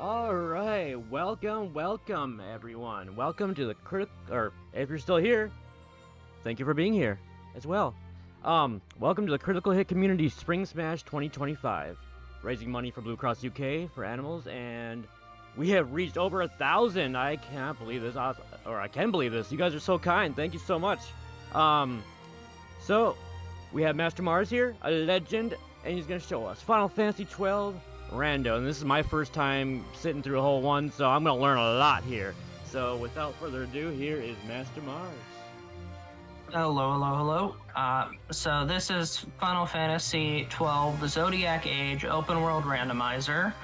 All right, welcome everyone. Welcome to the or if you're still here, thank you for being here as well. Welcome to the Critical Hit Community Spring Smash 2025, raising money for Blue Cross UK for animals, and we have reached over 1,000. I can't believe this, or I can believe this. You guys are so kind. Thank you so much. Um, so we have MasterMarz here, a legend, and he's gonna show us Final Fantasy XII Rando, and this is my first time sitting through a whole one, so I'm gonna learn a lot here. So without further ado, here is MasterMarz. Hello. So this is Final Fantasy XII, the Zodiac Age Open World Randomizer.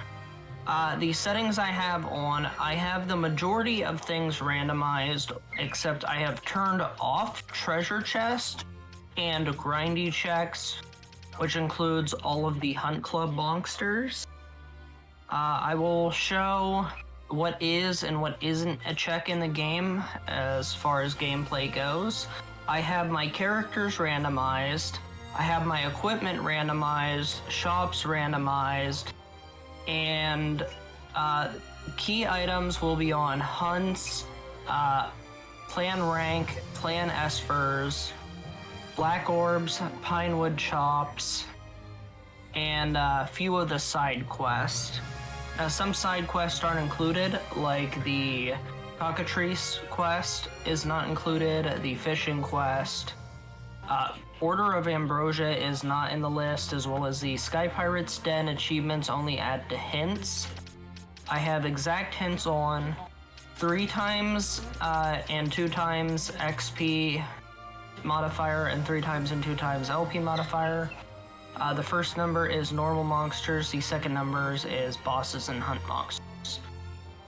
The settings I have the majority of things randomized, except I have turned off treasure chest and grindy checks, which includes all of the Hunt Club monsters. I will show what is and what isn't a check in the game as far as gameplay goes. I have my characters randomized, I have my equipment randomized, shops randomized, and key items will be on hunts, clan rank, clan espers, black orbs, pinewood chops, and a few of the side quests. Some side quests aren't included, like the Cockatrice quest is not included, the fishing quest. Order of Ambrosia is not in the list, as well as the Sky Pirates Den achievements only add to hints. I have exact hints on 3 times and 2 times XP modifier and 3 times and 2 times LP modifier. The first number is normal monsters, the second numbers is bosses and hunt monsters.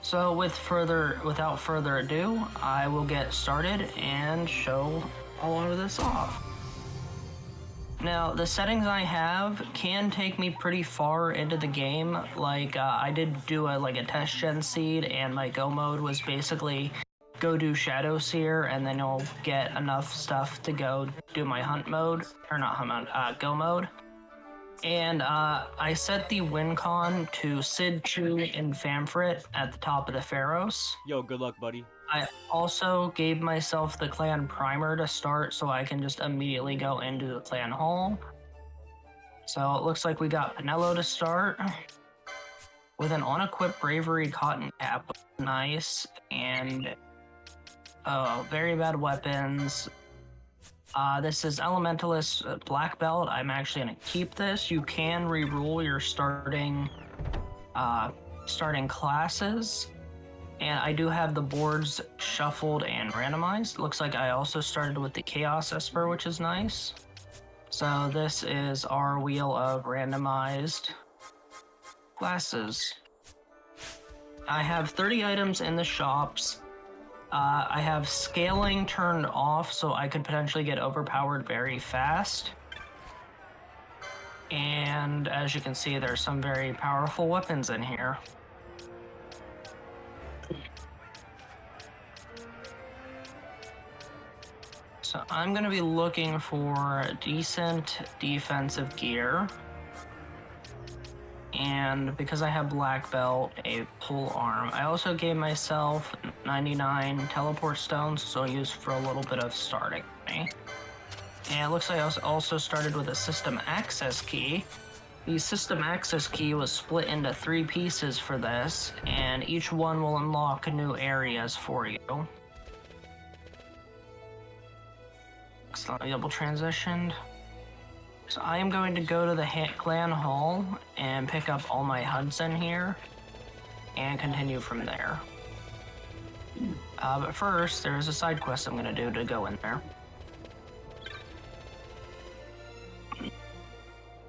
So without further ado, I will get started and show all of this off. Now, the settings I have can take me pretty far into the game. Like, I did do a test gen seed, and my go mode was basically go do Shadow Seer, and then you'll get enough stuff to go do my hunt mode, or not hunt mode, go mode. And I set the win con to Sid, Chu, and Famfrit at the top of the Pharos. Yo, good luck, buddy. I also gave myself the clan primer to start so I can just immediately go into the clan hall. So it looks like we got Pinello to start with an unequipped bravery cotton cap, which is nice, and very bad weapons. This is Elementalist Black Belt. I'm actually going to keep this. You can re-roll your starting classes. And I do have the boards shuffled and randomized. Looks like I also started with the Chaos Esper, which is nice. So this is our wheel of randomized classes. I have 30 items in the shops. I have scaling turned off, so I could potentially get overpowered very fast. And as you can see, there's some very powerful weapons in here. So I'm going to be looking for decent defensive gear. And because I have black belt, a pole arm. I also gave myself 99 teleport stones, so I used for a little bit of starting me. And it looks like I also started with a system access key. The system access key was split into 3 pieces for this, and each one will unlock new areas for you. Double transitioned. So I am going to go to the clan hall and pick up all my hunts in here and continue from there. But first, there is a side quest I'm going to do to go in there.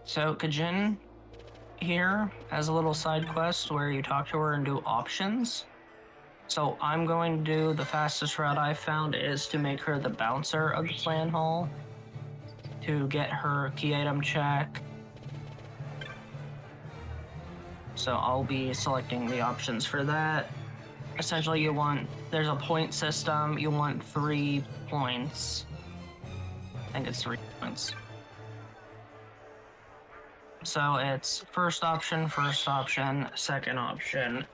So Kajin here has a little side quest where you talk to her and do options. So I'm going to do the fastest route I found is to make her the bouncer of the clan hall to get her key item check. So I'll be selecting the options for that. Essentially, there's a point system. You want 3 points. I think it's 3 points. So it's first option, second option,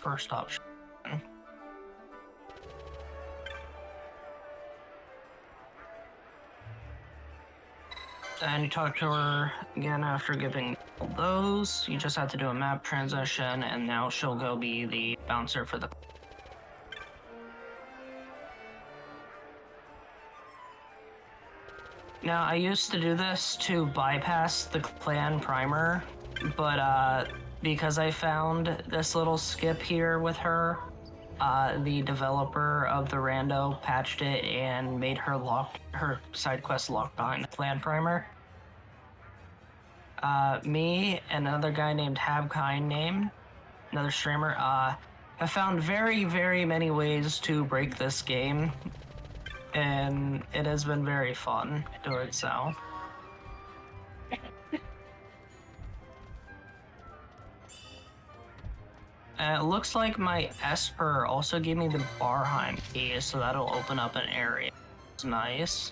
first option. And you talk to her again after giving those. You just have to do a map transition, and now she'll go be the bouncer for the. Now, I used to do this to bypass the clan primer, but because I found this little skip here with her, the developer of the rando patched it and made her side quest locked behind the clan primer. Me and another guy named Habkind another streamer, have found very, very many ways to break this game, and it has been very fun doing so. It looks like my Esper also gave me the Barheim key, so that'll open up an area. It's nice.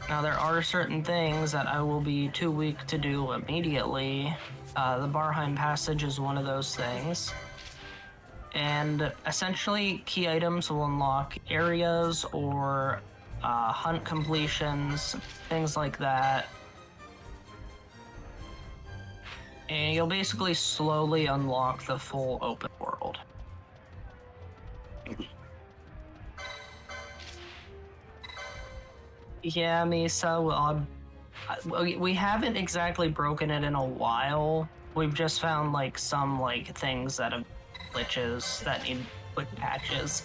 Now there are certain things that I will be too weak to do immediately. The Barheim passage is one of those things. And essentially, key items will unlock areas or hunt completions, things like that. And you'll basically slowly unlock the full open world. Yeah, Misa, we haven't exactly broken it in a while. We've just found like some things that have glitches that need quick patches.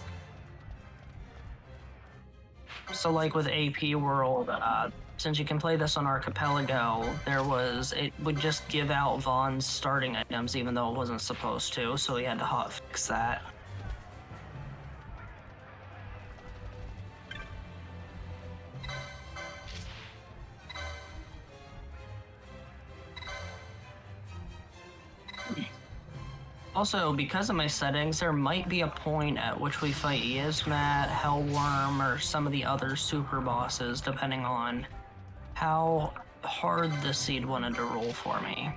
So like with AP World, since you can play this on Archipelago, it would just give out Vaughn's starting items even though it wasn't supposed to, so we had to hotfix that. Also, because of my settings, there might be a point at which we fight Yizmat, Hellworm, or some of the other super bosses, depending on how hard the seed wanted to roll for me.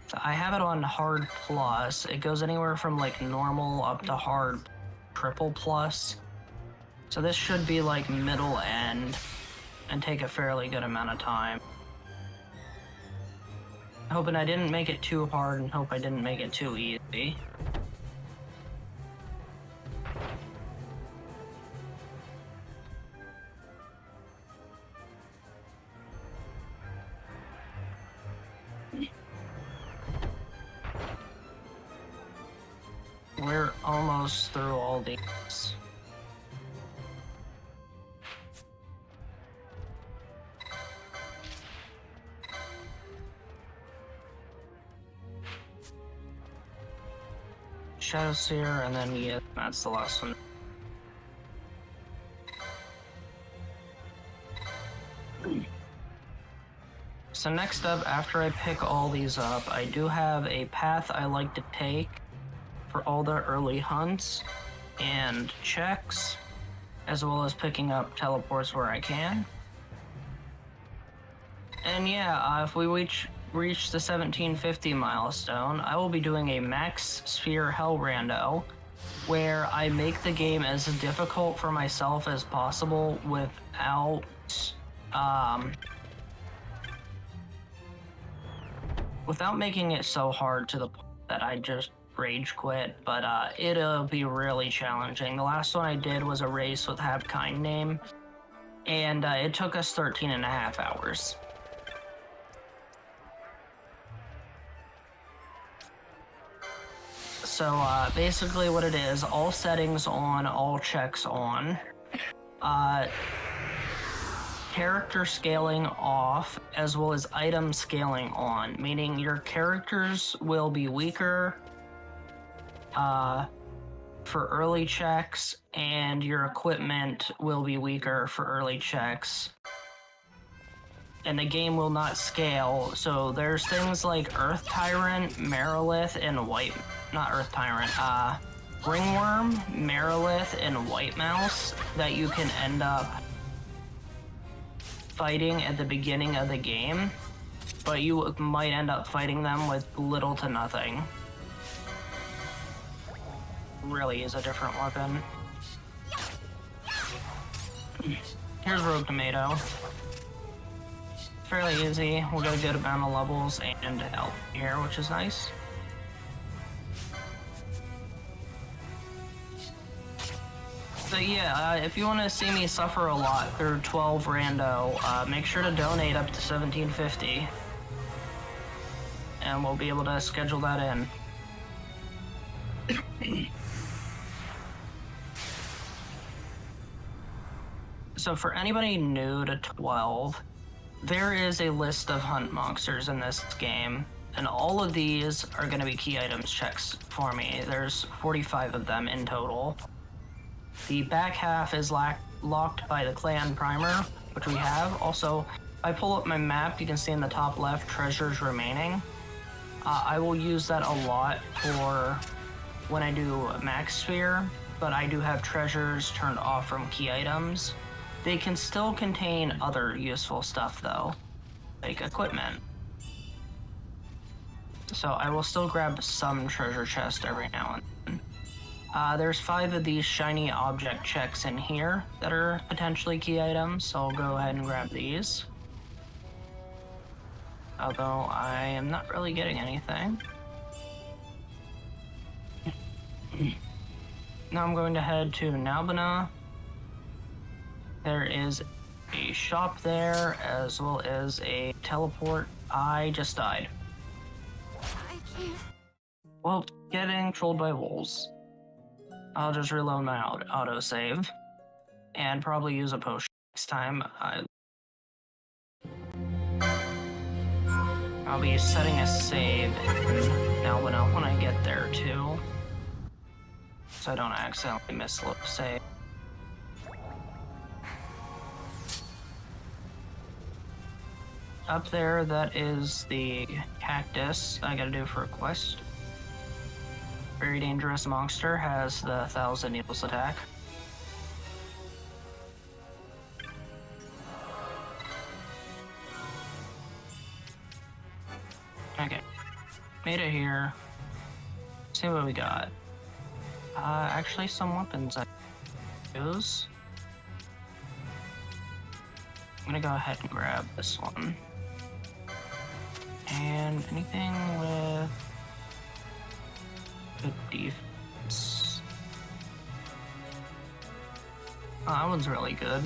So I have it on hard plus. It goes anywhere from normal up to hard triple plus. So this should be middle end and take a fairly good amount of time. Hoping I didn't make it too hard and hope I didn't make it too easy. We're almost through all these. Shadow Seer, and then yeah, that's the last one. So next up, after I pick all these up, I do have a path I like to take for all the early hunts and checks, as well as picking up teleports where I can. And yeah, if we reach the 1750 milestone, I will be doing a max sphere hell rando, where I make the game as difficult for myself as possible without making it so hard to the point that I just rage quit, but it'll be really challenging. The last one I did was a race with Habkind, and it took us 13.5 hours. So basically what it is, all settings on, all checks on, character scaling off, as well as item scaling on, meaning your characters will be weaker for early checks, and your equipment will be weaker for early checks. And the game will not scale, so there's things like Earth Tyrant, Merilith, and Ringworm, Merilith, and White Mouse that you can end up fighting at the beginning of the game. but you might end up fighting them with little to nothing. Really is a different weapon. Here's Rogue Tomato. Fairly easy. We'll get a good amount of levels and health here, which is nice. So yeah, if you want to see me suffer a lot through 12 rando, make sure to donate up to $17.50, and we'll be able to schedule that in. So for anybody new to 12, there is a list of hunt monsters in this game, and all of these are going to be key items checks for me. There's 45 of them in total. The back half is locked by the clan primer, which we have. Also, if I pull up my map, you can see in the top left, treasures remaining. I will use that a lot for when I do max sphere, but I do have treasures turned off from key items. They can still contain other useful stuff though, like equipment. So I will still grab some treasure chest every now and then. There's 5 of these shiny object checks in here that are potentially key items, so I'll go ahead and grab these. Although I am not really getting anything. Now I'm going to head to Nalbina. There is a shop there, as well as a teleport. I just died. I can't. Well, getting trolled by wolves. I'll just reload my autosave and probably use a potion next time. I'll be setting a save now when I get there too, so I don't accidentally miss the save. Up there, that is the cactus I gotta do for a quest. Very dangerous monster, has the 1,000 needles attack. Okay, made it here. See what we got. Actually, some weapons I use. I'm gonna go ahead and grab this one. And anything with good defense. Oh, that one's really good.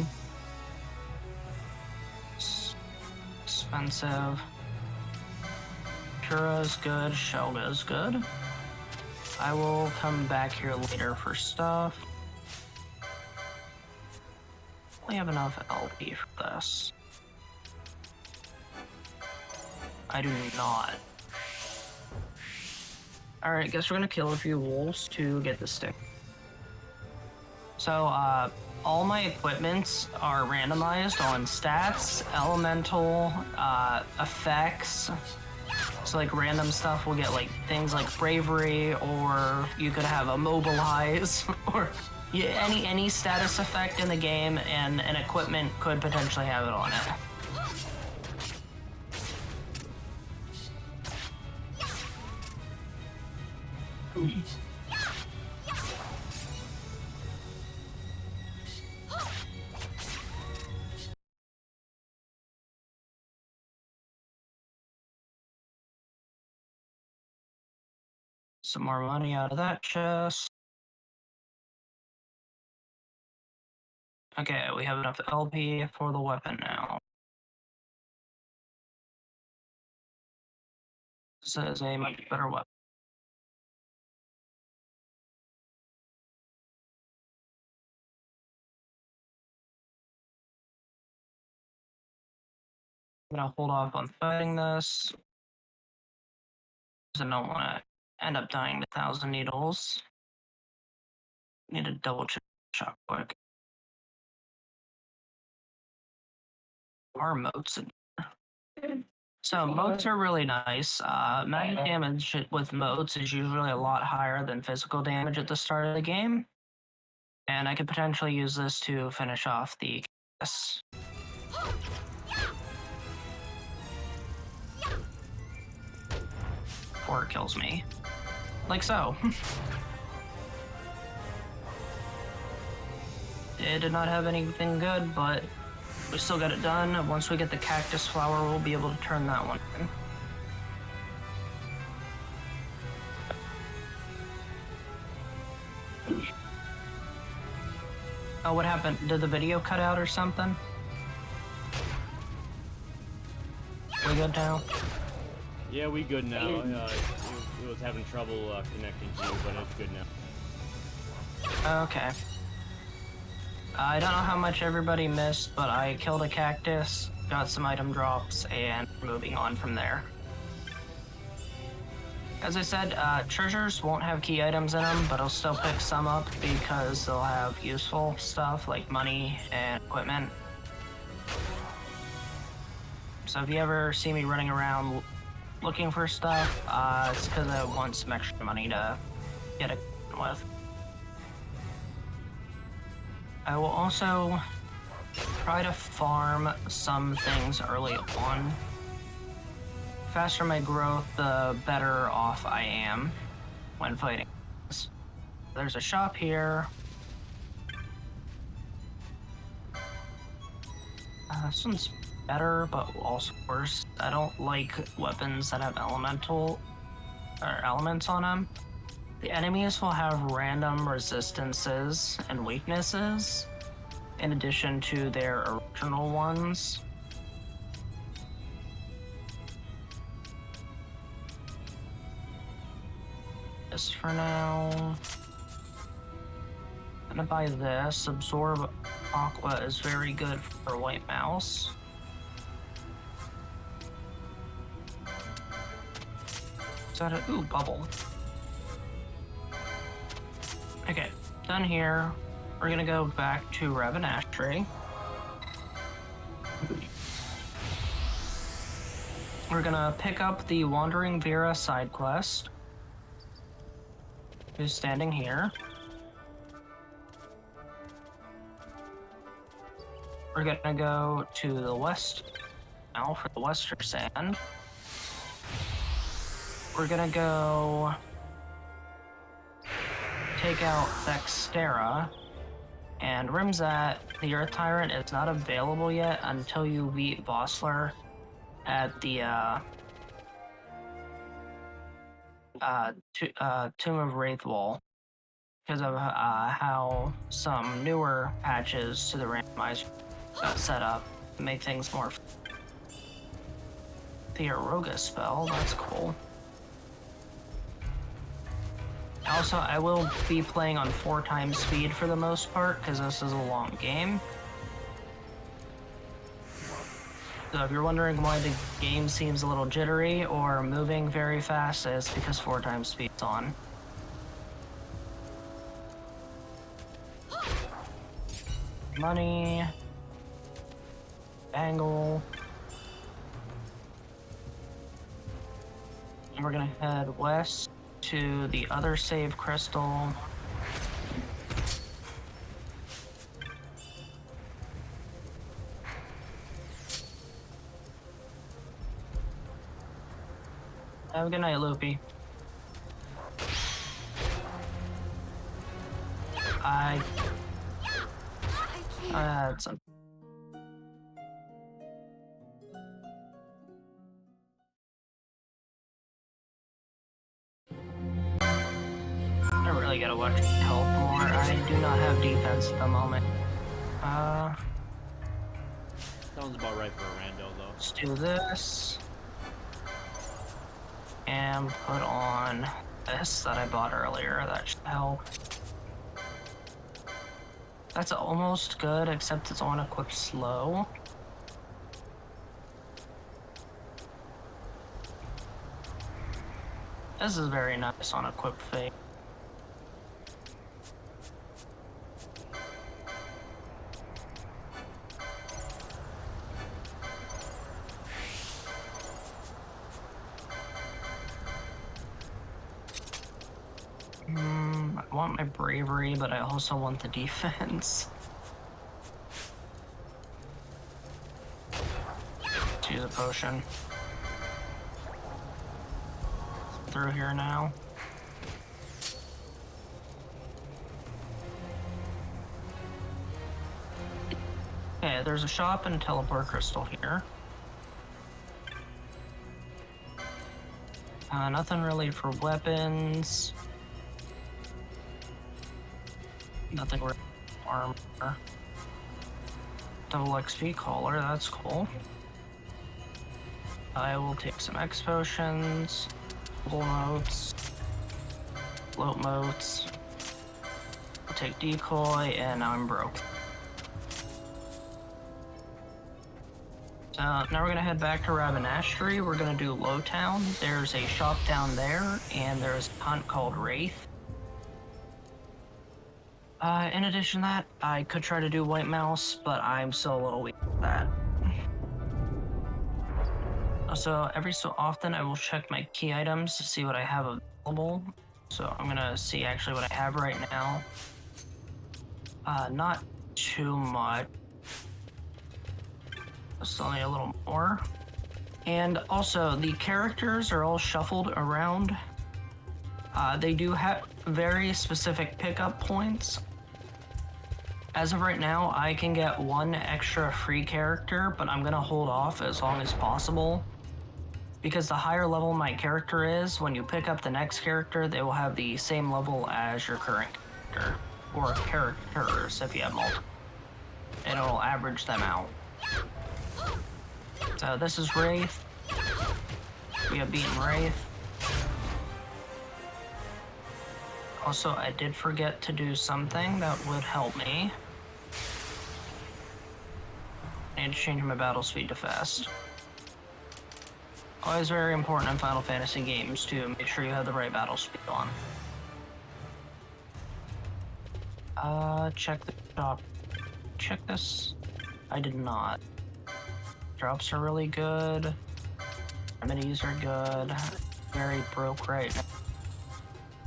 Expensive. Kura's good, Shelga's good. I will come back here later for stuff. We have enough LP for this. I do not. Alright, guess we're gonna kill a few wolves to get the stick. So, all my equipments are randomized on stats, elemental, effects. So like random stuff will get like things like bravery, or you could have immobilize, or any status effect in the game, and an equipment could potentially have it on it. Some more money out of that chest. Okay, we have enough LP for the weapon now. This is a much better weapon. I'm gonna hold off on fighting this, because I don't want to end up dying to 1,000 needles. Need to double check shot quick. Are moats in here? So moats are really nice. Magic damage with moats is usually a lot higher than physical damage at the start of the game, and I could potentially use this to finish off the cast. before it kills me. Like so. It did not have anything good, but we still got it done. Once we get the cactus flower, we'll be able to turn that one in. Oh, what happened? Did the video cut out or something? We good now? Yeah, we good now. It was having trouble connecting to you, but it's good now. Okay. I don't know how much everybody missed, but I killed a cactus, got some item drops, and moving on from there. As I said, treasures won't have key items in them, but I'll still pick some up because they'll have useful stuff like money and equipment. So if you ever see me running around looking for stuff, it's because I want some extra money to get it with. I will also try to farm some things early on. The faster my growth, the better off I am when fighting. There's a shop here. This one's better, but also worse. I don't like weapons that have elements on them. The enemies will have random resistances and weaknesses, in addition to their original ones. Just for now. I'm gonna buy this. Absorb Aqua is very good for White Mouse. Is that a... Ooh, bubble. Okay, done here. We're gonna go back to Ravenashtree. We're gonna pick up the Wandering Vera side quest. Who's standing here. We're gonna go to the west now for the Western Sand. We're gonna go take out Thextera, and Rimzat, the Earth Tyrant, is not available yet until you beat Vossler at the Tomb of Wraithwall, because of how some newer patches to the randomizer got set up to make things more. The Aroga spell, that's cool. Also, I will be playing on 4 times speed for the most part, because this is a long game. So if you're wondering why the game seems a little jittery or moving very fast, it's because 4 times speed's on. Money. Bangle. And we're gonna head west to the other save crystal. Have a good night, Loopy. I had some. I really gotta watch health more. I do not have defense at the moment. Sounds about right for a rando, though. Let's do this. And put on this that I bought earlier. That should help. That's almost good, except it's on equip slow. This is very nice on equip fake. I want my bravery, but I also want the defense. Let's use a potion. 3 through here now. Okay, there's a shop and teleport crystal here. Nothing really for weapons. Nothing for armor. Double XP collar, that's cool. I will take some X potions, full motes, float motes. I'll take decoy, and now I'm broke. So now we're gonna head back to Rabanashery. We're gonna do Lowtown. There's a shop down there, and there's a hunt called Wraith. In addition to that, I could try to do White Mouse, but I'm still a little weak with that. Also, every so often I will check my key items to see what I have available. So I'm gonna see actually what I have right now. Not too much. Still need a little more. And also, the characters are all shuffled around. They do have very specific pickup points. As of right now, I can get one extra free character, but I'm gonna hold off as long as possible. Because the higher level my character is, when you pick up the next character, they will have the same level as your current character. Or characters, if you have multiple. And it'll average them out. So this is Wraith. We have beaten Wraith. Also, I did forget to do something that would help me. I need to change my battle speed to fast. Always very important in Final Fantasy games to make sure you have the right battle speed on. Check the shop. Check this. I did not. Drops are really good. Remedies are good. Very broke right now.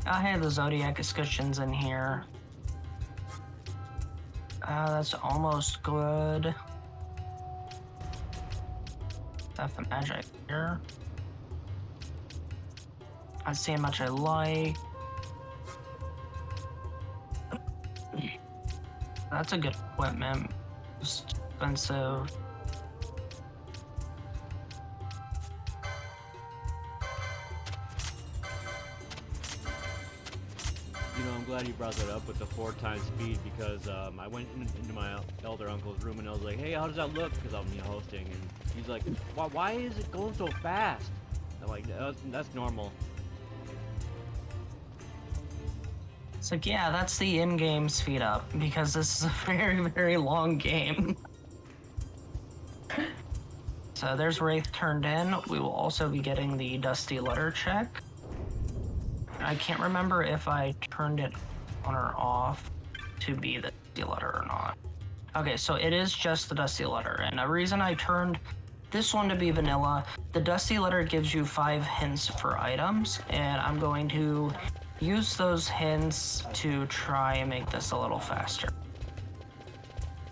I have the Zodiac escutcheons in here. That's almost good. That's the magic here. I've seen much I like. That's a good equipment. Just expensive. You know, I'm glad you brought that up with the 4 times speed because I went into my elder uncle's room and I was like, hey, how does that look? Because I'm hosting, and he's like, why is it going so fast? I'm like, that's normal. It's like, yeah, that's the in-game speed up because this is a very, very long game. So there's Wraith turned in. We will also be getting the Dusty Letter check. I can't remember if I turned it on or off to be the Dusty Letter or not. Okay, so it is just the Dusty Letter, and the reason I turned this one to be vanilla, the Dusty Letter gives you 5 hints for items, and I'm going to use those hints to try and make this a little faster.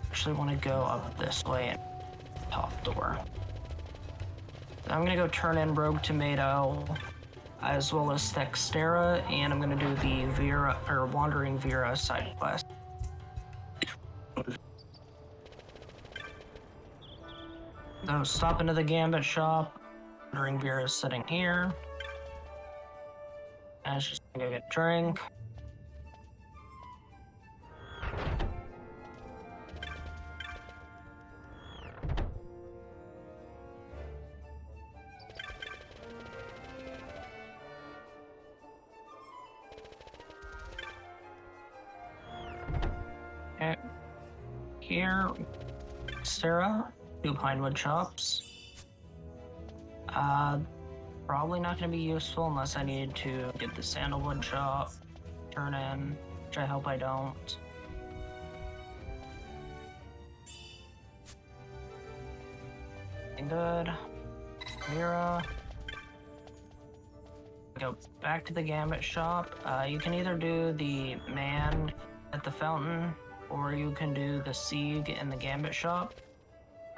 Actually want to go up this way and top door. I'm gonna go turn in Rogue Tomato, as well as Thextera, and I'm gonna do the Vera or Wandering Vera side quest. So stop into the Gambit shop. Wandering Vera is sitting here. And it's just gonna go get a drink. Okay. Here, Sarah, 2 Pinewood chops. Probably not going to be useful unless I need to get the Sandalwood chop, turn in, which I hope I don't. Good. Mira. Go back to the Gambit shop. You can either do the man at the fountain, or you can do the Sieg in the Gambit shop.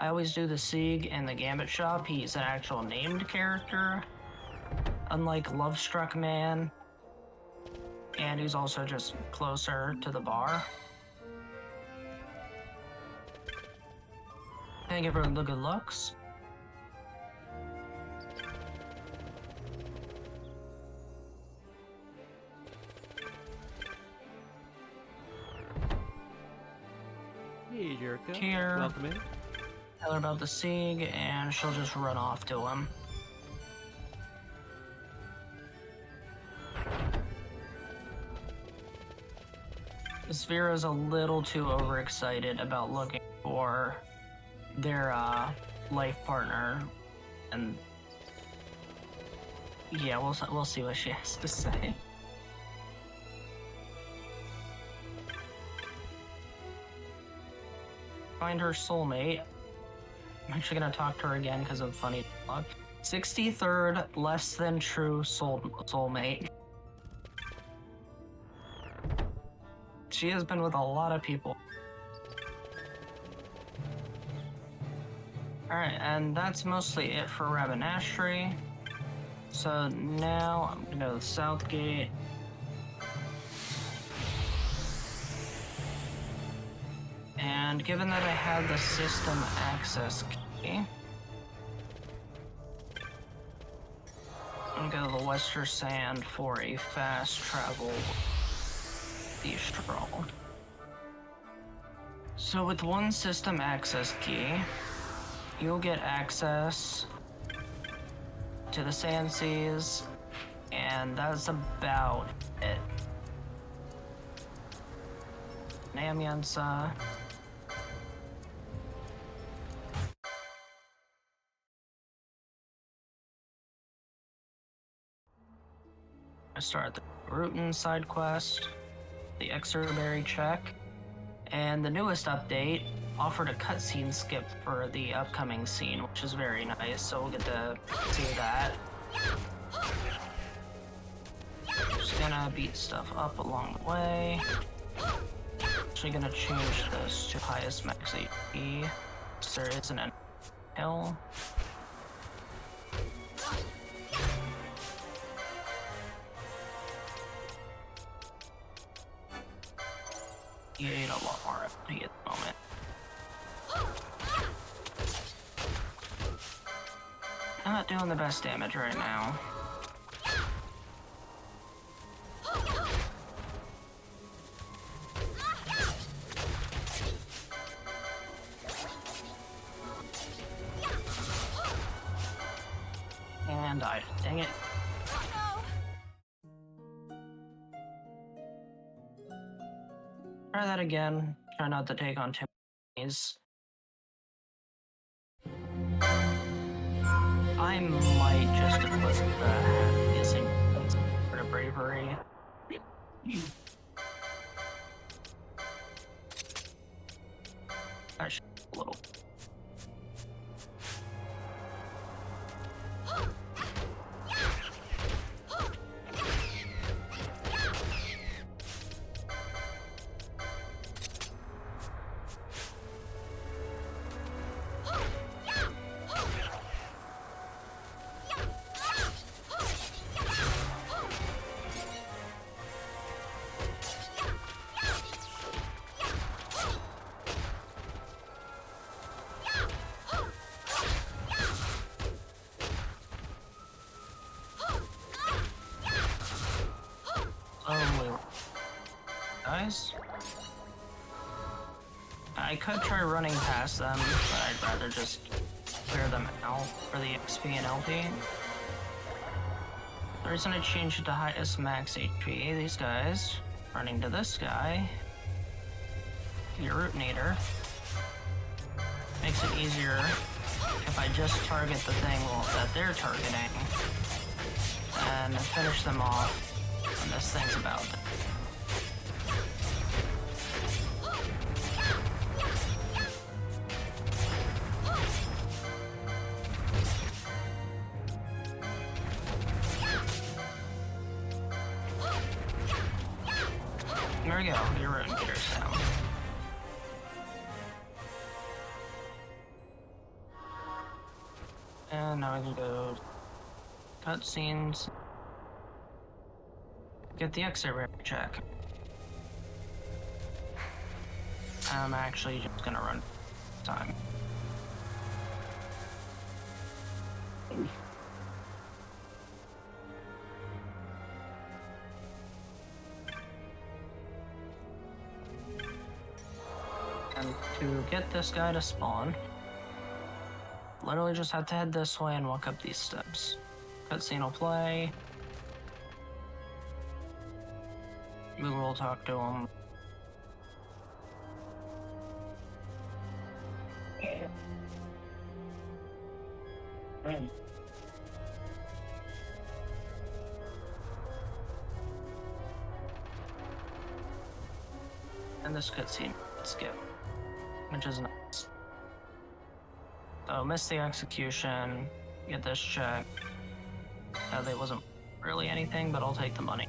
I always do the Sieg in the Gambit shop. He's an actual named character. unlike Lovestruck Man, and he's also just closer to the bar. Thank you for the good looks. Hey, Jericho. Here. Welcome in. Tell her about the Sieg, and she'll just run off to him. Sphera's a little too overexcited about looking for their life partner, and yeah, we'll see what she has to say. Find her soulmate. I'm actually gonna talk to her again because of funny talk. 63rd less than true soulmate. She has been with a lot of people. Alright, and that's mostly it for Rabanastri. So now I'm gonna go to the south gate. And given that I have the system access key, I'm gonna go to the Western Sand for a fast travel stroll. So with one system access key, you'll get access to the Sand Seas, and that's about it. Namyansa. I start the Rutan side quest, the Exerberry check, and the newest update offered a cutscene skip for the upcoming scene, which is very nice, so we'll get to see that. Just gonna beat stuff up along the way. Actually gonna change this to highest max HP, so there isn't an hill. You ate a lot more FP at the moment. I'm not doing the best damage right now. And died. Dang it. Try that again. Try not to take on too many. I might just put the missing for the bravery. Actually, a little. Guys, I could try running past them, but I'd rather just clear them out for the XP and LP. The reason I changed it to highest max HP, these guys running to this guy, your Rootinator, makes it easier if I just target the thing that they're targeting and finish them off when this thing's about to. There we go, your Rootinator's down. And now we can go Cutscenes. Get the exit rate check. I'm actually just gonna run time. And to get this guy to spawn, literally just have to head this way and walk up these steps. Cutscene will play. We will talk to him. And this cutscene skip, which is nice. So miss the execution, get this check. There wasn't really anything, but I'll take the money.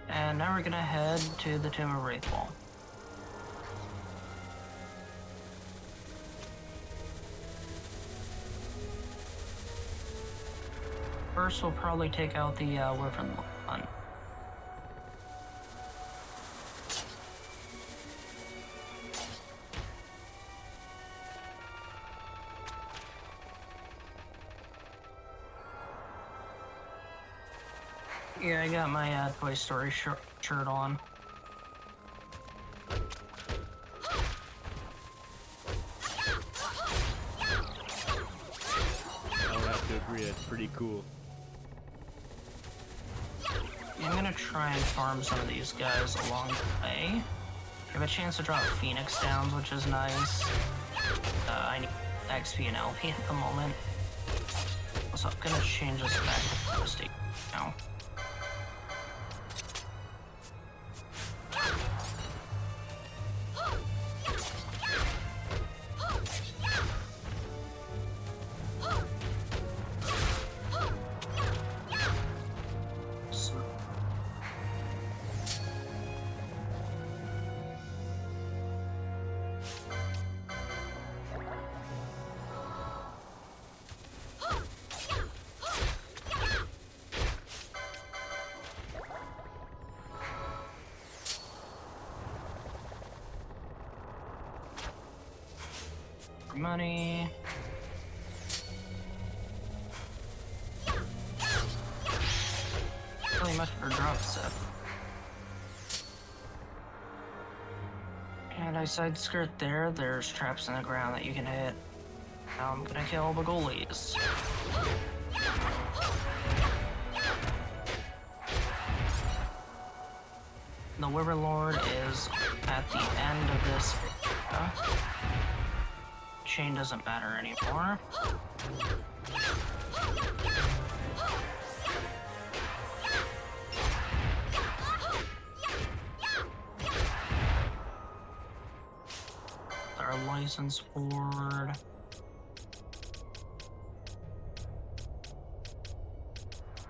And now we're gonna head to the Tomb of Wraithfall. First, we'll probably take out the Wyvern one. Yeah, I got my Toy Story shirt on. I would have to agree, it's pretty cool. I'm gonna try and farm some of these guys along the way. I have a chance to drop Phoenix Downs, which is nice. I need XP and LP at the moment. So I'm gonna change this back to the state now. Money. Really much for drop set. And I side skirt there. There's traps in the ground that you can hit. Now I'm gonna kill the goalies. The Wyvern Lord is at the end of this area. Chain doesn't matter anymore. Our license board.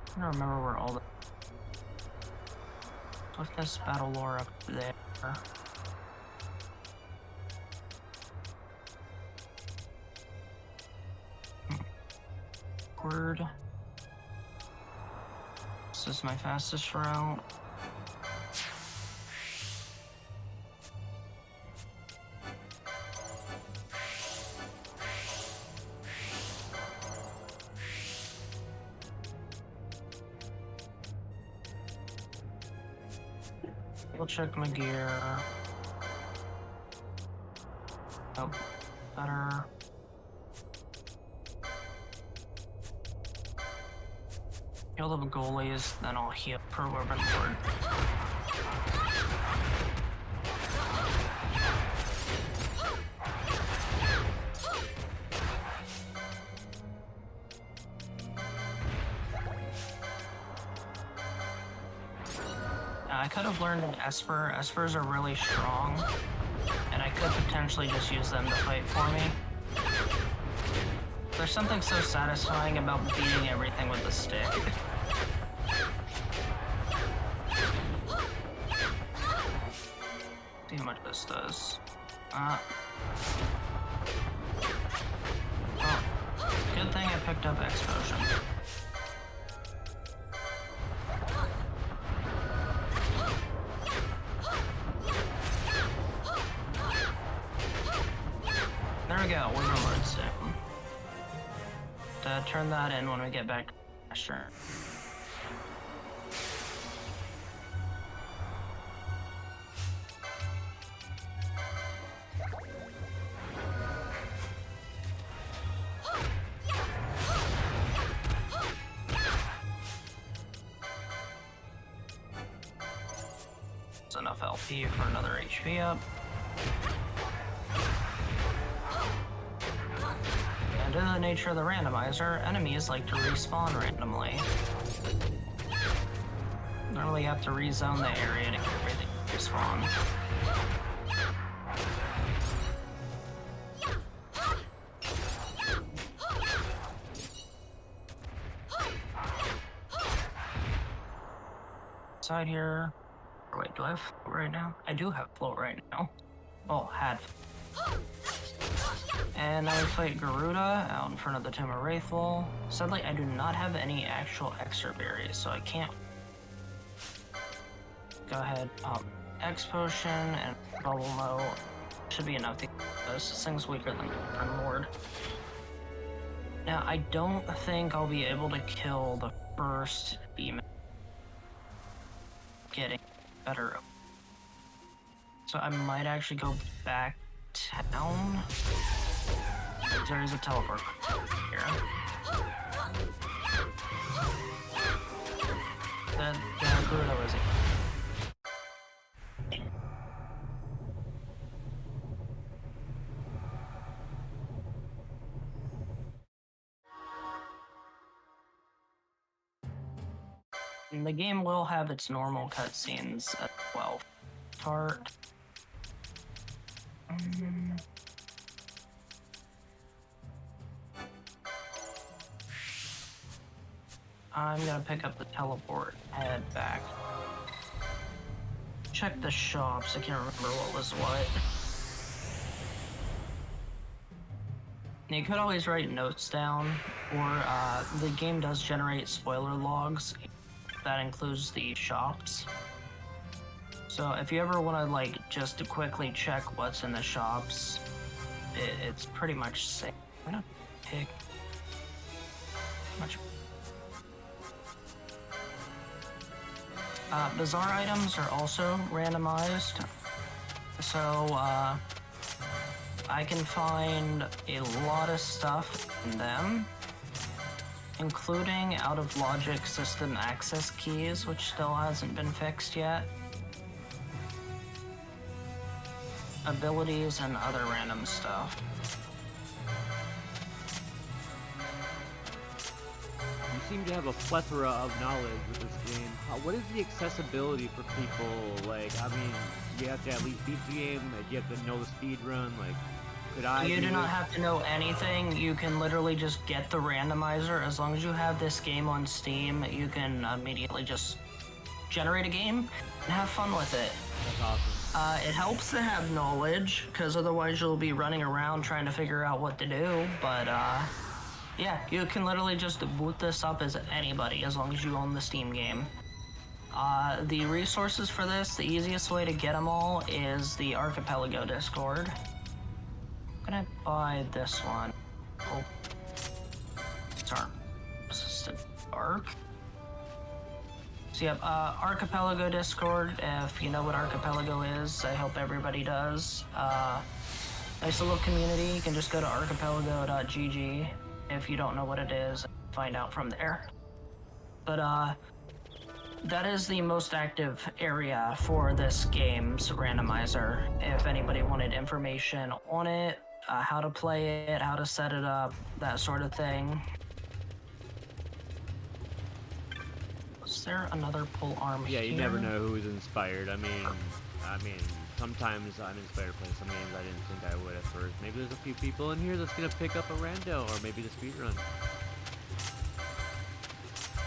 I don't remember where all the Swiftness battle lore up there. Word. This is my fastest route. We'll check my gear. Oh, better. Heal the goalies, then I'll heal for Wyvern Lord. I could have learned an Esper. Espers are really strong, and I could potentially just use them to fight for me. There's something so satisfying about beating everything with a stick. See how much this does. Oh, good thing I picked up X Potion. There we go, we're gonna learn soon. Turn that in when we get back. Sure. That's enough LP for another HP up. Due to the nature of the randomizer, enemies like to respawn randomly. Normally you have to rezone the area to get everything to respawn. Side here. Wait, do I have float right now? I do have float right now. Oh, had. And now we fight Garuda out in front of the Tomb of Wraithful. Sadly, I do not have any actual extra berries, so I can't. Go ahead, pop X Potion and Bubble Mo. Should be enough to get this. This thing's weaker than Lord. Now, I don't think I'll be able to kill the first demon. Getting better. So I might actually go back town. There is a teleport here. That Garuda was And the game will have its normal cutscenes as well. Start. I'm gonna pick up the teleport, head back. Check the shops, I can't remember what was what. You could always write notes down, or the game does generate spoiler logs. That includes the shops. So if you ever want to like just to quickly check what's in the shops, it's pretty much safe. I'm gonna pick much. Bazaar items are also randomized, so I can find a lot of stuff in them, including out-of-logic system access keys, which still hasn't been fixed yet, abilities, and other random stuff. You seem to have a plethora of knowledge with this game. What is the accessibility for people? Like, I mean, you have to at least beat the game, like, you have to know the speed run, like, could I You do not have to know anything. You can literally just get the randomizer. As long as you have this game on Steam, you can immediately just generate a game and have fun with it. That's awesome. It helps to have knowledge, because otherwise you'll be running around trying to figure out what to do, but yeah, you can literally just boot this up as anybody, as long as you own the Steam game. The resources for this, the easiest way to get them all is the Archipelago Discord. I'm gonna buy this one. Oh, it's our assistant arc. So yep, Archipelago Discord, if you know what Archipelago is, I hope everybody does. Nice little community, you can just go to archipelago.gg if you don't know what it is, and find out from there. But that is the most active area for this game's randomizer. If anybody wanted information on it, how to play it, how to set it up, that sort of thing. Is there another pole arm Yeah, you here? never know who's inspired. I mean, sometimes I'm inspired to play some games I didn't think I would at first. Maybe there's a few people in here that's gonna pick up a rando, or maybe the speedrun.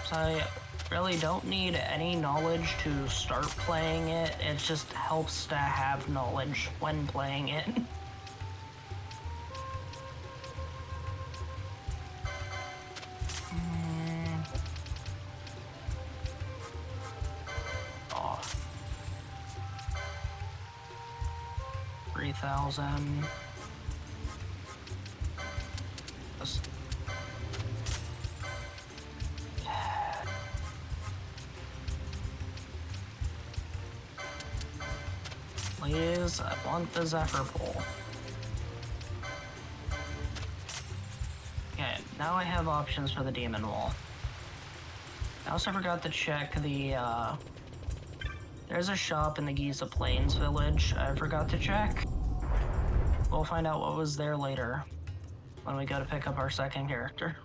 So I really don't need any knowledge to start playing it. It just helps to have knowledge when playing it. 3,000. Please, I want the Zephyr Pole. Okay, now I have options for the Demon Wall. I also forgot to check the, there's a shop in the Giza Plains village I forgot to check. We'll find out what was there later when we go to pick up our second character.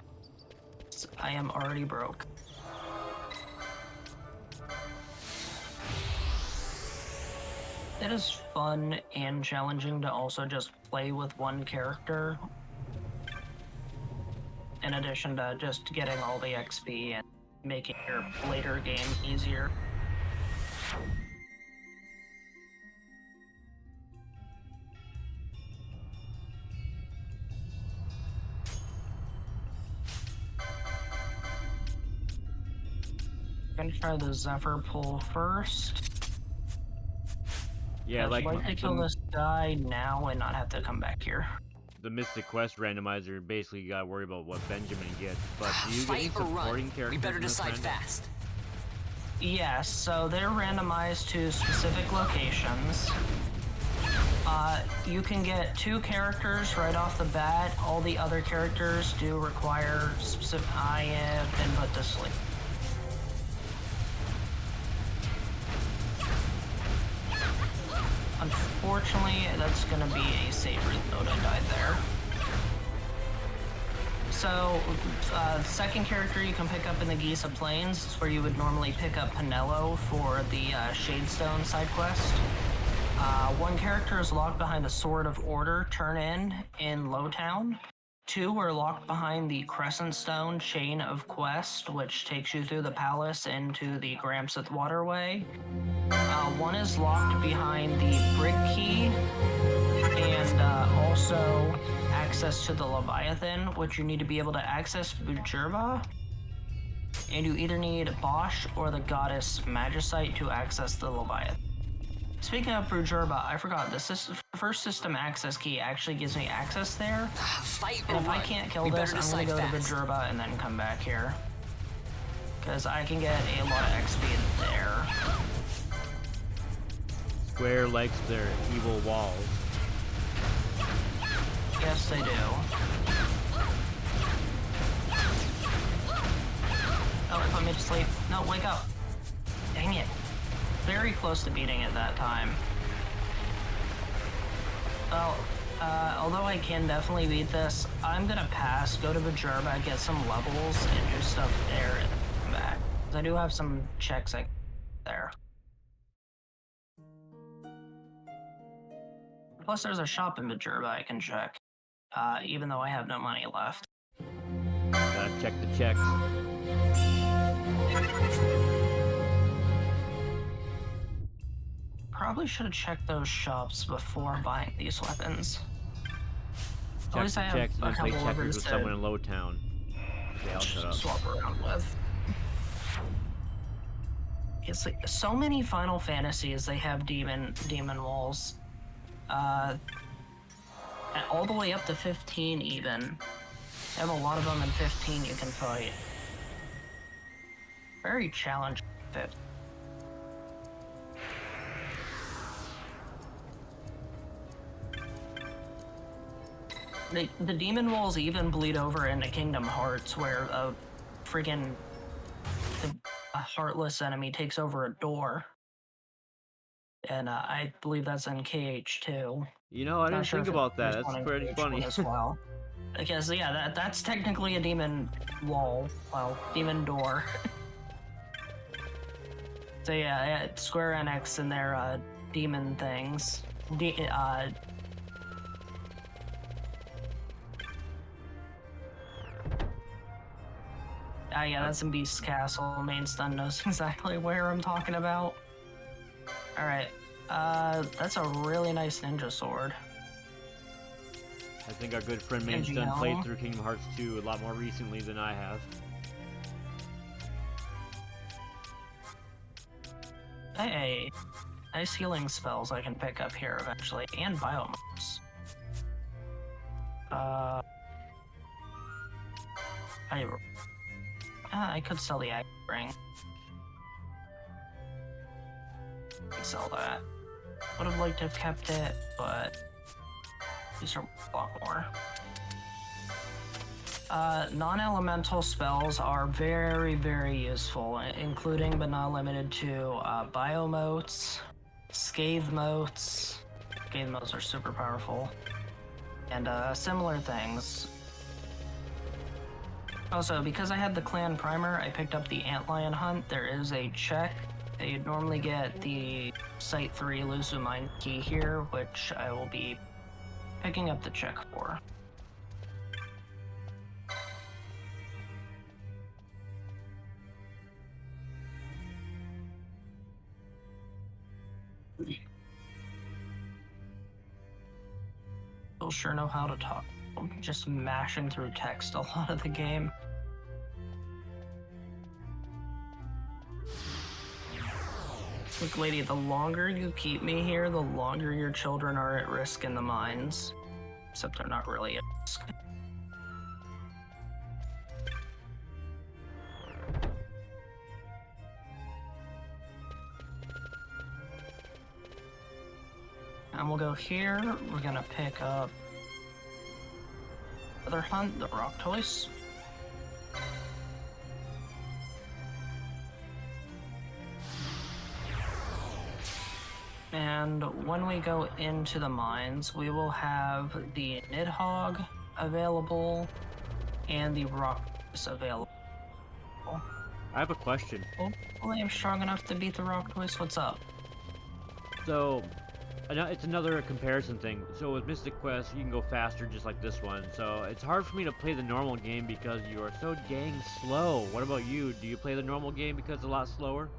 I am already broke. It is fun and challenging to also just play with one character, in addition to just getting all the XP and making your later game easier. I'm gonna try the Zephyr Pull first. Yeah, I'd like like to kill this guy now and not have to come back here. the Mystic Quest randomizer basically got worried about what Benjamin gets, but do you get any Fight or supporting run? characters? We better in this decide random? fast. Yes, so they're randomized to specific locations. You can get 2 characters right off the bat. All the other characters do require specific. I have been put to sleep. Unfortunately, that's gonna be a save reload. I died there. So, second character you can pick up in the Giza Plains is where you would normally pick up Pinello for the Shadestone side quest. 1 character is locked behind the Sword of Order turn in Lowtown. 2 are locked behind the Crescent Stone Chain of Quest, which takes you through the palace into the Gramsith Waterway. 1 is locked behind the Brig Key, and also access to the Leviathan, which you need to be able to access Bujurba. And you either need Bosch or the Goddess Magicite to access the Leviathan. Speaking of Bujurba, I forgot, the first system access key actually gives me access there. Fight or And if run? I can't kill We this, better I'm gonna decide go fast. to Bujurba and then come back here. Because I can get a lot of XP there. Square likes their evil walls. Yes, they do. Oh, put me to sleep. No, wake up. Dang it. Very close to beating it that time. Well, although I can definitely beat this, I'm gonna pass, go to Bujurba, get some levels, and do stuff there and come back. 'Cause I do have some checks there. Plus, there's a shop in Bujurba I can check, even though I have no money left. Gotta check the checks. Probably should have checked those shops before buying these weapons. At Check least the I have checks and a then play couple checkers weapons with to someone in Lowtown. Okay, I'll shut up. swap around with. It's like so many Final Fantasies they have demon walls, and all the way up to 15 even. They have a lot of them in 15 you can fight. Very challenging. Fit. The demon walls even bleed over into Kingdom Hearts, where a freaking a heartless enemy takes over a door. And I believe that's in KH2. You know, I Not didn't sure think if about that. there's That's one in pretty KH1 funny. as well. Because yeah, that's technically a demon wall. Well, demon door. So yeah, Square Enix and their demon things. Yeah, that's in Beast's Castle. Mainstun knows exactly where I'm talking about. Alright. That's a really nice ninja sword. I think our good friend Did you Mainstun played know? through Kingdom Hearts 2 a lot more recently than I have. Hey. Nice healing spells I can pick up here eventually, and biomarks. I could sell the egg ring. Sell that. Would have liked to have kept it, but these are a lot more. Non-elemental spells are very, very useful, including but not limited to biomotes, scathe motes. Scathe motes are super powerful, and similar things. Also, because I had the clan primer, I picked up the antlion hunt. There is a check. You'd normally get the Site 3 Lusu Mine key here, which I will be picking up the check for. Still sure know how to talk. I'm just mashing through text a lot of the game. Look, lady, the longer you keep me here, the longer your children are at risk in the mines. Except they're not really at risk. And we'll go here. We're gonna pick up another hunt, the rock toys. And when we go into the mines, we will have the Nidhogg available and the rock toys available. I have a question. Hopefully I'm strong enough to beat the rock toys. What's up? So, it's another comparison thing. So with Mystic Quest, you can go faster just like this one. So it's hard for me to play the normal game because you are so dang slow. What about you? Do you play the normal game because it's a lot slower?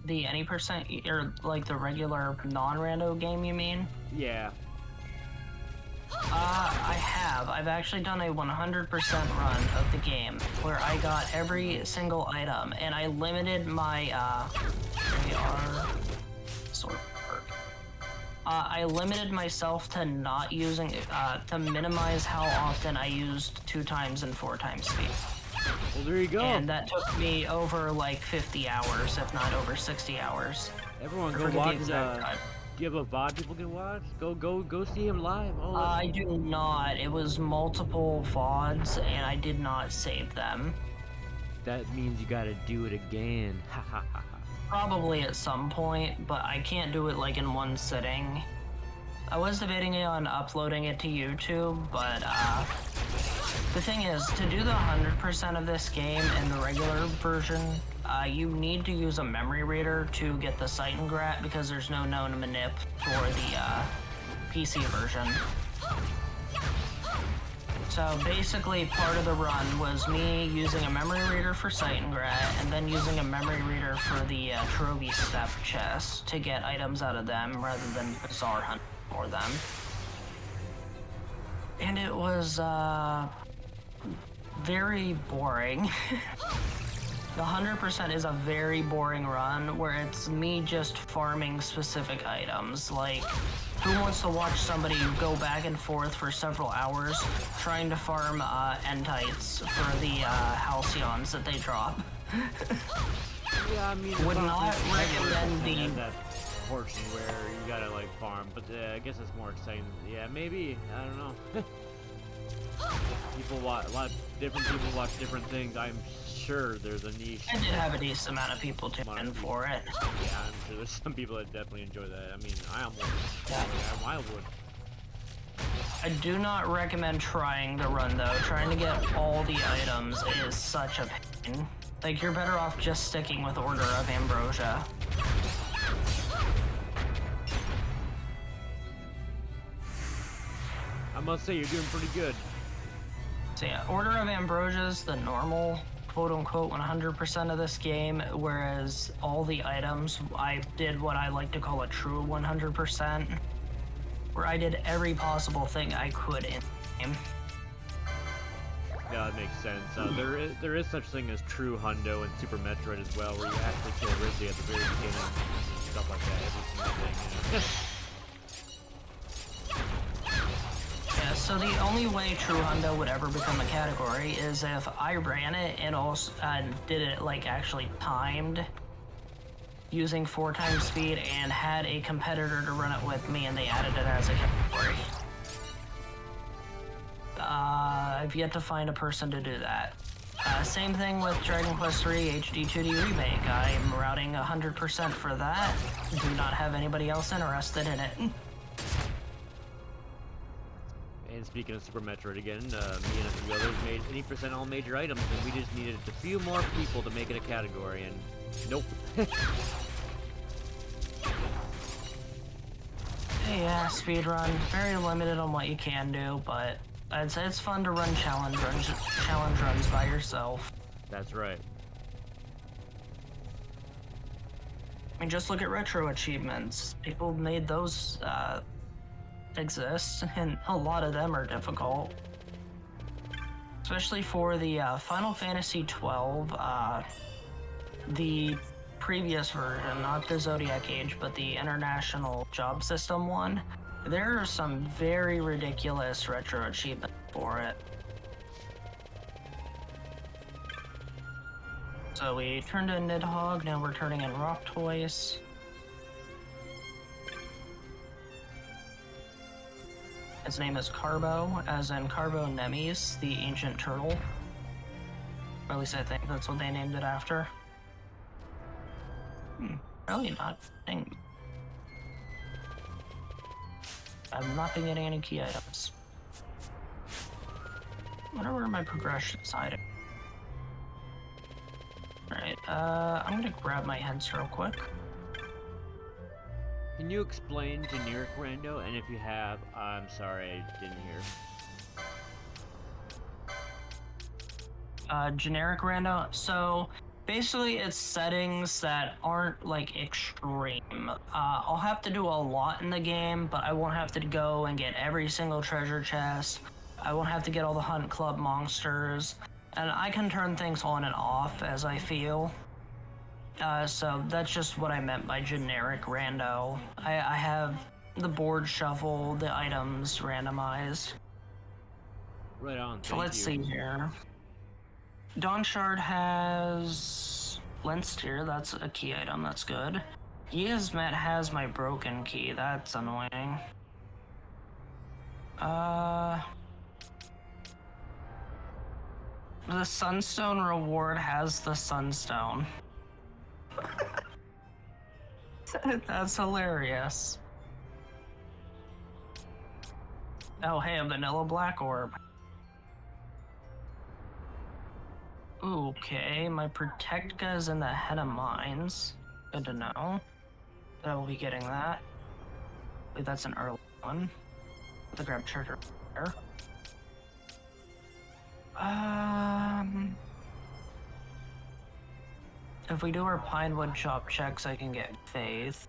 The any percent, or like the regular non-rando game, you mean? Yeah. I have. I've actually done a 100% run of the game where I got every single item, and I limited my, I limited myself to not using, to minimize how often I used 2 times and 4 times speed. Well, there you go. And that took me over like 50 hours, if not over 60 hours. Everyone go watch. Do you have a VOD people can watch? Go see him live. Oh, I do not. It was multiple VODs, and I did not save them. That means you gotta do it again. Ha ha ha ha. Probably at some point, but I can't do it like in one sitting. I was debating on uploading it to YouTube, but the thing is, to do the 100% of this game in the regular version, you need to use a memory reader to get the Seitengrat because there's no known manip for the PC version. So basically, part of the run was me using a memory reader for Seitengrat and then using a memory reader for the Trophy Step chest to get items out of them rather than Bizarre Hunt for them. And it was very boring. The 100% is a very boring run where it's me just farming specific items. Like, who wants to watch somebody go back and forth for several hours trying to farm entites for the halcyons that they drop? Yeah, I mean, would not recommend the that portion where you gotta like farm, but I guess it's more exciting. Yeah, maybe, I don't know. People watch, a lot of different people watch different things. I'm sure there's a niche. I did have a decent amount of people tune in for it. Yeah, I'm sure there's some people that definitely enjoy that. I mean, I almost, I would. I do not recommend trying the run though. Trying to get all the items is such a pain. Like, you're better off just sticking with Order of Ambrosia. I must say, you're doing pretty good. So yeah, Order of Ambrosia's the normal, quote-unquote, 100% of this game, whereas all the items, I did what I like to call a true 100%, where I did every possible thing I could in the game. God, makes sense. There is such thing as true Hundo and Super Metroid as well, where you actually kill Ridley at the very beginning and stuff like that. Every single thing. Yeah, so the only way True Hundo would ever become a category is if I ran it and also did it like actually timed, using 4 times speed, and had a competitor to run it with me and they added it as a category. I've yet to find a person to do that. Same thing with Dragon Quest III HD 2D Remake. I'm routing 100% for that. Do not have anybody else interested in it. And speaking of Super Metroid again, me and a few others made 80% all major items, and we just needed a few more people to make it a category, and nope. Yeah, speedrun. Very limited on what you can do, but I'd say it's fun to run challenge runs by yourself. That's right. I mean, just look at retro achievements. People made those exist, and a lot of them are difficult. Especially for the Final Fantasy XII, the previous version, not the Zodiac Age, but the International Job System one. There are some very ridiculous retro achievements for it. So we turned in Nidhogg, now we're turning in Rock Toys. His name is Carbo, as in Carbo Nemes, the ancient turtle. Or at least I think that's what they named it after. Really not. Dang. I've not been getting any key items. I wonder where my progression side. Alright, I'm gonna grab my hints real quick. Can you explain Generic Rando? And if you have, I'm sorry, I didn't hear. Generic Rando. So basically it's settings that aren't like extreme. I'll have to do a lot in the game, but I won't have to go and get every single treasure chest. I won't have to get all the Hunt Club monsters. And I can turn things on and off as I feel. So that's just what I meant by Generic Rando. I have the board shuffle, the items randomized. Right on. So let's see here. Dawn Shard has Lensed here, that's a key item, that's good. Yasmet has my broken key, that's annoying. The Sunstone reward has the Sunstone. That's hilarious. Oh, hey, a vanilla black orb. Okay, my Protectka is in the Henna Mines. Good to know. I will be getting that. I believe that's an early one. The grab treasure there. If we do our Pinewood shop checks, I can get Faith.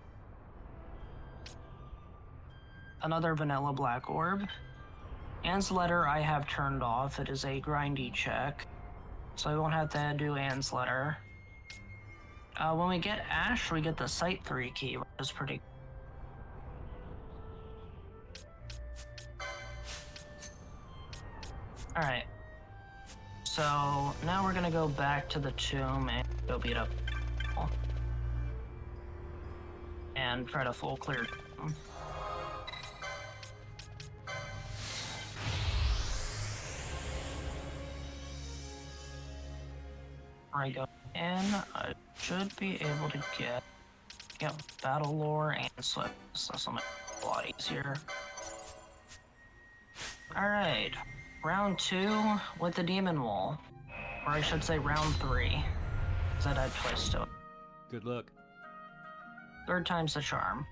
Another vanilla black orb. Anne's letter I have turned off. It is a grindy check, so I won't have to do Anne's letter. When we get Ash, we get the Site 3 key, which is pretty. Alright. So now we're gonna go back to the tomb and go beat up and try to full clear. I go in, I should be able to get battle lore and slip, so this will make it a lot easier. Alright, round 2 with the demon wall. Or I should say round 3, because I died twice to it. Good luck. 3rd time's the charm.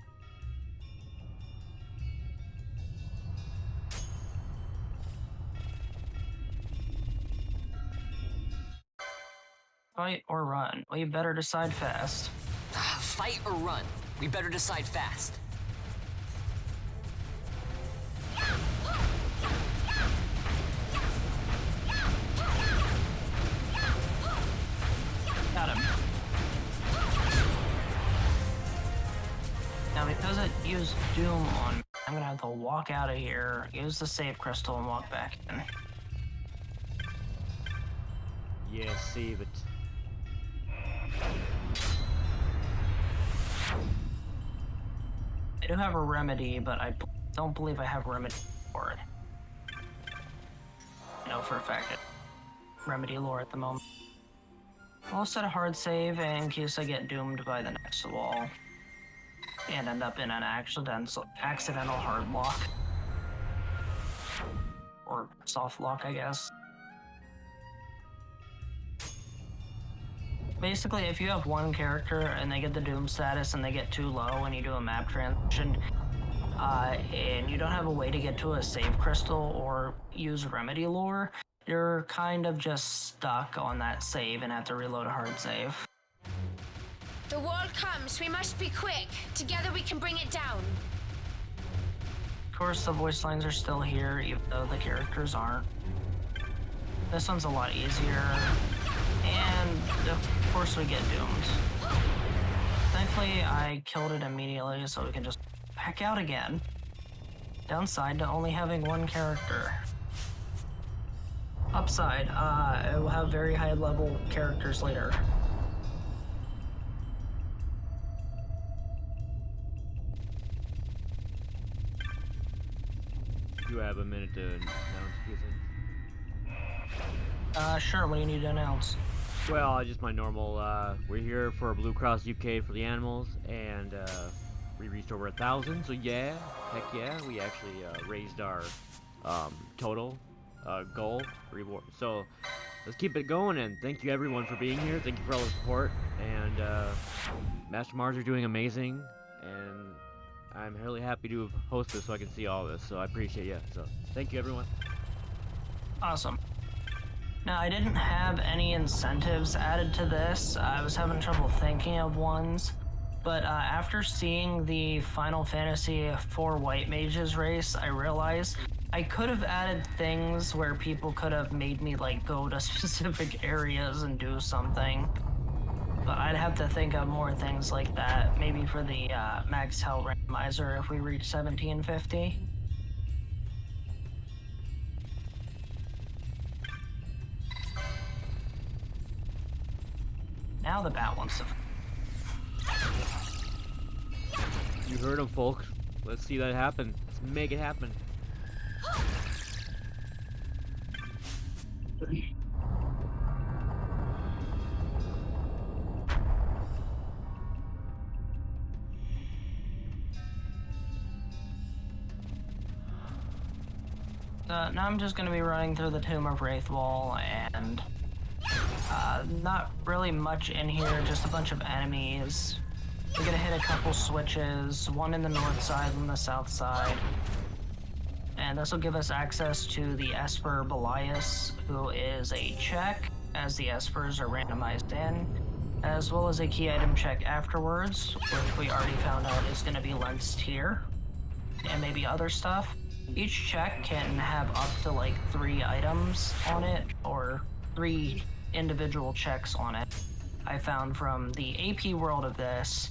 Fight or run? Well, you better decide fast. Fight or run? We better decide fast. use Doom on me. I'm gonna have to walk out of here, use the save crystal, and walk back in. Yeah, save it. I do have a remedy, but I don't believe I have a remedy for it. I know for a fact that remedy lore at the moment. I'll set a hard save in case I get doomed by the next wall and end up in an accidental hard lock. Or soft lock, I guess. Basically, if you have one character and they get the doom status and they get too low and you do a map transition, and you don't have a way to get to a save crystal or use remedy lore, you're kind of just stuck on that save and have to reload a hard save. The wall comes. We must be quick. Together we can bring it down. Of course, the voice lines are still here, even though the characters aren't. This one's a lot easier. And, of course, we get doomed. Thankfully, I killed it immediately, so we can just back out again. Downside to only having one character. Upside, I will have very high level characters later. You have a minute to announce a few things. Sure, what do you need to announce? Well, just my normal, we're here for Blue Cross UK for the animals, and, we reached over 1,000, so yeah, heck yeah, we actually, raised our, total, goal, reward, so, let's keep it going, and thank you everyone for being here, thank you for all the support, and, MasterMarz are doing amazing, and I'm really happy to host this so I can see all this, so I appreciate you, so, thank you everyone. Awesome. Now, I didn't have any incentives added to this. I was having trouble thinking of ones. But after seeing the Final Fantasy IV White Mages race, I realized I could have added things where people could have made me like go to specific areas and do something. But I'd have to think of more things like that. Maybe for the Max Hell Randomizer if we reach 1750. Now the bat wants to. You heard him, folks. Let's see that happen. Let's make it happen. Now I'm just going to be running through the Tomb of Wraithwall and not really much in here, just a bunch of enemies. We're gonna hit a couple switches, one in the north side, one in the south side. And this will give us access to the Esper Belias, who is a check, as the Espers are randomized in, as well as a key item check afterwards, which we already found out is gonna be lensed here, and maybe other stuff. Each check can have up to like 3 items on it, or 3 individual checks on it. I found from the AP world of this,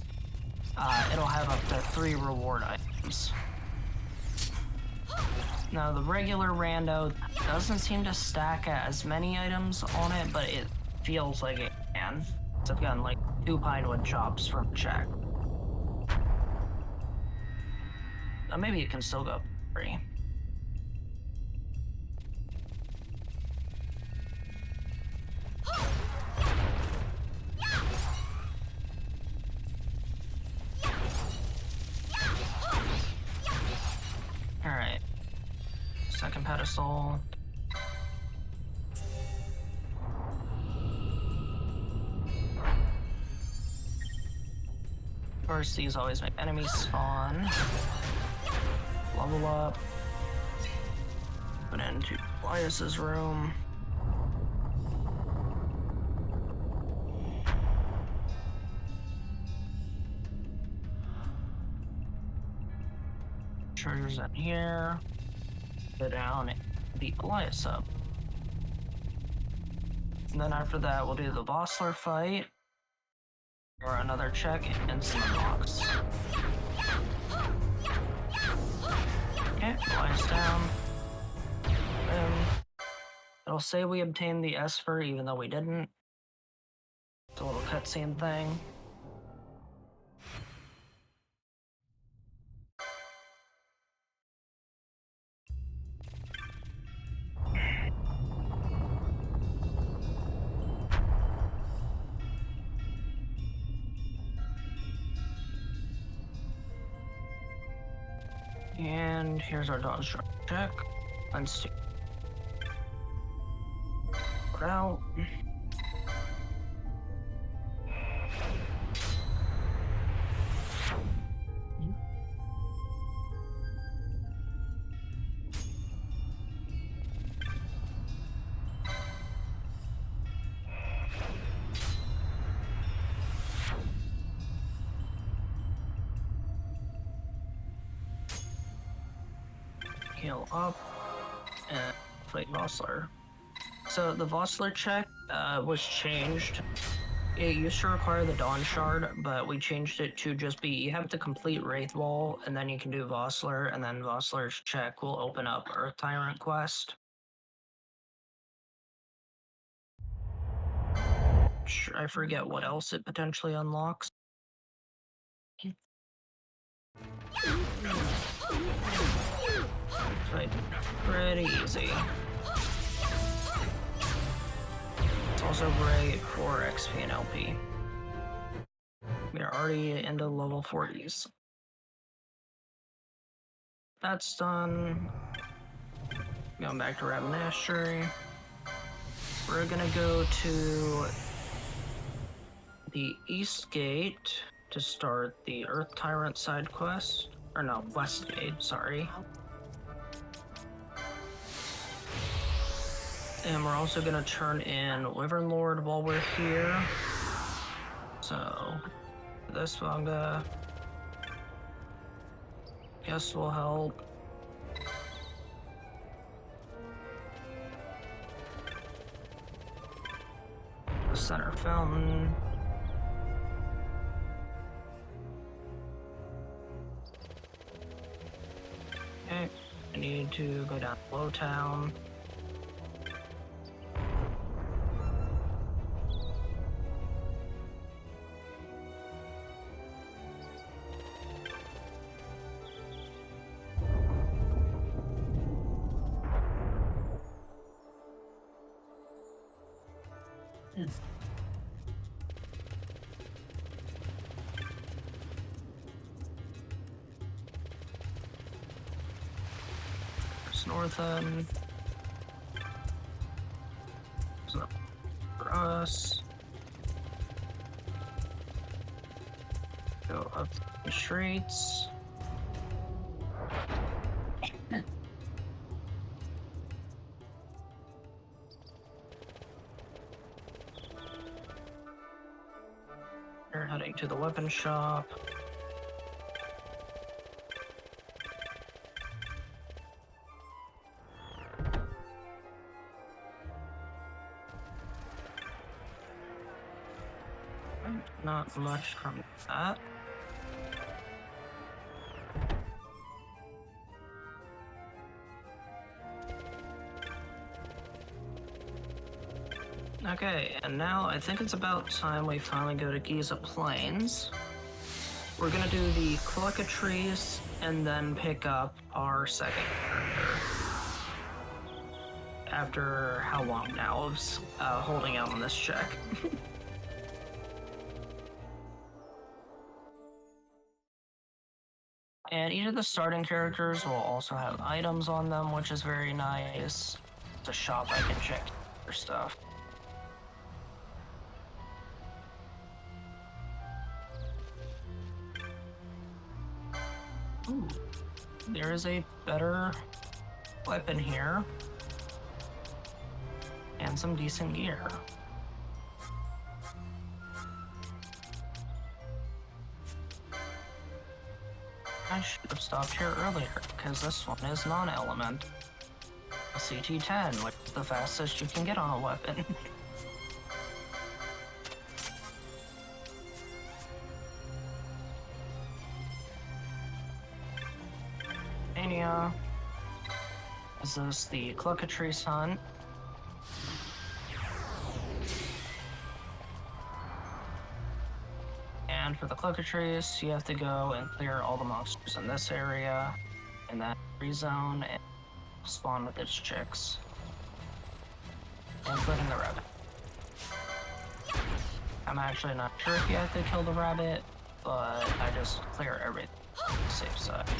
it'll have up to 3 reward items. Now the regular rando doesn't seem to stack as many items on it, but it feels like it can. So I've gotten like 2 pinewood chops from check. Maybe it can still go 3. Alright. Second pedestal. Of course, these always make enemies spawn. Level up. Put into Elias's room. Treasures in here. Go down and beat Elias up. And then after that, we'll do the Vossler fight. Or another check and some unlocks. Okay, lies down. It'll say we obtained the Esper even though we didn't. It's a little cutscene thing. And here's our dodge check. Let's see. Out. Heal up and fight Vossler. So the Vossler check was changed. It used to require the Dawn Shard, but we changed it to just be you have to complete Wraith Wall, and then you can do Vossler, and then Vossler's check will open up Earth Tyrant quest. I forget what else it potentially unlocks. Right. Pretty easy. It's also great for XP and LP. We're already into level 40s. That's done. Going back to Ravenashry. We're gonna go to the East Gate to start the Earth Tyrant side quest. Or no, West Gate, sorry. And we're also gonna turn in Wyvern Lord while we're here. So, this manga, guess will help. The center fountain. Okay, I need to go down to Lowtown. There's North End. So, for us. Go up the streets. We're heading to the weapon shop. Not much from that. Okay, and now I think it's about time we finally go to Giza Plains. We're gonna do the Cluckatrice and then pick up our second character. After how long now of holding out on this check? And each of the starting characters will also have items on them, which is very nice. It's a shop I can check for stuff. Ooh, there is a better weapon here. And some decent gear. I should have stopped here earlier, because this one is non-element. A CT-10, which is the fastest you can get on a weapon. Mania. This is the Cluckatrice Hunt. And for the Cluckatrice, you have to go and clear all the monsters in this area, in that free zone, and spawn with its chicks. Including the rabbit. I'm actually not sure if you have to kill the rabbit, but I just clear everything on the safe side.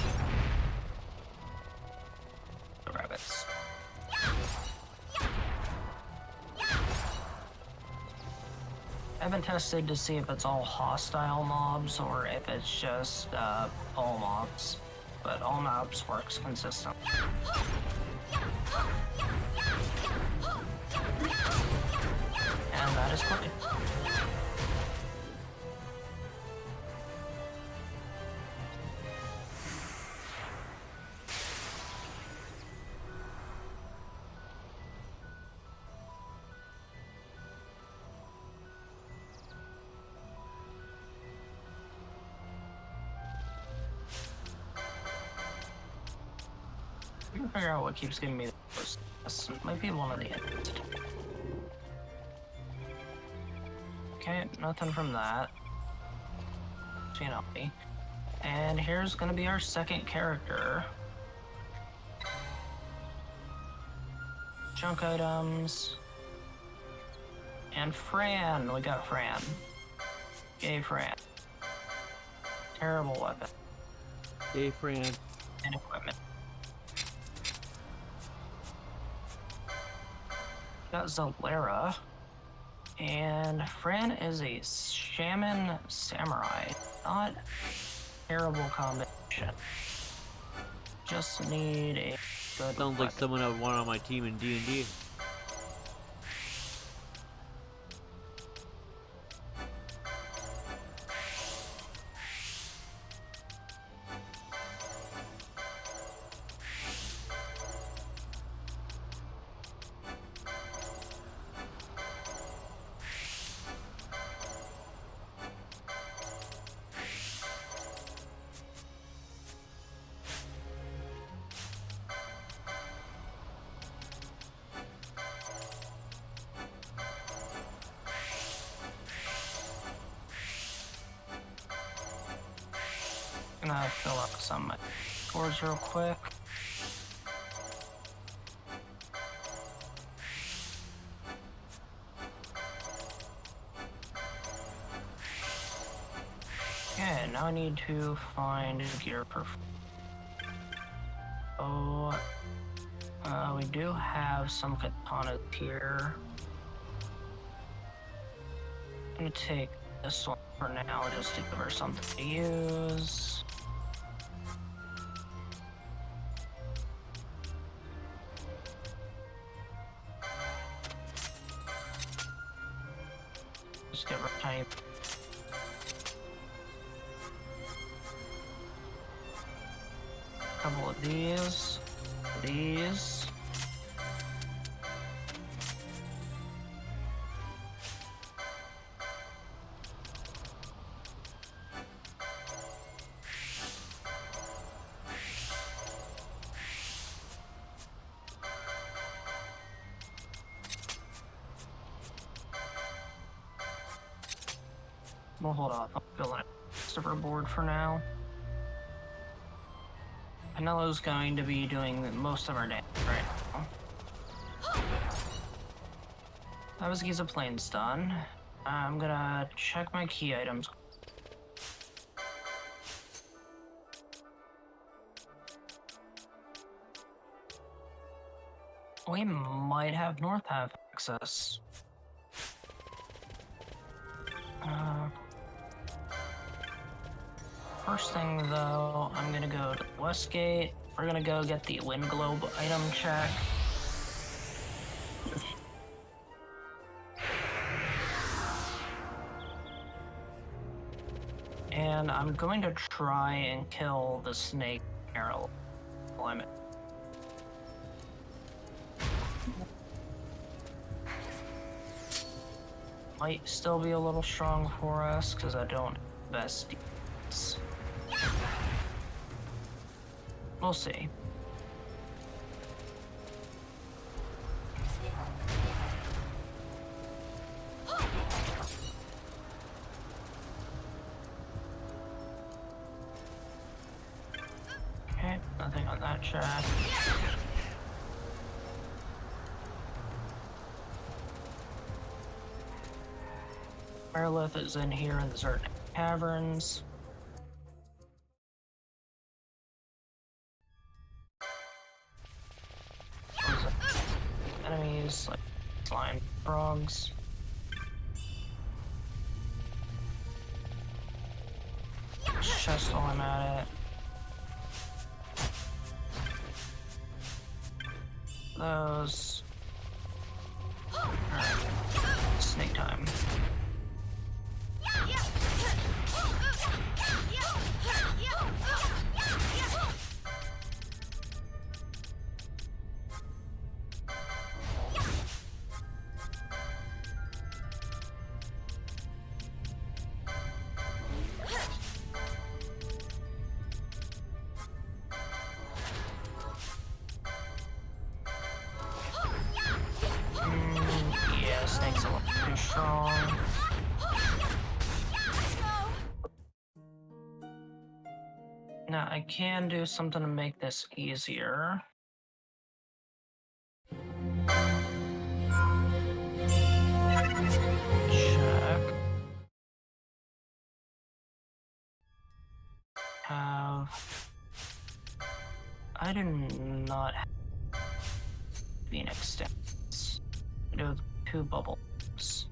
The rabbits. I haven't tested to see if it's all hostile mobs or if it's just all mobs, but all mobs works consistently. And that is quick. We can figure out what keeps giving me the most. This might be one of the ends. Okay, nothing from that. And here's gonna be our second character. Junk items. And Fran. We got Fran. Yay, Fran. Terrible weapon. Hey, Fran. And equipment. Got Zolera. And Fran is a shaman samurai. Not terrible combination. Just need a good Sounds like weapon. someone I would want on my team in D&D. Gonna fill up some boards real quick. Okay, now I need to find gear for. Oh, we do have some katanas here. I'm gonna take this one for now, just to give her something to use. Just give her a tiny. Couple of these. These. We'll hold off on filling it rest of her board for now. Penelo's going to be doing most of our damage right now. That was Giza Plains done. I'm gonna check my key items. We might have North have access. First thing though, I'm gonna go to Westgate. We're gonna go get the Wind Globe item check. And I'm going to try and kill the snake arrow limit. Might still be a little strong for us because I don't best defense. We'll see. Check. Merilith is in here in the Zert Caverns. Enemies like flying frogs. Chest while I'm at it. Those. Alright. Snake time. Yeah, snake's a little too strong. Now I can do something to make this easier. Check. I do not have Phoenix stats. I do have 2 bubbles.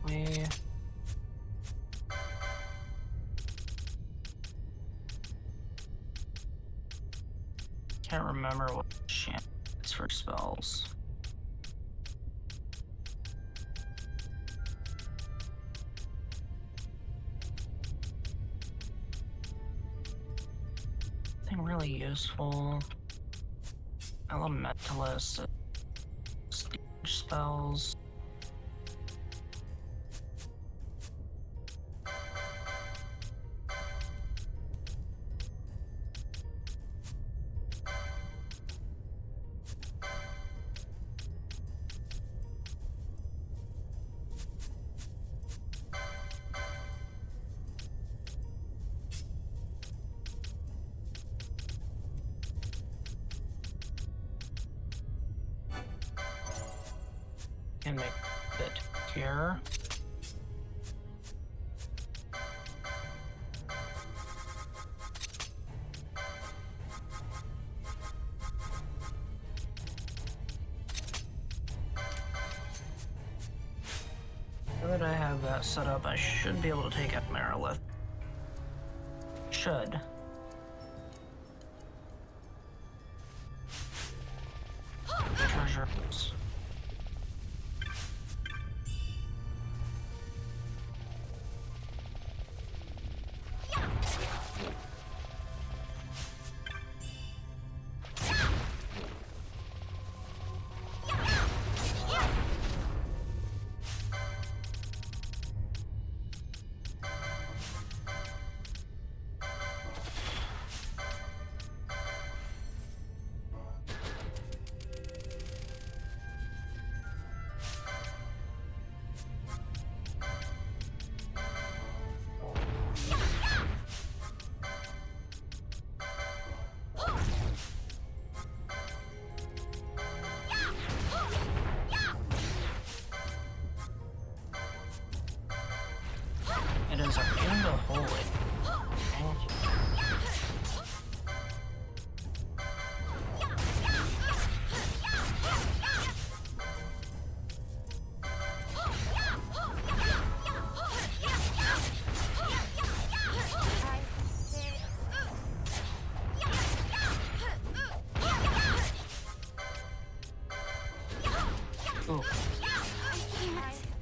We can't remember what champ is for spells. Nothing really useful. Elementalist, stage spells. Can make a bit here. Now that I have that set up, I should be able to take out Merilith. Should. Treasures. It is a in the hole. Ooh.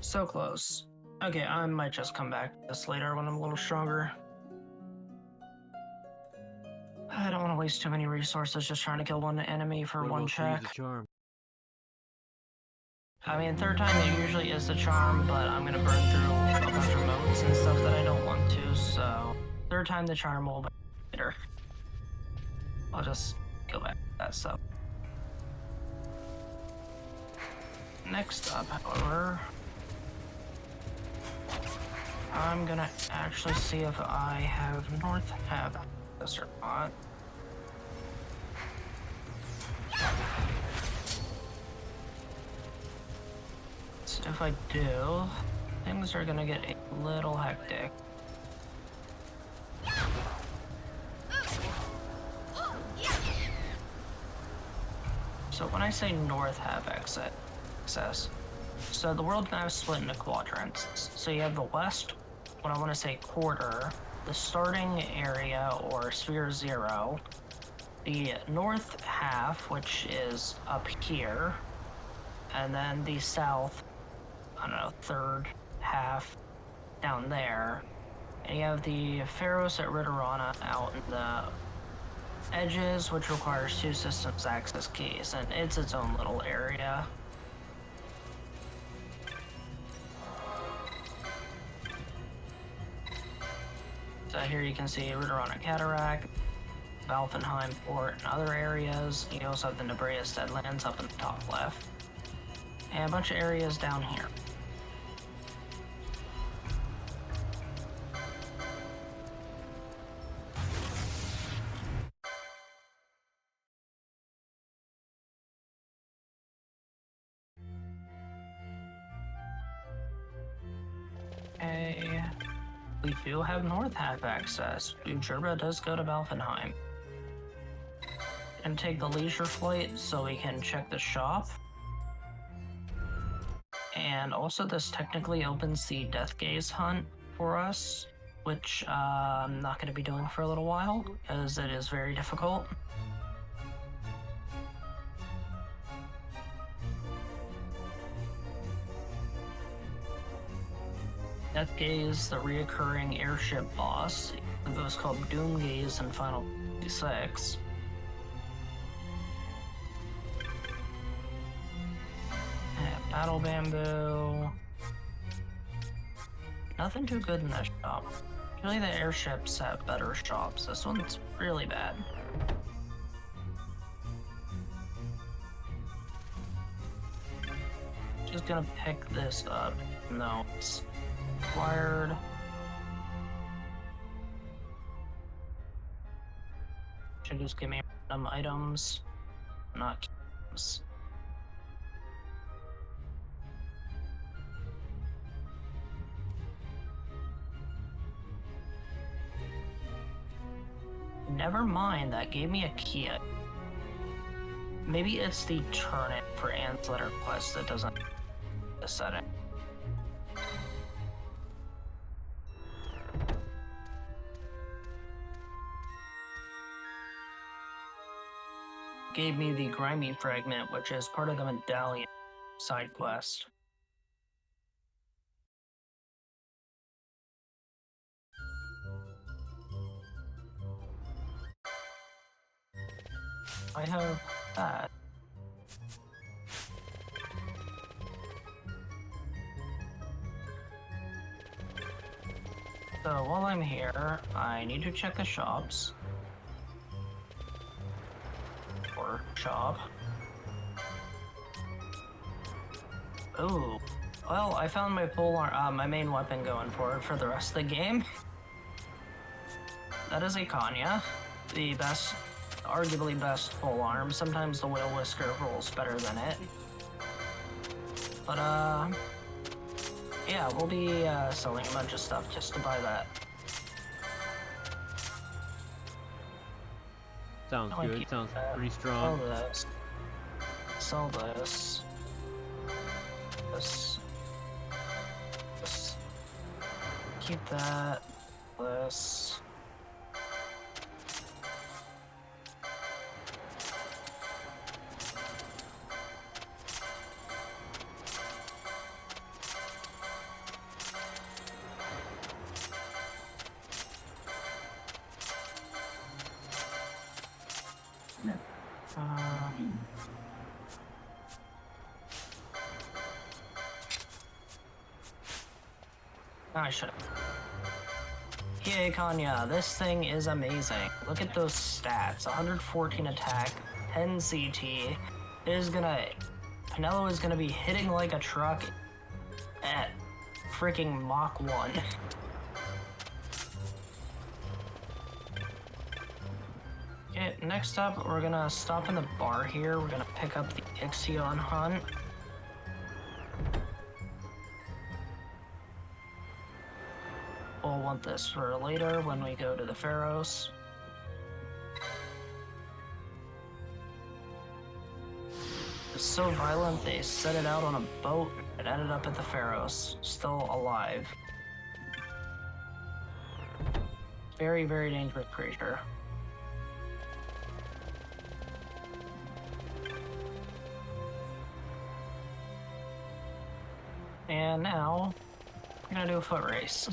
So close. Okay, I might just come back to this later when I'm a little stronger. I don't want to waste too many resources just trying to kill one enemy for What one about check. use the charm? I mean, third time it usually is the charm, but I'm gonna burn through a bunch of modes and stuff that I don't want to, so third time the charm will be later. I'll just go back to that stuff. Next up, however, I'm gonna actually see if I have North have this or not. So if I do, things are gonna get a little hectic. So when I say North have access, so the world map is split into quadrants. So you have the west, what I want to say quarter, the starting area or sphere 0, the north half, which is up here, and then the south, I don't know, third half down there. And you have the Pharos at Ritterana out in the edges, which requires 2 systems access keys, and it's its own little area. So here you can see Ritterana Cataract, Valfenheim Port, and other areas. You also have the Nebrius Deadlands up in the top left, and a bunch of areas down here. Okay, we do have North half access. Ujerba does go to Valfenheim. And take the leisure flight so we can check the shop. And also this technically opens the Death Gaze hunt for us, which I'm not going to be doing for a little while, because it is very difficult. Death Gaze, the reoccurring airship boss. It was called Doom Gaze in Final Fantasy VI. Battle Bamboo. Nothing too good in this shop. Usually the airships have better shops. This one's really bad. Just gonna pick this up. No, it's acquired. Should just give me random items, not keys. Never mind, that gave me a key. Maybe it's the turnip for Anne's letter quest that doesn't set it. Gave me the grimy fragment, which is part of the medallion side quest. I have that. So while I'm here, I need to check the shops. Or shop. Ooh. Well, I found my my main weapon going forward for the rest of the game. That is a Kanya, the best, arguably best full arm. Sometimes the Whale Whisker rolls better than it. But yeah, we'll be selling a bunch of stuff just to buy that. Sounds good. Sounds pretty strong. Sell this. Sell this. This. This. Keep that. This. I should have. Yay, Kanya, this thing is amazing. Look at those stats. 114 attack, 10 CT. It is gonna Pinello is gonna be hitting like a truck at freaking Mach 1. Okay, next up, we're gonna stop in the bar here. We're gonna pick up the Ixion Hunt. We'll want this for later when we go to the Pharos. It's so violent, they set it out on a boat and ended up at the Pharos, still alive. Very, very dangerous creature. And now, we're gonna do a foot race.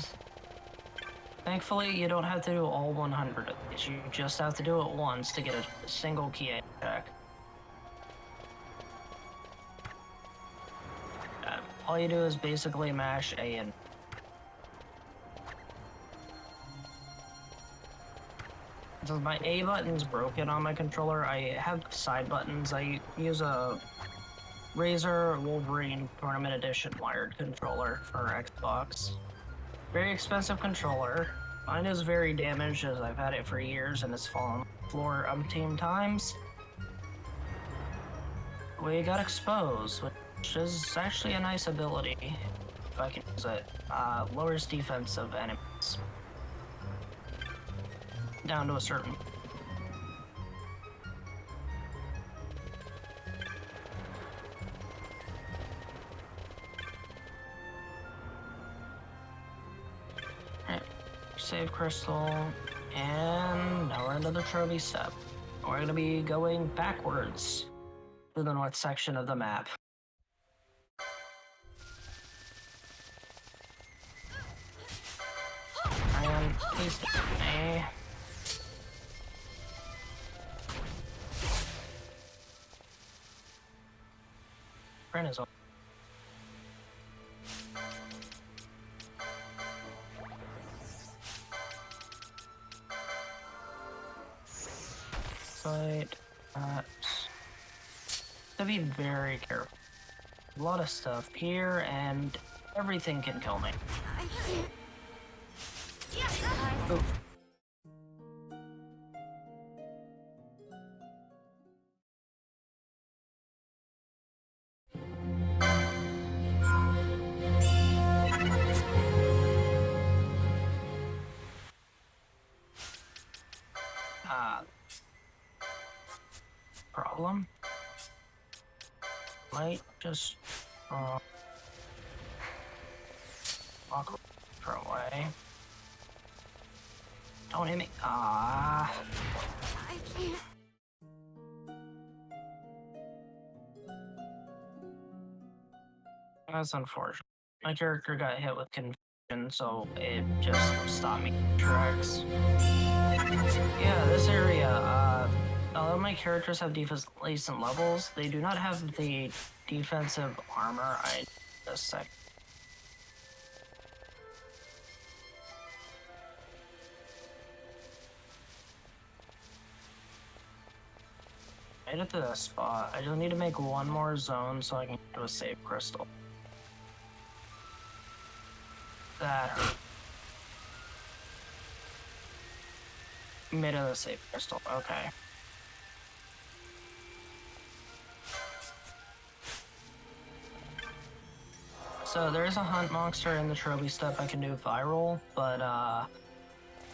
Thankfully, you don't have to do all 100 of these. You just have to do it once to get a single key check. All you do is basically mash A and so my A button's broken on my controller. I have side buttons. I use a Razer Wolverine Tournament Edition wired controller for Xbox. Very expensive controller. Mine is very damaged as I've had it for years and it's fallen on the floor umpteen times. We got exposed, which is actually a nice ability, if I can use it. Lowers defense of enemies. Down to a certain... Alright, save crystal, and now we're into the trophy step. We're gonna be going backwards to the north section of the map. And please take me. Friend is on. But to be very careful. A lot of stuff here, and everything can kill me. Oof. Problem? Might just walk away. Don't hit me. Ah. I can't. That's unfortunate. My character got hit with confusion, so it just stopped me in tracks. Yeah, this area, although my characters have decent levels, they do not have the defensive armor I just sec. Made it to this spot. I just need to make one more zone so I can get to a save crystal. That hurt. Made it to the save crystal. Okay. So there is a hunt monster in the trophy step I can do viral, but a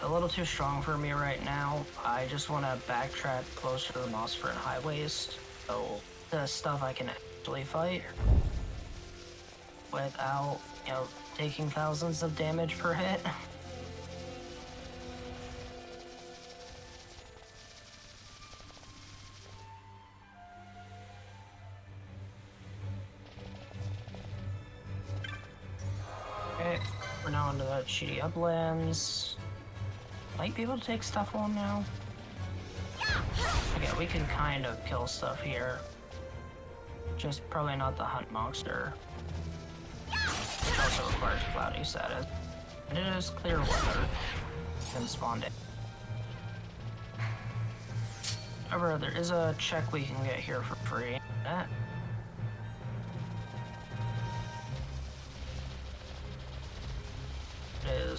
little too strong for me right now. I just want to backtrack closer to the Nosfer and highways, so the stuff I can actually fight without, you know, taking thousands of damage per hit. Okay, we're now into the shitty uplands. Might be able to take stuff on now. Okay, we can kind of kill stuff here. Just probably not the hunt monster. Which also requires cloudy status. And it is clear weather. Can spawn it. However, there is a check we can get here for free. That.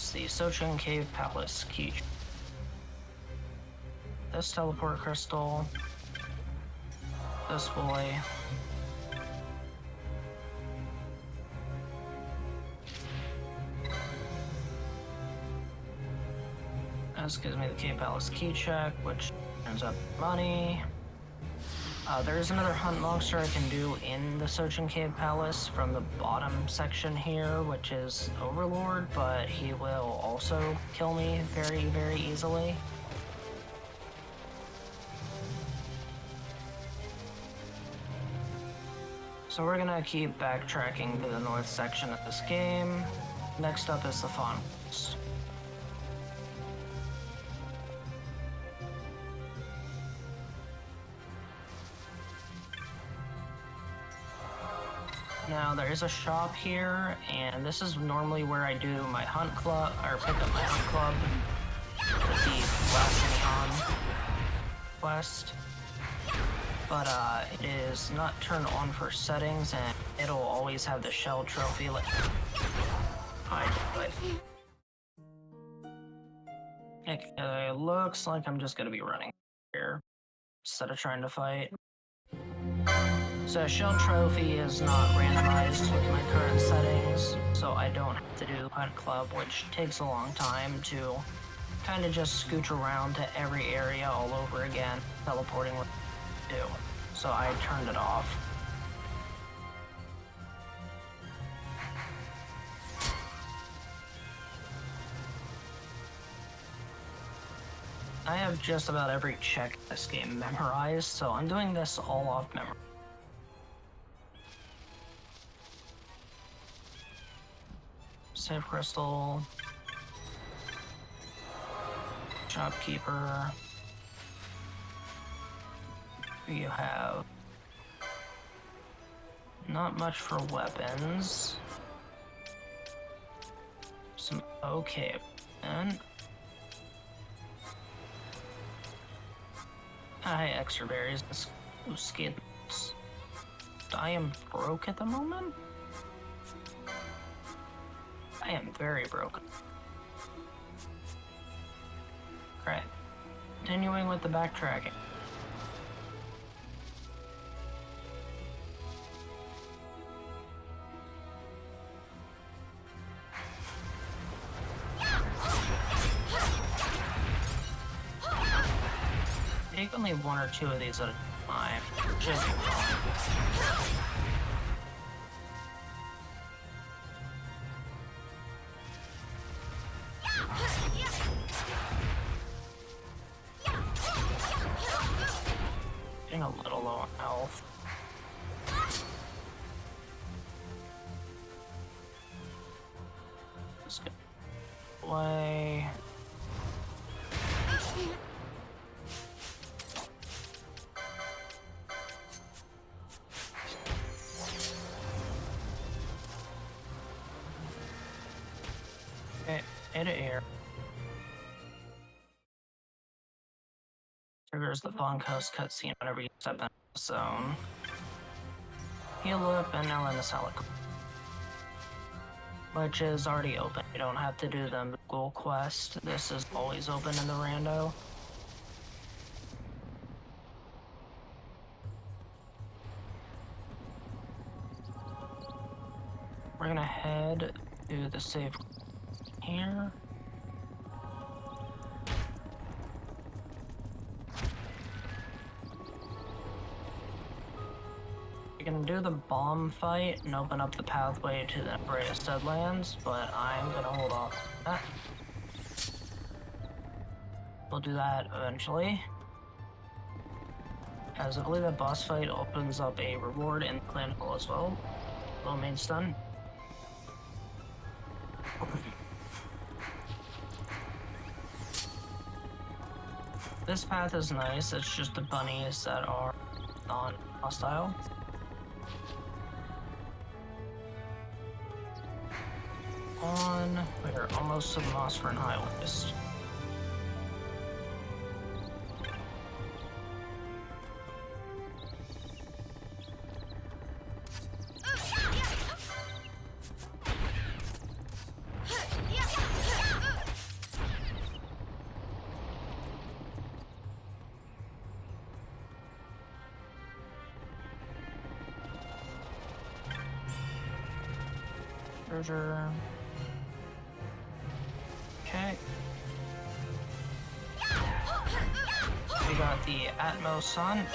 is the Sochin Cave Palace key. This teleport crystal. This boy. This gives me the Cave Palace key check, which turns up money. There's another hunt monster I can do in the Sochin Cave Palace from the bottom section here, which is Overlord, but he will also kill me very, very easily. So we're gonna keep backtracking to the north section of this game. Next up is the Final Fantasy. Now there is a shop here, and this is normally where I do my hunt club, or pick up my hunt club with the last neon quest. But it is not turned on for settings, and it'll always have the shell trophy. Like, it looks like I'm just gonna be running here instead of trying to fight. So shell trophy is not randomized with my current settings, so I don't have to do hunt club, which takes a long time to kind of just scooch around to every area all over again, teleporting what I do. So I turned it off. I have just about every check in this game memorized, so I'm doing this all off memory. Save crystal. Shopkeeper. You have not much for weapons. Some okay then. Hi, extra berries. Skins. I am broke at the moment. I am very broken. Right. Continuing with the backtracking. Take only one or two of these at a time. Should be fine. Getting a little low on health. Let's go away. Edit here. Triggers the Von Coast cutscene whenever you step in the zone. Heal up, and now in the helicopter, which is already open. You don't have to do the goal quest. This is always open in the rando. We're gonna head to the save here. You can do the bomb fight and open up the pathway to the Brea Steadlands, but I'm gonna hold off on that. We'll do that eventually, as I believe that boss fight opens up a reward in the clan hall as well. Little main stun. This path is nice, it's just the bunnies that are non-hostile. We're almost to the Mossfern Highways. Treasure. Okay. We got the Atmos Sun.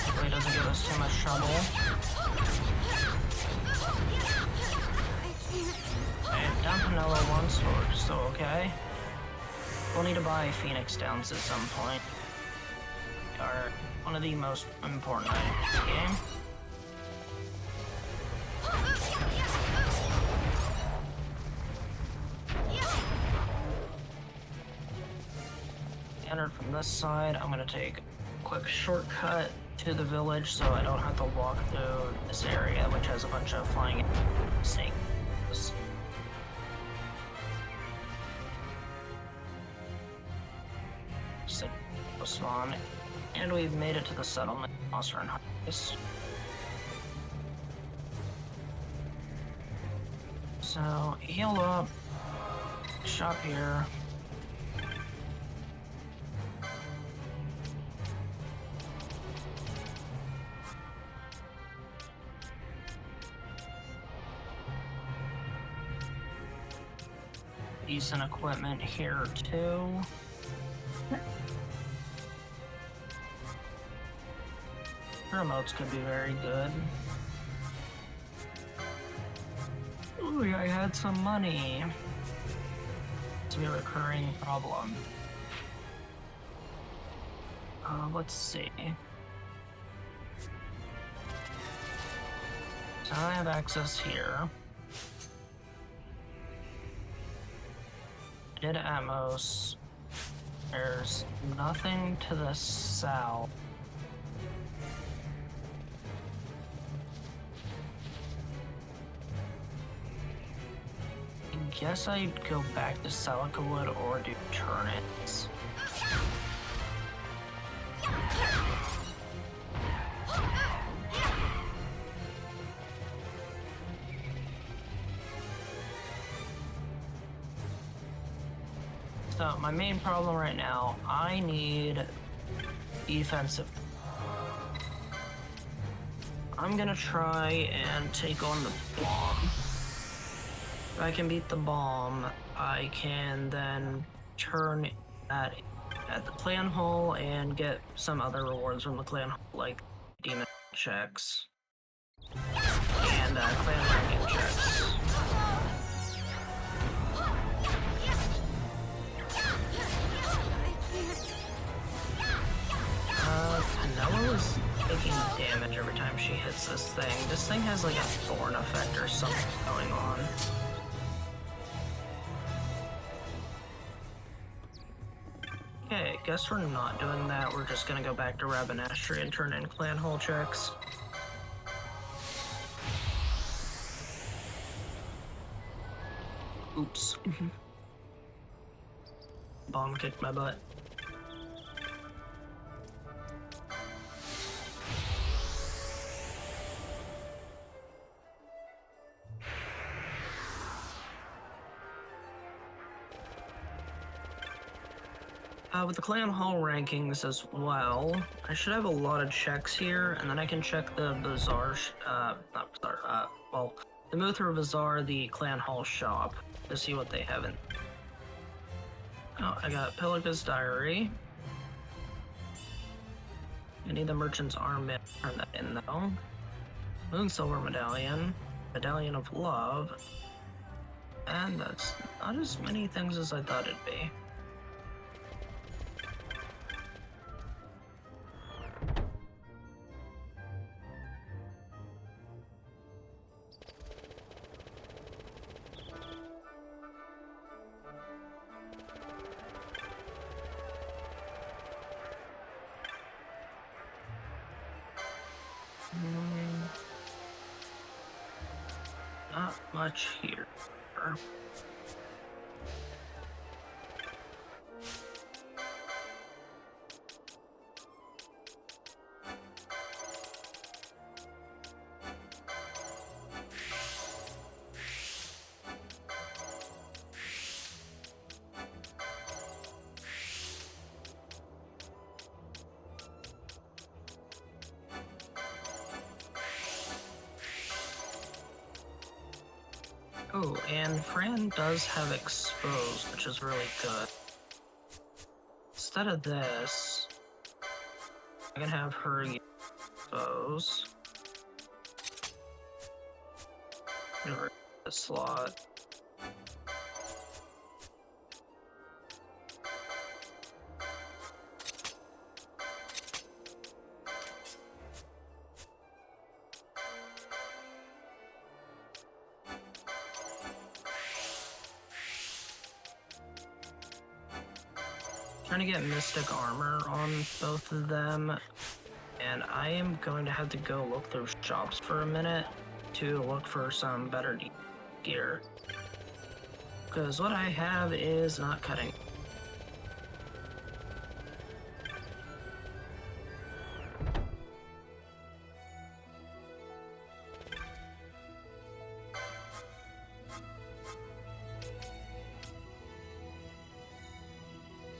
Hopefully it doesn't give us too much trouble. And Dampanella 1 sword, still okay. We'll need to buy Phoenix Downs at some point. Are one of the most important items in the game. Entered from this side. I'm gonna take a quick shortcut to the village so I don't have to walk through this area, which has a bunch of flying snakes. Spawn, and we've made it to the settlement. Monster and Harvest. So heal up. Shop here. Decent equipment here too. Remotes could be very good. Ooh, I had some money. It's a recurring problem. Let's see. So I have access here. Did Amos. There's nothing to the south. I guess I'd go back to Selicawood or do turnips. So my main problem right now, I need defensive. I'm gonna try and take on the bomb. If I can beat the bomb, I can then turn at the clan hall and get some other rewards from the clan hall, like demon checks and clan ranking checks. Penelo is taking damage every time she hits this thing. This thing has like a thorn effect or something going on. Okay, guess we're not doing that. We're just gonna go back to Rabanastri and turn in clan hall checks. Oops. Bomb kicked my butt. With the clan hall rankings as well, I should have a lot of checks here, and then I can check the bazaar, not bazaar, well, the Muthra Bazaar, the clan hall shop, to see what they have in. Oh, I got Pelaga's Diary. I need the Merchant's Armband, turn that in though. Moon Silver Medallion, Medallion of Love, and that's not as many things as I thought it'd be. Not much here. Oh, and Fran does have exposed, which is really good. Instead of this, I can have her use expose. Give her the slot. Trying to get Mystic Armor on both of them, and I am going to have to go look through shops for a minute to look for some better gear. Because what I have is not cutting.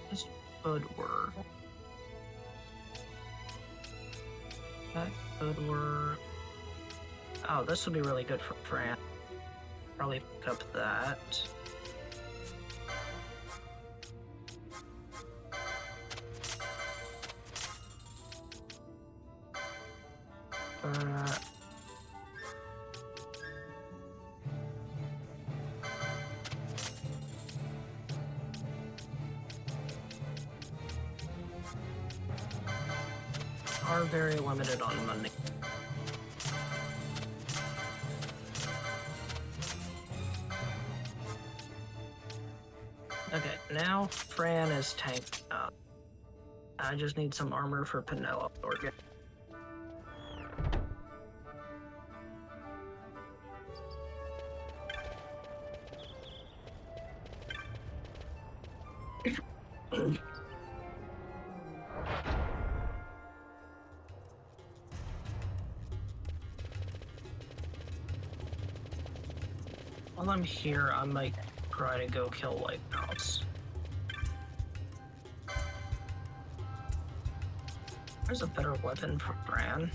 This could work. That could work. Oh, this would be really good for Fran. Probably pick up that. Are very limited on money. Okay, now Fran is tanked out. I just need some armor for Penelope Organ. While I'm here, I might try to go kill White Mouse. There's a better weapon for Bran.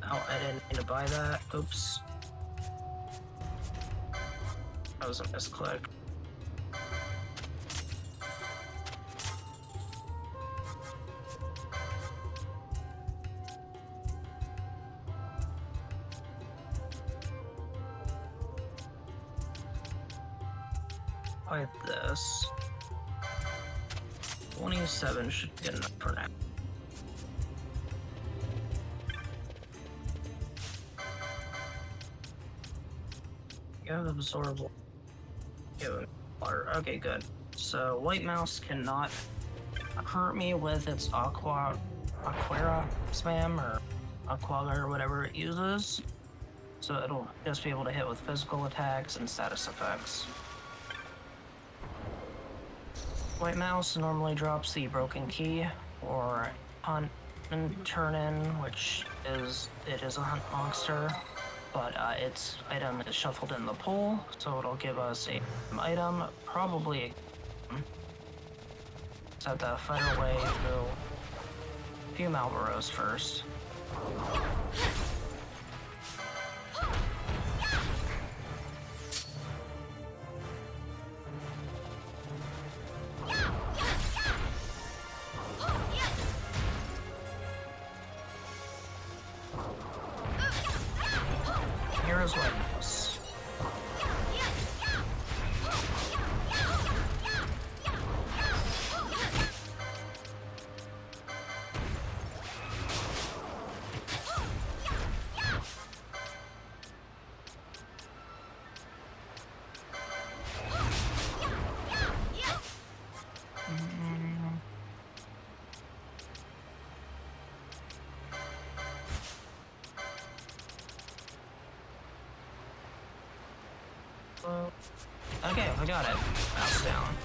Oh, I didn't mean to buy that. Oops. That was a misclick. Buy this. 27 should be good enough for now. You have absorbable. You have water. Okay, good. So White Mouse cannot hurt me with its Aquara spam or Aquaga or whatever it uses. So it'll just be able to hit with physical attacks and status effects. White Mouse normally drops the Broken Key or Hunt and Turn In, which is a hunt monster, but its item is shuffled in the pool, so it'll give us an item, probably just have to fight our way through a few Malboros first. Here's White Mouse. Okay, we got it. Mouse down.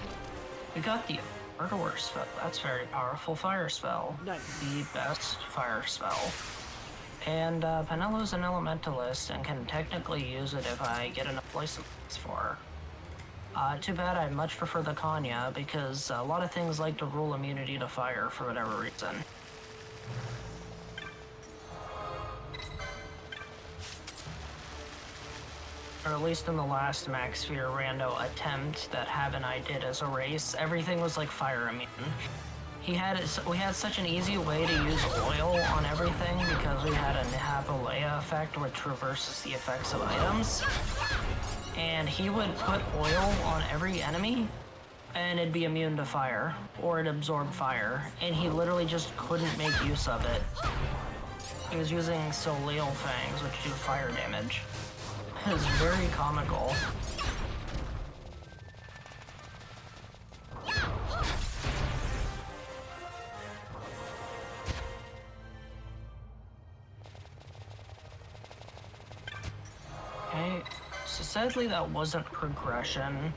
We got the Murderer spell. That's very powerful fire spell. Nice. The best fire spell. And Penelo's an elementalist and can technically use it if I get enough licenses for her. Too bad I much prefer the Kanya because a lot of things like to rule immunity to fire for whatever reason. or at least in the last Max Sphere Rando attempt that Hab and I did as a race, everything was like fire immune. We had such an easy way to use oil on everything because we had a Nihabalea effect which reverses the effects of items. And he would put oil on every enemy and it'd be immune to fire, or it absorbed fire, and he literally just couldn't make use of it. He was using Soleil Fangs, which do fire damage. It was very comical. Okay, so sadly that wasn't progression,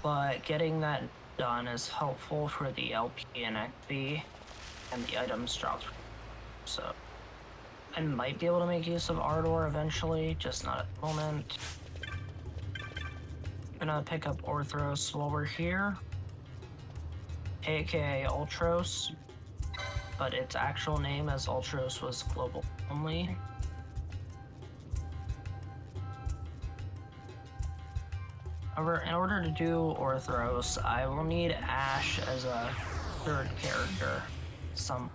but getting that done is helpful for the LP and XP, and the items dropped. So I might be able to make use of Ardor eventually, just not at the moment. I'm gonna pick up Orthros while we're here, aka Ultros, but its actual name as Ultros was global only. However, in order to do Orthros, I will need Ash as a third character. So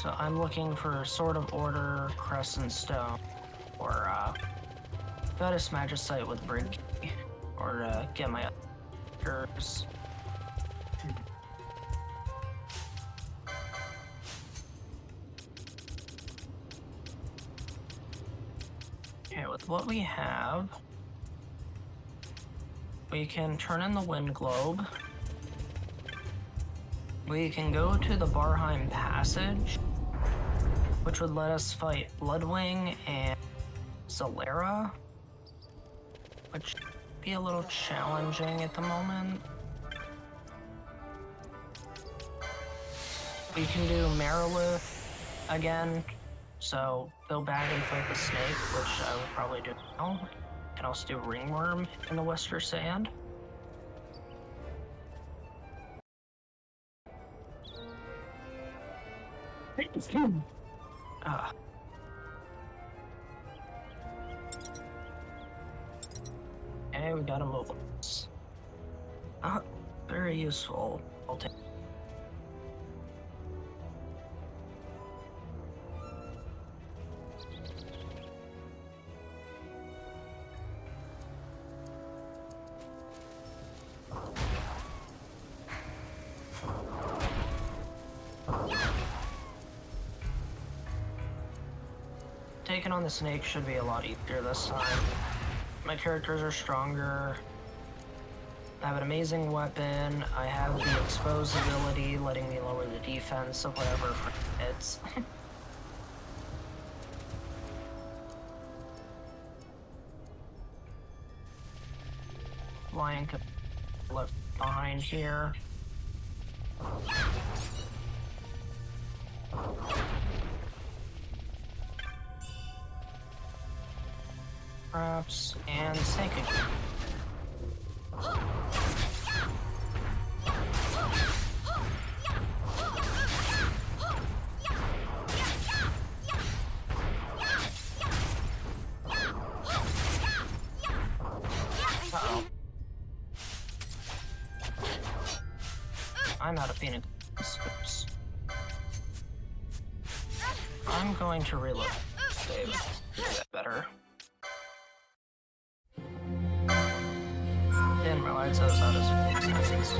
I'm looking for Sword of Order, Crescent Stone, or Goddess Magicite with Brig, or get my others. Okay, with what we have, we can turn in the Wind Globe. We can go to the Barheim Passage, which would let us fight Bloodwing and Zalera, which would be a little challenging at the moment. We can do Marilith again, so go back and fight the snake, which I will probably do now. Can also do Ringworm in the Western Sand. Okay, we got a mobile. Very useful. I'll take. Taking on the snake should be a lot easier this time. My characters are stronger. I have an amazing weapon. I have the expose ability, letting me lower the defense of whatever hits. Lion could be left behind here. Perhaps, and snake again. Uh-oh. I'm out of Phoenix scoops. I'm going to reload. Save. Do that better. Didn't realize I was out of Phoenix.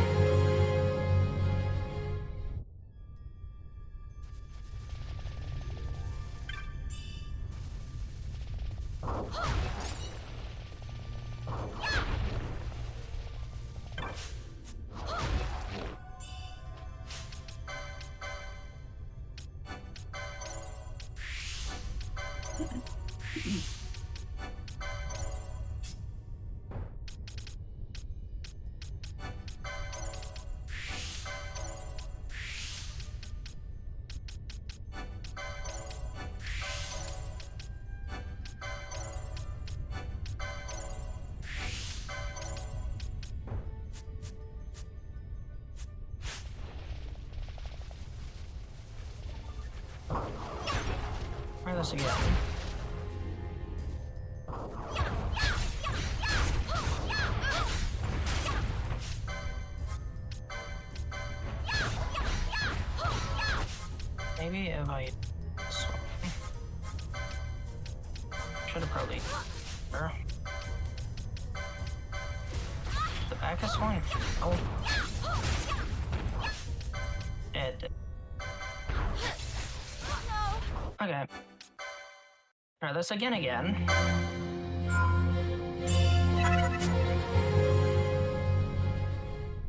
Try this again. have I... Should have probably... Sure. The back is one. Oh. Dead. Okay. Try this again.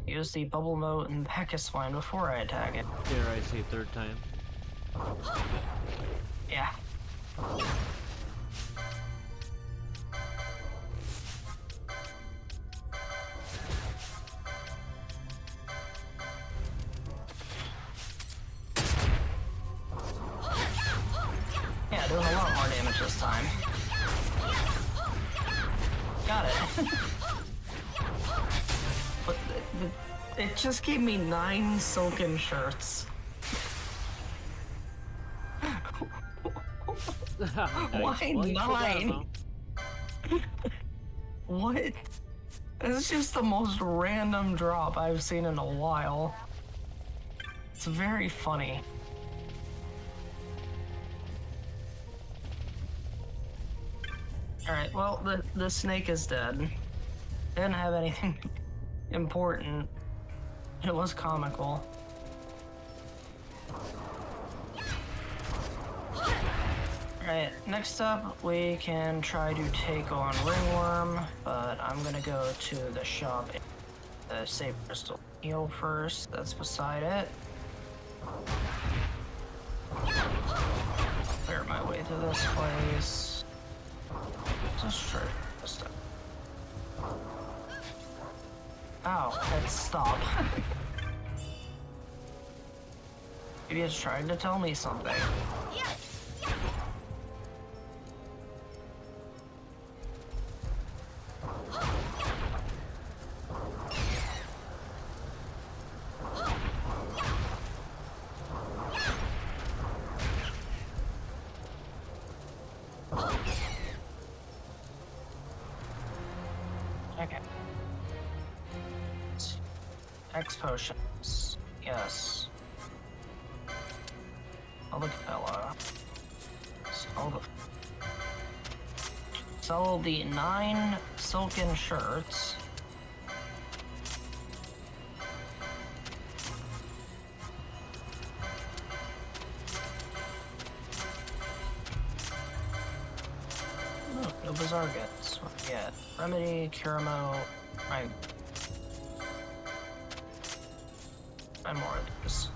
Use the bubble moat and Bacchus wine before I attack it. Dare I say third time? Yeah. Yeah, doing a lot more damage this time. Got it. But it just gave me 9 silken shirts. Why 9? What? It's just the most random drop I've seen in a while. It's very funny. Alright, well, the snake is dead. Didn't have anything important. It was comical. Alright, next up we can try to take on Ringworm, but I'm gonna go to the shop and save crystal heal first. That's beside it. Clear my way through this place. Just try this stuff. Ow, let's stop. Maybe it's trying to tell me something. Okay. X potions. Yes. I'll look at Bella. Sell the 9 silken shirts. Oh, no bizarre gets. What do we get? Remedy, Curamo, right. And more of these.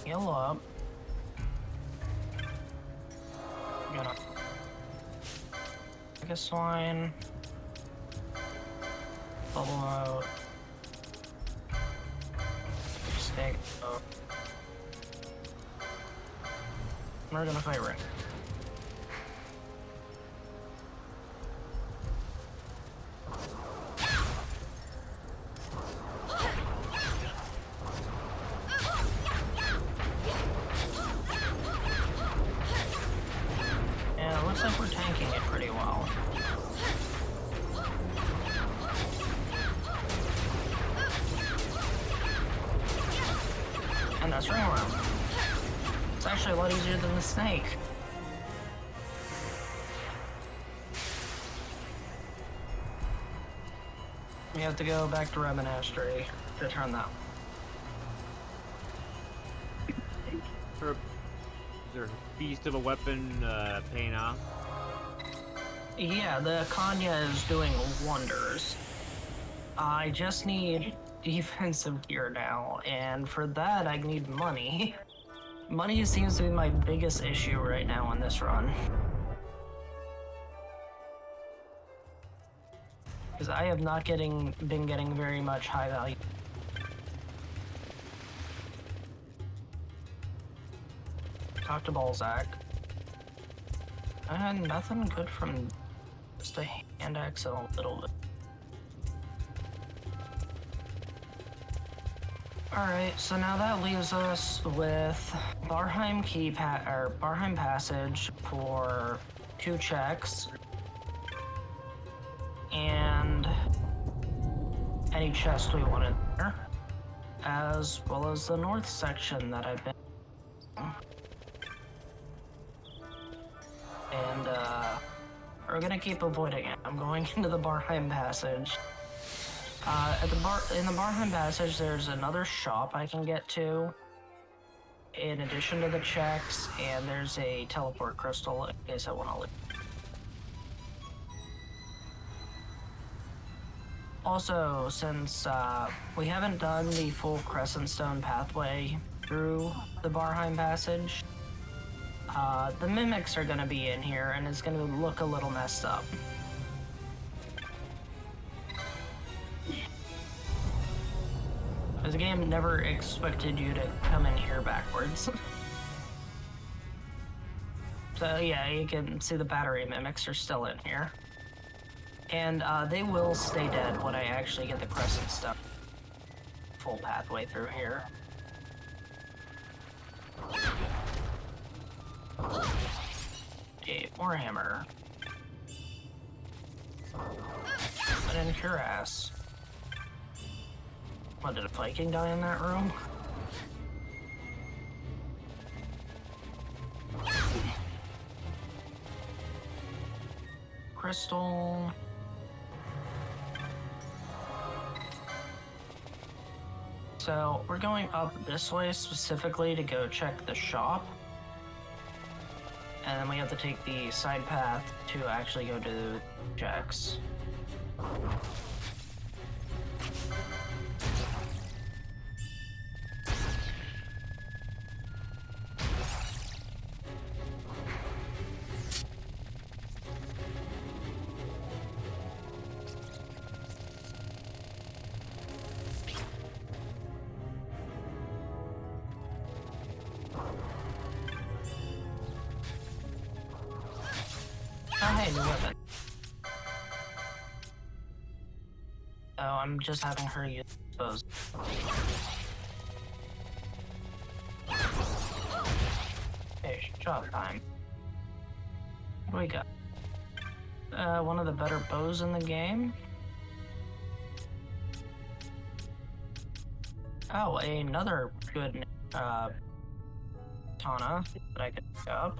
Heal up. Gonna take a swine. Bubble mode. Snake mode. We're gonna fight Ring. Yeah, it looks like we're tanking it pretty well. And that's Ringworm. It's actually a lot easier than the snake. We have to go back to Remonastery to turn that. Is there a beast of a weapon paying off? Yeah, the Kanya is doing wonders. I just need defensive gear now, and for that I need money. Money seems to be my biggest issue right now on this run. Because I have not been getting very much high value. Talk to Balzac. I had nothing good from just a hand axe and a little bit. Alright, so now that leaves us with Barheim Barheim Passage for 2 checks. And any chest we wanted there, as well as the north section that I've been. And we're gonna keep avoiding it. I'm going into the Barheim Passage. In the Barheim Passage, there's another shop I can get to, in addition to the checks, and there's a teleport crystal in case I want to leave. Also, since we haven't done the full Crescent Stone pathway through the Barheim Passage, the mimics are going to be in here, and it's going to look a little messed up. The game never expected you to come in here backwards. So yeah, you can see the battery mimics are still in here. And they will stay dead when I actually get the Crescent Stone full pathway through here. A Warhammer. But in your ass. What, did a Viking die in that room? Crystal. So, we're going up this way specifically to go check the shop. And then we have to take the side path to actually go to the checks. Hey, new weapon. Oh, I'm just having her use those. Hey, shot time. What do we got? One of the better bows in the game. Oh, another good katana that I could pick up.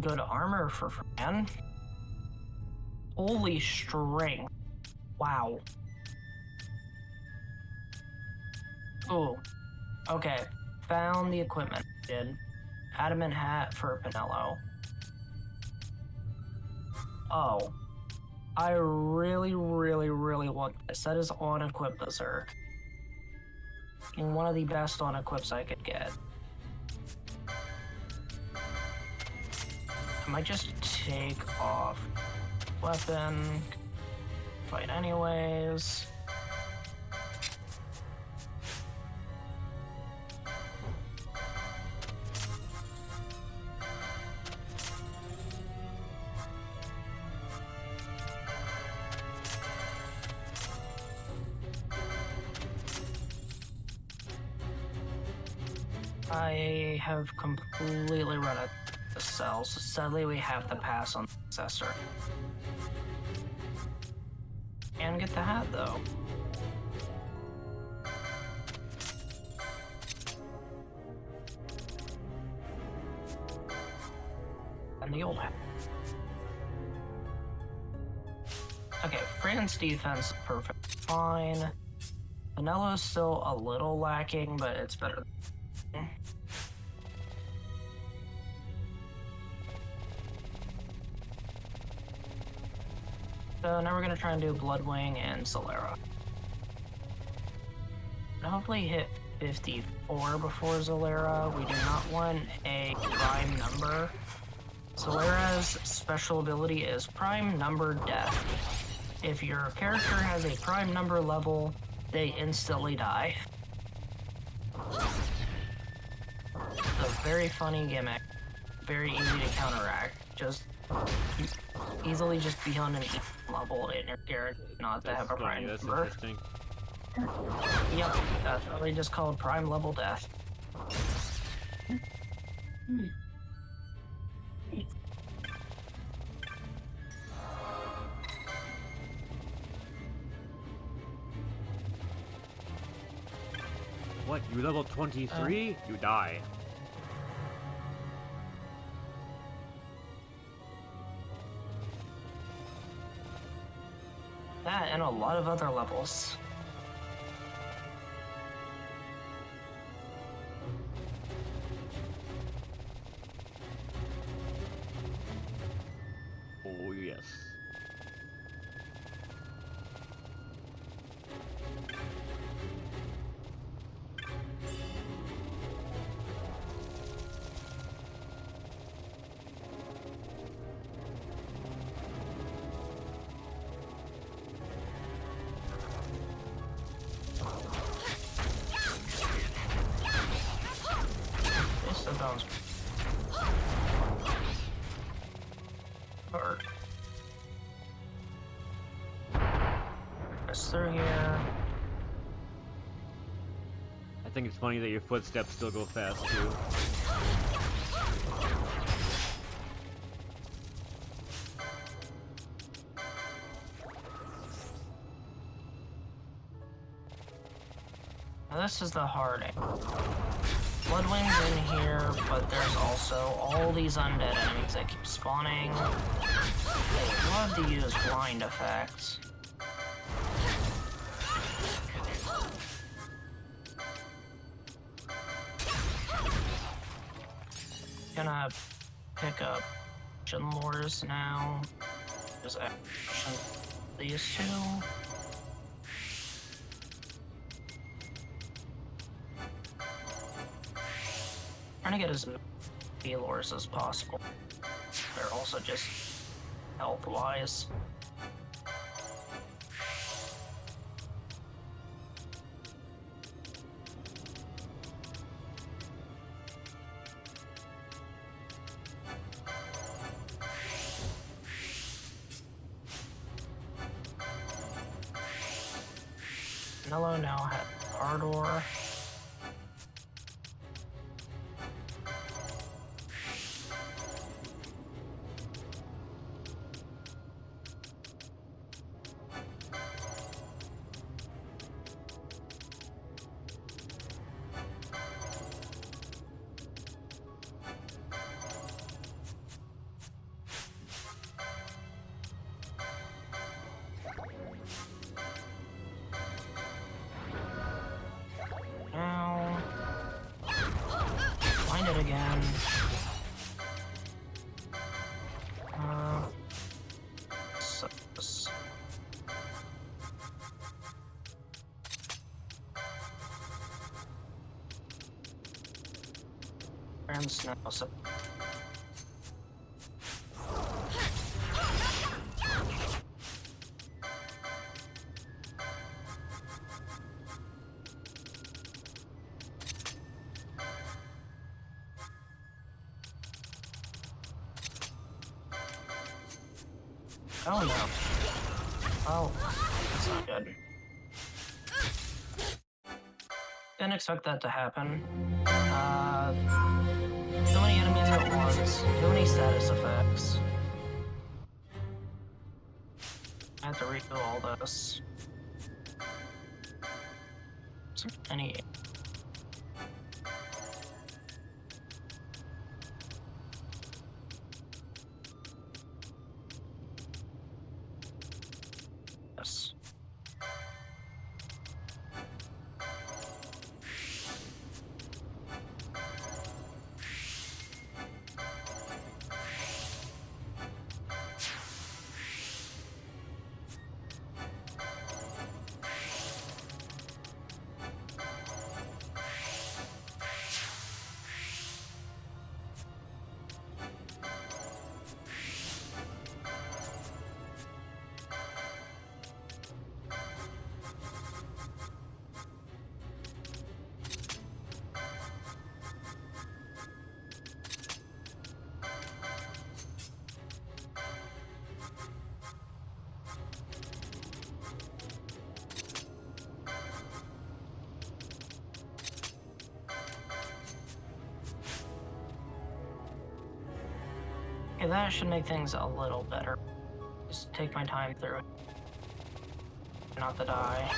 Good armor for Fran. Holy strength. Wow. Ooh. Okay. Found the equipment. Did. Adamant hat for Pinello. Oh. I really want this. That is on equip Berserk. One of the best on equips I could get. I might just take off weapon, fight anyways. I have completely run out the cells, so sadly we have to pass on the successor. And get the hat though. And the old hat. Okay, Fran's defense is perfect. Fine. Vanillo's still a little lacking, but it's better. So now we're gonna try and do Bloodwing and Solera. And hopefully hit 54 before Zolera. We do not want a prime number. Solera's special ability is prime number death. If your character has a prime number level, they instantly die. It's a very funny gimmick. Very easy to counteract. Just easily just be on an equal level and you're guaranteed not to have a prime That's number. interesting. Yep, that's really just called prime level death. What? You level 23? You die. That and a lot of other levels. Oh, yes. This sounds hard. It's through here. I think it's funny that your footsteps still go fast, too. Now this is the hard end. Bloodwing's in here, but there's also all these undead enemies that keep spawning. They love to use blind effects. Gonna pick up Lures now. Just action these two. Trying to get as many lures as possible. They're also just health-wise. Mello now has Ardor. Now, find it again. Sucks. Friends now. Oh no. Oh, that's not good. Didn't expect that to happen. Too many enemies at once, too many status effects. I have to redo all this. So any. Yes. Okay, that should make things a little better. Just take my time through it. Not to die.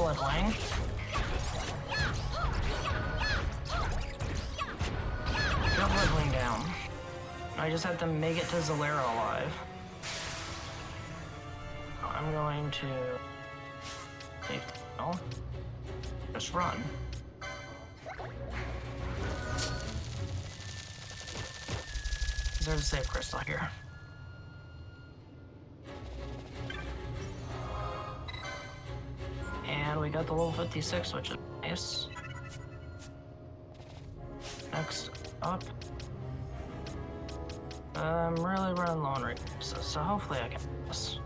Bloodwing. Got Bloodwing down. I just have to make it to Zalera alive. I'm going to save no. Just run. There's a save crystal here. And we got the level 56, which is nice. Next up. I'm really running low on resources, so hopefully I can do this.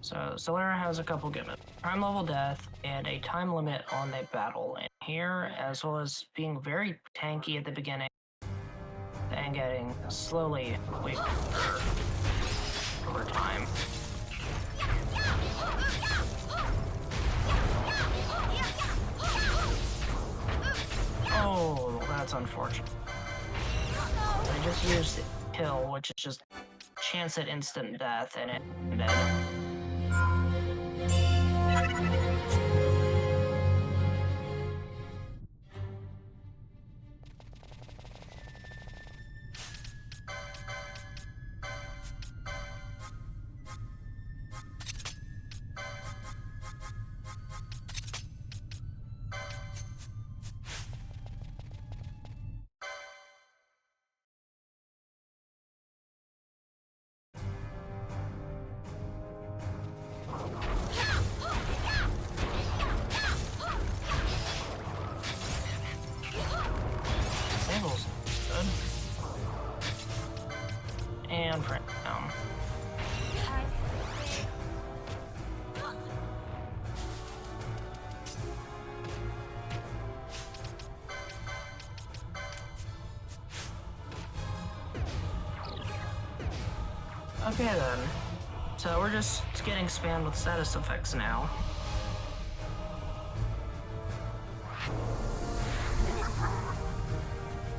So Zalera has a couple gimmicks. Prime level death and a time limit on the battle in here, as well as being very tanky at the beginning and getting slowly weaker over time. Oh, that's unfortunate. I just used the kill, which is just chance at instant death, and it ended. Sable's good. And print down. Okay then. So we're just getting spammed with status effects now.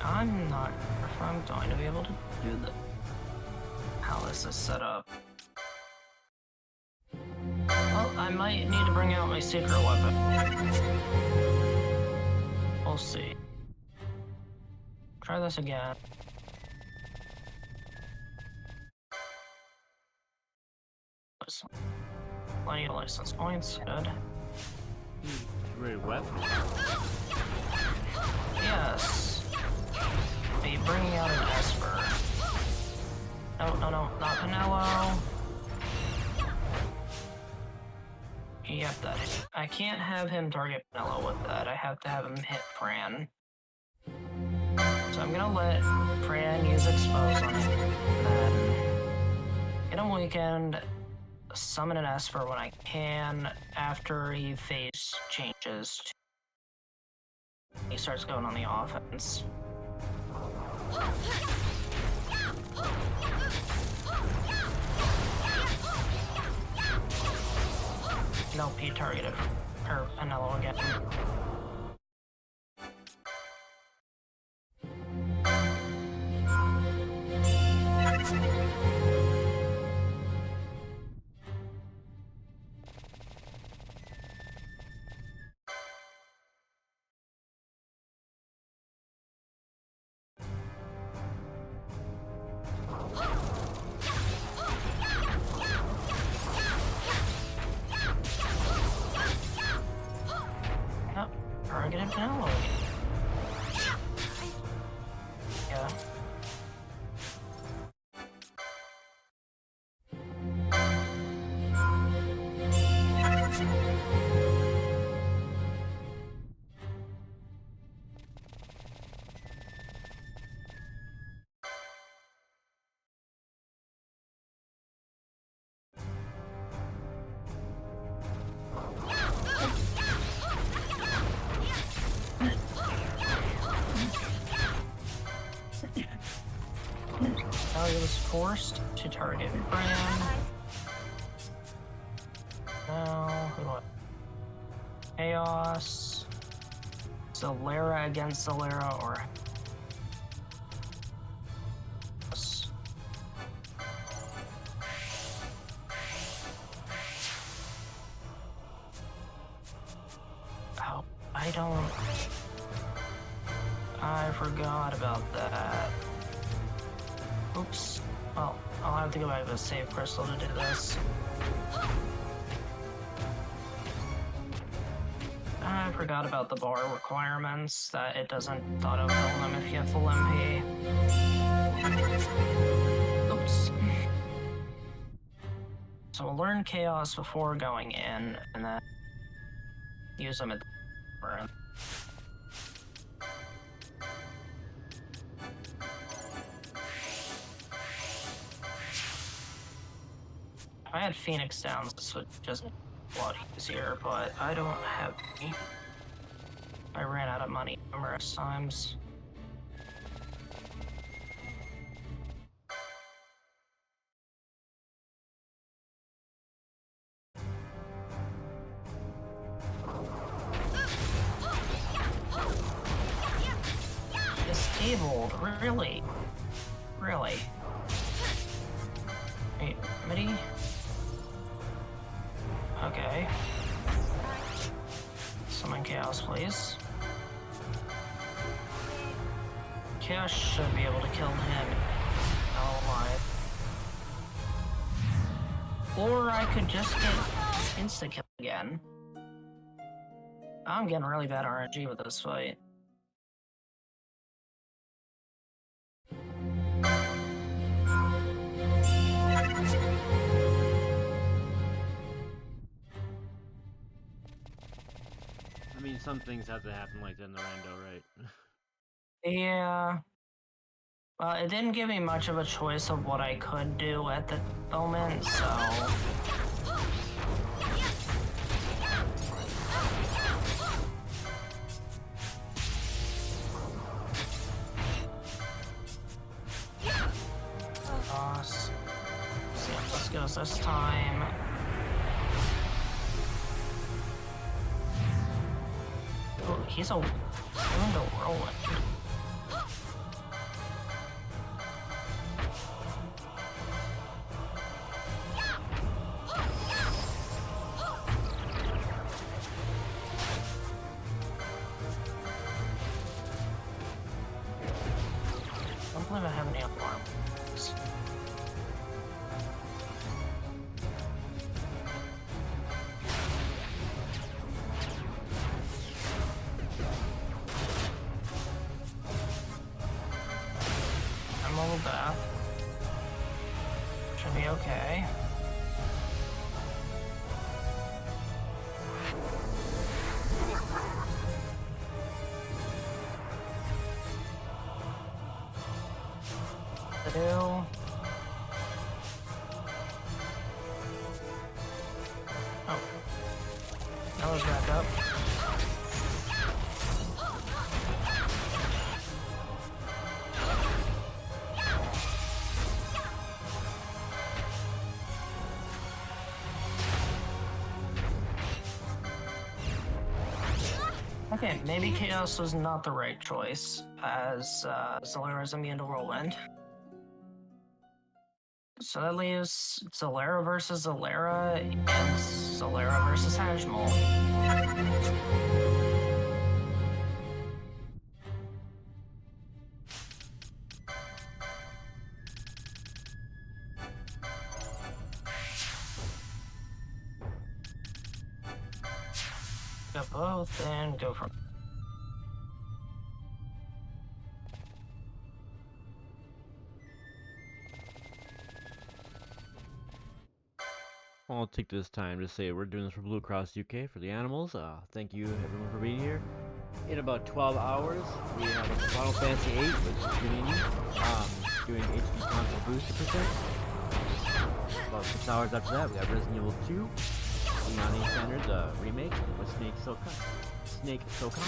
I'm not sure if I'm going to be able to do how this is set up. Well, I might need to bring out my secret weapon. We'll see. Try this again. Plenty of license points, good. Great weapon. Yes. Be bringing out an Esper. No, not Pinello. Yep, that is. I can't have him target Pinello with that. I have to have him hit Fran. So I'm gonna let Fran use Expose on him. And then get him weakened. Summon an Esper when I can after he phase changes. He starts going on the offense. Nope, he targeted her Pinello again. Targeted Pinello again. Yeah. He was forced to target Fran. Now, who do I? Chaos. Zalera against Zalera, or I forgot about that. Oops. Well, I'll have to go back to the save crystal to do this. I forgot about the bar requirements, that it doesn't auto-fill them if you have full MP. Oops. So we'll learn Chaos before going in, and then use them at the bar. If I had Phoenix Downs, this would just be a lot easier, but I don't have any. I ran out of money numerous times. Disabled, really? Really? Wait, Midi? Okay. Summon Chaos, please. Chaos should be able to kill him. Oh my. Or I could just get insta-kill again. I'm getting really bad RNG with this fight. I mean, some things have to happen like that in the rando, right? Yeah. Well, it didn't give me much of a choice of what I could do at the moment, so... See how this goes this time. Oh, he's a whirlwind. I don't believe I have any alarms. Bath. Should be okay. Oh. That was back up. Okay, maybe Chaos was not the right choice, as Zalera's immune to Whirlwind. So that leaves Zalera versus Zalera and Zalera versus Hajmal. Got both and go from. I'll take this time to say we're doing this for Blue Cross UK for the animals. Thank you everyone for being here. In about 12 hours, we have a Final Fantasy VIII with Janini, doing HP console booster percent. About 6 hours after that, we have Resident Evil 2, Leon Standards remake with Snake Sokan.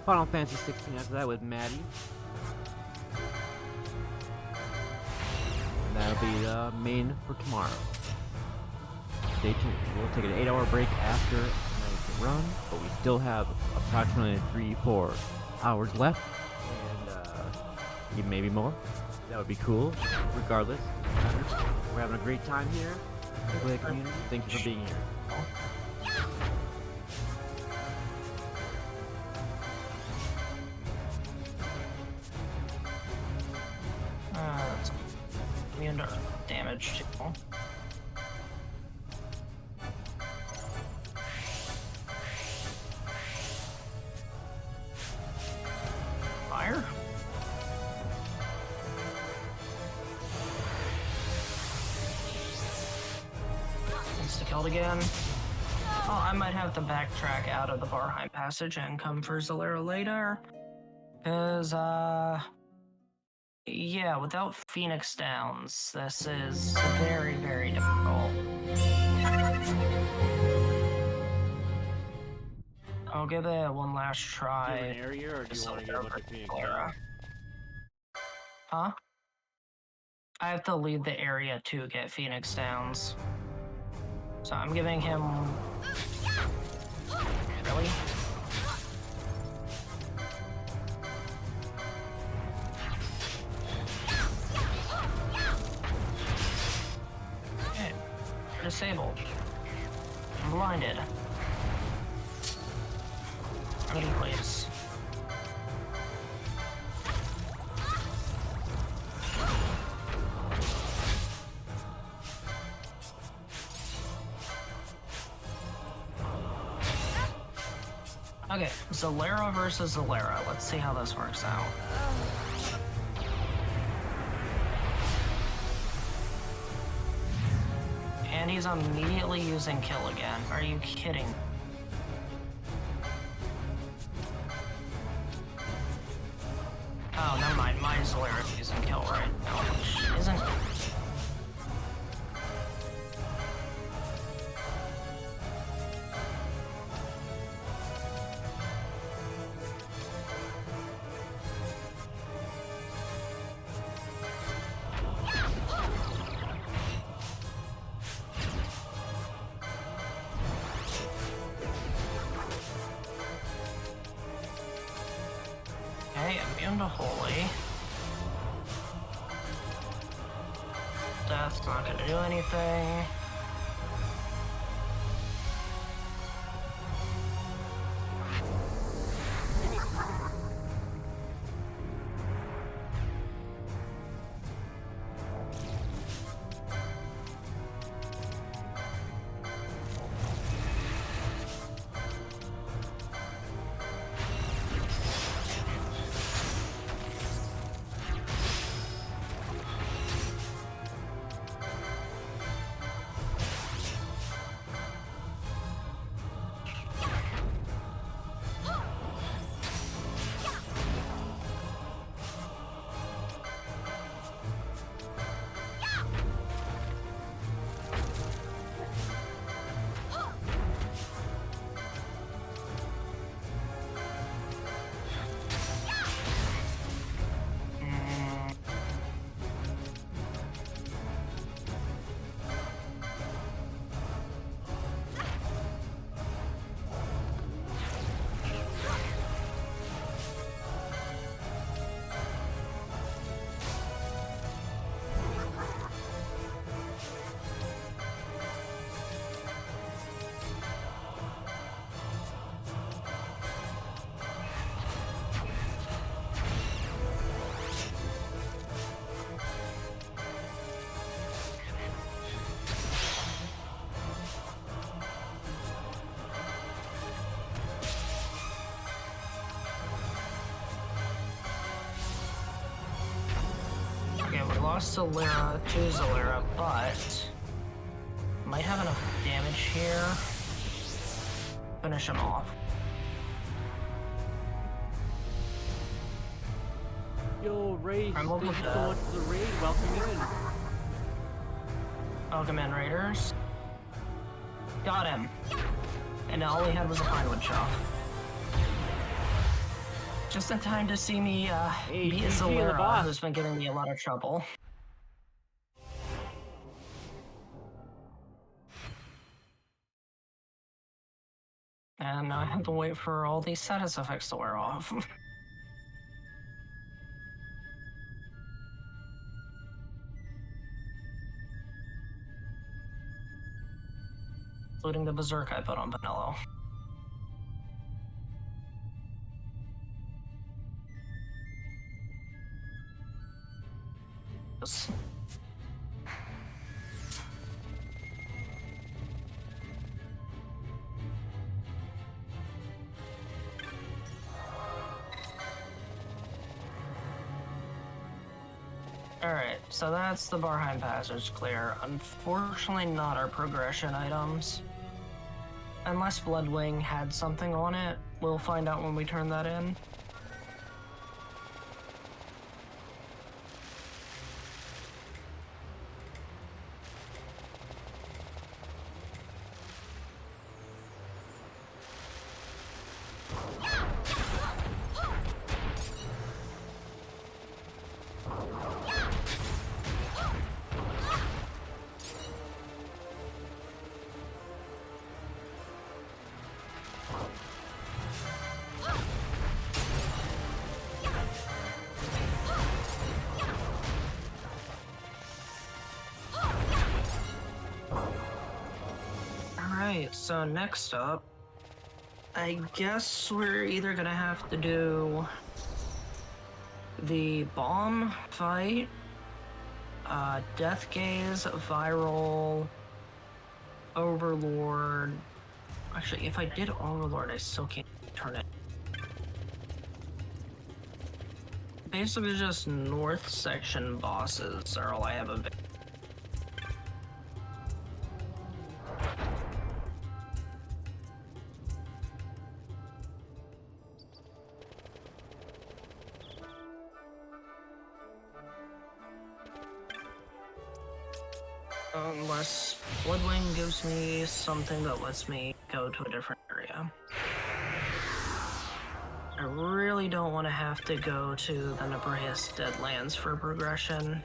Final Fantasy 16 after that with Maddie. And that'll be the main for tomorrow. Stay tuned. We'll take an 8-hour break after tonight's run, but we still have approximately 3-4 hours left, and maybe more. That would be cool. Regardless, we're having a great time here. Community. Thank you for being here. damage too. Fire? Insta-killed again. Oh, I might have to backtrack out of the Barheim passage and come for Zalera later. Cause, yeah, without Phoenix Downs, this is very, very difficult. I'll give it one last Do you try. have an area, or do you want to get a bunch of Phoenix down? Huh? I have to leave the area to get Phoenix Downs. So I'm giving him... Really? Okay. You're disabled. I'm blinded. Ready, please. Okay, Zalera versus Zalera. Let's see how this works out. And he's immediately using kill again. Are you kidding? Oh, never mind. My Zalera's using kill right now, which isn't... Okay, immune to holy. That's not gonna do anything. Okay, we lost Zalera to Zalera, but might have enough damage here. Finish him off. Yo, Ray, I'm thank you over so that. much for the raid. Welcome in. Welcome in, Raiders. Got him. And all he had was a Pinewood Chop. Just in time to see me Hey, beat GG the Zalera, boss. who's been giving me a lot of trouble. And now I have to wait for all these status effects to wear off. Including the Berserk I put on Vanillo. Yes. Alright, so that's the Barheim Passage clear. Unfortunately, not our progression items. Unless Bloodwing had something on it. We'll find out when we turn that in. Alright, so next up, I guess we're either gonna have to do the bomb fight, Death Gaze, Viral, Overlord. Actually, if I did Overlord, I still can't turn it. Basically just north section bosses are all I have available. Unless Bloodwing gives me something that lets me go to a different area. I really don't want to have to go to the Nebraska Deadlands for progression.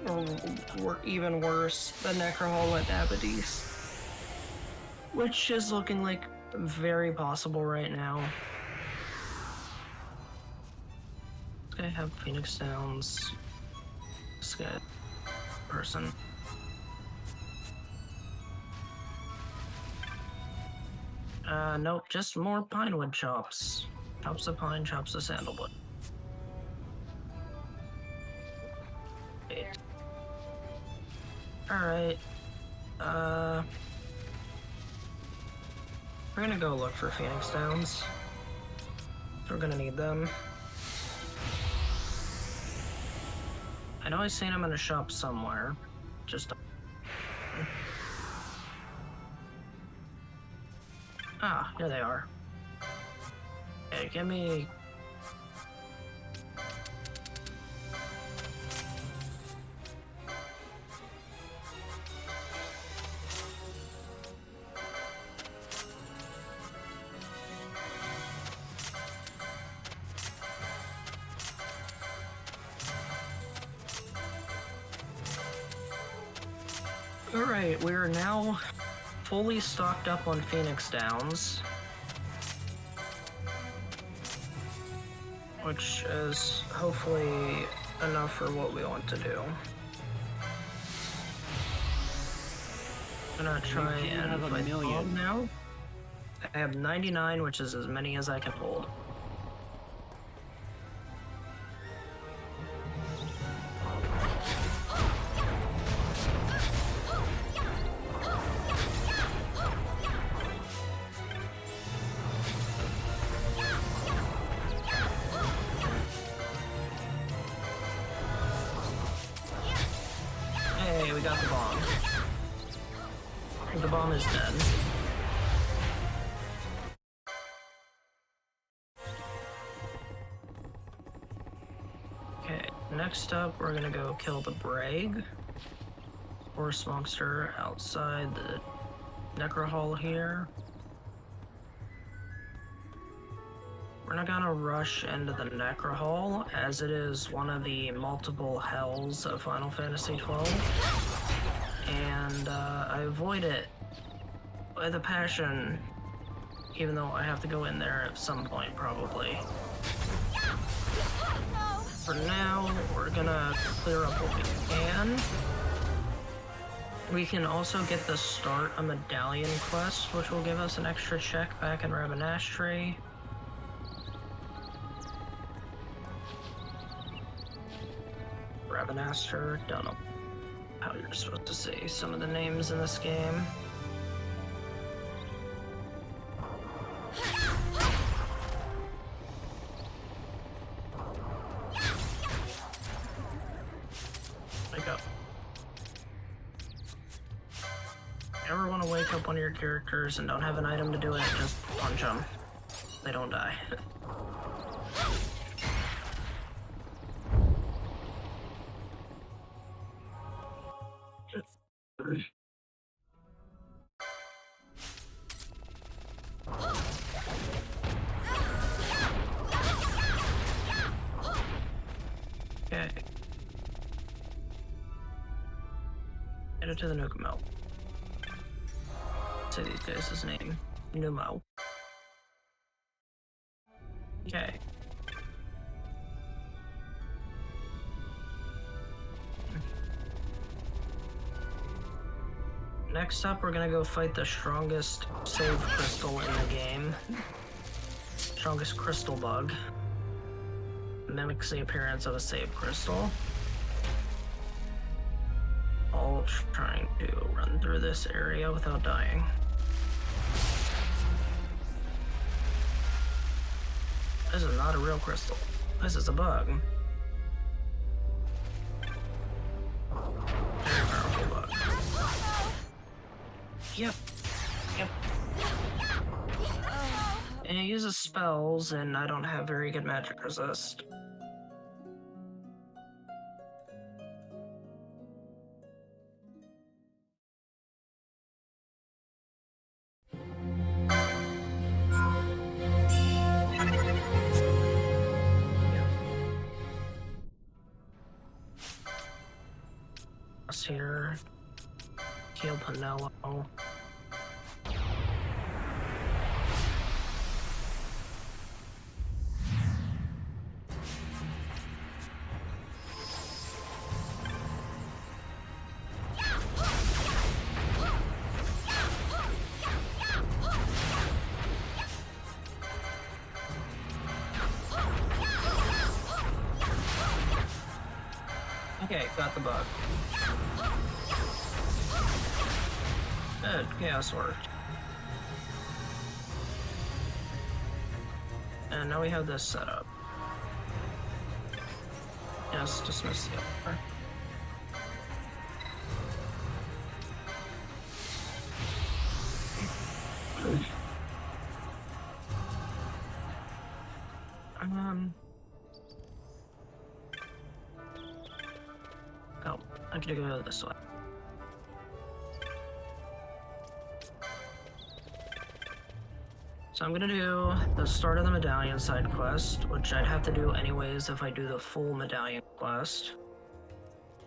Or even worse, the Necrohole at Abadis. Which is looking like very possible right now. This guy have Phoenix Downs. This guy person. Nope, just more pinewood chops. Chops of pine, chops of sandalwood. Wait. Alright. We're gonna go look for Phoenix Downs. We're gonna need them. I know I've seen them in a shop somewhere. Just... Ah, here they are. Okay, give me... Alright, we are now fully stocked up on Phoenix Downs. Which is hopefully enough for what we want to do. I'm gonna try and fight Bob now. I have 99, which is as many as I can hold. Hey, we got the bomb. The bomb is dead. Okay, next up we're gonna go kill the Brag. Horse monster outside the Necrohole here. We're not gonna rush into the Necrohole, as it is one of the multiple hells of Final Fantasy XII. And I avoid it with a passion, even though I have to go in there at some point, probably. For now, we're gonna clear up what we can. We can also get the start a medallion quest, which will give us an extra check back in Rabanashtray. Rabanaster, don't know how you're supposed to say some of the names in this game. ever want to wake up one of your characters and don't have an item to do it, just punch them. They don't die. Okay. Get it to the Nukumo. Say these guys' name. Numo. Okay. Next up, we're gonna go fight the strongest save crystal in the game. Strongest crystal bug. Mimics the appearance of a save crystal. All trying to run through this area without dying. This is not a real crystal. This is a bug. Very powerful bug. Yep. And it uses spells, and I don't have very good magic resist. Here, kill Pinello. Okay, got the bug. Good, chaos worked. And now we have this set up. Yes, dismiss the offer. Oh, I could go this way. So I'm gonna do the start of the medallion side quest, which I'd have to do anyways if I do the full medallion quest.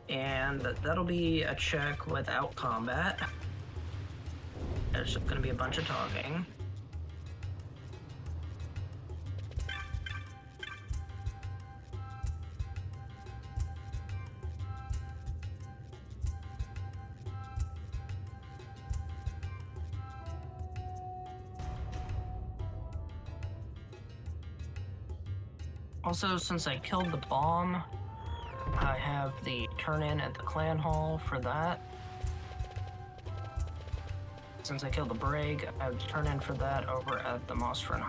And that'll be a check without combat. There's just gonna be a bunch of talking. Also, since I killed the bomb, I have the turn-in at the clan hall for that. Since I killed the Brig, I have the turn-in for that over at the Mostrin.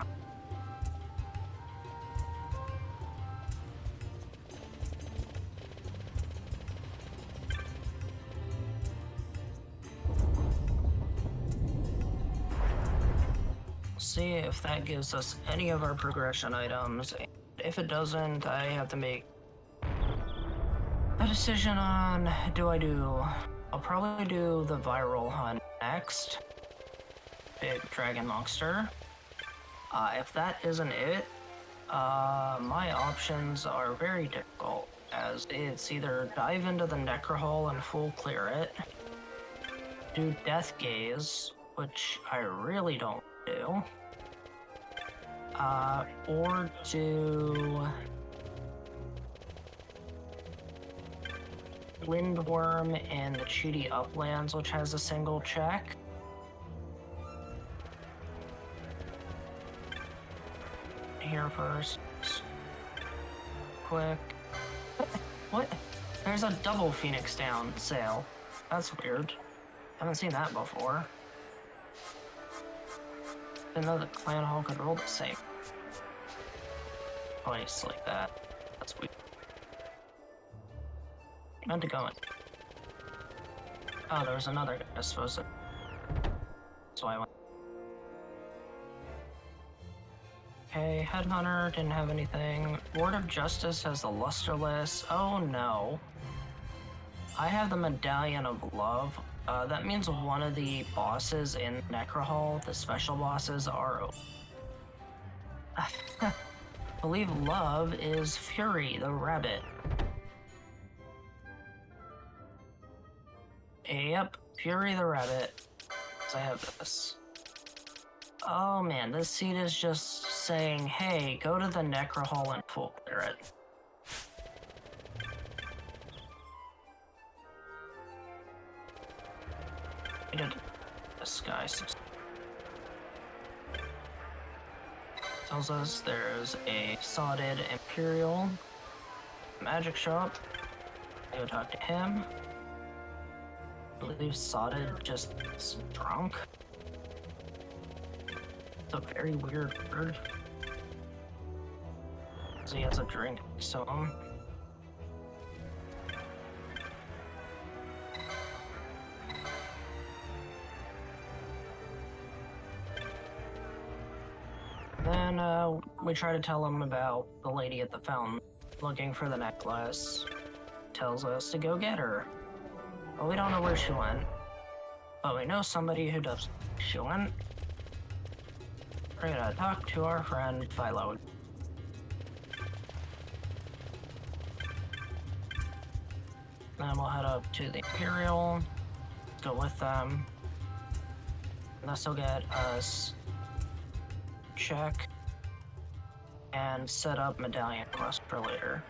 See if that gives us any of our progression items. If it doesn't, I have to make a decision on I'll probably do the viral hunt next. Big dragon monster. If that isn't it, my options are very difficult, as it's either dive into the Necrohole and full clear it, do Death Gaze, which I really don't do, or do Windworm in the Cheaty Uplands, which has a single check. Here first. Quick. What? There's a double Phoenix Down sale. That's weird. Haven't seen that before. Didn't know the clan hall could roll the same twice like that. That's weird. Meant to go in. Oh, there was another guy, I suppose. So I went. Okay, Headhunter didn't have anything. Ward of Justice has the Lusterless. Oh no. I have the Medallion of Love. That means one of the bosses in Necrohall, the special bosses, are... I believe Love is Fury, the rabbit. Yep, Fury the rabbit. So I have this. Oh man, this seed is just saying, hey, go to the Necrohall and full clear it. I did this guy. Tells us there's a sodded Imperial magic shop. Go talk to him. I believe sodded just is drunk. It's a very weird word. So he has a drink, so then we try to tell him about the lady at the fountain looking for the necklace. Tells us to go get her. Well, we don't know where she went, but we know somebody who does. She went. We're gonna talk to our friend Philo. Then we'll head up to the Imperial, go with them. And this will get us check and set up Medallion quest for later.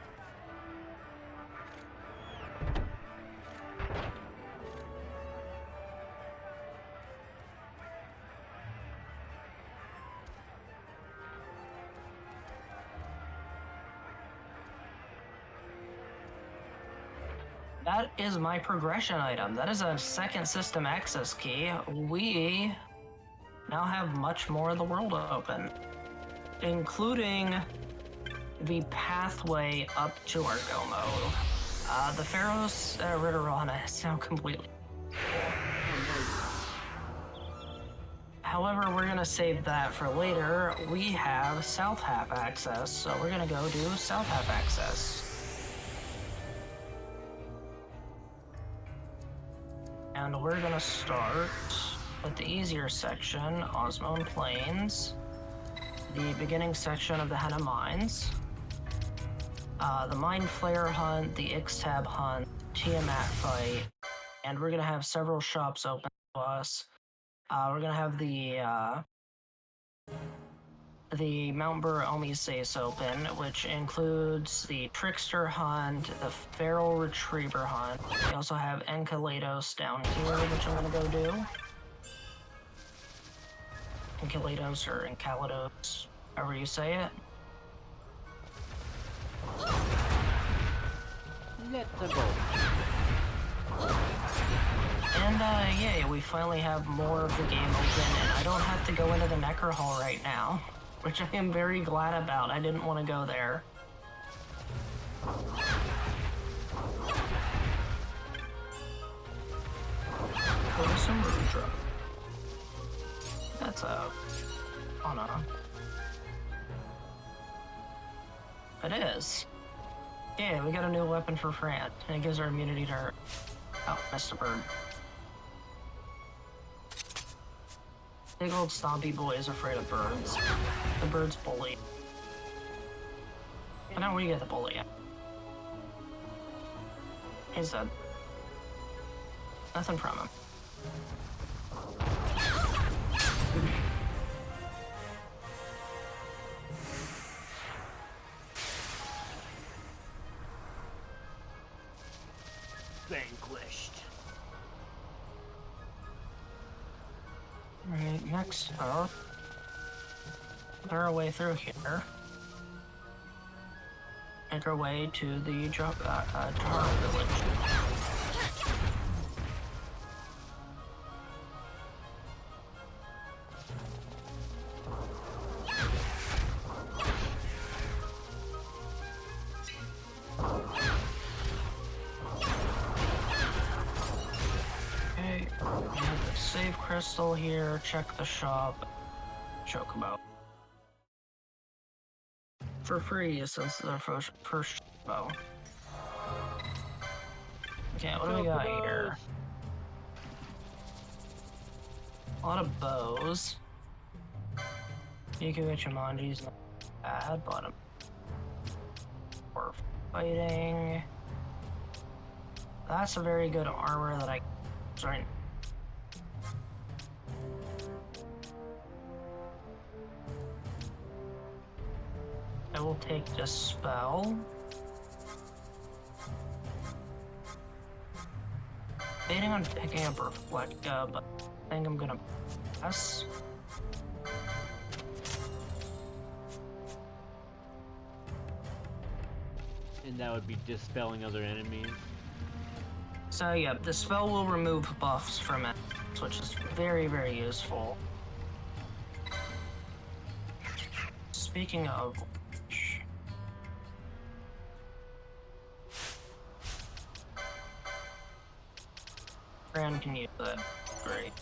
That is my progression item. That is a second system access key. We now have much more of the world open, including the pathway up to Argomo. The Pharaoh's Ritterana is now completely. However, we're gonna save that for later. We have South Half access, so we're gonna go do South Half access. And we're gonna start with the easier section, Osmone Plains, the beginning section of the Henna Mines, the Mind Flayer hunt, the Ixtab hunt, Tiamat fight, and we're gonna have several shops open to us. We're gonna have the Mount Burr Omises open, which includes the Trickster hunt, the Feral Retriever hunt. We also have Enceladus down here, which I'm gonna go do. Enceladus or Encalados, however you say it. Let's go. And yay, we finally have more of the game open, and I don't have to go into the Necrohall right now, which I am very glad about. I didn't want to go there. Go to some Rudra. That's a... oh no. It is. Yeah, we got a new weapon for Fran, and it gives her immunity to her... oh, missed a bird. Big old stompy boy is afraid of birds. The bird's bully. But now we get the bully. He's dead. Nothing from him. Vanquished. Alright, next up. Clear our way through here. Make our way to the Tar village. Okay, we have the save Life Crystal here, check the shop, Chocobo. For free, since it's our first bow. Okay, what do we got here? A lot of bows. Yuku Ichimonji's not bad, but we're fighting. That's a very good armor that I right. I will take this spell. Debating on picking up Reflecta, but I think I'm gonna pass. And that would be dispelling other enemies. So yeah, the spell will remove buffs from it, which is very, very useful. Speaking of which, Fran can use it. Great.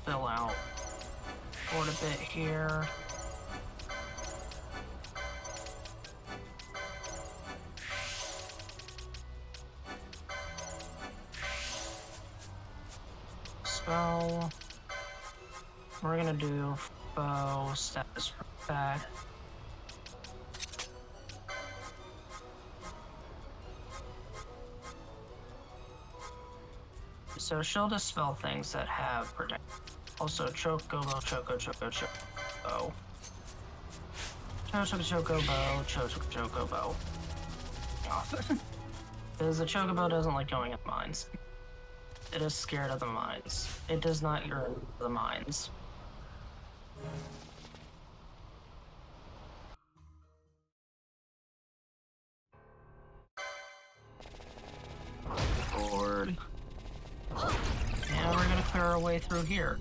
Fill out quite a bit here. Spell. We're gonna do bow status back. So she'll dispel things that have protect. Also, Chocobo, Choco, Chocobo. Chocobo, Chocobo. Because the Chocobo doesn't like going in mines. It is scared of the mines. It does not yearn for the mines. Board. And we're gonna clear our way through here.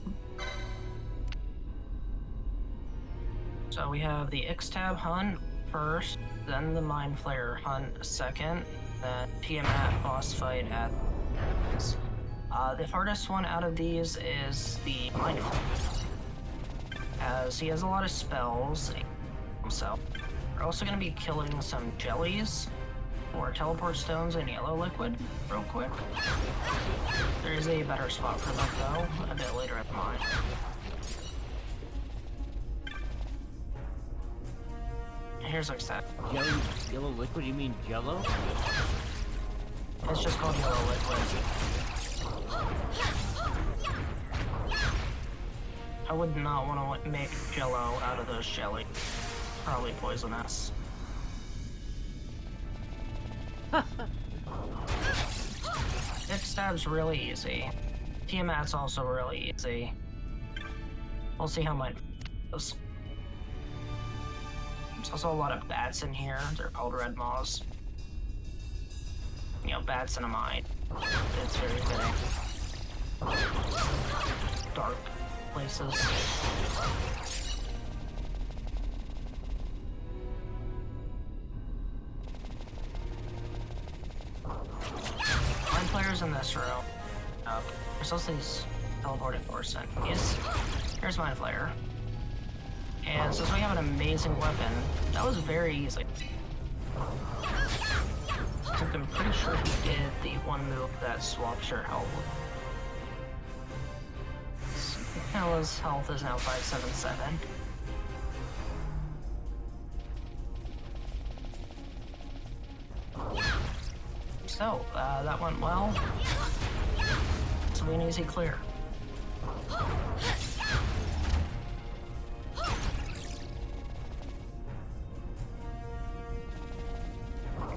So we have the X-Tab hunt first, then the Mind Flayer hunt second, then Tiamat boss fight at the hardest one out of these is the Mind Flayer, as he has a lot of spells himself. We're also going to be killing some jellies or teleport stones and yellow liquid real quick. There is a better spot for them though, a bit later at the mine. Here's like that. Yellow liquid? You mean jello? It's just called yellow liquid. I would not want to make jello out of those jelly. Probably poisonous. X-Stab's really easy. Tiamat's also really easy. We'll see how mine goes. There's also a lot of bats in here. They're called red moths. You know, bats in a mine. It's very good. Dark places. Mind Flayer's in this room. There's also these teleporting doors. Here's Mind Flayer. And since we have an amazing weapon, that was very easy. I'm pretty sure he did the one move that swaps your health. His health is now 577. So, that went well. So an easy clear.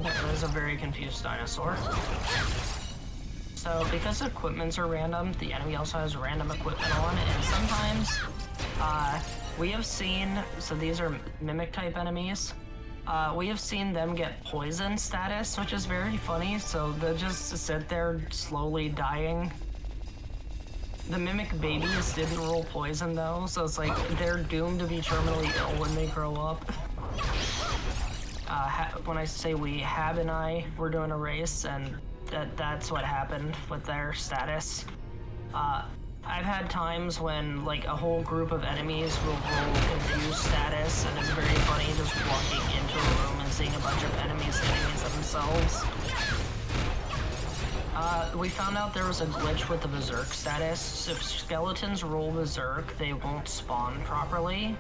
That is a very confused dinosaur. So because equipments are random, the enemy also has random equipment on, and sometimes we have seen, so these are mimic type enemies, we have seen them get poison status, which is very funny, so they'll just sit there slowly dying. The mimic babies didn't roll poison though, so it's like they're doomed to be terminally ill when they grow up. when I say we, Hab and I were doing a race, and that's what happened with their status. I've had times when like a whole group of enemies will roll confused status, and it's very funny just walking into a room and seeing a bunch of enemies themselves. We found out there was a glitch with the Berserk status. If skeletons roll Berserk, they won't spawn properly.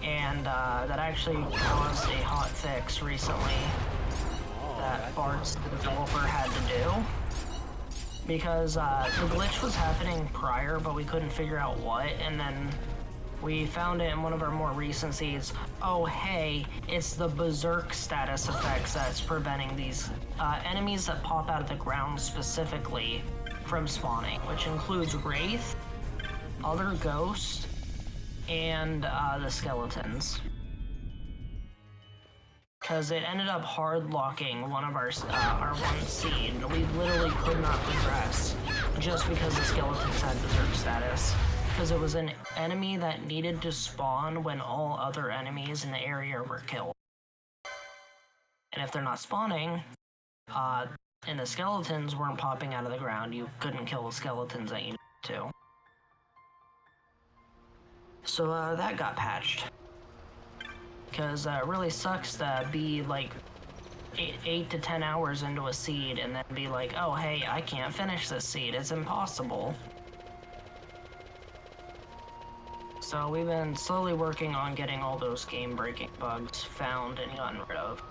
And that actually caused a hot fix recently that Bart's, the developer, had to do. Because the glitch was happening prior, but we couldn't figure out what, and then we found it in one of our more recent seeds. Oh, hey, it's the Berserk status effects that's preventing these enemies that pop out of the ground specifically from spawning, which includes Wraith, other ghosts, and the skeletons. Because it ended up hard locking one of our one seed. We literally could not progress just because the skeletons had Berserk status. Because it was an enemy that needed to spawn when all other enemies in the area were killed. And if they're not spawning, and the skeletons weren't popping out of the ground, you couldn't kill the skeletons that you needed to. So that got patched. Because it really sucks to be like 8 to 10 hours into a seed and then be like, oh hey, I can't finish this seed, it's impossible. So we've been slowly working on getting all those game-breaking bugs found and gotten rid of.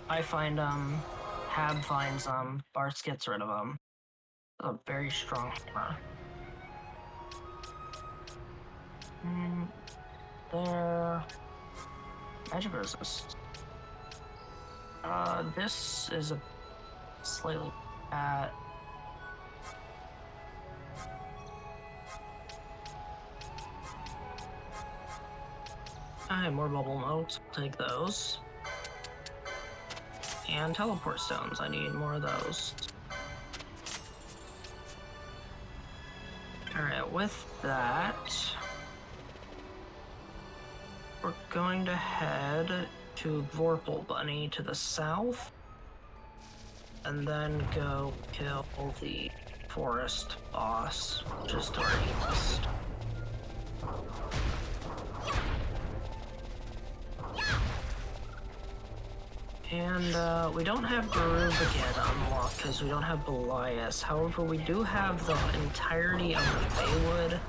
I find them, Hab finds them, Bartz gets rid of them. A very strong hammer. There. Magic resist. This is a slightly bad. I have more bubble motes. I'll take those. And teleport stones. I need more of those. Alright, with that, we're going to head to Vorpal Bunny to the south, and then go kill the forest boss, just to our east. And we don't have Groove again unlocked because we don't have Belias. However, we do have the entirety of the Feywood,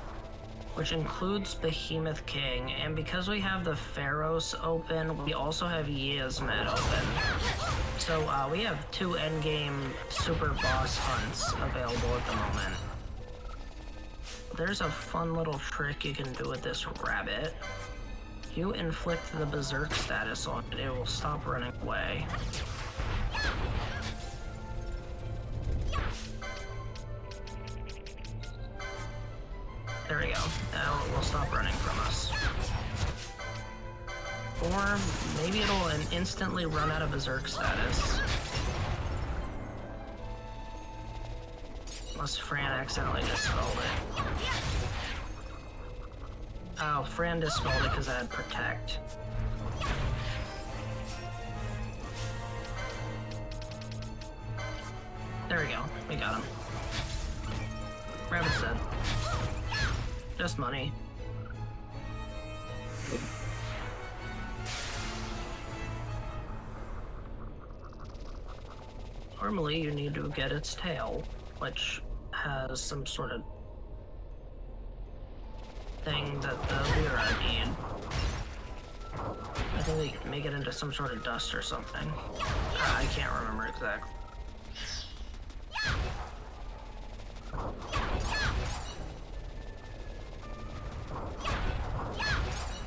which includes Behemoth King, and because we have the Pharos open, we also have Yasmet open. So we have 2 endgame super boss hunts available at the moment. There's a fun little trick you can do with this rabbit. You inflict the Berserk status on it, it will stop running away. There we go. Now it will stop running from us. Or maybe it'll instantly run out of Berserk status. Unless Fran accidentally dispelled it. Oh, Fran dispelled it because I had Protect. There we go. We got him. Rabbit's dead. Just money. Normally you need to get its tail, which has some sort of thing that the Lyra need. I think they can make it into some sort of dust or something. I can't remember exactly.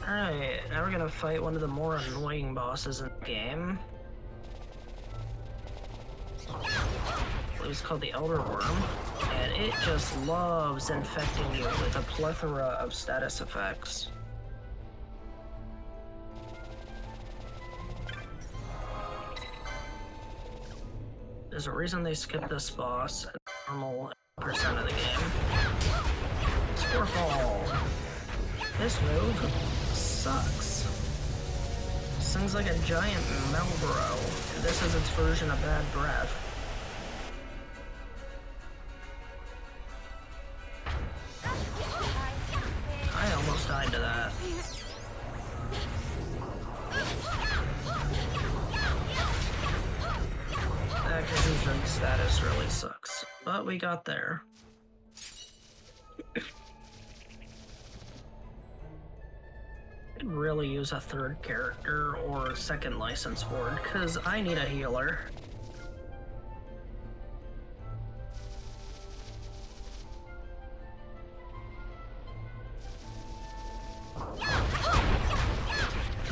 Alright, now we're gonna fight one of the more annoying bosses in the game. It's called the Elder Worm, and it just loves infecting you with a plethora of status effects. There's a reason they skipped this boss at normal percent of the game. Sporefall. This move sucks. This thing's like a giant Marlboro. This is its version of bad breath. I almost died to that. That confusion status really sucks. But we got there. Could really use a third character or second license board, because I need a healer.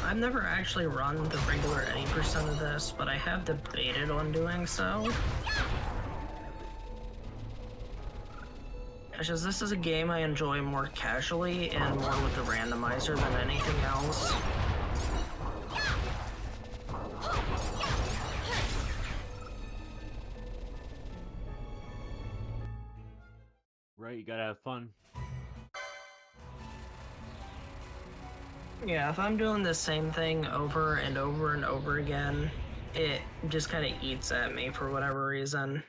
I've never actually run the regular any percent of this, but I have debated on doing so. Because this is a game I enjoy more casually and more with the randomizer than anything else. Right, you gotta have fun. Yeah, if I'm doing the same thing over and over and over again, it just kind of eats at me for whatever reason.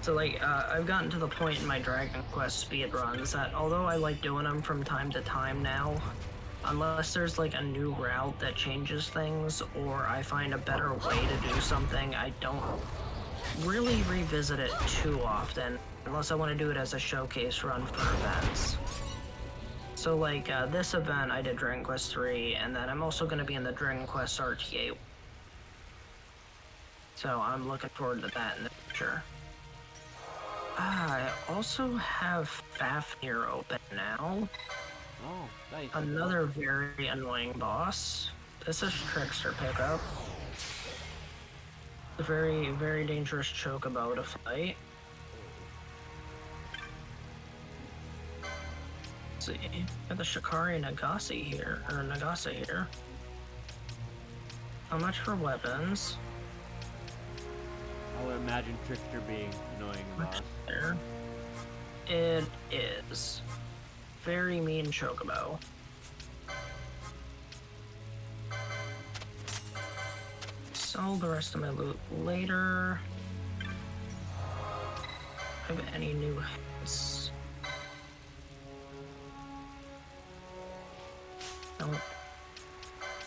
So like, I've gotten to the point in my Dragon Quest speedruns that although I like doing them from time to time now, unless there's like a new route that changes things or I find a better way to do something, I don't really revisit it too often, unless I want to do it as a showcase run for events. So like, this event I did Dragon Quest III, and then I'm also going to be in the Dragon Quest RTA. So I'm looking forward to that in the future. I also have Fafnir open now. Oh, nice. Another very annoying boss. This is Trickster pickup. A very, very dangerous chocobo to fight. Let's see. Got the Shikari Nagase here, or Nagase here. How much for weapons? I would imagine Trickster being annoying boss. There. It is. Very mean chocobo. Sell the rest of my loot later. Have any new hits? Don't.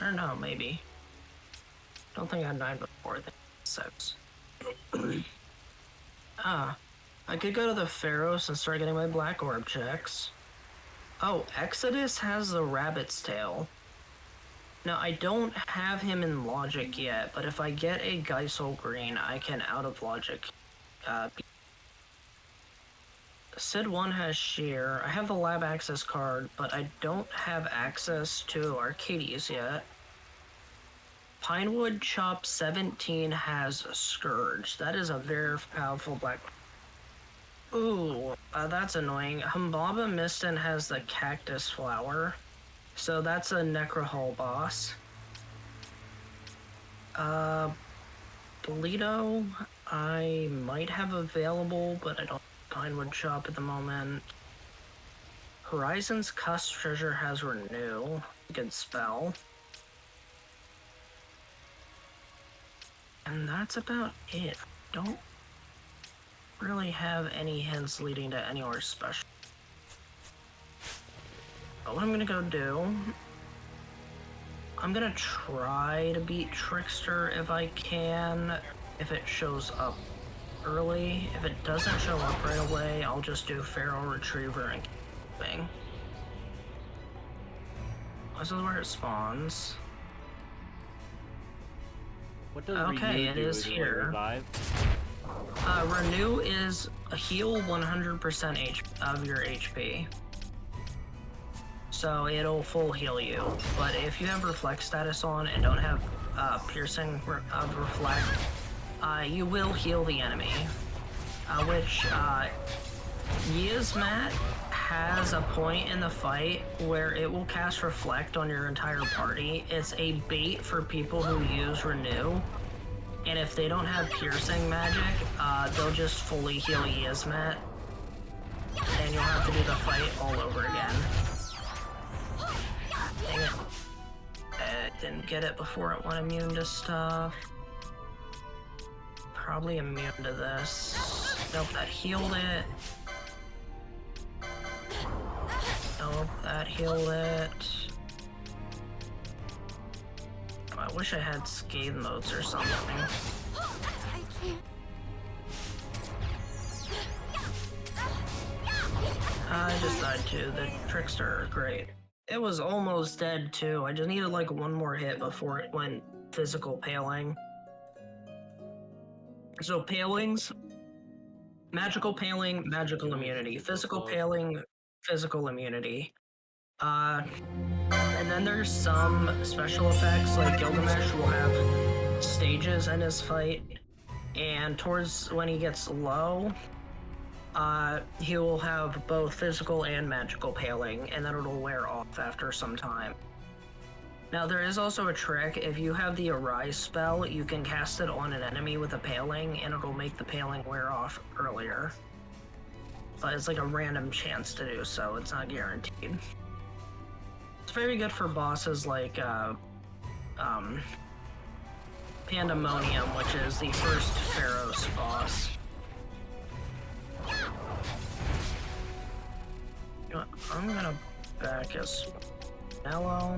I don't know, maybe. Don't think I had 9 before, I think 6. I could go to the Pharos and start getting my Black Orb checks. Oh, Exodus has the Rabbit's Tail. Now, I don't have him in Logic yet, but if I get a Geisel Green, I can out of Logic. Sid 1 has Sheer. I have the Lab Access card, but I don't have access to Arcades yet. Pinewood Chop 17 has Scourge. That is a very powerful black. Ooh, that's annoying. Humbaba Mistin has the Cactus Flower. So that's a Necrohull boss. Bolito, I might have available, but I don't have Pinewood Chop at the moment. Horizon's Cuss Treasure has Renew. Good spell. And that's about it. Don't really have any hints leading to anywhere special. But what I'm gonna go do, I'm gonna try to beat Trickster if I can, if it shows up early. If it doesn't show up right away, I'll just do Feral Retriever and keep moving. This is where it spawns. What does okay, Renew it do? is it here. Revive? Renew is a heal 100% of your HP. So it'll full heal you. But if you have Reflect status on and don't have Piercing of Reflect, you will heal the enemy. Which Yizmat has a point in the fight where it will cast Reflect on your entire party. It's a bait for people who use Renew. And if they don't have Piercing magic, they'll just fully heal Yizmat. And you'll have to do the fight all over again. Dang it. I didn't get it before it went immune to stuff. Probably immune to this. Nope, that healed it. Nope, that healed it. I wish I had scathe modes or something. I can't. I just died too. The trickster, great. It was almost dead too. I just needed like one more hit before it went physical paling. So palings, magical paling, magical immunity. Physical paling, physical immunity. And then there's some special effects, like Gilgamesh will have stages in his fight, and towards when he gets low, he will have both physical and magical paling, and then it'll wear off after some time. Now there is also a trick. If you have the Arise spell, you can cast it on an enemy with a paling, and it'll make the paling wear off earlier. But it's like a random chance to do so, it's not guaranteed. It's very good for bosses like Pandemonium, which is the first Pharaoh's boss. You know what? I'm gonna back as Mellow.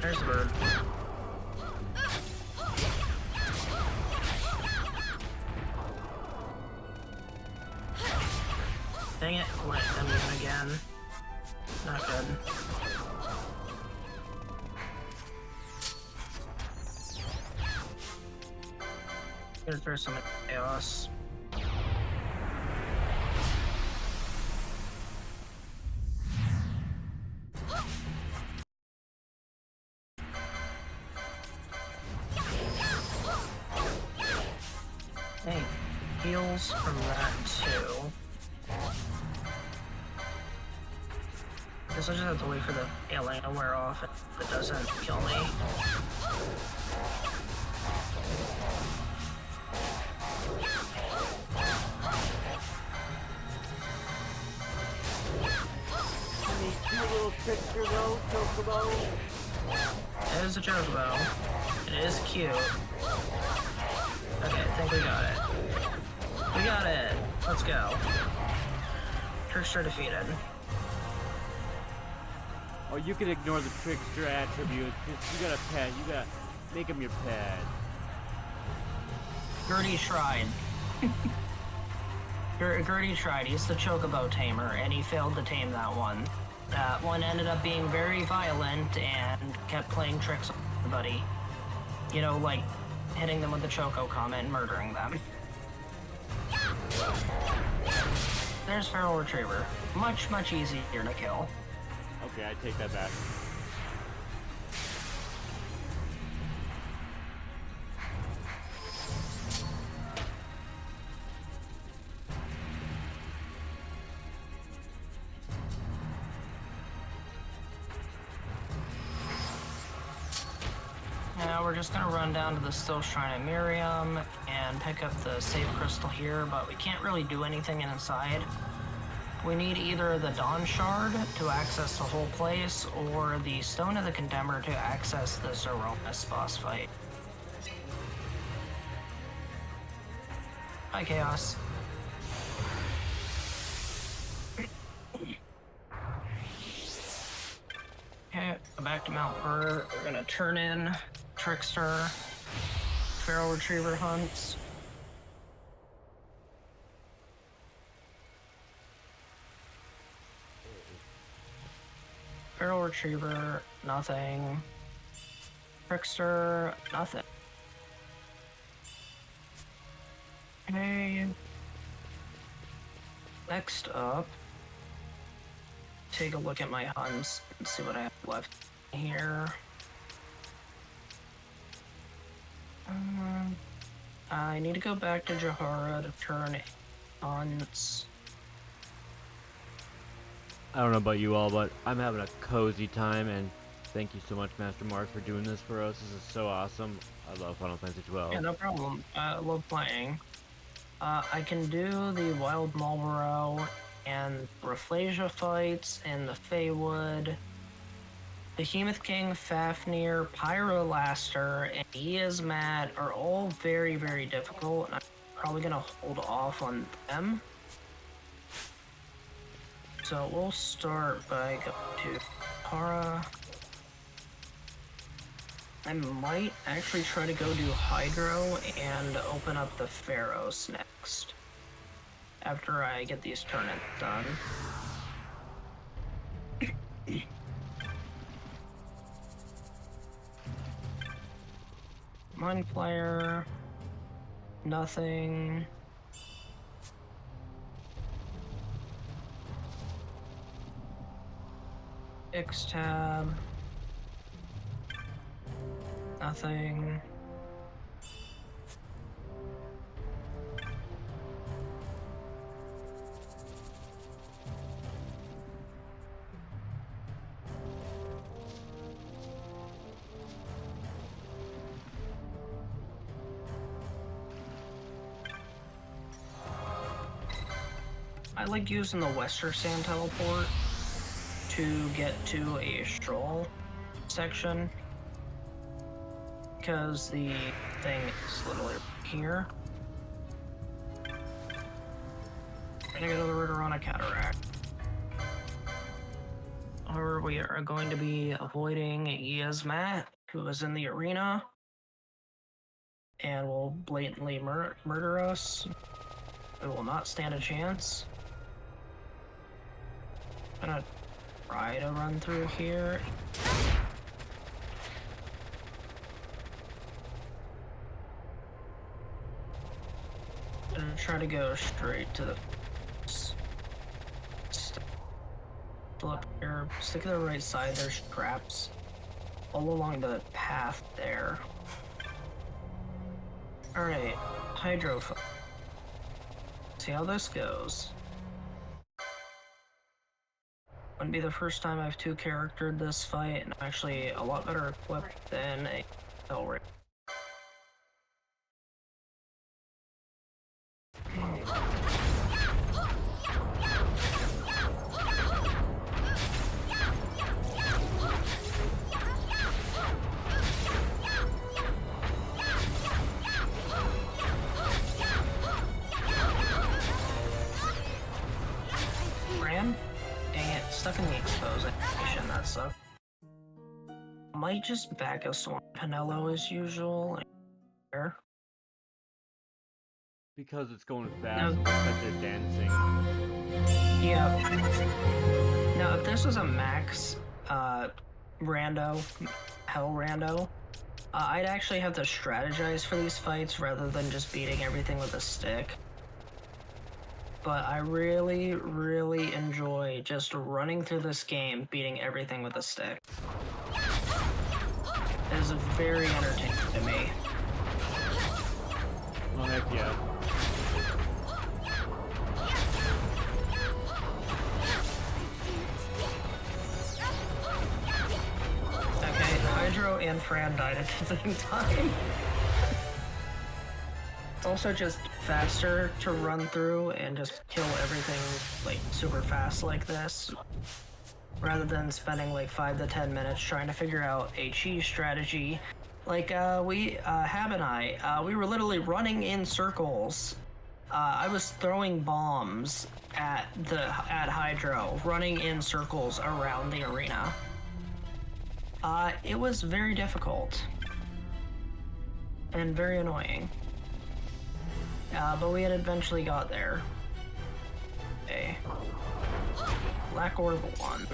There's the bird. Dang it, let them in again. Not good. Is there some chaos? Hey, heals from that too. Guess I just have to wait for the alien to wear off if it doesn't kill me. Cute little trickster though, Chocobo. It is a chocobo. It is cute. Okay, I think we got it. We got it! Let's go. Trickster defeated. Oh, you can ignore the trickster attributes. You gotta pet. You gotta make him your pet. Gertie tried. Gertie tried. He's the chocobo tamer, and he failed to tame that one. That one ended up being very violent and kept playing tricks on everybody. You know, like hitting them with the choco comment and murdering them. There's Feral Retriever. Much, much easier to kill. Okay, I take that back. Now we're just gonna run down to the Still Shrine of Miriam and pick up the save crystal here, but we can't really do anything inside. We need either the Dawn Shard to access the whole place, or the Stone of the Condemner to access the Zeromus boss fight. Hi, Chaos. Okay, go back to Mount Burr. We're gonna turn in Trickster, Feral Retriever hunts. Feral Retriever, nothing. Trickster, nothing. Okay. Next up, take a look at my hunts and see what I have left here. I need to go back to Johara to turn hunts. I don't know about you all, but I'm having a cozy time, and Thank you so much, MasterMarz, for doing this for us. This is so awesome. I love Final Fantasy XII. Yeah, no problem. I love playing. I can do the Wild Marlboro and Rafflesia fights and the Feywood. Behemoth King, Fafnir, Pyrolaster, and Easmat are all very, very difficult, and I'm probably gonna hold off on them. So we'll start by going to Para. I might actually try to go do Hydro and open up the Pharaohs next. After I get these turnips done. Mind Flayer. Nothing. X-Tab. Nothing. I like using the Western Sand teleport to get to a stroll section. Because the thing is literally here. And I got another Ritter on a Cataract. Or we are going to be avoiding Easmat, who is in the arena, and will blatantly murder us. We will not stand a chance. I'm gonna try to run through here. And try to go straight to the up here. Stick to the right side. There's traps all along the path there. All right, Hydro. See how this goes. Wouldn't be the first time I've two-charactered this fight, and I'm actually a lot better equipped than a Hellraiser. Ran? Dang it, stuck in the expose animation, that sucks. Might just back us one Pinello as usual. There. Because it's going fast, because they're dancing. Yeah. Now, if this was a max rando, hell rando, I'd actually have to strategize for these fights rather than just beating everything with a stick. But I really, really enjoy just running through this game, beating everything with a stick. It is very entertaining to me. Oh, heck yeah. Okay, Hydro and Fran died at the same time. It's also just faster to run through and just kill everything like super fast like this, rather than spending like 5 to 10 minutes trying to figure out a cheese strategy. Like Hab and I, we were literally running in circles. I was throwing bombs at Hydro, running in circles around the arena. It was very difficult and very annoying. But we had eventually got there. Okay. Black Orb 1.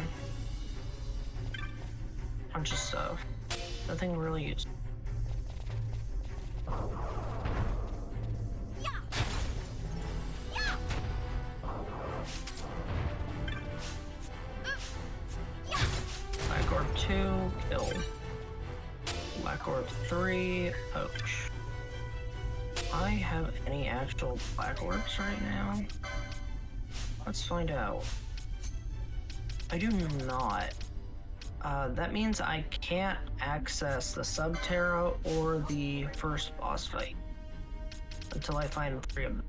Bunch of stuff. Nothing really useful. Black Orb 2, kill. Black Orb 3, poach. I have any actual Black Orbs right now? Let's find out. I do not. That means I can't access the Subterra or the first boss fight until I find 3 of them.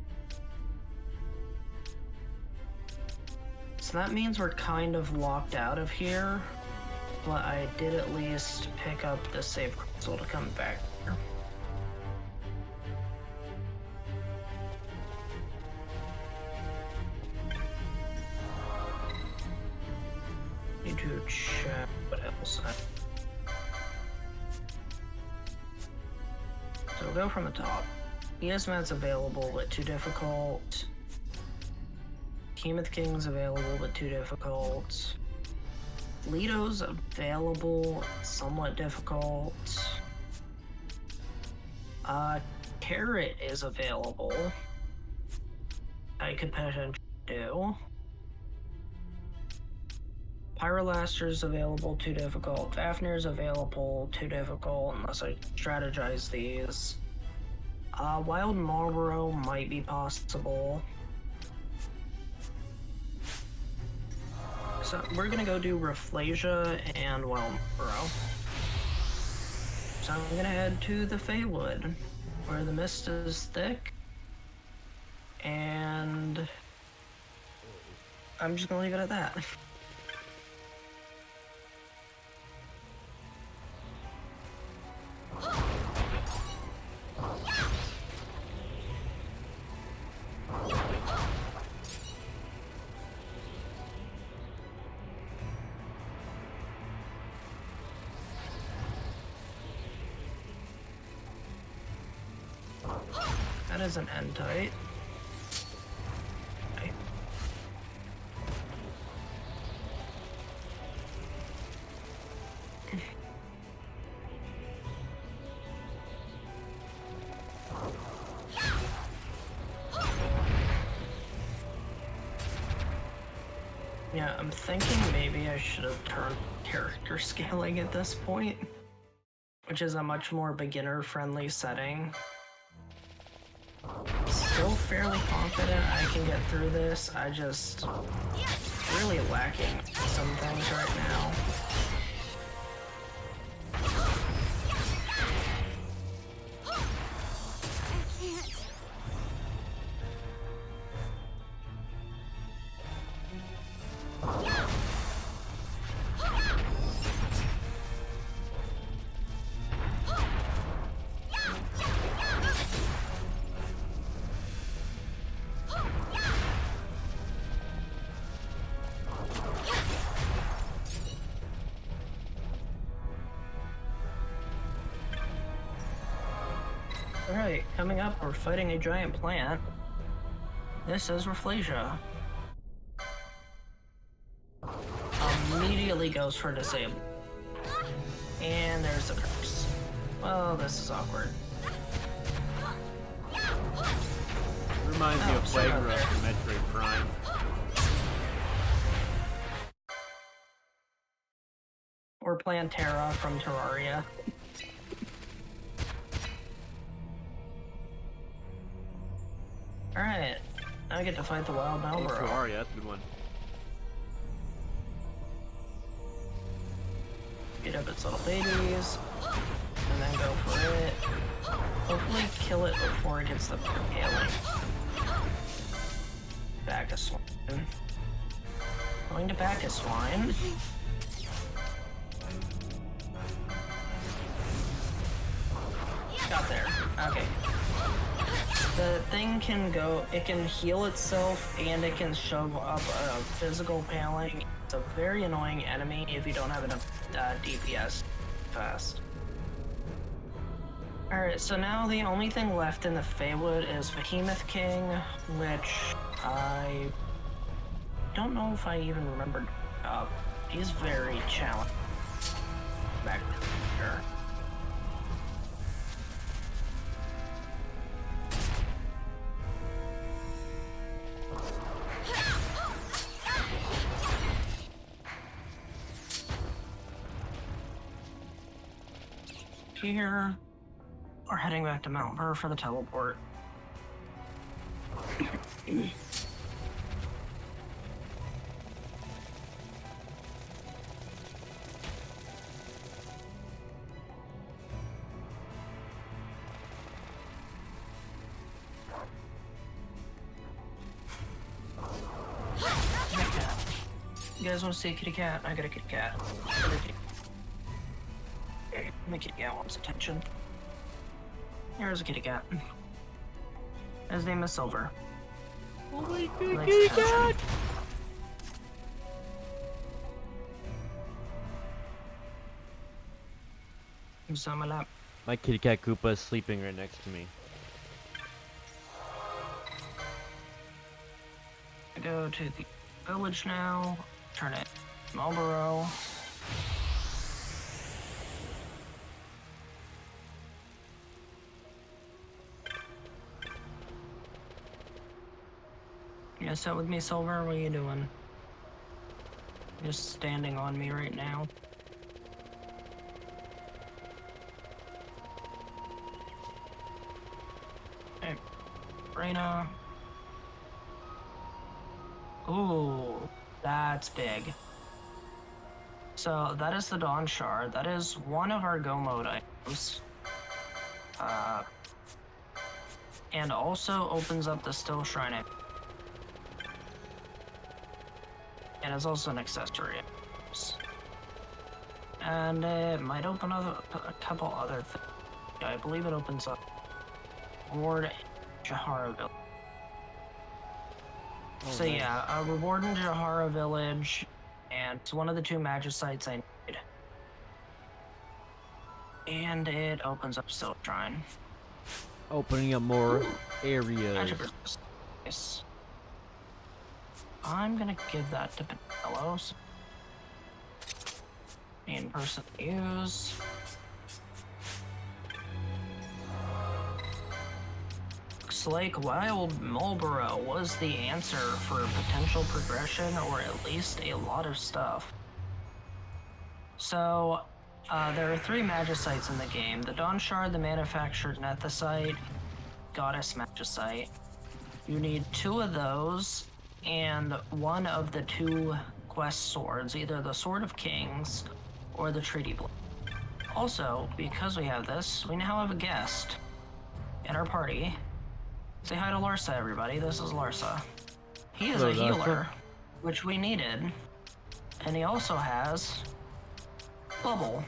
So that means we're kind of locked out of here, but I did at least pick up the save crystal to come back here. Need to check what else So we'll go from the top. Yasmat's available, but too difficult. Behemoth King's available, but too difficult. Leto's available, somewhat difficult. Carrot is available. I could potentially do. Pyrolaster's available, too difficult. Fafnir's available, too difficult, unless I strategize these. Wild Marlboro might be possible. So we're gonna go do Rafflesia and Wild Marlboro. So I'm gonna head to the Feywood, where the mist is thick. And I'm just gonna leave it at that. That is an end tight. Okay. Yeah, I'm thinking maybe I should have turned character scaling at this point, which is a much more beginner-friendly setting. Still fairly confident I can get through this. I just really lacking some things right now. Alright, coming up, we're fighting a giant plant. This is Rafflesia. Immediately goes for disable. And there's the curse. Well, this is awkward. Reminds me of Flagra from Metroid Prime. Or Plantera from Terraria. Alright, now I get to fight the Wild Marlboro. Terraria, that's a good one. Get up its little babies, and then go for it. Hopefully kill it before it gets the paling. Back a swine. Going to back a swine. Got there. Okay. The thing can go, it can heal itself and it can shove up a physical paling. It's a very annoying enemy if you don't have enough DPS fast. Alright, so now the only thing left in the Feywood is Behemoth King, which I don't know if I even remembered. He's very challenging. Back here. Here, we're heading back to Mount Burr for the teleport. You guys want to see a kitty cat? I got a kitty cat. My kitty cat wants attention. Here's a kitty cat. His name is Silver. Oh my god, Likes kitty attention. cat! He's on my lap. My kitty cat Koopa is sleeping right next to me. I go to the village now. Turn it Marlboro. You sit with me, Silver? What are you doing? Just standing on me right now. Hey, Reyna. Ooh, that's big. So that is the Dawn Shard. That is one of our Go Mode items. And also opens up the Still Shrine. And it's also an accessory. And it might open a couple other things. Yeah, I believe it opens up Reward Jahara Village. So nice. yeah, a reward in Jahara Village, and it's one of the 2 Magicites I need. And it opens up Still Shrine. Opening up more areas. Magic resist. Yes. I'm gonna give that to Penelos. In person to use. Looks like Wild Marlboro was the answer for potential progression, or at least a lot of stuff. So, there are 3 Magicites in the game. The Dawn Shard, the Manufactured Nethicite, Goddess Magicite. You need 2 of those, and 1 of the 2 quest swords, either the Sword of Kings or the Treaty Blade. Also, because we have this, we now have a guest in our party. Say hi to Larsa, everybody. This is Larsa. He is Hello, a healer, Larsa. which we needed. And he also has Bubble.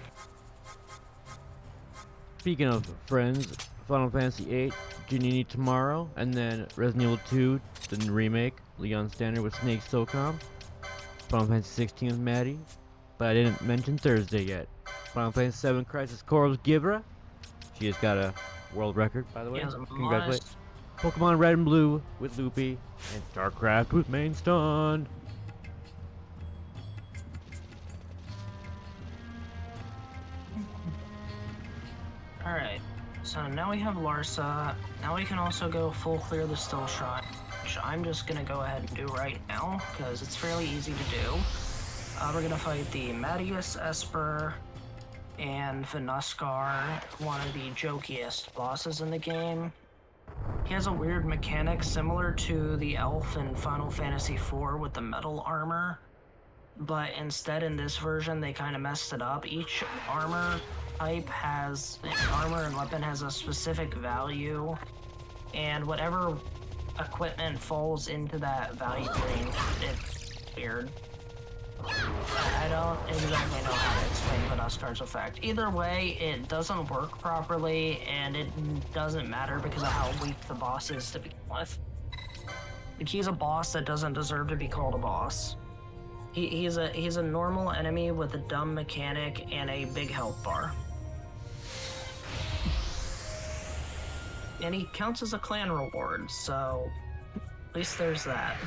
Speaking of friends, Final Fantasy VIII, Janini tomorrow, and then Resident Evil 2, the remake, Leon Standard with Snake SOCOM, Final Fantasy XVI with Maddie, but I didn't mention Thursday yet. Final Fantasy VII Crisis Core with Gibra. She has got a world record, by the way. He has a Congratulations. modest- Pokemon Red and Blue with Loopy, and StarCraft with Mainstone. Alright, so now we have Larsa. Now we can also go full clear the Still Shrine, which I'm just gonna go ahead and do right now, because it's fairly easy to do. We're gonna fight the Madius Esper and Venuskar, one of the jokiest bosses in the game. He has a weird mechanic similar to the elf in Final Fantasy IV with the metal armor, but instead in this version they kind of messed it up. Each armor type has, armor and weapon has a specific value, and whatever equipment falls into that value range, it's weird. I don't exactly know how to explain Venuskar's effect. Either way, it doesn't work properly, and it doesn't matter because of how weak the boss is to begin with. Like, he's a boss that doesn't deserve to be called a boss. He's a normal enemy with a dumb mechanic and a big health bar. And he counts as a clan reward, so at least there's that.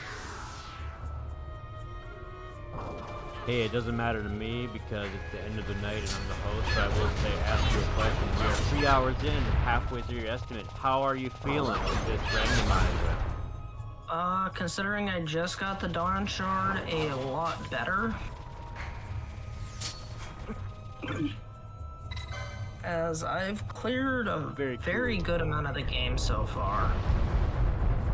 Hey, it doesn't matter to me because it's the end of the night and I'm the host, but I will say, ask you a question. We are 3 hours in and halfway through your estimate. How are you feeling with this randomizer? Considering I just got the Dawn Shard, a lot better. As I've cleared a very good amount of the game so far.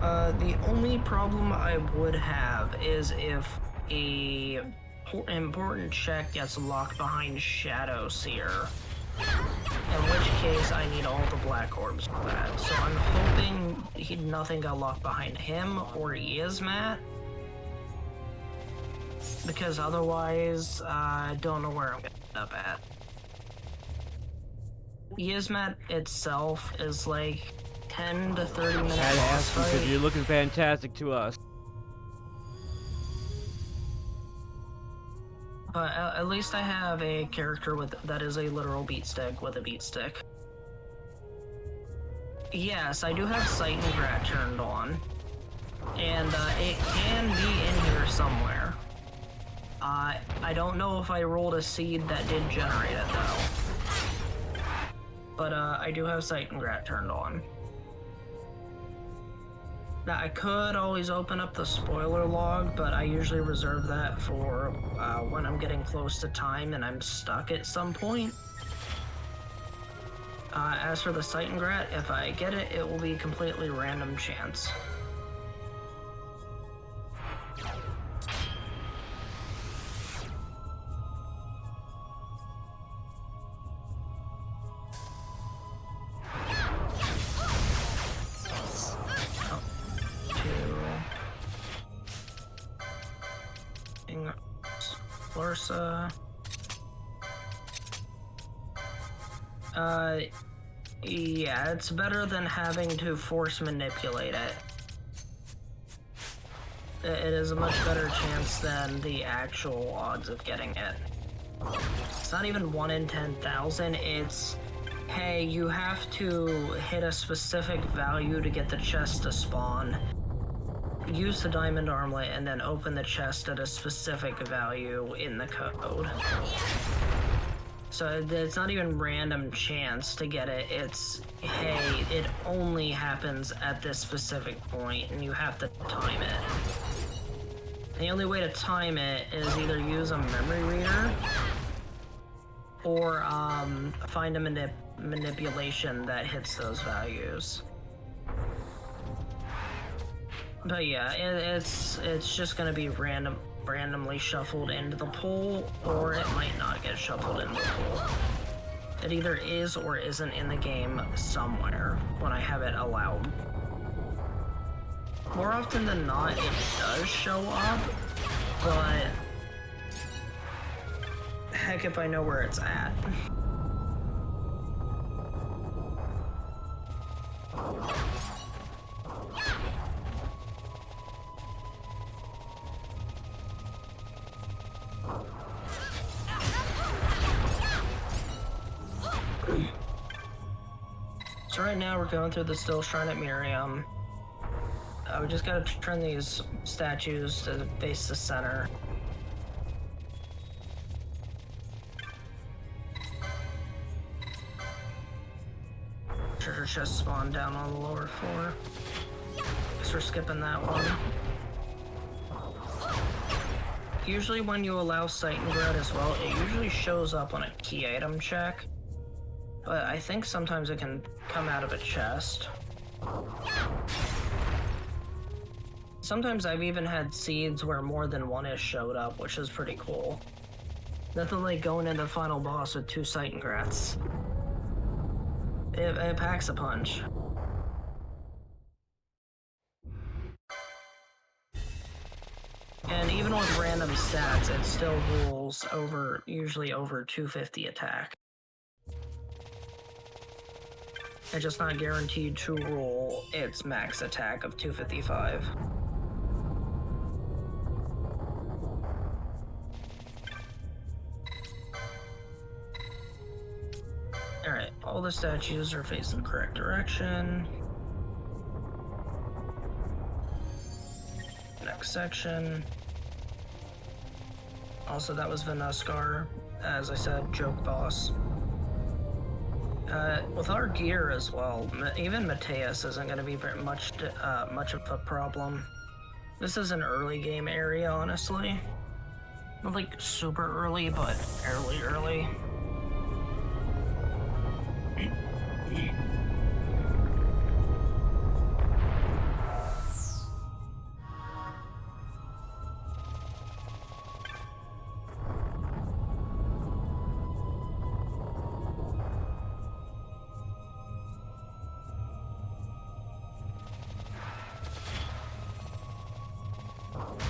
The only problem I would have is if a important check gets locked behind Shadow Seer. In which case, I need all the black orbs for that. So I'm hoping nothing got locked behind him or Yizmat. because otherwise I don't know where I'm gonna end up at. Yizmat itself is like 10 to 30 minutes. Had to ask you because you're looking fantastic to us. But at least I have a character that is a literal beat stick with a beat stick. Yes, I do have Sight and Grat turned on. And it can be in here somewhere. I don't know if I rolled a seed that did generate it though. But I do have Sight and Grat turned on. Now I could always open up the spoiler log, but I usually reserve that for when I'm getting close to time and I'm stuck at some point. As for the Sight and Grat, if I get it, it will be completely random chance. Florsa. Yeah, it's better than having to force manipulate it. It is a much better chance than the actual odds of getting it. It's not even 1 in 10,000, it's, hey, you have to hit a specific value to get the chest to spawn. Use the diamond armlet and then open the chest at a specific value in the code. So it's not even random chance to get it, it's, hey, it only happens at this specific point and you have to time it. The only way to time it is either use a memory reader or find a manipulation that hits those values. But yeah, it's just gonna be randomly shuffled into the pool, or it might not get shuffled into the pool. It either is or isn't in the game somewhere when I have it allowed. More often than not, it does show up, but heck if I know where it's at. So right now we're going through the Still Shrine at Miriam. We just gotta turn these statues to face the center. Treasure chest spawned down on the lower floor. Guess we're skipping that one. Usually when you allow Sight and Grat as well, it usually shows up on a key item check. But I think sometimes it can come out of a chest. Sometimes I've even had seeds where more than one has showed up, which is pretty cool. Nothing like going into the final boss with 2 Sight and Grats. It packs a punch. And even with random stats, it still rules over, usually over 250 attack. It's just not guaranteed to roll its max attack of 255. Alright, all the statues are facing the correct direction. Next section. Also, that was Venuskar, as I said, joke boss. With our gear as well, even Mateus isn't going to be very much of a problem. This is an early game area, honestly. Not like super early, but fairly early.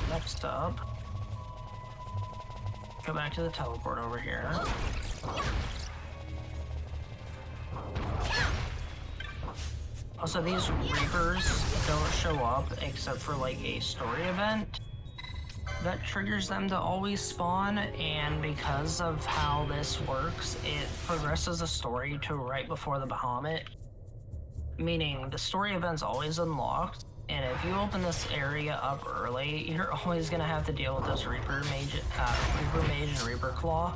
Next up, Go back to the teleport over here. Also, these Reapers don't show up except for like a story event that triggers them to always spawn, and because of how this works, it progresses the story to right before the Bahamut. Meaning, the story event's always unlocked, and if you open this area up early, you're always gonna have to deal with this Reaper Mage and Reaper Claw.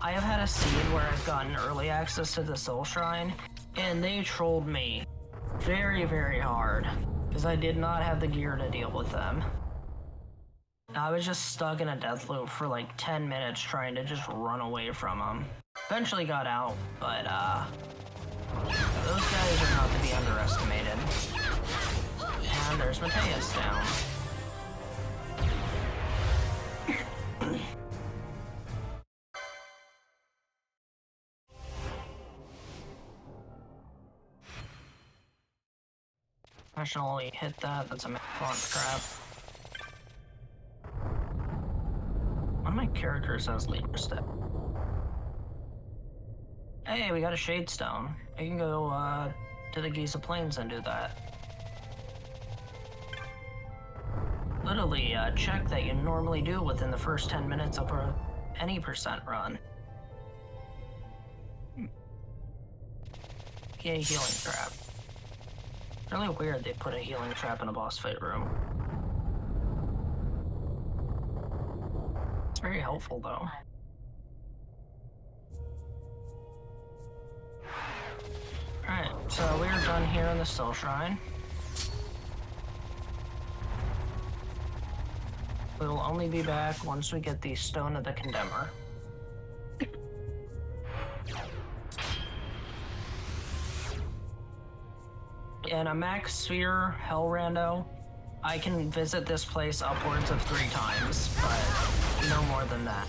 I have had a seed where I've gotten early access to the Soul Shrine, and they trolled me very, very hard, because I did not have the gear to deal with them. I was just stuck in a death loop for like 10 minutes trying to just run away from them. Eventually got out, but those guys are not to be underestimated. And there's Mateus down. I should only hit that. That's a Macron trap. One of my characters has leader step. Hey, we got a Shade Stone. I can go to the Giza Plains and do that. Literally a check that you normally do within the first 10 minutes of any percent run. Yeah, healing trap. Really weird they put a healing trap in a boss fight room. It's very helpful though. Alright, so we're done here in the Soul Shrine. We will only be back once we get the Stone of the Condemner. In a max sphere Hell Rando, I can visit this place upwards of 3 times, but no more than that.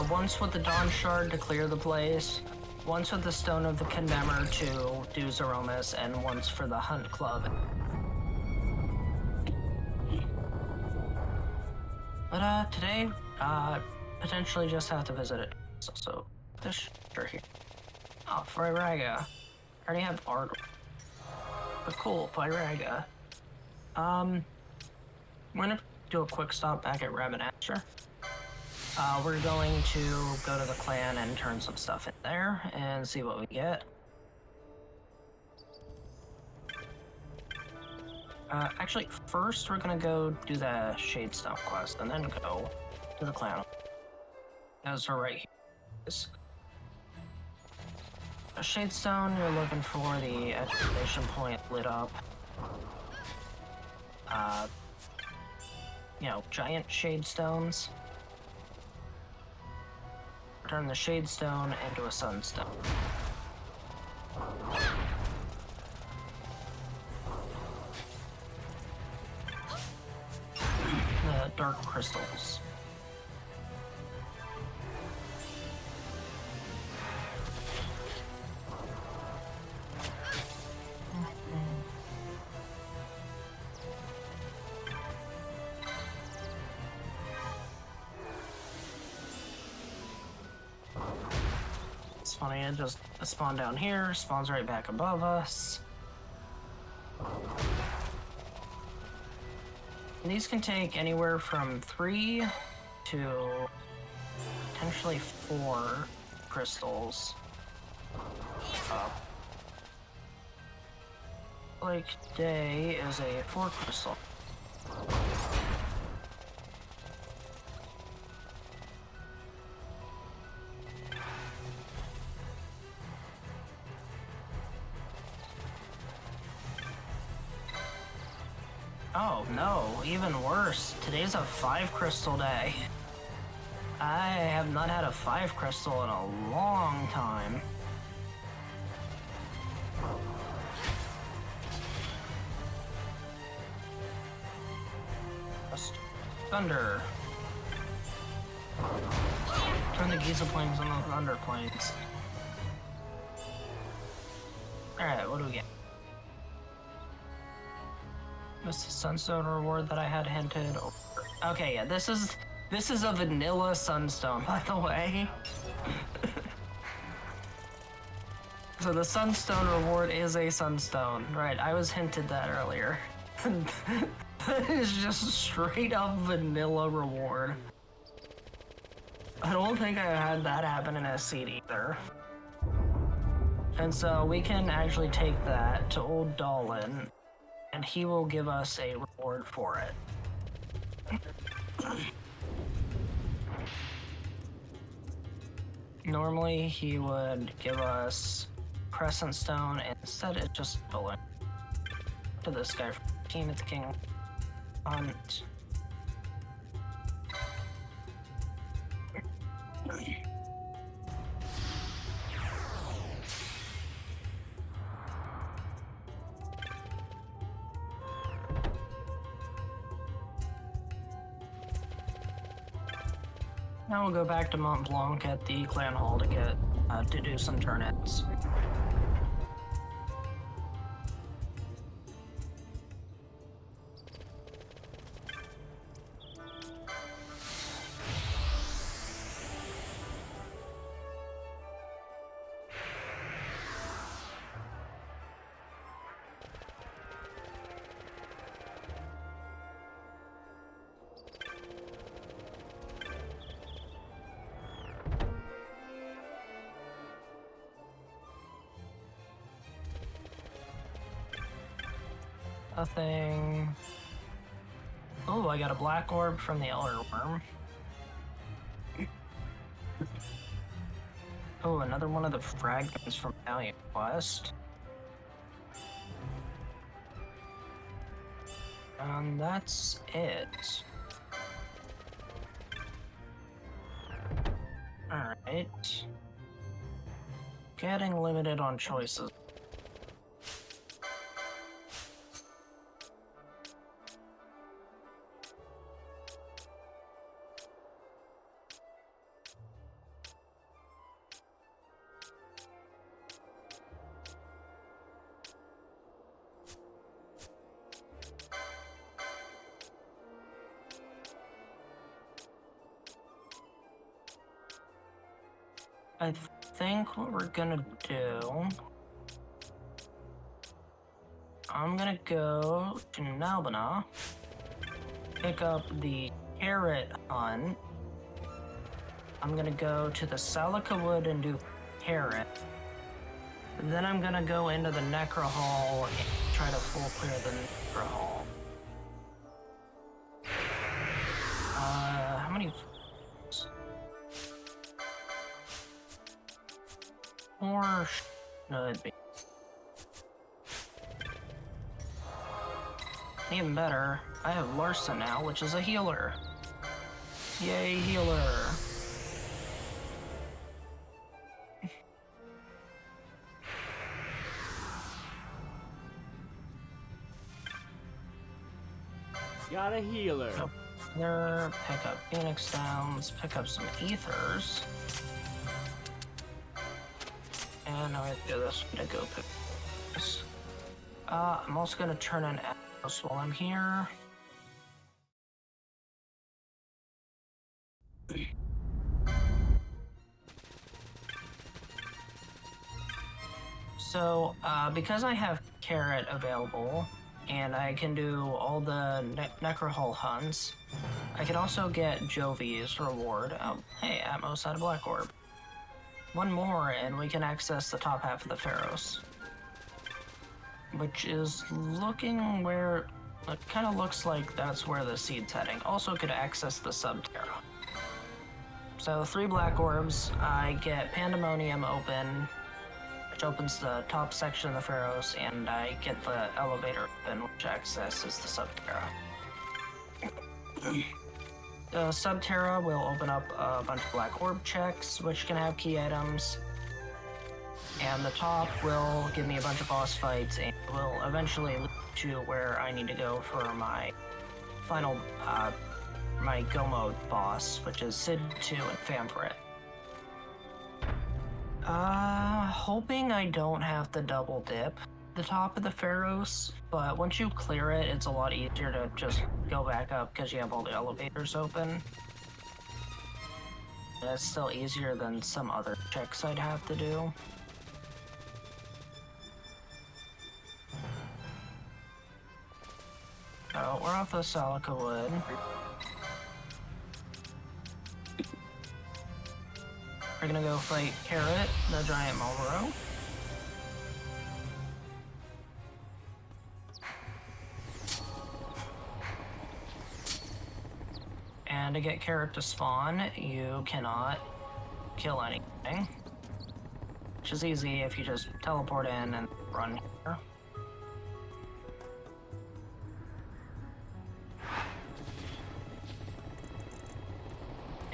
Once with the Dawn Shard to clear the place, once with the Stone of the Condemner to do Zeromus, and once for the Hunt Club. But today, potentially just have to visit it. So this sure here. Oh, Fryraga. I already have art. But cool, Fryraga. I'm gonna do a quick stop back at Rabbit-Asher. We're going to go to the clan and turn some stuff in there and see what we get. Actually, first we're gonna go do the Shade Stone quest and then go to the clan. As we're right here. A Shade Stone, you're looking for the exclamation point lit up. You know, giant Shade Stones. Turn the Shade Stone into a Sunstone. The Dark Crystals. It's funny, it just spawned down here, spawns right back above us. And these can take anywhere from 3 to potentially 4 crystals. Like today is a 4 crystal. Oh no, even worse. Today's a 5 crystal day. I have not had a 5 crystal in a long time. Thunder. Turn the Giza Plains into the Thunder Plains. Alright, what do we get? This is the Sunstone reward that I had hinted over. Okay, yeah, this is This is a vanilla sunstone, by the way. So the sunstone reward is a sunstone. Right, I was hinted that earlier. That is just a straight up vanilla reward. I don't think I had that happen in SC either. And so we can actually take that to old Dolan, and he will give us a reward for it. Normally he would give us Crescent Stone, and instead it just belonged to this guy from Team at the King Hunt. Now we'll go back to Mont Blanc at the Clan Hall to do some turn-ins. Nothing. Oh, I got a black orb from the Elder Worm. Oh, another one of the fragments from Valiant Quest. And that's it. Alright. Getting limited on choices. I think what we're gonna do, I'm gonna go to Nalbana, pick up the Carrot Hunt. I'm gonna go to the Salika Wood and do Carrot. Then I'm gonna go into the Necro Hall and try to full clear the Necro Hall. How many? Or should be. Even better, I have Larson now, which is a healer. Yay, healer. Got a healer. Go there, pick up Phoenix Downs, pick up some Ethers. And now we have to do this to go pick this. I'm also gonna turn in Atmos while I'm here. So, because I have Carrot available, and I can do all the Necrohull hunts, I can also get Jovi's reward. Oh, hey, Atmos had a Black Orb. One more, and we can access the top half of the Pharos. Which is looking where... It kind of looks like that's where the seed's heading. Also could access the Subterra. So 3 Black Orbs, I get Pandemonium open, which opens the top section of the Pharos, and I get the elevator open, which accesses the Subterra. The Subterra will open up a bunch of Black Orb checks, which can have key items. And the top will give me a bunch of boss fights, and will eventually lead to where I need to go for my final, my Go Mode boss, which is Sid 2 and Famfrit. Hoping I don't have to double dip the top of the Pharos, but once you clear it, it's a lot easier to just go back up because you have all the elevators open. It's still easier than some other checks I'd have to do. Oh, we're off the Salica Wood. We're gonna go fight Carrot, the giant Marlboro. And to get Carrot to spawn, you cannot kill anything. Which is easy if you just teleport in and run here.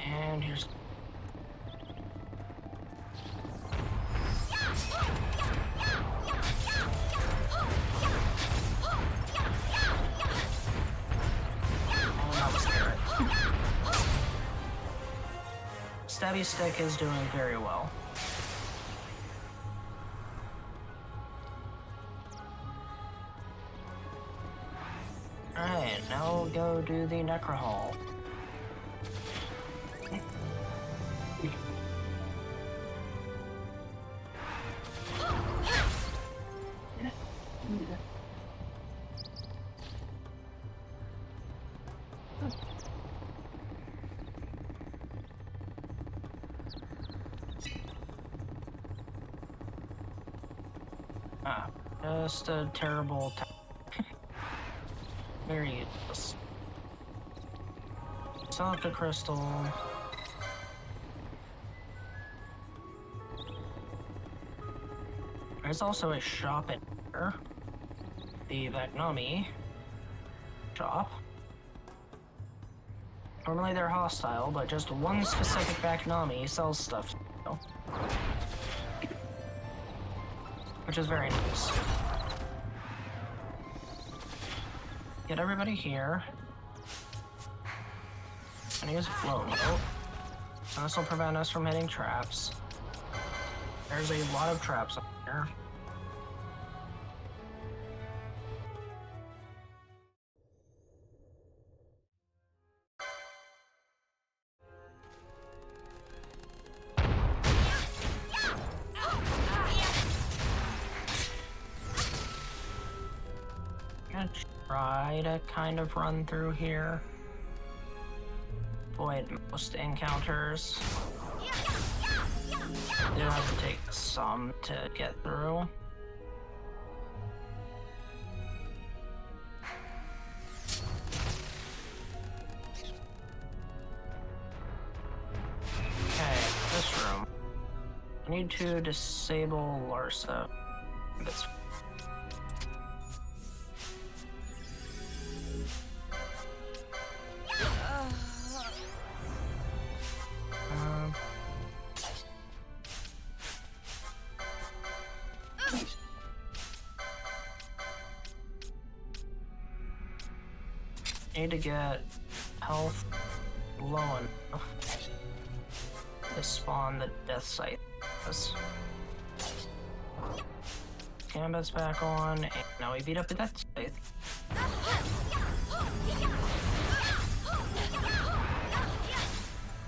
And here's... Oh, that was Carrot. Stabby Stick is doing very well. Alright, now we'll go do the Necro Hall. Just a terrible very useless. Salt the crystal. There's also a shop in here. The Vagnami shop. Normally they're hostile, but just one specific Vagnami sells stuff, so. Which is very nice. Get everybody here. And use a float note. This will prevent us from hitting traps. There's a lot of traps up here. I'm gonna try to kind of run through here. Avoid most encounters. You have to take some to get through. Okay, this room. I need to disable Larsa. That's need to get health low enough to spawn the death scythe. Gambit's back on, and now we beat up the death scythe.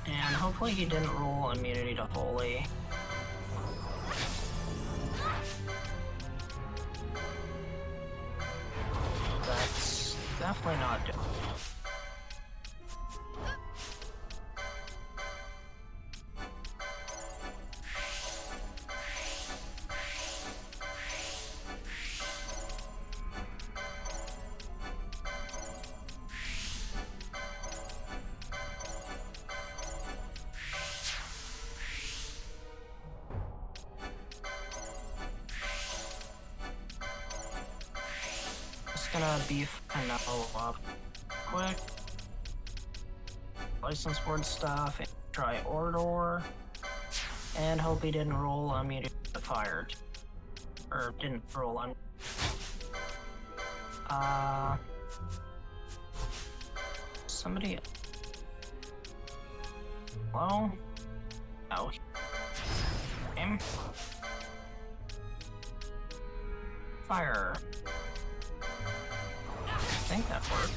And hopefully he didn't roll immunity to holy. That's definitely not doing. Gonna beef Canelo up quick. License board stuff, and try Ordor, and hope he didn't roll immunity to fire. Or didn't roll on. Somebody. Hello? Oh. Him? Fire. I think that worked.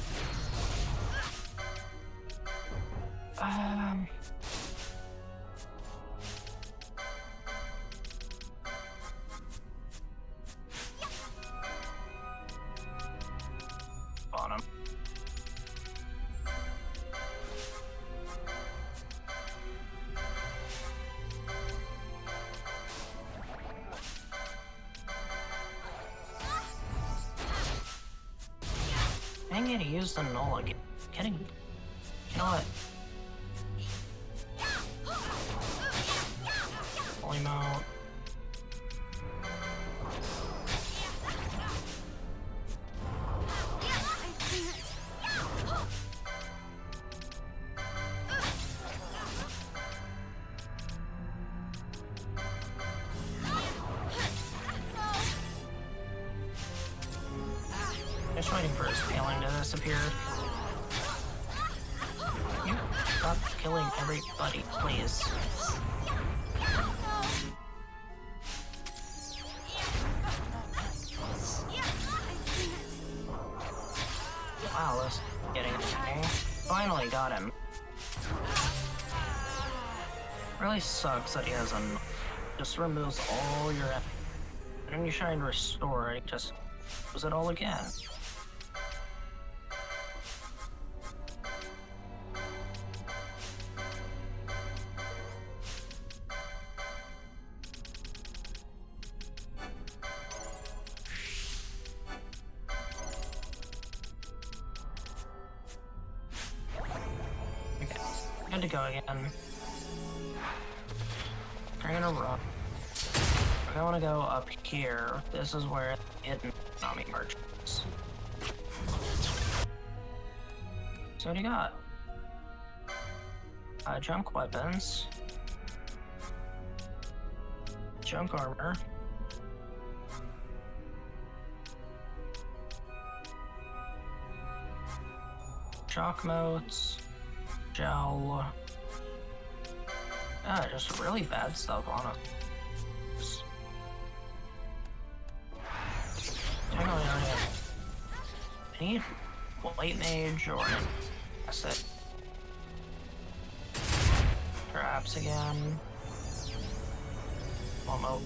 use the null again. Kidding. You know what? Holy mount. Just waiting for his paling to disappear. You stop killing everybody, please. Wow, this is getting okay. Finally got him. Really sucks that he has a just removes all your and then you try and restore it, it just does it all again. Okay, good to go again. I'm gonna run. I want to go up here. This is where the hidden Nami merchants. So what do you got? Junk weapons. Junk armor. Shock motes. Gel. Ah, just really bad stuff on it. I need White Mage or an asset. Perhaps again. Almost.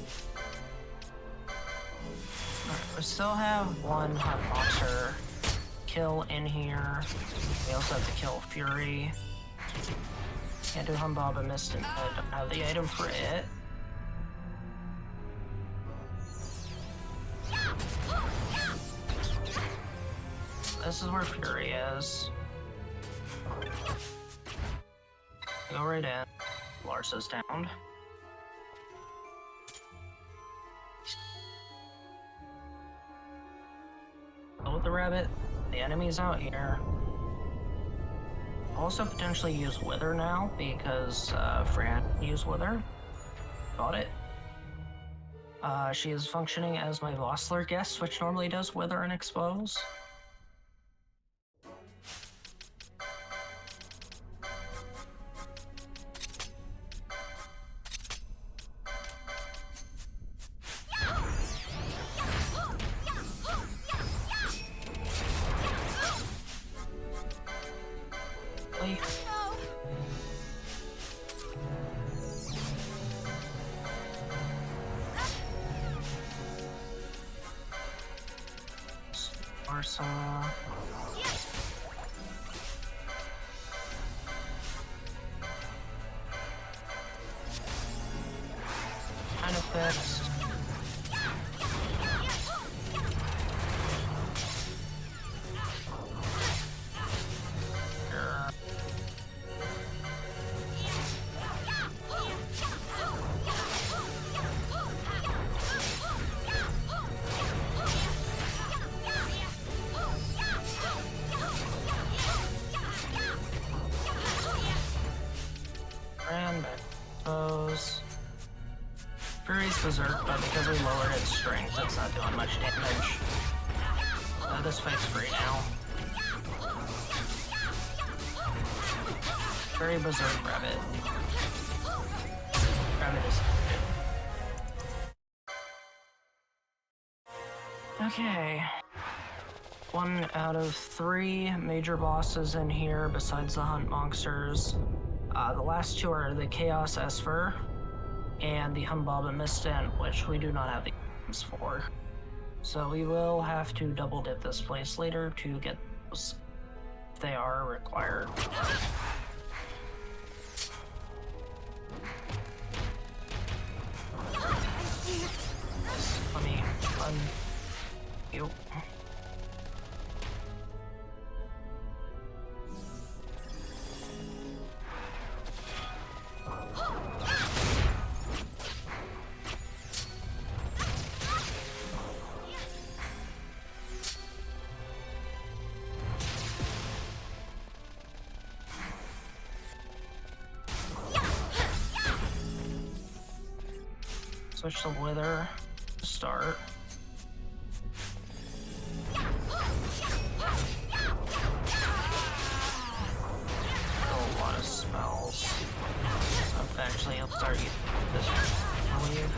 Alright, we still have one hot monster kill in here. We also have to kill Fury. Can't do Humbaba Mist and I don't have the item for it. This is where Fury is. Go right in. Larsa's down. Go with the rabbit. The enemy's out here. Also potentially use Wither now because Fran used Wither. Got it. She is functioning as my Vossler guest, which normally does Wither and Expose. Marsa. Kind of fixed. Fury's Berserk, but because we lowered its strength, it's not doing much damage. This fight's free now. Fury Berserk Rabbit. Rabbit is good. Okay. 1 out of 3 major bosses in here besides the Hunt Monsters. The last 2 are the Chaos Esper and the Humbaba Mistin, which we do not have the items for. So we will have to double dip this place later to get those if they are required. Let me run you. switch the wither to start. A lot of spells. Eventually, I'll start using this, I believe.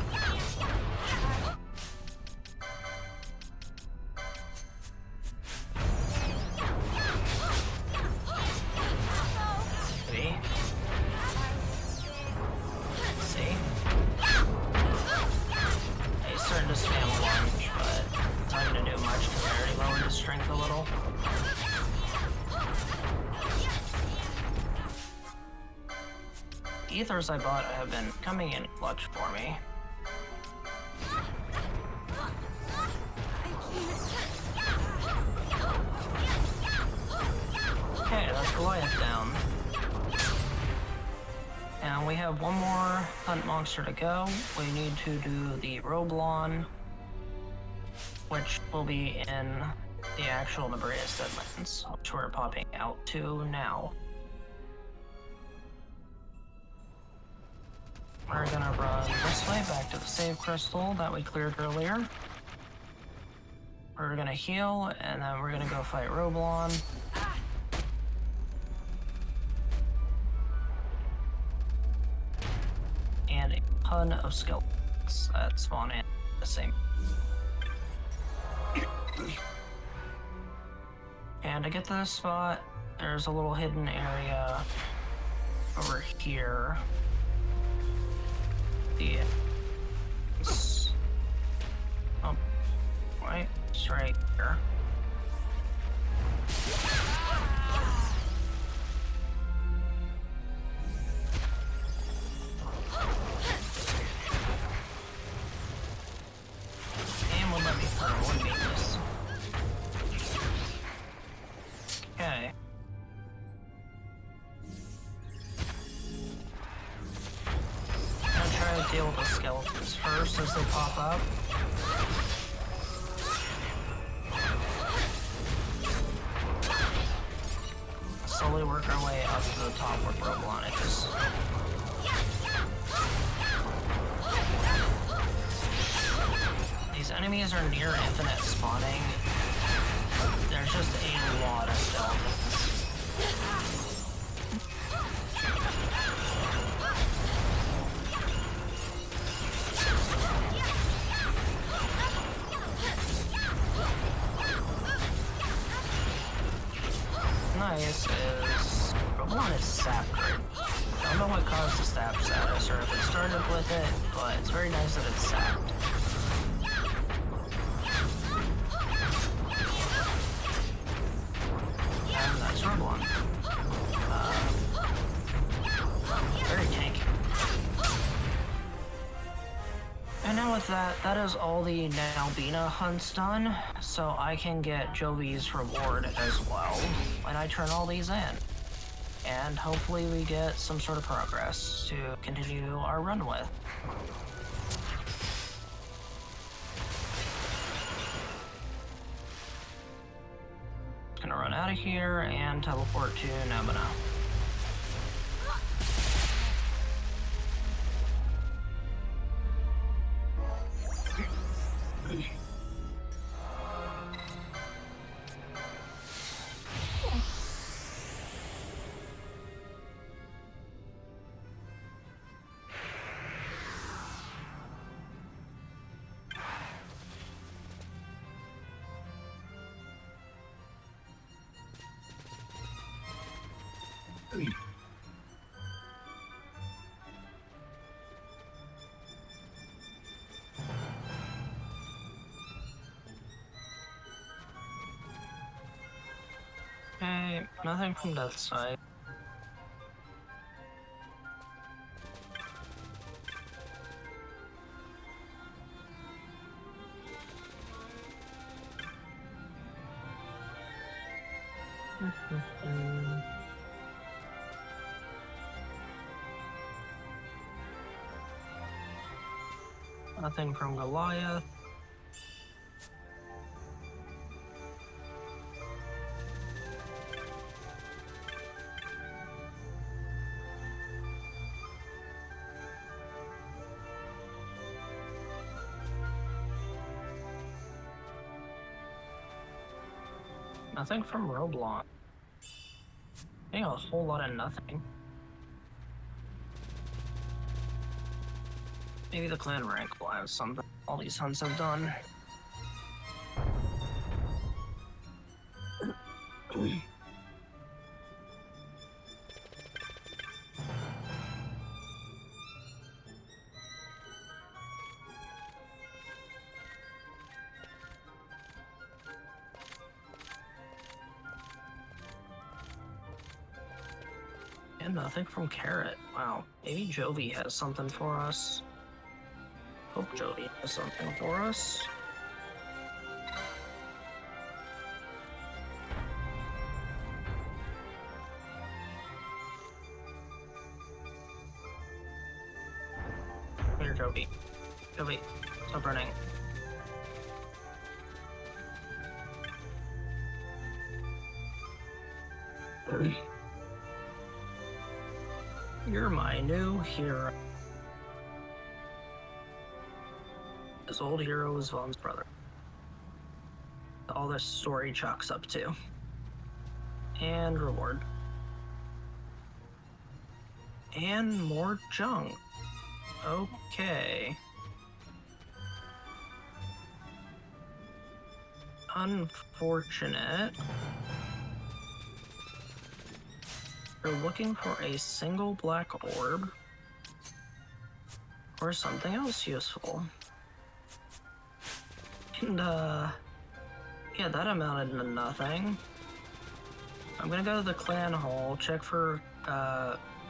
Ethers I bought have been coming in clutch for me. Okay, that's Goliath down. And we have one more hunt monster to go. We need to do the Roblon, which will be in the actual Nebrius Deadlands, which we're popping out to now. We're gonna run this way back to the save crystal that we cleared earlier. We're gonna heal, and then we're gonna go fight Roblon. And a ton of skeletons that spawn in the same. And to get to this spot, there's a little hidden area over here. Oh, right, it's right here. And will let me put one weakness. Okay. Try to deal with the skeletons first as they pop up. Slowly work our way up to the top where Roblon is. These enemies are near infinite spawning. There's just a lot of skeletons. Nice is Roblon is sap grid. I don't know what caused the sap status or if it started with it, but it's very nice that it's sapped. And that's Roblon. Very tanky. And now with that, that is all the Nalbina hunts done, so I can get Jovi's reward as well when I turn all these in. And hopefully we get some sort of progress to continue our run with. Gonna run out of here and teleport to Nabana. Okay, nothing from that side. Nothing from Goliath. Nothing from Roblox. Getting a whole lot of nothing. Maybe the clan rank will have something all these hunts have done. And nothing from Carrot. Wow. Maybe Jovi has something for us. Hope Jovi has something for us. Here, Jovi. Jovi, stop running. You're my new hero. This old hero is Vaughn's brother. All this story chalks up to. And reward. And more junk. Okay. Unfortunate. We're looking for a single black orb. Or something else useful. And, yeah, that amounted to nothing. I'm gonna go to the clan hall, check for,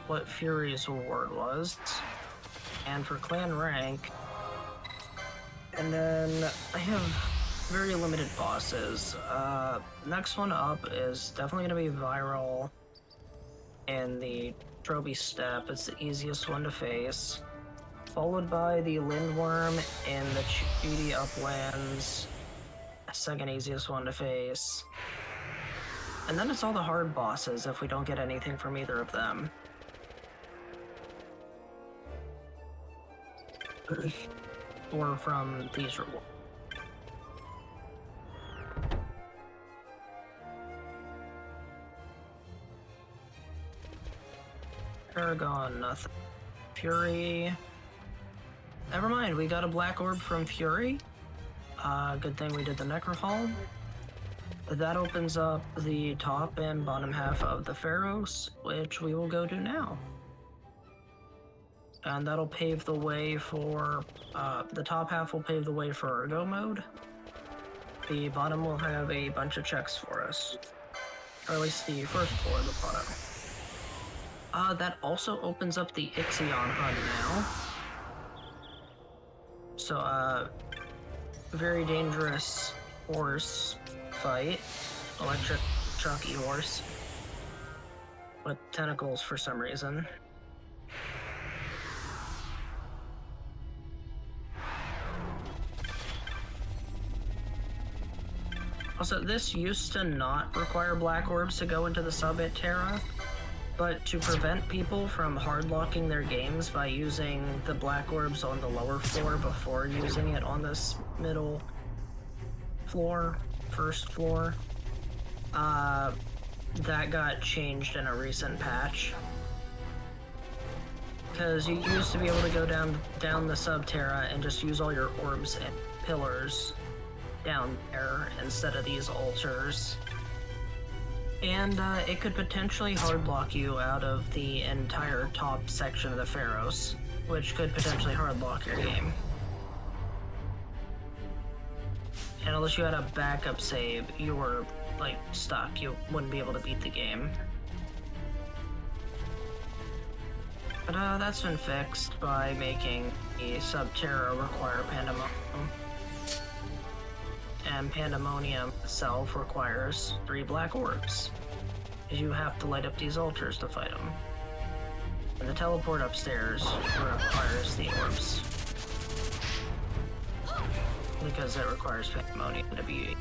what Fury's reward was. And for clan rank. And then I have very limited bosses. Next one up is definitely gonna be Viral in the Trophy Step. It's the easiest one to face. Followed by the Lindworm in the Chudi Uplands. Second easiest one to face. And then it's all the hard bosses if we don't get anything from either of them. Or from these rewards. Paragon, nothing. Fury. Never mind, we got a black orb from Fury. Good thing we did the Necrohall. That opens up the top and bottom half of the Pharos, which we will go to now. And that'll pave the way for, the top half will pave the way for Go mode. The bottom will have a bunch of checks for us. Or at least the first floor of the bottom. That also opens up the Ixion HUD now. So, very dangerous horse fight. Electric chalky horse. With tentacles for some reason. Also, this used to not require black orbs to go into the sub at Terra, but to prevent people from hardlocking their games by using the black orbs on the lower floor before using it on this middle floor, first floor, that got changed in a recent patch. Because you used to be able to go down the Subterra and just use all your orbs and pillars down there instead of these altars. And it could potentially hardlock you out of the entire top section of the Pharos, which could potentially hardlock your game. And unless you had a backup save, you were, like, stuck. You wouldn't be able to beat the game. But that's been fixed by making the Subterra require Pandemonium. And Pandemonium itself requires 3 black orbs. You have to light up these altars to fight them. And the teleport upstairs requires the orbs. Because it requires Pandemonium to be...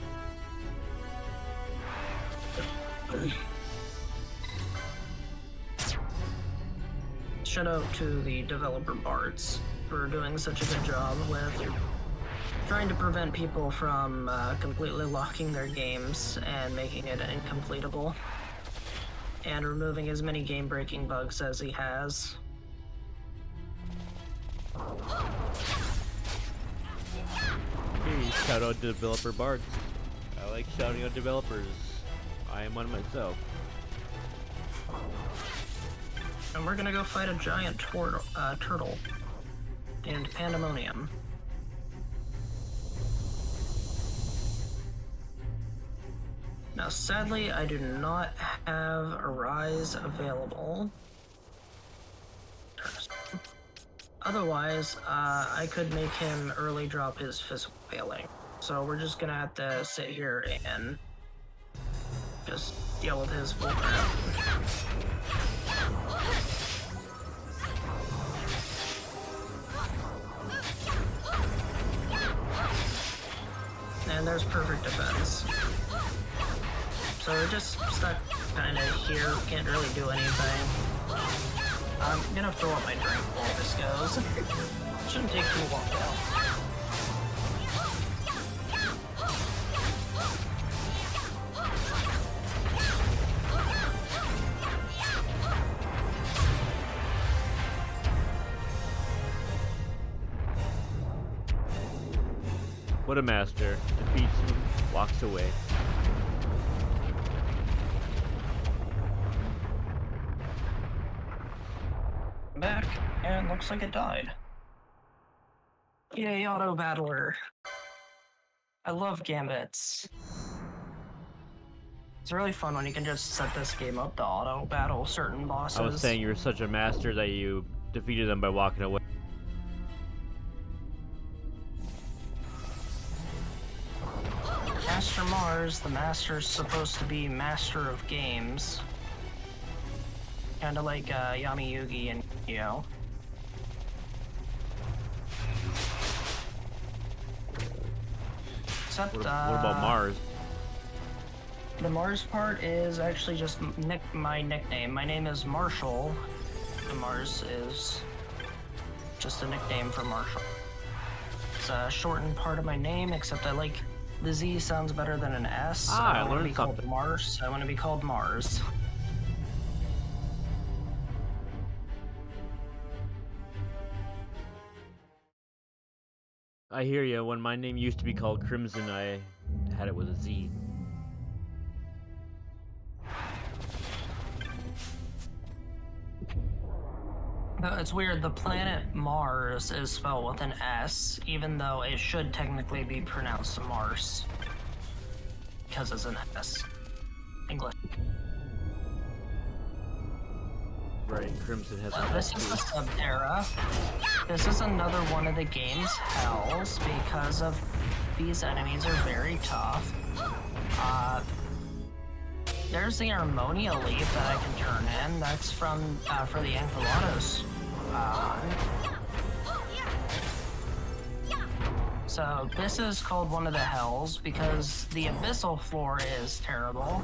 Shout out to the developer Bards for doing such a good job with trying to prevent people from completely locking their games and making it incompletable, and removing as many game-breaking bugs as he has. Hey, shout out to developer Bards. I like shouting out developers. I am one myself. And we're gonna go fight a giant turtle in Pandemonium. Now, sadly, I do not have a rise available. Otherwise, I could make him early drop his physical failing. So we're just gonna have to sit here and just deal with his bull crap. And there's perfect defense. So we're just stuck kinda here, can't really do anything. I'm gonna throw up my drink while this goes. Shouldn't take too long though. What a master. Defeats him, walks away. Back, and looks like it died. Yay, auto battler. I love gambits. It's really fun when you can just set this game up to auto battle certain bosses. I was saying you were such a master that you defeated them by walking away. MasterMarz, the master's supposed to be master of games. Kinda like Yami Yugi and Yu. Except, What about Mars? The Mars part is actually just my nickname. My name is Marshall. And Mars is just a nickname for Marshall. It's a shortened part of my name, except I like the Z sounds better than an S. I want to learned be called something. Mars. I want to be called Mars. I hear you. When my name used to be called Crimson, I had it with a Z. It's weird, the planet Mars is spelled with an S, even though it should technically be pronounced Mars. Because it's an S. English. Right, Crimson has a This is the Subterra. This is another one of the game's hells because of these enemies are very tough. There's the Harmonia leaf that I can turn in. That's from for the Enfilados. So this is called one of the hells because the abyssal floor is terrible.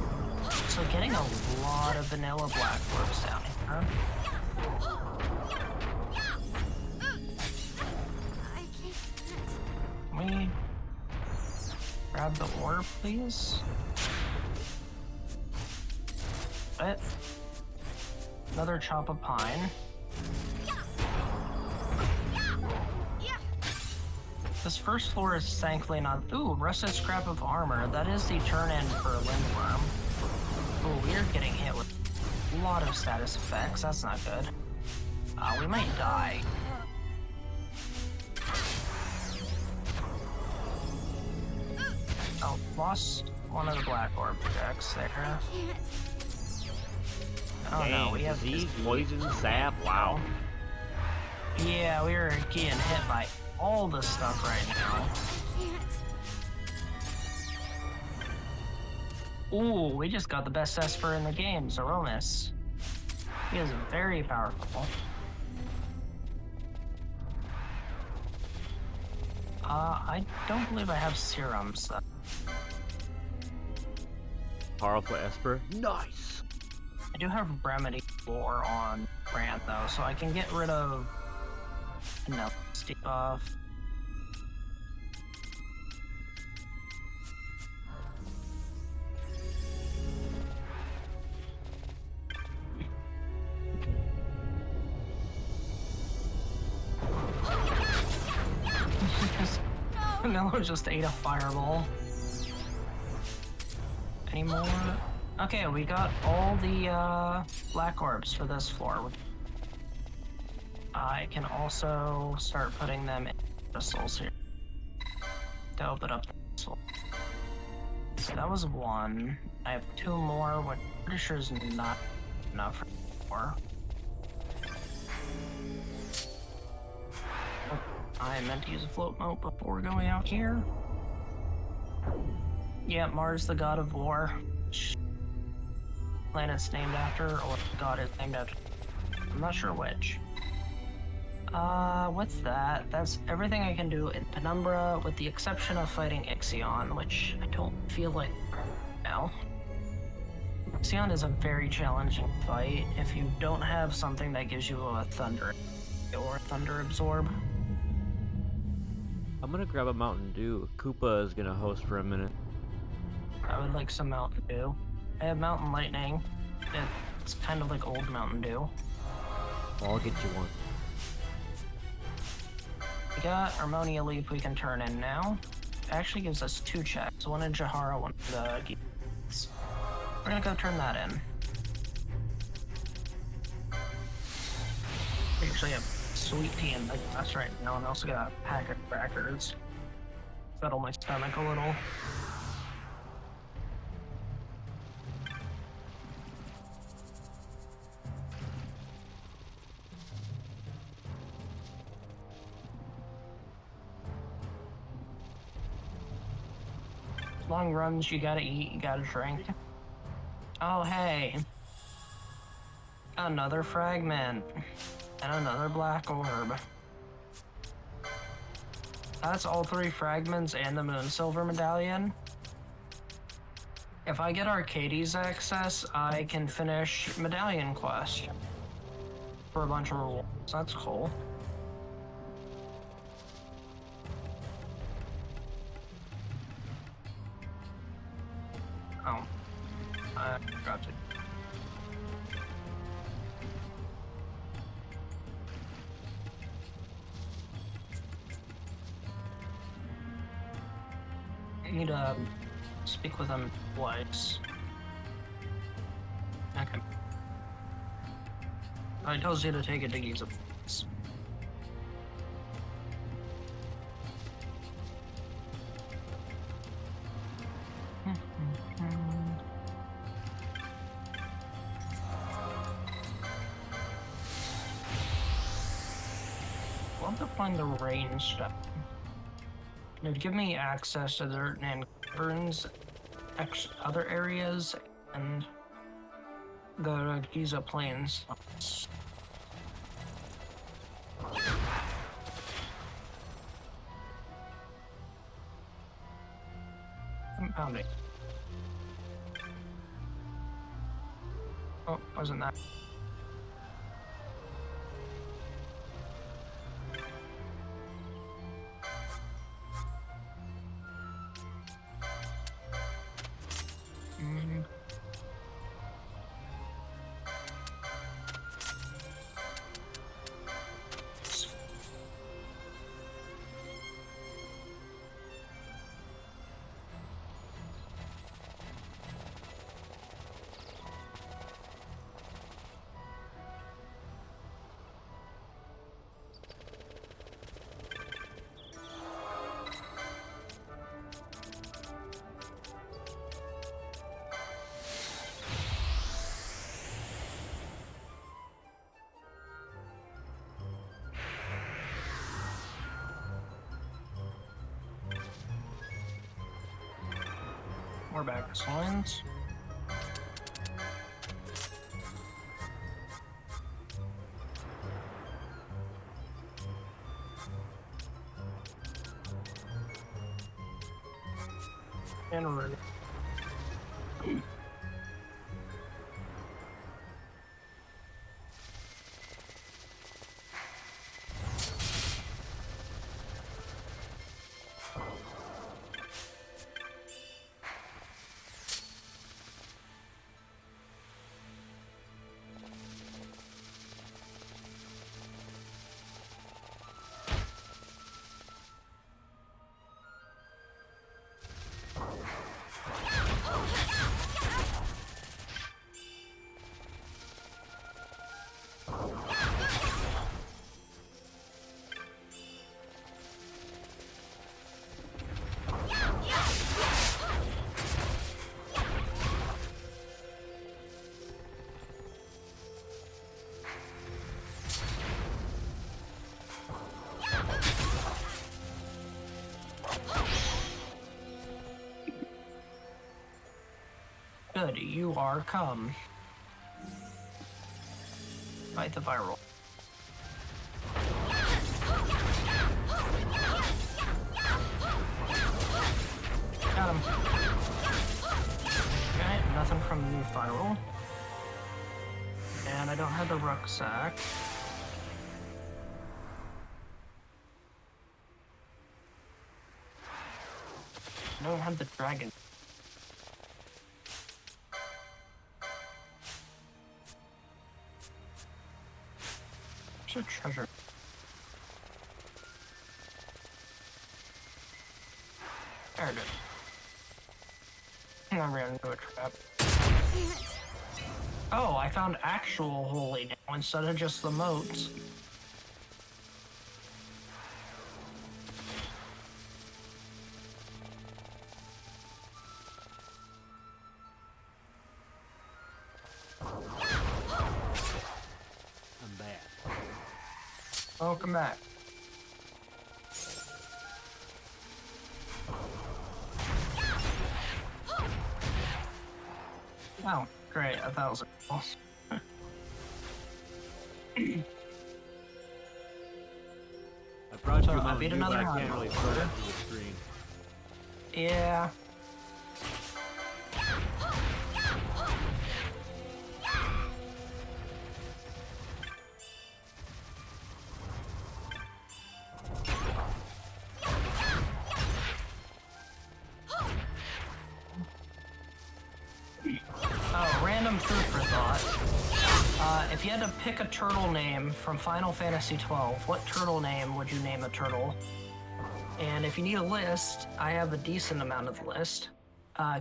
So getting a lot of vanilla black orbs down here. Can we grab the orb, please? It. Another chop of pine. This first floor is thankfully not. Ooh, rusted scrap of armor. That is the turn in for a Lindworm. Ooh, we're getting hit with a lot of status effects. That's not good. We might die. Oh, lost one of the black orb decks there. Oh no, we have disease, poison, sap. Wow. Yeah, we are getting hit by all this stuff right now. Ooh, we just got the best Esper in the game, Zeronis. He is very powerful. I don't believe I have serums though. Powerful Esper. Nice. I do have Remedy 4 on Grant though, so I can get rid of enough stuff. Mello just ate a fireball. Any more? Okay, we got all the black orbs for this floor. I can also start putting them in crystals here to open up the crystal. So that was one. I have two more, which I'm pretty sure is not enough for four. Oh, I meant to use a float moat before going out here. Yeah, Mars, the god of war. Planet's named after, or the god is named after. I'm not sure which. What's that? That's everything I can do in Penumbra, with the exception of fighting Ixion, which I don't feel like now. Ixion is a very challenging fight if you don't have something that gives you a thunder or thunder absorb. I'm gonna grab a Mountain Dew. Koopa is gonna host for a minute. I would like some Mountain Dew. I have Mountain Lightning. It's kind of like old Mountain Dew. I'll get you one. We got Harmonia Leaf we can turn in now. It actually gives us two checks. One in Jahara, one in the Geeks. We're gonna go turn that in. We actually have sweet tea in the glass right now, and I also got a pack of crackers. Settle my stomach a little. Long runs, you gotta eat, you gotta drink. Oh, hey. Another fragment. And another black orb. That's all three fragments and the Moon Silver Medallion. If I get Arcades access, I can finish Medallion Quest. For a bunch of rewards. That's cool. Oh, I forgot to. I need to speak with them twice. Okay. It tells you to take it to Giza. Love to find the rain stuff. It would give me access to the and caverns, other areas, and the Giza Plains. Found it. Oh, wasn't that? We're back to lines. And we're ready. Good, you are come. Fight the viral. Got him. Okay, nothing from viral. And I don't have the rucksack. I don't have the dragon. There's a treasure. There it is. I ran into a trap. Oh, I found actual holy now instead of just the moats. I'm back. Welcome back. Oh, great, 1,000 balls. I brought So, you I Mountain beat Dew, another but I can't hunter. really throw that through the screen. Yeah. Oh, random food for thought. If you had to pick a turtle name from Final Fantasy XII, what turtle name would you name a turtle? And if you need a list, I have a decent amount of the list.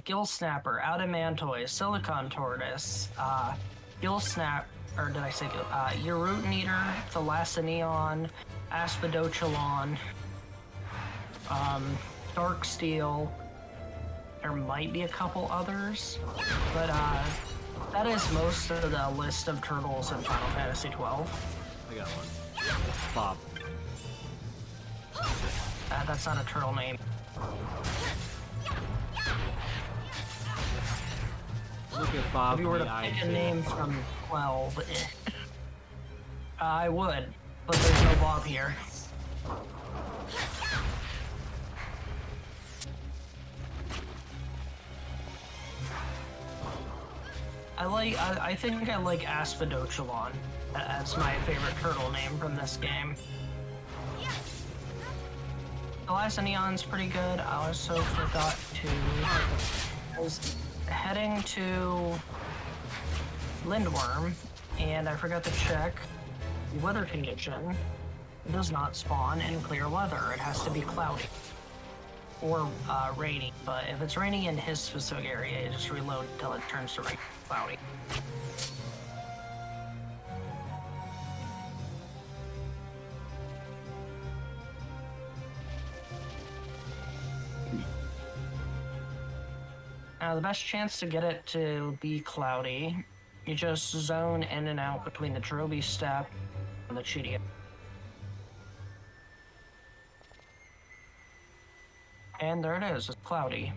Gill Snapper, Adamantoise, Silicon Tortoise, Gill Snap, or did I say Gill? Urutin Eater, Thalassaneon, Aspidochelon, Dark Steel. There might be a couple others, but that is most of the list of turtles in Final Fantasy XII. I got one. Bob. That's not a turtle name. Look at Bob. If you were in to the eye pick a and say, name from 12, I would, but there's no Bob here. I think I like Aspidochelon as my favorite turtle name from this game. Thalassaneon's pretty good. I also forgot to... I was heading to Lindworm, and I forgot to check the weather condition. It does not spawn in clear weather. It has to be cloudy. Or rainy, but if it's raining in his specific area, you just reload until it turns to cloudy. The best chance to get it to be cloudy, you just zone in and out between the Trophy Step and the Chidia. And there it is, it's cloudy.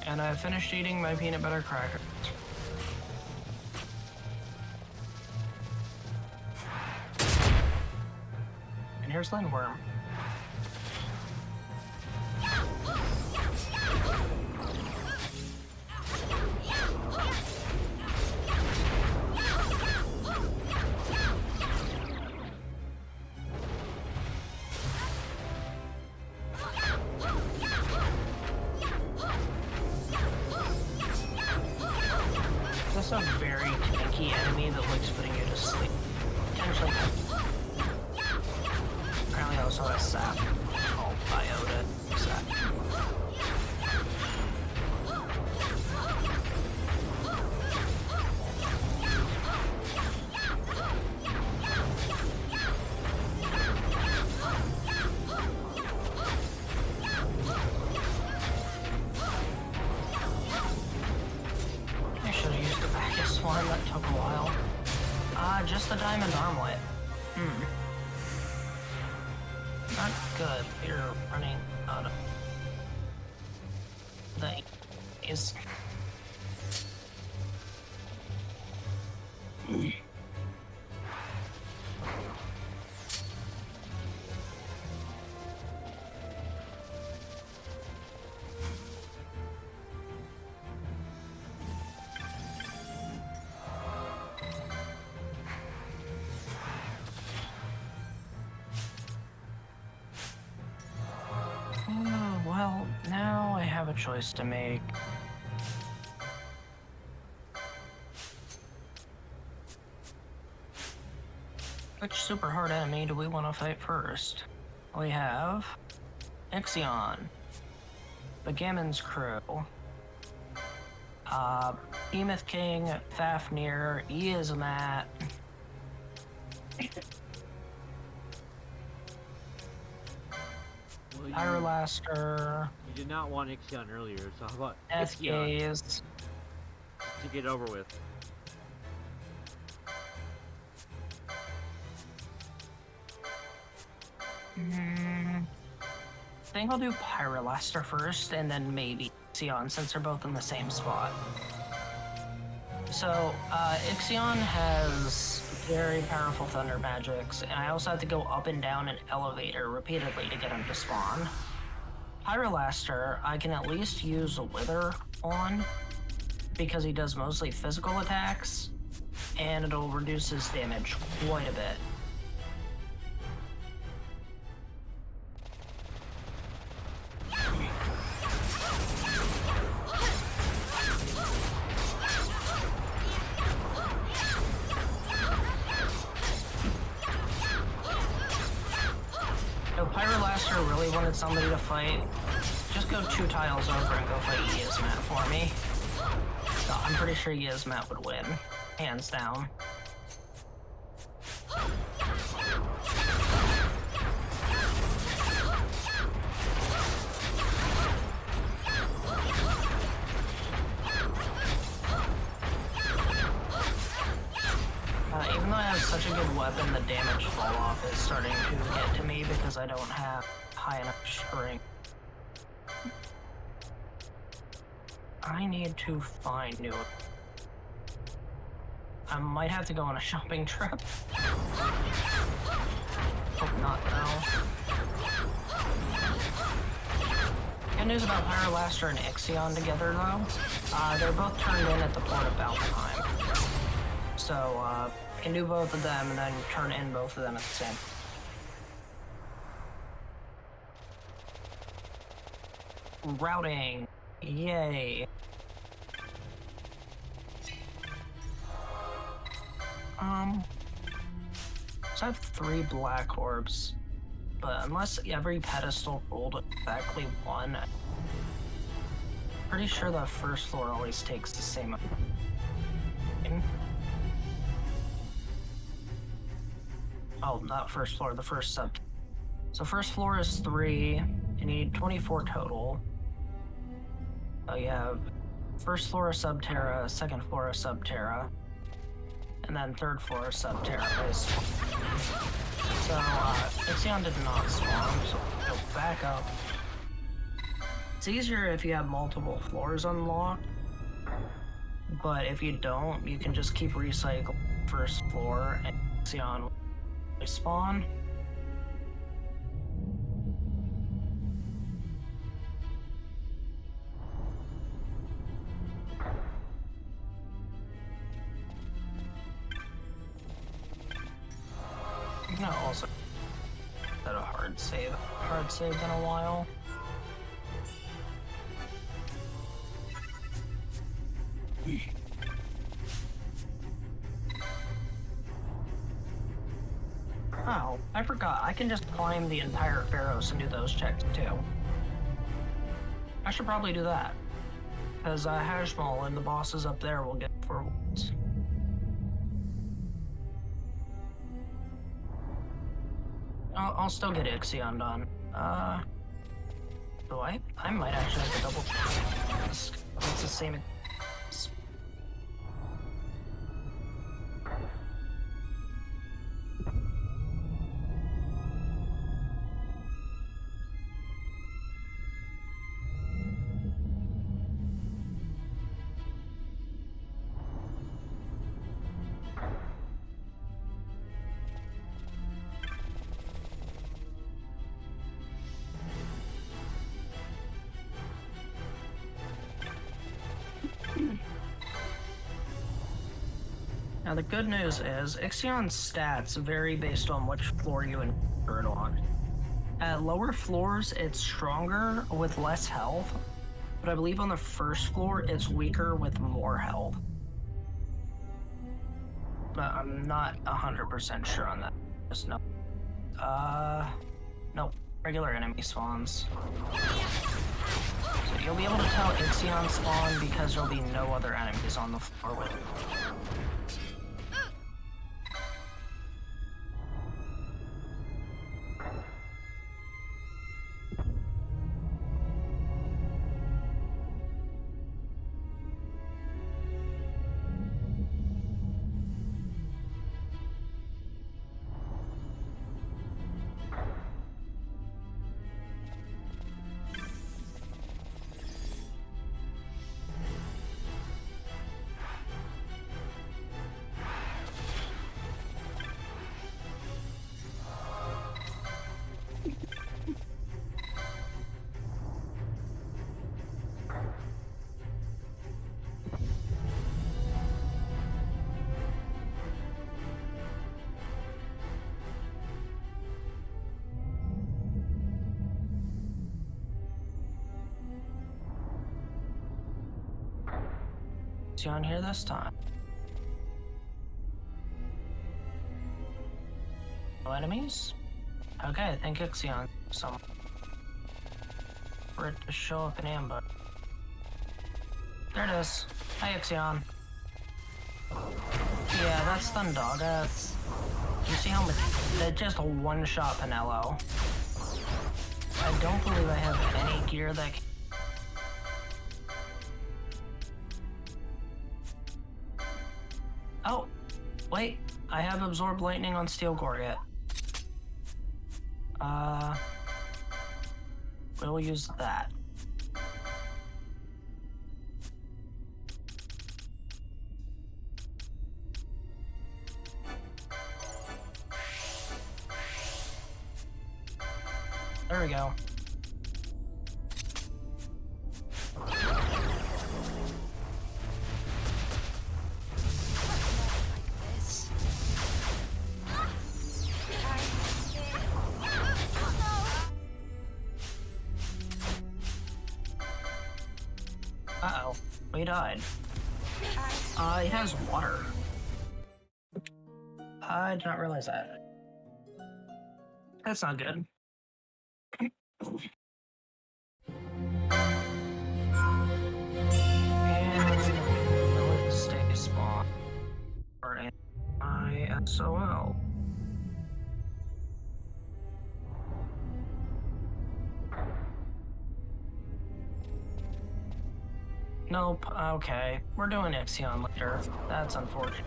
And I finished eating my peanut butter crackers. And here's Lindworm. This is a very tanky enemy that likes putting you to sleep. Potentially. Apparently I also has sap. Oh, biota sap. I guess one that took a while. Just the diamond armlet. Not good. You're running out of things. Well, now I have a choice to make. Which super hard enemy do we want to fight first? We have Ixion, Begammon's crew, Behemoth King, Fafnir, Yizmat. Well, Pyrolaster, you did not want Ixion earlier, so how about Death Ixion Gaze. to get over with? I think I'll do Pyrolaster first, and then maybe Ixion, since they're both in the same spot. So, Ixion has very powerful thunder magics, and I also have to go up and down an elevator repeatedly to get him to spawn. Pyrolaster, I can at least use a Wither on, because he does mostly physical attacks, and it'll reduce his damage quite a bit. Pyrolaster really wanted somebody to fight. Just go 2 tiles over and go fight Yizmat for me. So I'm pretty sure Yizmat would win. Hands down. Even though I have such a good weapon, the damage fall off is starting to get to me because I don't have high enough strength. I need to find new. I might have to go on a shopping trip. Hope not though. Good news about Pyrolaster and Ixion together though. They're both turned in at the port of Valkenheim. So, can do both of them and then turn in both of them at the same. Routing. Yay. So I have 3 black orbs, but unless every pedestal rolled exactly 1, I'm pretty sure the first floor always takes the same. Oh, not first floor, the first sub. So first floor is 3, you need 24 total. So you have first floor of Subterra, second floor of Subterra, and then third floor of Subterra. So, Ixion did not spawn, so go back up. It's easier if you have multiple floors unlocked, but if you don't, you can just keep recycling first floor and Ixion will spawn. No, also had a hard save. Hard save in a while. Oh, I forgot. I can just climb the entire Pharos and do those checks too. I should probably do that. Because Hashmal and the bosses up there will get 4 wounds. I'll still get Ixion done. So I might actually have to double check. It's the same. Now the good news is Ixion's stats vary based on which floor you encounter it on. At lower floors, it's stronger with less health, but I believe on the first floor, it's weaker with more health. But I'm not 100% sure on that. Just no. Nope. Regular enemy spawns. So you'll be able to tell Ixion spawn because there'll be no other enemies on the floor with it. Is he on here this time? No enemies? Okay, I think Ixion somewhere. For it to show up in ambush. There it is. Hi, Ixion. Yeah, that's Thundaga. You see how much? That's just a one-shot Pinello. I don't believe I have any gear that can... Oh, wait. I have Absorb Lightning on Steel Gorget. We'll use that. There we go. Uh-oh, we died. It has water. I did not realize that. That's not good. And stay spawn for ISOL. Nope, okay. We're doing Ixion later. That's unfortunate.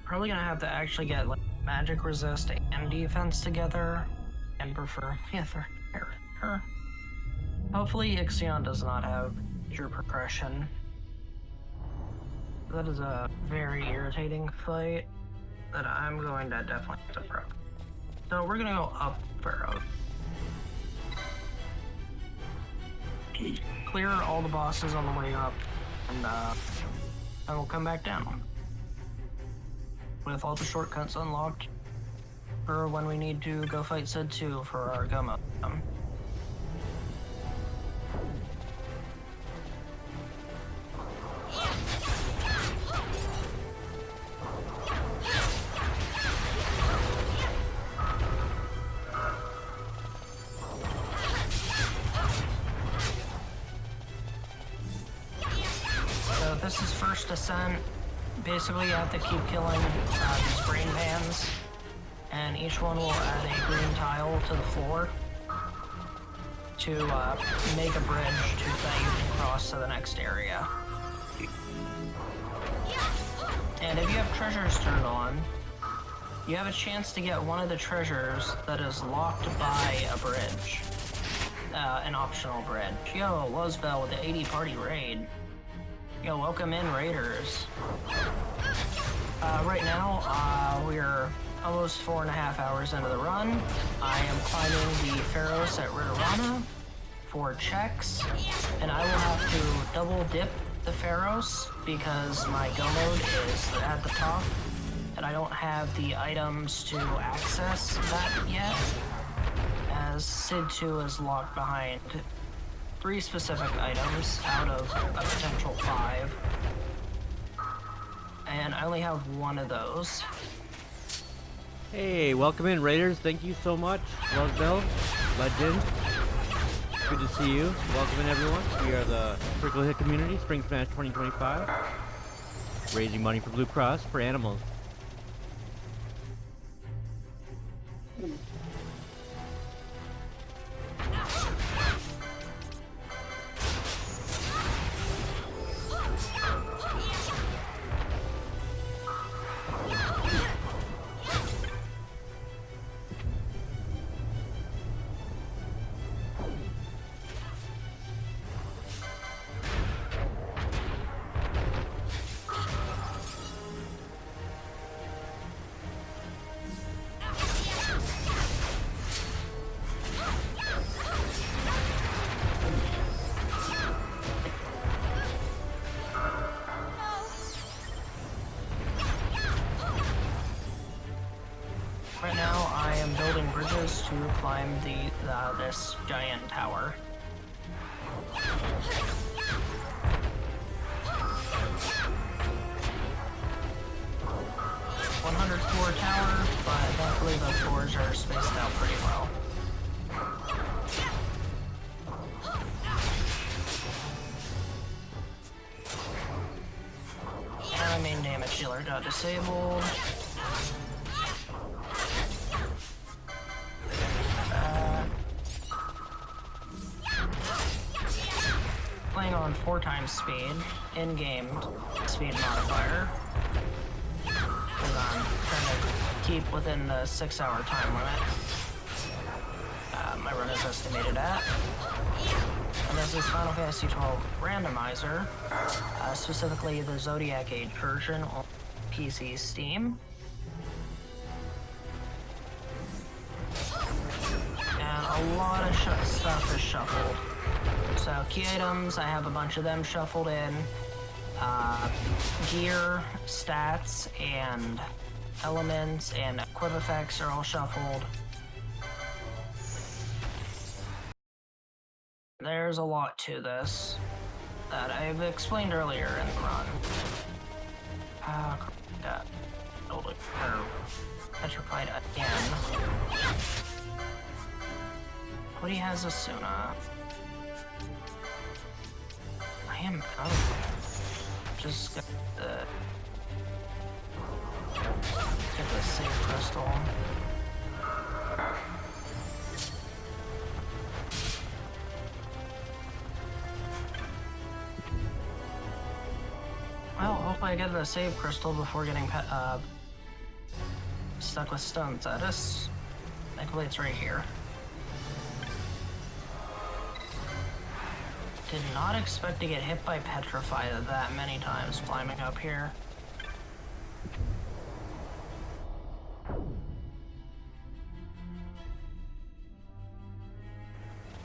Probably gonna have to actually get like magic resist and defense together, and prefer for her. Hopefully Ixion does not have major progression. That is a very irritating fight that I'm going to definitely have to prep. So we're gonna go up Pharaoh. Clear all the bosses on the way up, and we'll come back down. With all the shortcuts unlocked for when we need to go fight Sid 2 for our Goma. So this is first ascent. Basically, you have to keep killing these brain pans, and each one will add a green tile to the floor to make a bridge that you can cross to the next area. And if you have treasures turned on, you have a chance to get one of the treasures that is locked by a bridge, an optional bridge. Yo, Lozbel with the 80 party raid. Yo, welcome in, Raiders. Right now, we're almost 4.5 hours into the run. I am climbing the Pharos at Ridorana 4 checks, and I will have to double dip the Pharos because my go mode is at the top, and I don't have the items to access that yet, as Sid 2 is locked behind 3 specific items out of a potential 5, and I only have 1 of those. Hey, welcome in, Raiders. Thank you so much. Rosbell, Legend. Good to see you. Welcome in, everyone. We are the Critical Hit Community, Spring Smash 2025. Raising money for Blue Cross for animals. Right now, I am building bridges to climb this giant tower. 100-floor tower, but thankfully the floors are spaced out pretty well. And my main damage dealer got disabled. Playing on 4 times speed, in-game speed modifier. Because I'm trying to keep within the 6-hour time limit. My run is estimated at. And this is Final Fantasy XII Randomizer, specifically the Zodiac Age version on PC Steam. And a lot of stuff is shuffled. So key items, I have a bunch of them shuffled in. Gear, stats, and elements, and equip effects are all shuffled. There's a lot to this that I've explained earlier in the run. Petrified again. Cody has Asuna. I am out. Just get the save crystal. Well, hopefully I get the save crystal before getting stuck with stone status. Thankfully it's right here. Did not expect to get hit by Petrify that many times climbing up here.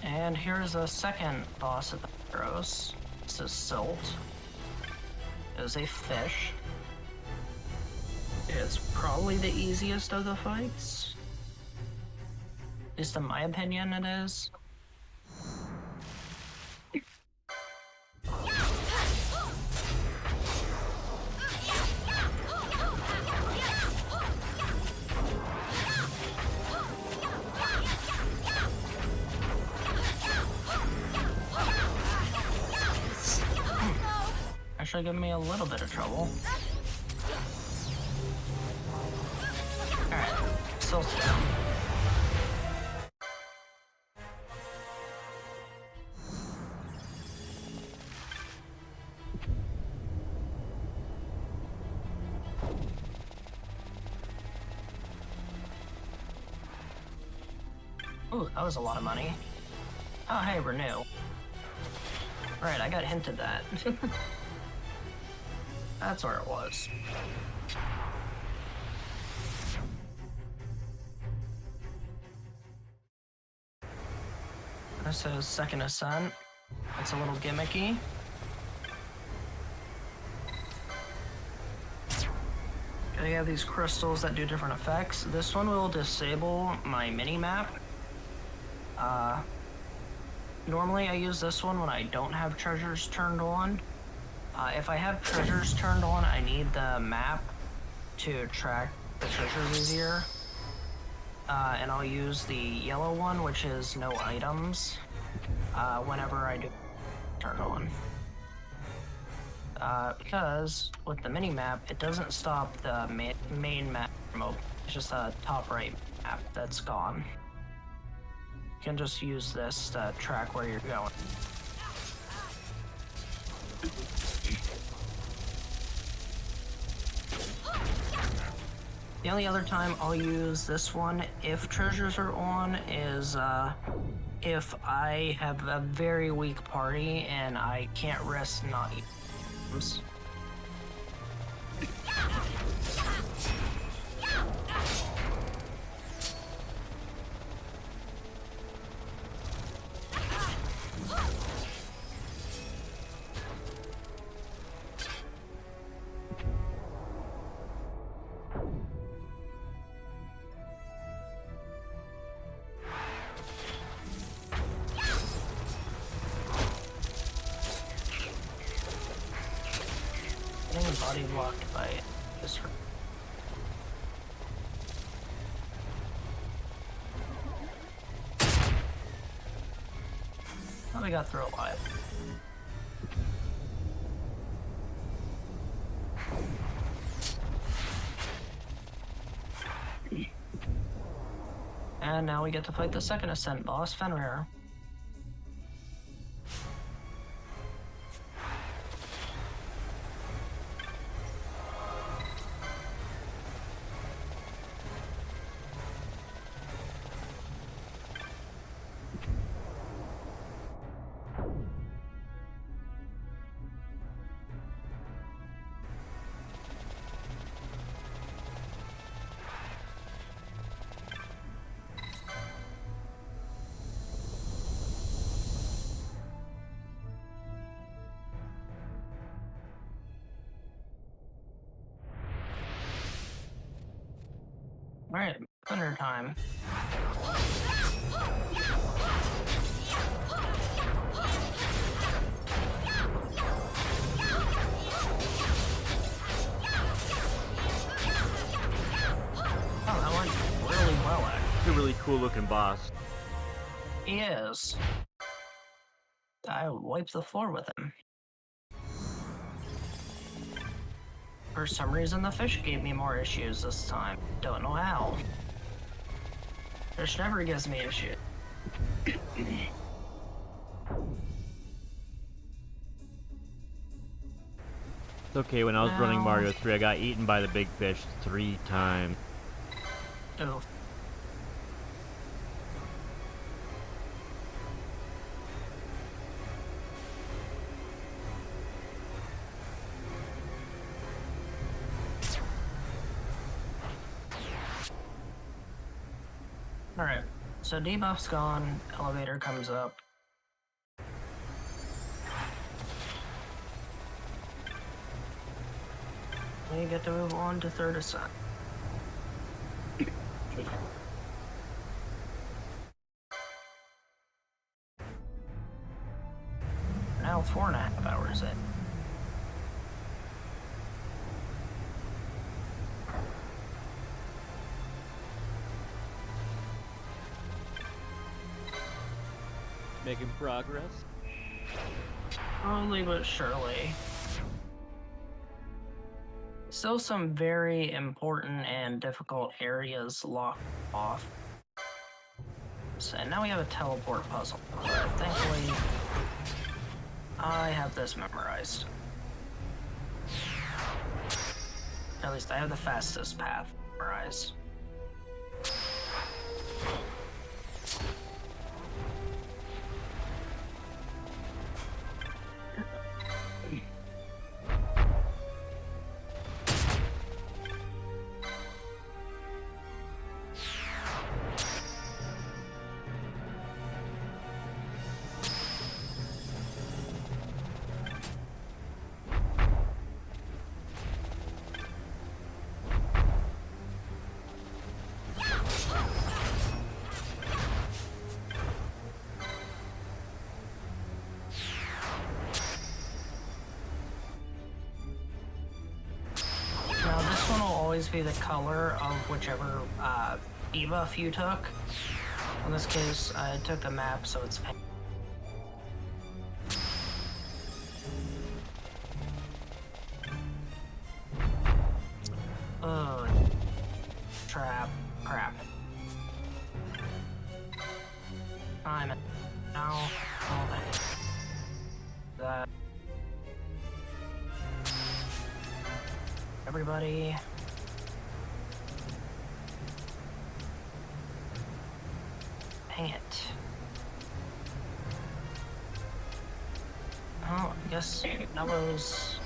And here's a second boss of the Pharos. This is Silt. It is a fish. It's probably the easiest of the fights. At least in my opinion it is. Actually giving me a little bit of trouble. Alright, Silt's down. Ooh, that was a lot of money. Oh, hey, Renew. Right, I got hinted that. That's where it was. This is Second Ascent. It's a little gimmicky. I have these crystals that do different effects. This one will disable my mini-map. Normally I use this one when I don't have treasures turned on. If I have treasures turned on, I need the map to track the treasures easier. And I'll use the yellow one, which is no items, whenever I do turn on. Because with the mini-map, it doesn't stop the main map from open. It's just a top right map that's gone. You can just use this to track where you're going. The only other time I'll use this one if treasures are on is if I have a very weak party and I can't risk not eating. Body blocked by this. How we got through alive? And now we get to fight the second Ascent boss, Fenrir. Alright, thunder time. Oh, that went really well, actually. He's a really cool looking boss. He is. I wiped the floor with him. For some reason, the fish gave me more issues this time. Don't know how. Fish never gives me issues. It's okay, when I was running Mario 3, I got eaten by the big fish 3 times. Oof. Alright, so debuff's gone, elevator comes up. We get to move on to third ascent. Now 4.5 hours in. Making progress. Slowly but surely. Still some very important and difficult areas locked off. So now we have a teleport puzzle. Thankfully, I have this memorized. At least I have the fastest path memorized. always be the color of whichever debuff you took. In this case, I took the map, so it's pink. Oh, trap, crap. I'm now. That. Everybody. Dang it. Oh, I guess Nello's.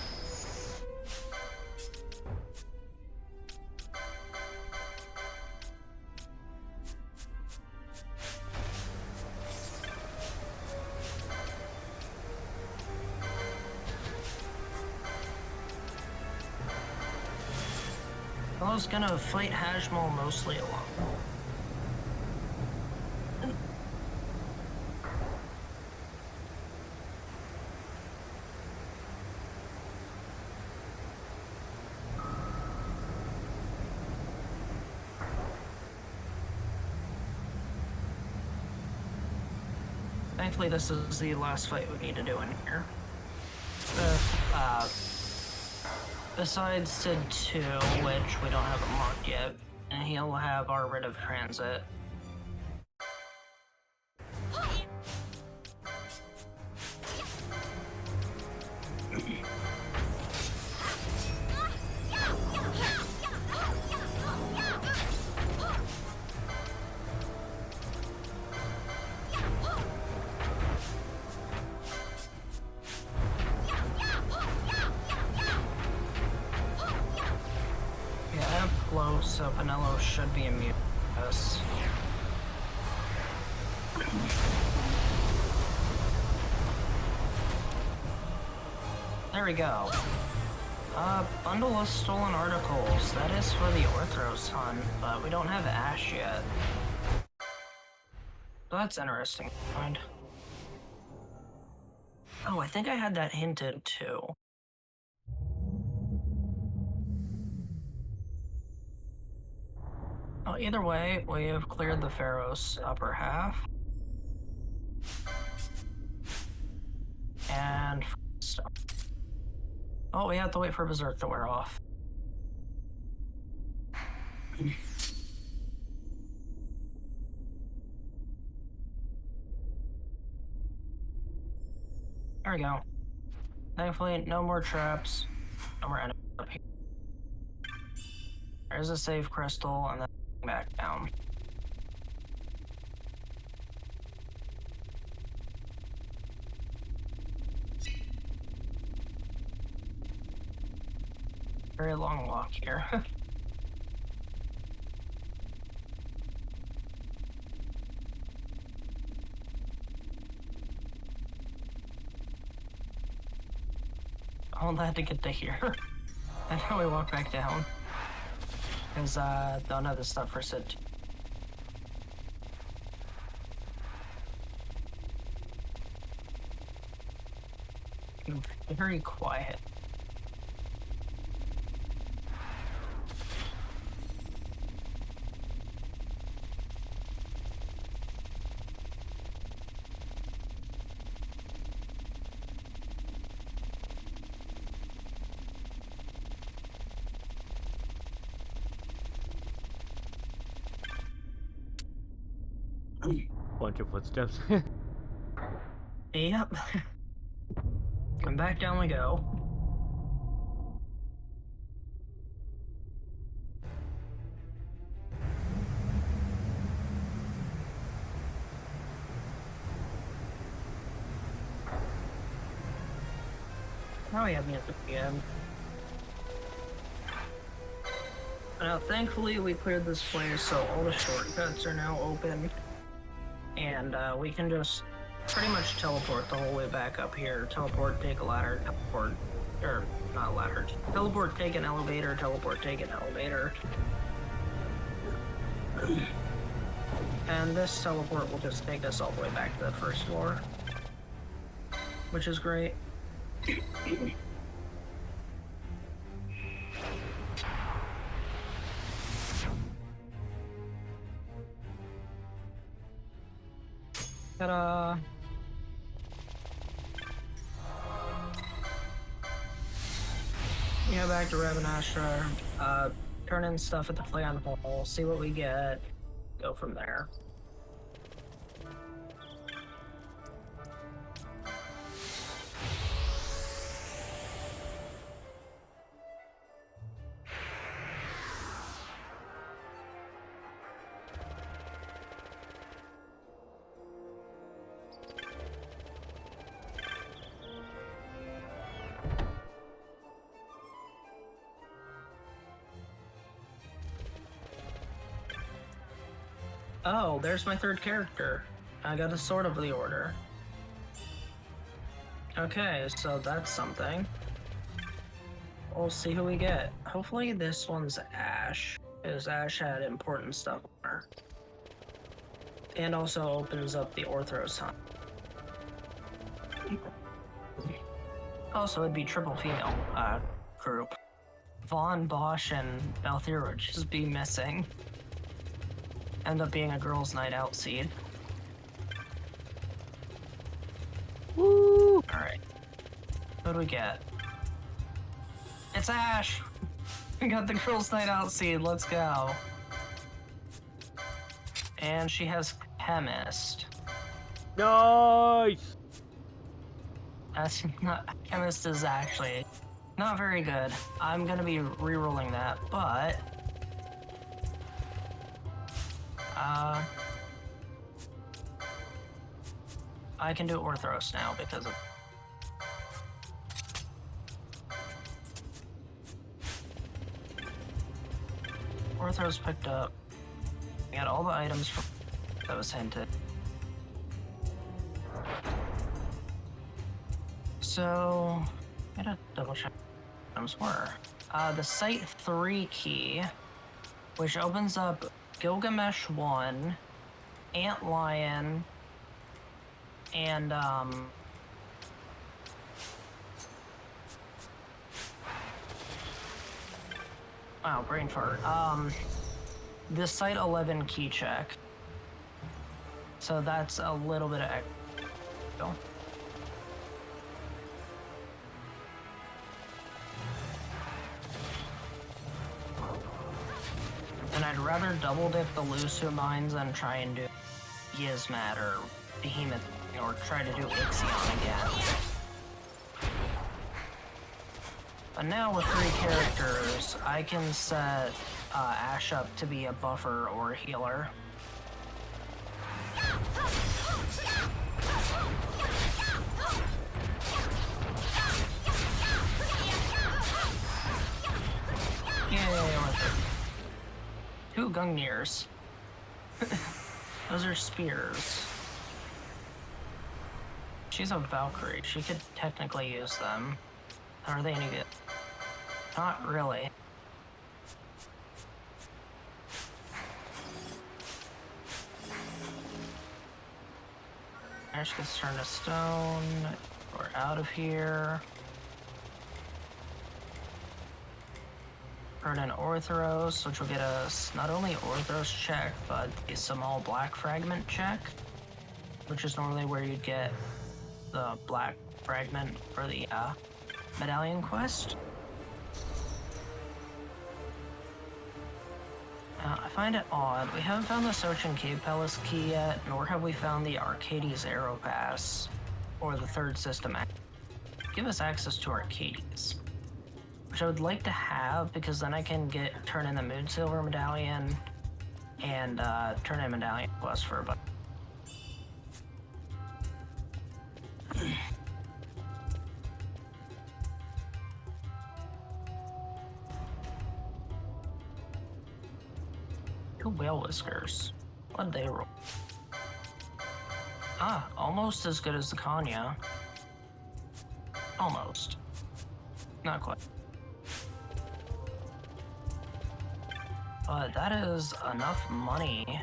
I was gonna fight Hajmal mostly alone. Thankfully, this is the last fight we need to do in here. Besides Sid 2, which we don't have unlocked yet, and he'll have our Writ of Transit. So Pinello should be immune to this. There we go. Bundle of stolen articles. That is for the Orthros Hunt, but we don't have Ash yet. So that's interesting. Oh, I think I had that hinted too. Well, either way, we have cleared the Pharaoh's upper half. And... oh, we have to wait for Berserk to wear off. There we go. Thankfully, no more traps. No more enemies up here. There's a save crystal, and then back down. Very long walk here. All that to get to here. And now we walk back down. Because don't have the stuff for Sid. Very quiet. Bunch of footsteps. Yep. And back down we go. Now we have music again. Now, thankfully, we cleared this place, so all the shortcuts are now open. And we can just pretty much teleport the whole way back up here. Teleport, take a ladder, teleport, or not ladder. Teleport, take an elevator, teleport, take an elevator. And this teleport will just take us all the way back to the first floor, which is great. Ta-da! Yeah, back to Ravenastra. Turn in stuff at the plan hole, see what we get, go from there. Oh, there's my third character. I got a Sword of the Order. Okay, so that's something. We'll see who we get. Hopefully this one's Ash, because Ash had important stuff on her. And also opens up the Orthros hunt. Also, it'd be triple female group. Vaughn, Bosch, and Balthier would just be missing. End up being a girls' night out seed. Woo! Alright. What do we get? It's Ash! We got the girls' night out seed, let's go. And she has Chemist. Nice! That's not. Chemist is actually not very good. I'm gonna be re-rolling that, but. I can do Orthros now because of. Orthros picked up. I got all the items from that was hinted. So, I gotta double check what items were. The Site 3 key, which opens up Gilgamesh 1, Antlion, and wow, brain fart. The Site 11 key check. So that's a little bit of extra. And I'd rather double dip the Lusu mines than try and do Gizmat or Behemoth or try to do Ixion again. But now with 3 characters, I can set Ash up to be a buffer or a healer. Yay, with it. 2 Gungnir's. Those are spears. She's a Valkyrie. She could technically use them. Are they any good? Not really. Ash gets turned to stone. We're out of here. Earn an Orthros, which will get us not only Orthros check, but a small black fragment check, which is normally where you'd get the black fragment for the medallion quest. I find it odd. We haven't found the Sochin Cave Palace key yet, nor have we found the Arcades Arrow Pass, or the third system. Give us access to Arcades, which I would like to have, because then I can turn in the Moon Silver Medallion and turn in Medallion Quest for a bunch. Two Whale Whiskers. What'd they roll? Ah, almost as good as the Kanya. Almost. Not quite. But that is enough money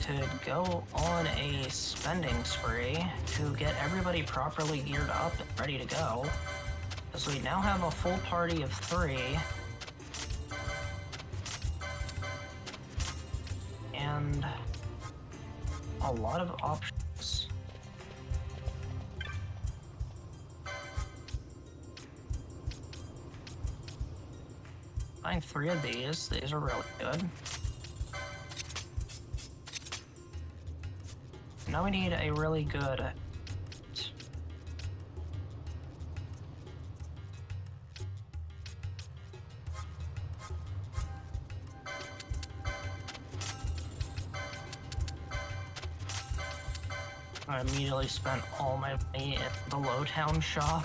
to go on a spending spree to get everybody properly geared up and ready to go. Because we now have a full party of 3. And a lot of options. Buying 3 of these. These are really good. Now we need a really good... I immediately spent all my money at the Lowtown shop.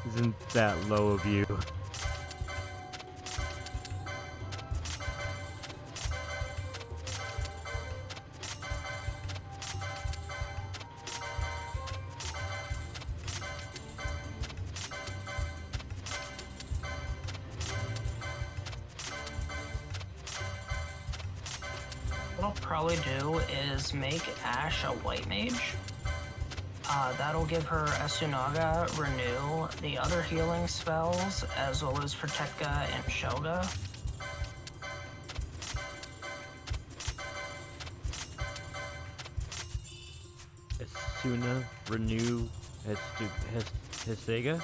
Isn't that low of you? What I'll probably do is make Ash a white mage. That'll give her Asunaga, Renew, the other healing spells, as well as Protectka and Shoga. Asuna, Renew, Hestega?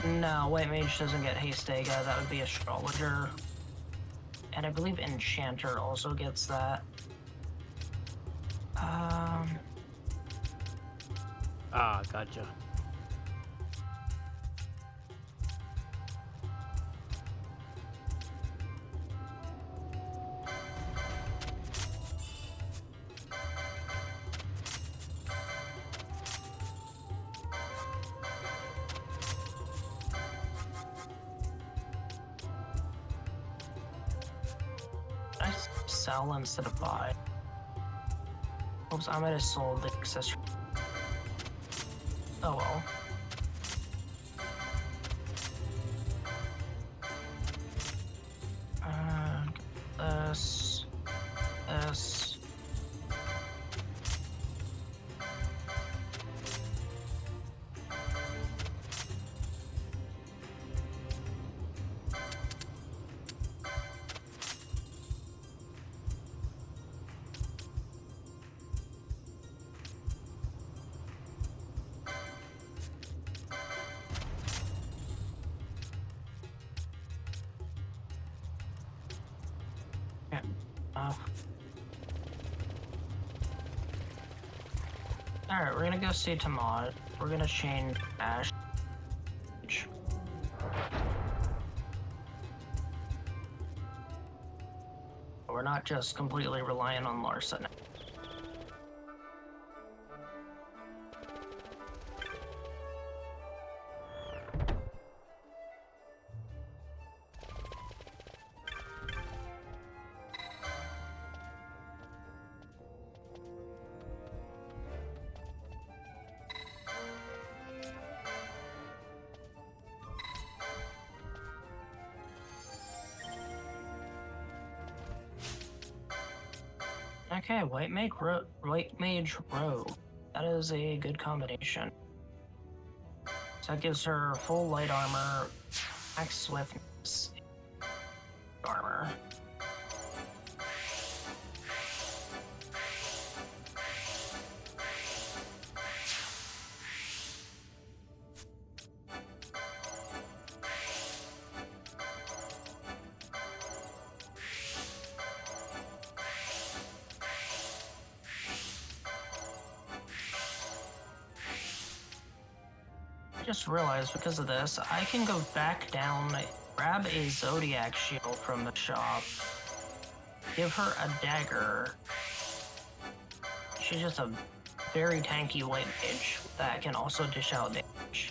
No, white mage doesn't get Hastega, that would be Astrologer. And I believe Enchanter also gets that. Ah, gotcha. I sell instead of buy. Oops, I might have sold the accessory. Oh well. This. Alright, we're gonna go see Tamad. We're gonna change Ash. We're not just completely reliant on Larson. Okay, White Mage Rogue. That is a good combination. So that gives her full light armor, max swiftness, armor. I just realized because of this, I can go back down, grab a Zodiac shield from the shop, give her a dagger. She's just a very tanky white mage that can also dish out damage.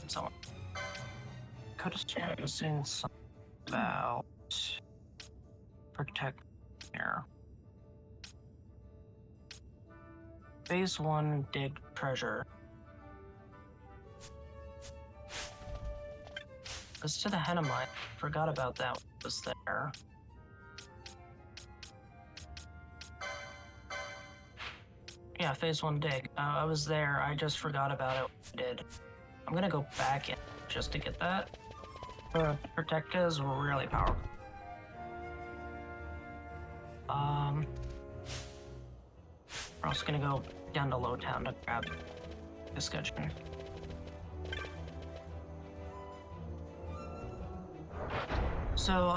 So could have seen something about protect here. Phase 1 dig treasure. Let's to the Hennemite. Forgot about that. Was there? Yeah, phase 1 dig. I was there. I just forgot about it. I did. I'm gonna go back in just to get that. Protecta is really powerful. We're also gonna go down to Lowtown to grab this kitchen. So,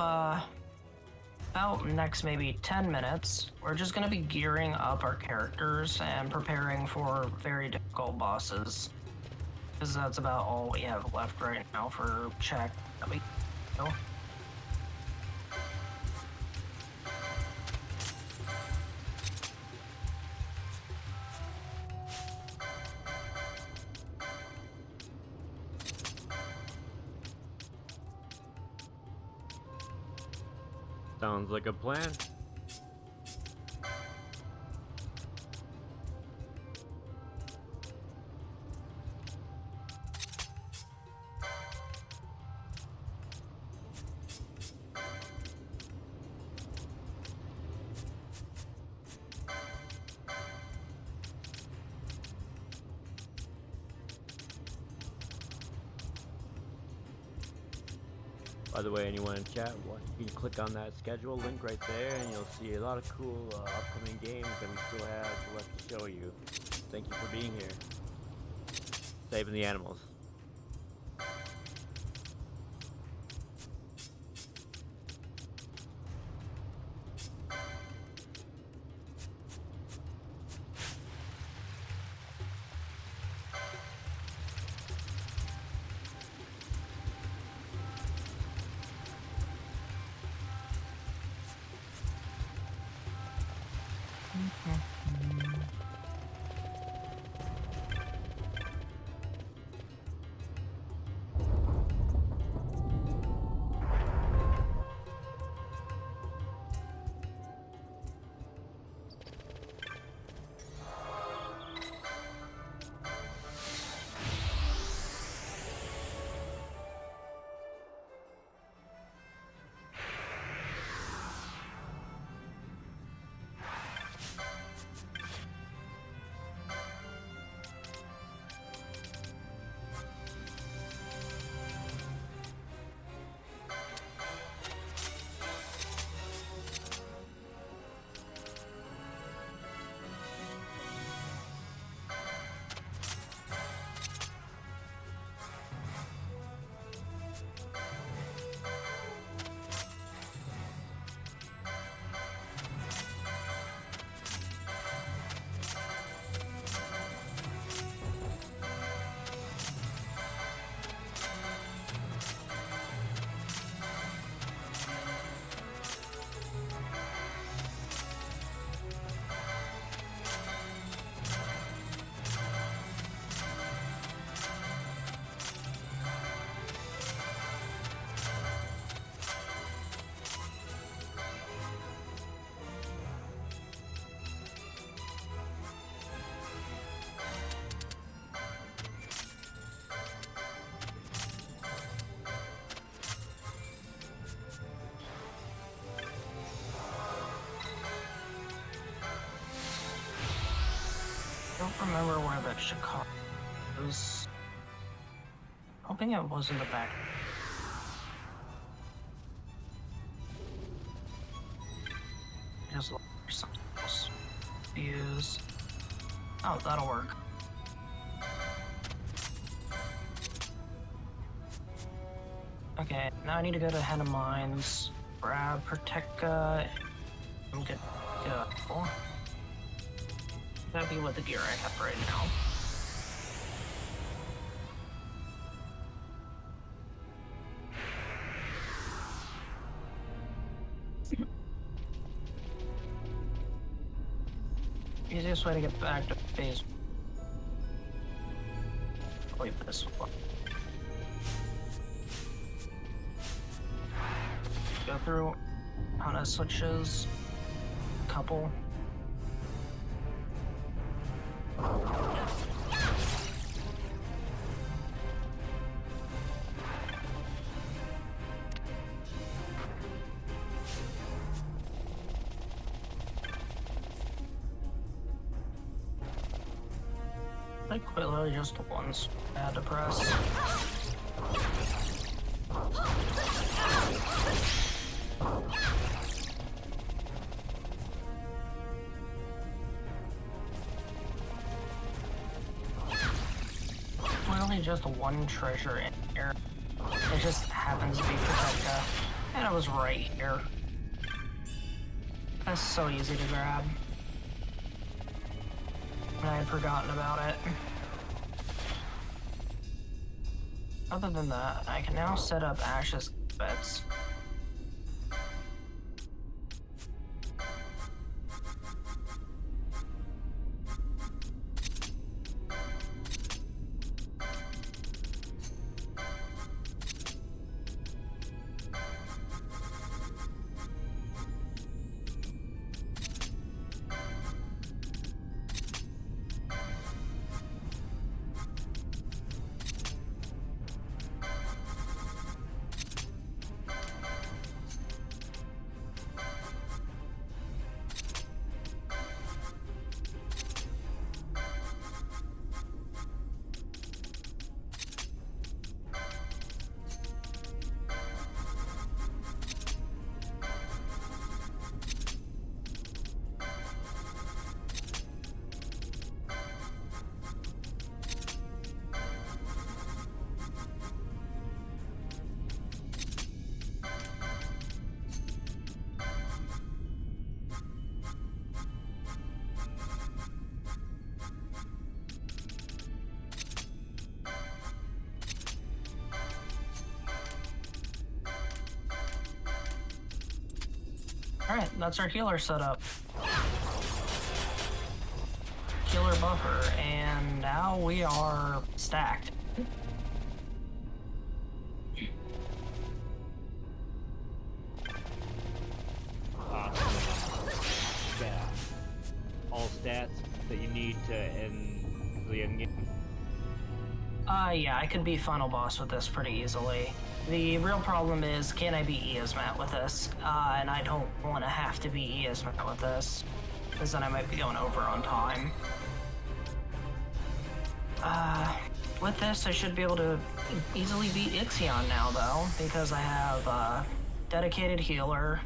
about next maybe 10 minutes, we're just gonna be gearing up our characters and preparing for very difficult bosses. Because that's about all we have left right now for check that we go. Sounds like a plan. By the way, anyone in chat, you can click on that schedule link right there and you'll see a lot of cool upcoming games that we still have left to show you. Thank you for being here. Saving the animals. I don't remember where the Chicago was. Hoping it was in the back. Just look for something else to use. Oh, that'll work. Okay, now I need to go to Hennemines, grab Protecta, and get go. That'd be with the gear I have right now. easiest way to get back to phase. Wait, this one. Go through Hana switches. Couple. Like quite literally just the ones I had to press. Literally just one treasure in here. It just happens to be Protecta. And it was right here. That's so easy to grab. And I had forgotten about it. Other than that, I can now set up Ash's bets. Alright, that's our healer setup. Healer buffer, and now we are stacked. Yeah. All stats that you need to end the end game. Yeah, I could beat Final Boss with this pretty easily. The real problem is, can I beat Iasmat with this? And I don't want to have to beat Iasmat with this, because then I might be going over on time. With this, I should be able to easily beat Ixion now, though, because I have dedicated healer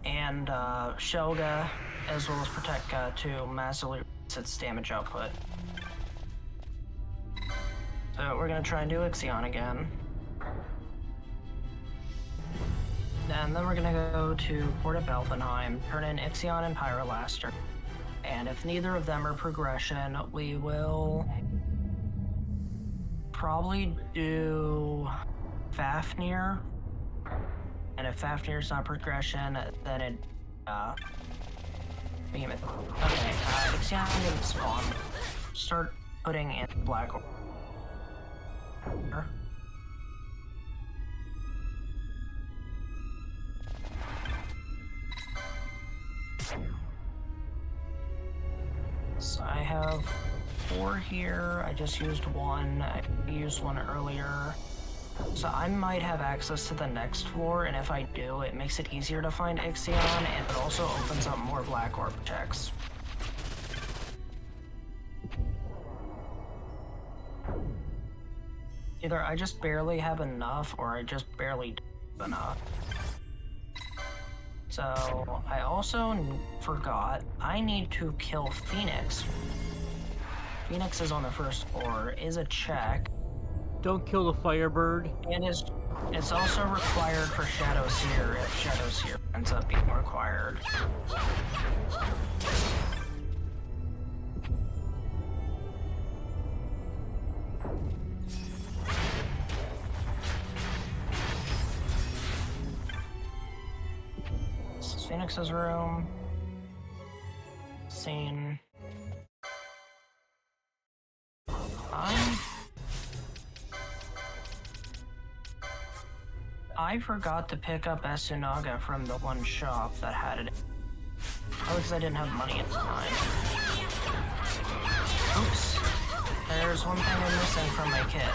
and Shelga, as well as Protecta to massively reduce its damage output. So we're gonna try and do Ixion again. And then we're gonna go to Port of Elfenheim, turn in Ixion and Pyrolaster. And if neither of them are progression, we will probably do Fafnir. And if Fafnir's not progression, then it, Behemoth. Okay, Ixion didn't spawn. Start putting in Black Order. So I have 4 here. I just used 1. I used 1 earlier. So I might have access to the next floor, and if I do, it makes it easier to find Ixion, and it also opens up more Black Orb checks. Either I just barely have enough, or I just barely have enough. So, I also forgot, I need to kill Phoenix. Phoenix is on the first floor, is a check. Don't kill the Firebird. And it's also required for Shadow Seer if Shadow Seer ends up being required. This is Phoenix's room. Scene. I forgot to pick up Esunaga from the one shop that had it. Oh, because I didn't have money at the time. Oops. There's one thing I'm missing from my kit.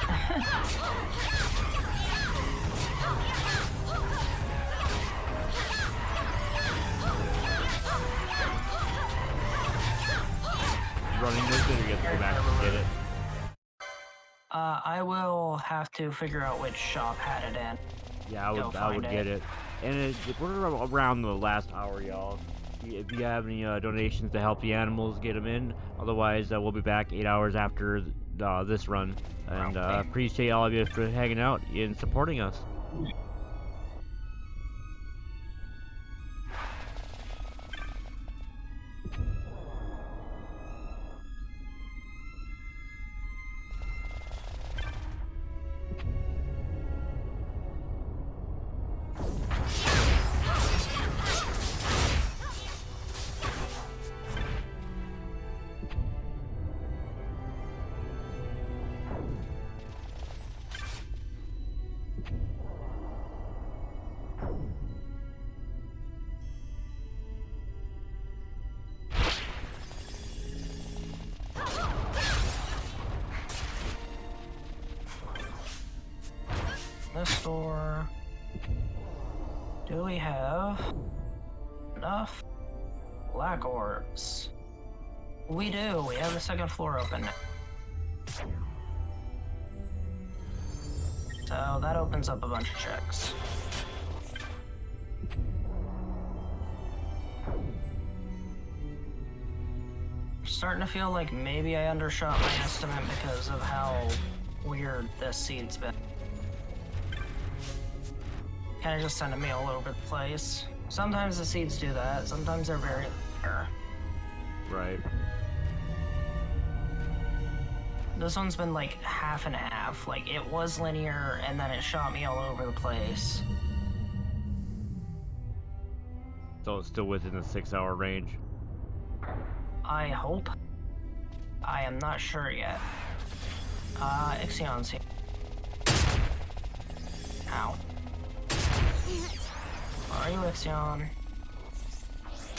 Running with it, or you have to go back and get it? I will have to figure out which shop had it in. Yeah, I would get it. And we're around the last hour, y'all. If you have any donations to help the animals, get them in. Otherwise, we'll be back 8 hours after this run. And appreciate all of you for hanging out and supporting us. This store. Do we have enough black orbs? We do. We have the second floor open now. So that opens up a bunch of checks. I'm starting to feel like maybe I undershot my estimate because of how weird this seed's been. Kind of just sending me all over the place. Sometimes the seeds do that, sometimes they're very rare. Right. This one's been like half and half. Like, it was linear, and then it shot me all over the place. So it's still within the 6-hour range. I hope. I am not sure yet. Ixion's here. Ow. Where are you, Ixion?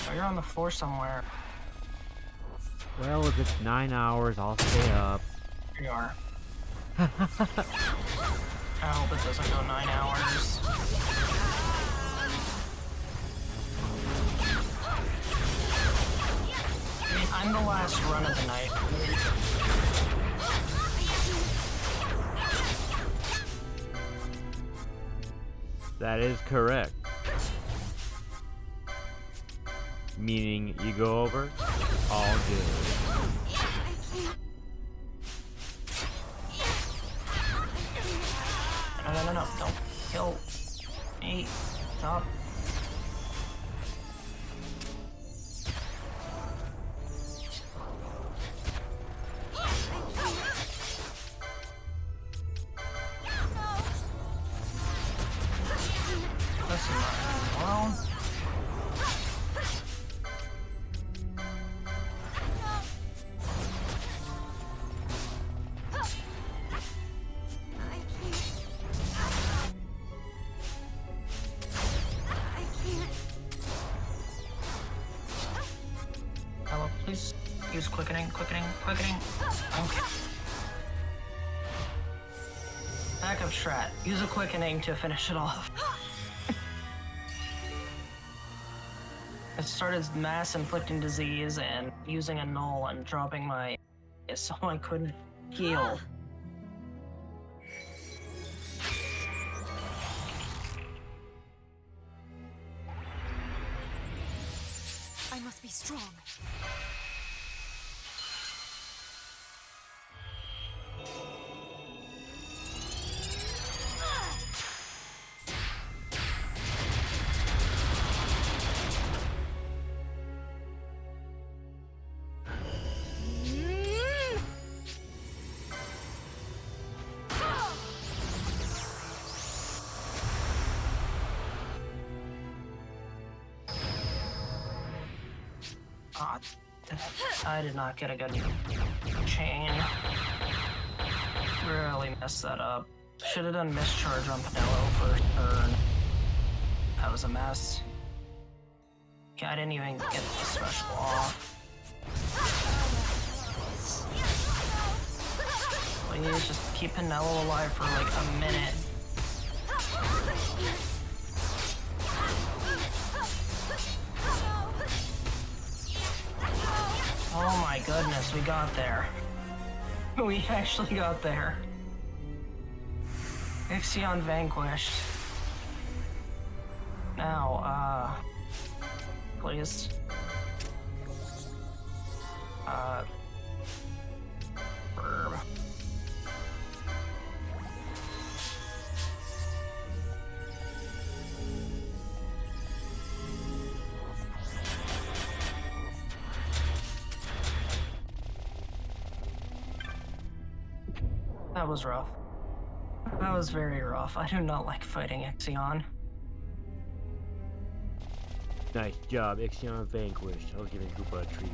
Oh, you're on the floor somewhere. Well, if it's 9 hours, I'll stay up. Here you are. I hope it doesn't go 9 hours. I mean, I'm the last run of the night. That is correct. Meaning you go over, all good. No, don't kill me. Stop. Listen, well. Hello, please use quickening. Okay. Backup strat. Use a quickening to finish it off. It started mass inflicting disease and using a null and dropping my so I couldn't heal. I must be strong. I did not get a good chain. Really messed that up. Should have done mischarge on Pinello first turn. That was a mess. Yeah, I didn't even get the special off. Please just keep Pinello alive for like a minute. Oh my goodness, we got there. We actually got there. Ixion vanquished. Now, please. Burm. That was rough. That was very rough. I do not like fighting Ixion. Nice job, Ixion vanquished. I was giving Koopa a treat.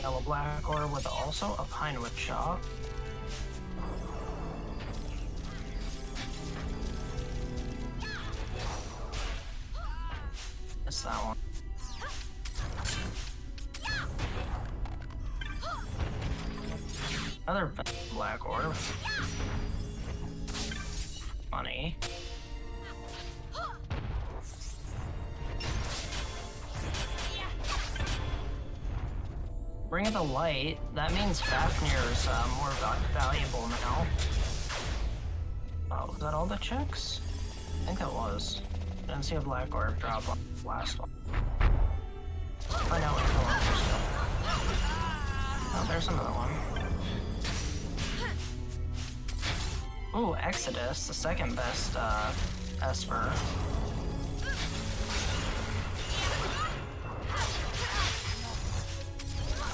Yellow black orb with also a Pinewood shop. Missed that one. Another black orb. Funny. Bring it the light. That means Fafnir's more valuable now. Oh, was that all the checks? I think that was. Didn't see a black orb drop on the last one. I know it's going still. Oh, there's another one. Ooh, Exodus, the second best Esper.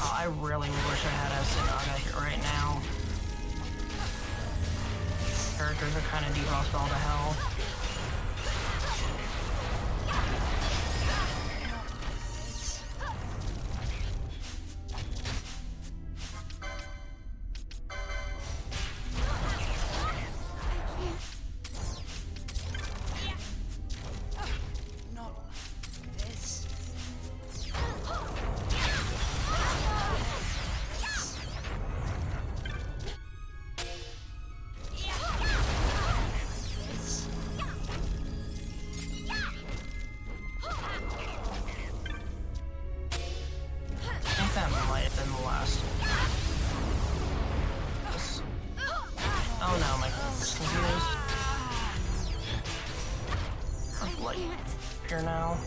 Oh, I really wish I had Esinaga here right now. Characters are kind of debuffed all to hell. Oh no, my goodness, confused. Light here now.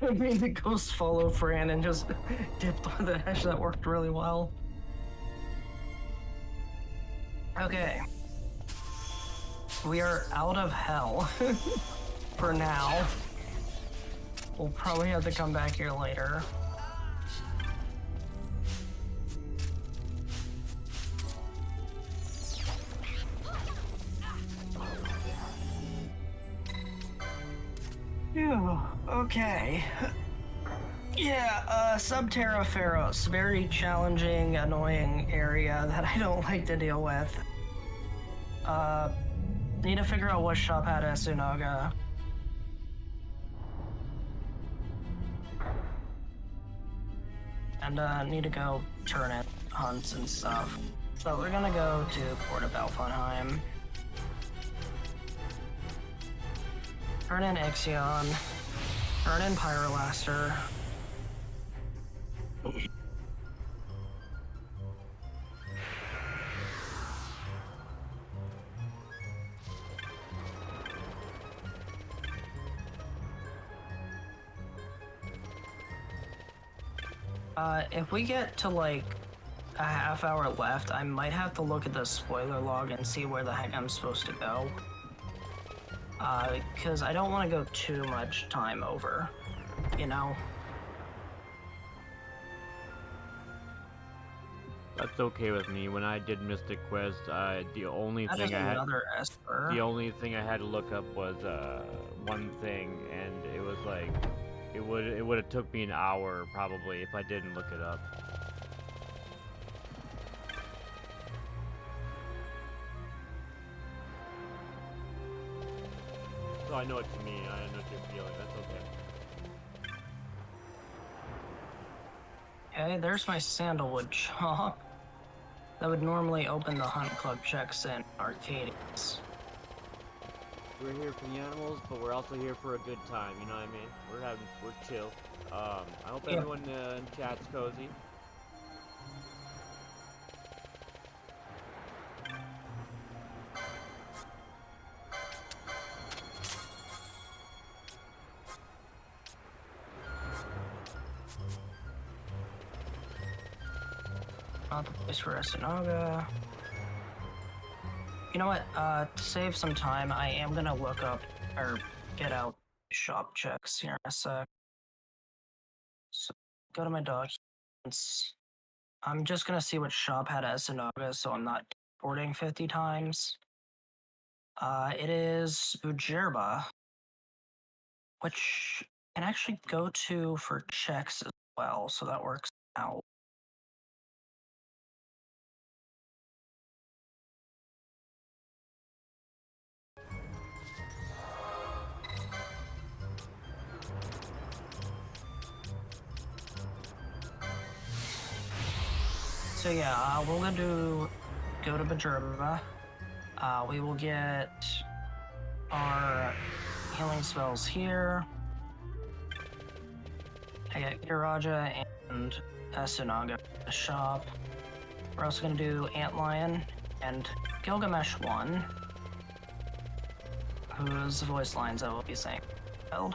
I mean, the ghost followed Fran and just dipped with the Ash. That worked really well. Okay. We are out of hell for now. We'll probably have to come back here later. Phew, okay. Yeah, Subterra Pharos. Very challenging, annoying area that I don't like to deal with. Need to figure out what shop had Asunaga. And need to go turn it, hunts and stuff. So we're gonna go to Port of Belfonheim. Turn in Ixion. Turn in Pyrolaster. If we get to like a half hour left. I might have to look at the spoiler log and see where the heck I'm supposed to go. Because I don't want to go too much time over, you know? That's okay with me. When I did Mystic Quest, the only That thing is I had another Esper. the only thing I had to look up was one thing, and it was like it would have took me an hour probably if I didn't look it up. So I know what you mean. I know what you're feeling. That's okay. Okay, there's my sandalwood shop. That would normally open the Hunt Club checks in Arcadians. We're here for the animals, but we're also here for a good time. You know what I mean? We're chill. I hope Yeah. everyone in chat's cozy. Not the place for Esinaga. You know what? To save some time, I am gonna look up or get out shop checks here in a sec. So go to my documents. I'm just gonna see what shop had Esinaga, so I'm not porting 50 times. It is Ujerba, which I can actually go to for checks as well, so that works out. So yeah, we're gonna go to Bajerba. We will get our healing spells here. I got Kiraja and Esinaga in the shop. We're also gonna do Antlion and Gilgamesh 1, whose voice lines I will be saying. Go.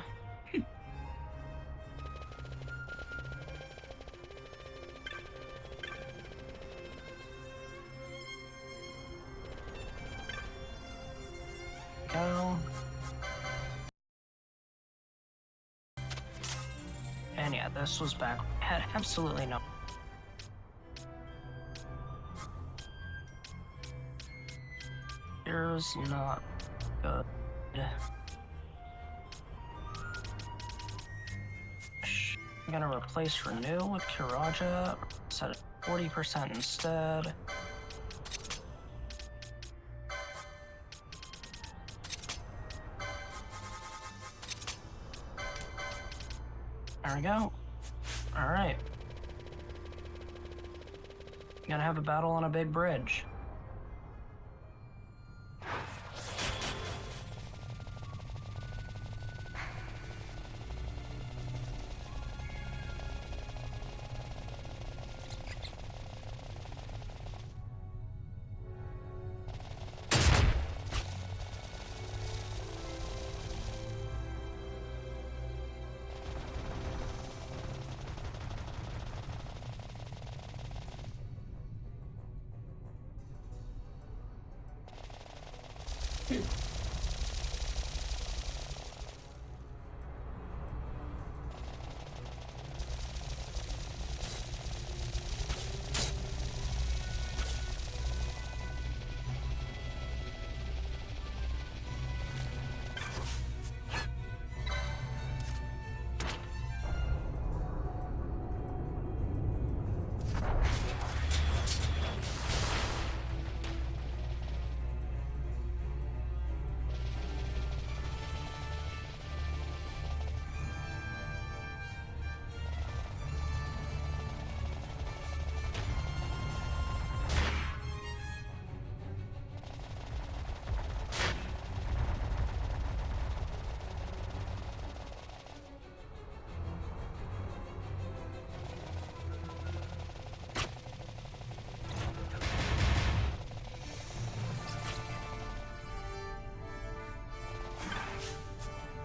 And yeah, this was back. Had absolutely no. Here's not good. I'm gonna replace Renew with Kiraja. Set it 40% instead. There we go. Alright. Gonna have a battle on a big bridge.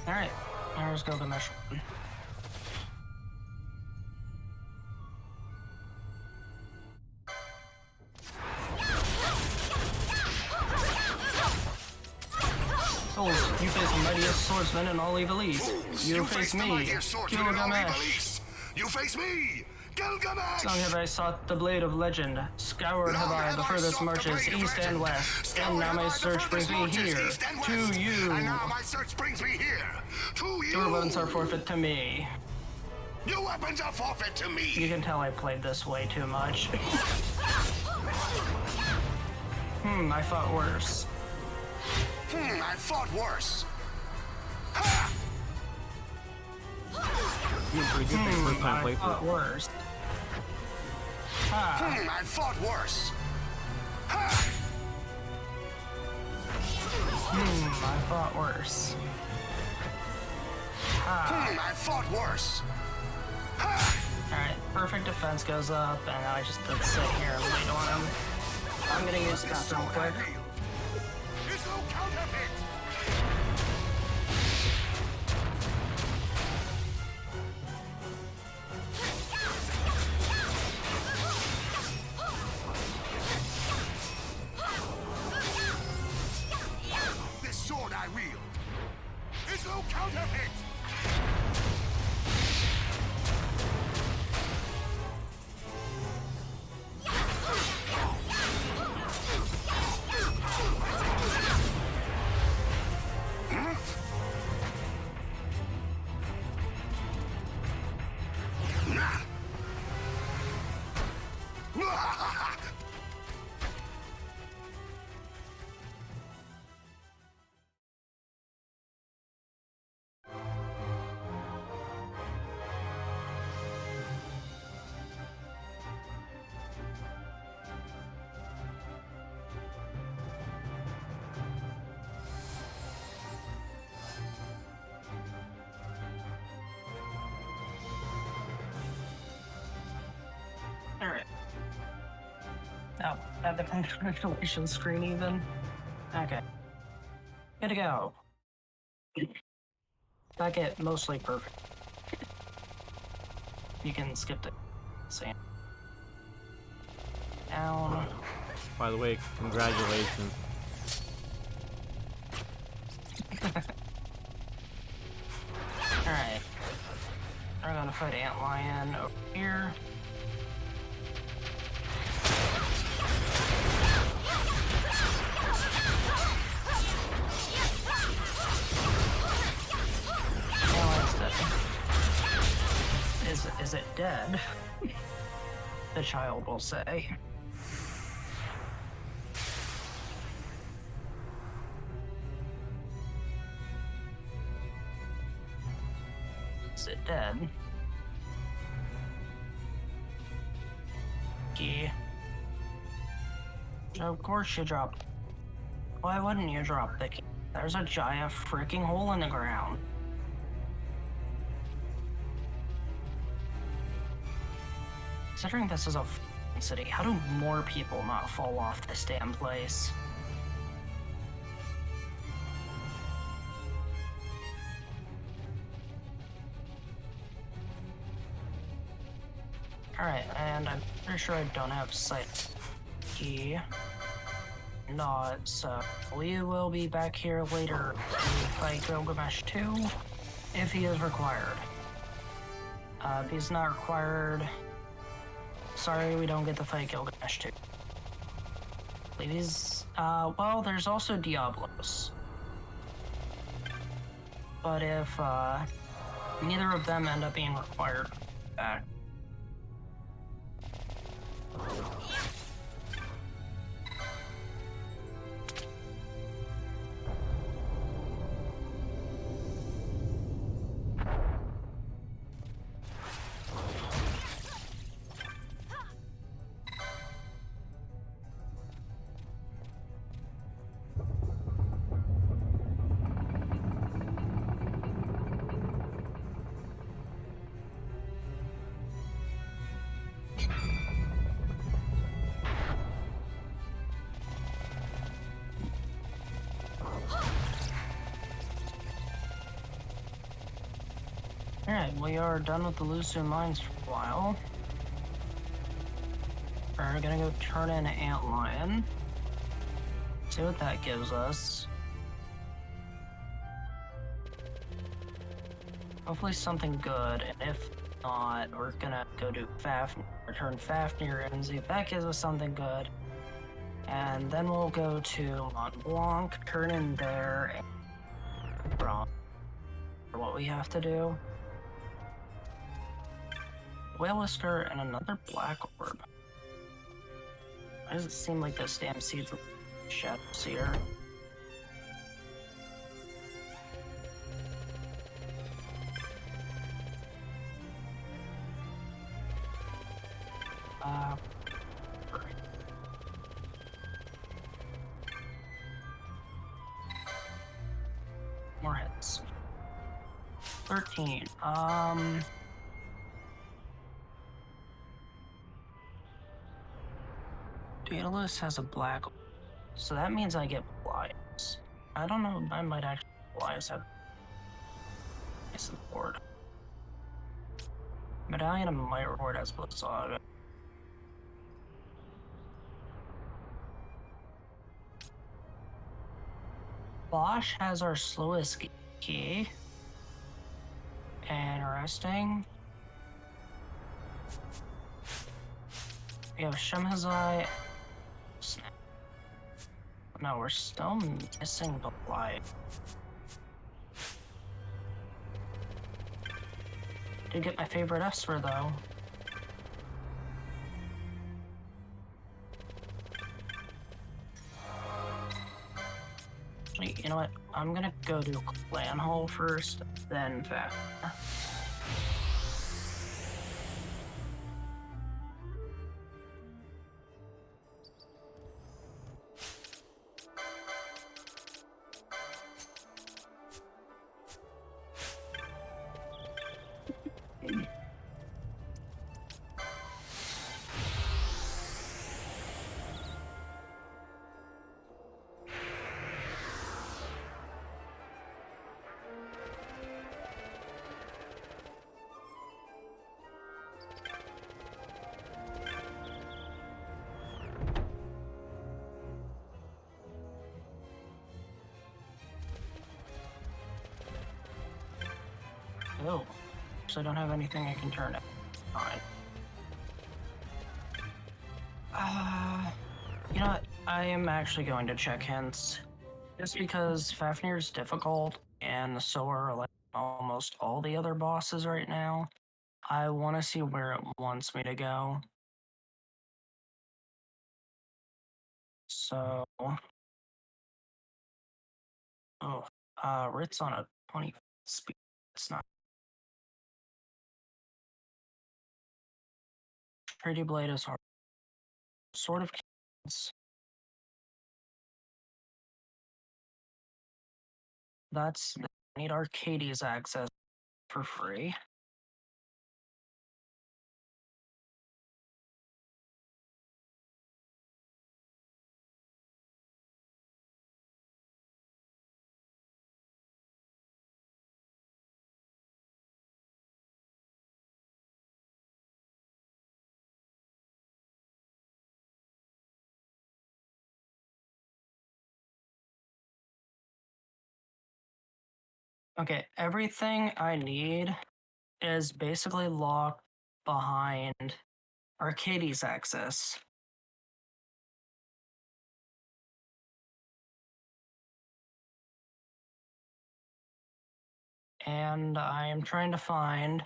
Alright, there's Gilgamesh. Souls, you face the mightiest swordsman in all Ivalice. You face me, Gilgamesh. You face me, Gilgamesh! Long have I sought the blade of legend. Scoured have I the furthest marches, east and west. And now my search brings me here, to you. And now my search brings me here, to you. Your weapons are forfeit to me. Your weapons are forfeit to me. You can tell I played this way too much. I fought worse. I fought worse. Ha! You were pretty good for your first time I fought playthrough. worse. Ha! I fought worse. Ha! I fought worse. Ha! I fought worse. Ha! Alright, perfect defense goes up, and I just did sit here and wait on him. I'm gonna use that real quick. There's no counterfeit. This sword I wield is no counterfeit. Alright. Oh, have the congratulations screen even? Okay. Good to go. Back at mostly perfect. You can skip the same. Down. By the way, congratulations. Alright. We're gonna fight Antlion over here. Is it dead? The child will say. Is it dead? Key. Of course you dropped. Why wouldn't you drop the key? There's a giant freaking hole in the ground. Considering this is a f***ing city, how do more people not fall off this damn place? Alright, and I'm pretty sure I don't have sight key. Not, so we will be back here later to fight Gilgamesh 2 if he is required. If he's not required, sorry, we don't get to fight Gilgamesh 2. Please, well, there's also Diablos. But if, neither of them end up being required back. Alright, we are done with the Lusu mines for a while. We're gonna go turn in Antlion. See what that gives us. Hopefully something good, and if not, we're gonna go do return Fafnir and see if that gives us something good. And then we'll go to Mont Blanc, turn in there, and for what we have to do. Whale Whisker and another Black Orb. Why does it seem like those damn seeds are shadows here? More hits. 13. Daedalus has a black, so that means I get Blias. I don't know, I might actually Blias have nice and board. Medallion and Might Reward has Blizzard. Bosch has our slowest key. Interesting. We have Shemhazai. No, we're still missing the light. Did get my favorite Esper though. Wait, you know what? I'm gonna go do Clan Hall first, then Fafnir. Oh, so I don't have anything I can turn it. Fine. You know what? I am actually going to check hints. Just because Fafnir is difficult, and so are like almost all the other bosses right now. I want to see where it wants me to go. So, Rit's on a 20 speed. It's not. Pretty Blade is hard. Sort of. That's I need Arcades access for free. Okay, everything I need is basically locked behind Arcades access. And I am trying to find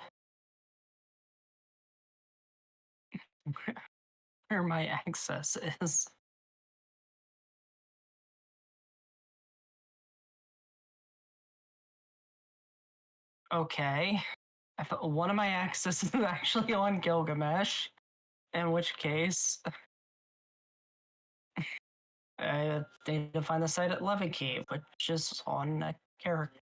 where my access is. Okay. I thought one of my access is actually on Gilgamesh, in which case I need to find the site at Levy, which is on a character.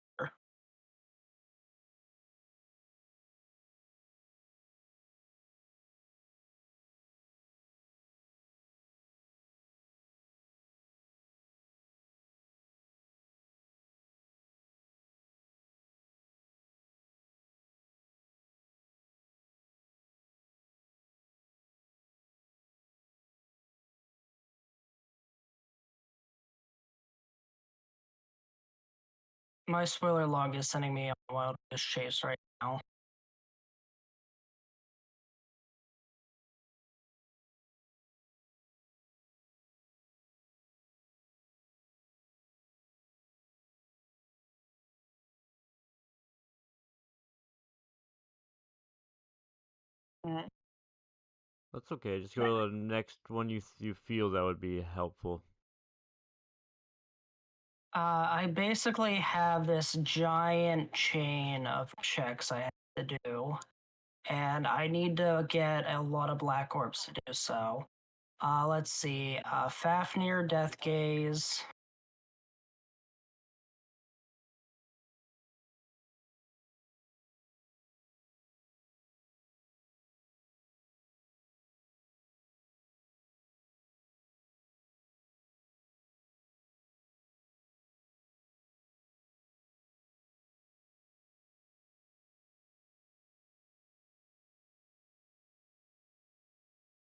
My spoiler log is sending me on a wild goose chase right now. That's okay. Just go to the next one you feel that would be helpful. I basically have this giant chain of checks I have to do, and I need to get a lot of black orbs to do so. Let's see. Fafnir, Death Gaze.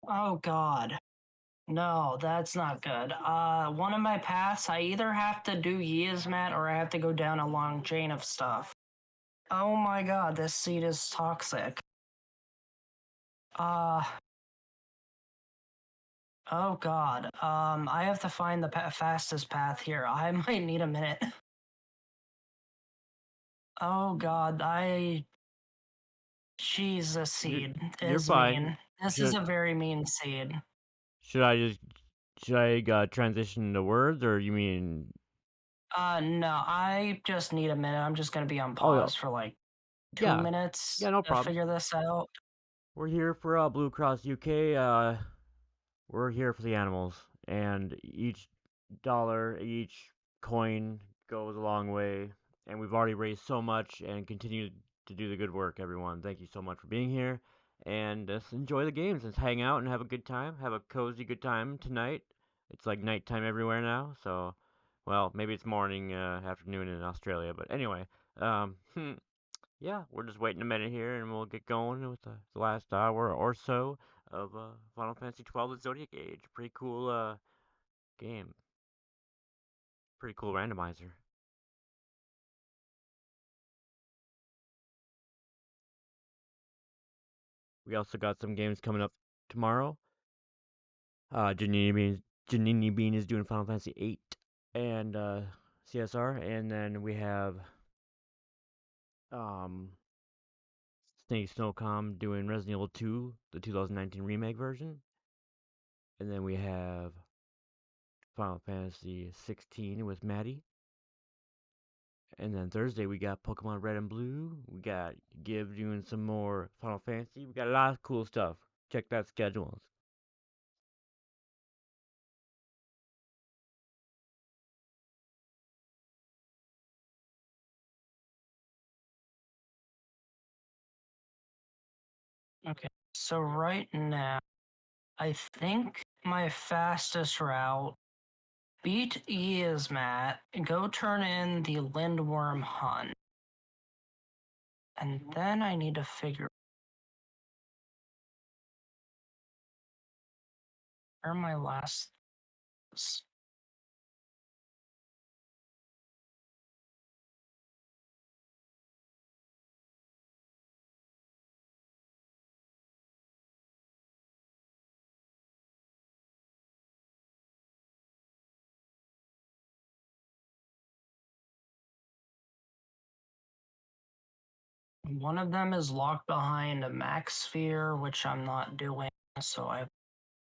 Oh god. No, that's not good. One of my paths, I either have to do Yizmat or I have to go down a long chain of stuff. Oh my god, this seed is toxic. Uh, oh god. I have to find the fastest path here. I might need a minute. Oh god, Jesus, seed You're is fine. mean. This is Should a very mean seed. should I transition to words, or you mean? No, I just need a minute. I'm just gonna be on Oh yeah, pause for like two yeah, minutes yeah, no to problem. figure this out. We're here for Blue Cross UK. We're here for the animals, and each dollar, each coin goes a long way. And we've already raised so much, and continue to do the good work. Everyone, thank you so much for being here, and just enjoy the games. Just hang out and have a good time. Have a cozy good time tonight. It's like nighttime everywhere now, so well, maybe it's morning, afternoon in Australia, but anyway, um, yeah, we're just waiting a minute here, and we'll get going with the last hour or so of Final Fantasy XII: The Zodiac Age. Pretty cool game. Pretty cool randomizer. We also got some games coming up tomorrow. Janini Bean is doing Final Fantasy VIII and CSR, and then we have um, Snake Snowcom doing Resident Evil 2, the 2019 remake version, and then we have Final Fantasy 16 with Maddie. And then Thursday we got Pokemon Red and Blue. We got Give doing some more Final Fantasy. We got a lot of cool stuff. Check that schedule. Okay, so right now, I think my fastest route, beat Yizmat, go turn in the Lindworm Hunt. And then I need to figure where my last is. One of them is locked behind a max sphere, which I'm not doing, so I have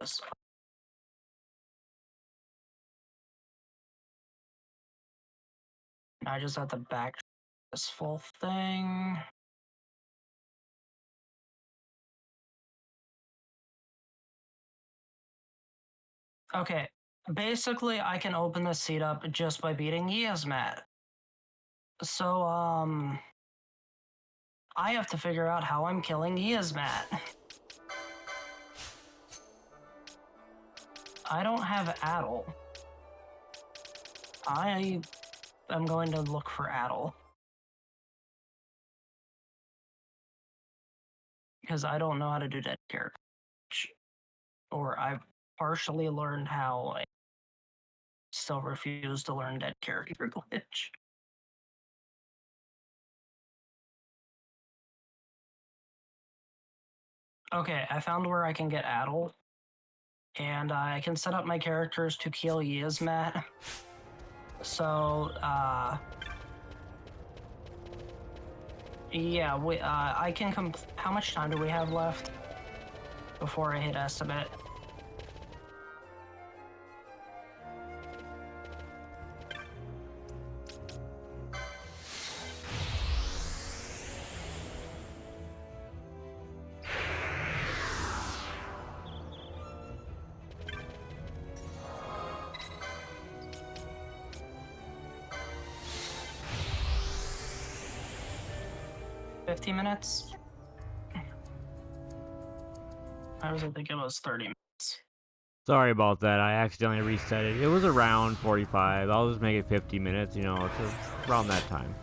this. I just have to back this full thing. Okay, basically I can open this seat up just by beating Yizmat. So, I have to figure out how I'm killing Yizmat. I don't have Addle. I am going to look for Addle. Because I don't know how to do dead character. Or I've partially learned how. I still refuse to learn dead character glitch. Okay, I found where I can get Adel, and I can set up my characters to kill Yizmat. So, yeah, I can how much time do we have left before I hit estimate? Minutes? I was thinking it was 30 minutes. Sorry about that. I accidentally reset it. It was around 45. I'll just make it 50 minutes. You know, it's around that time.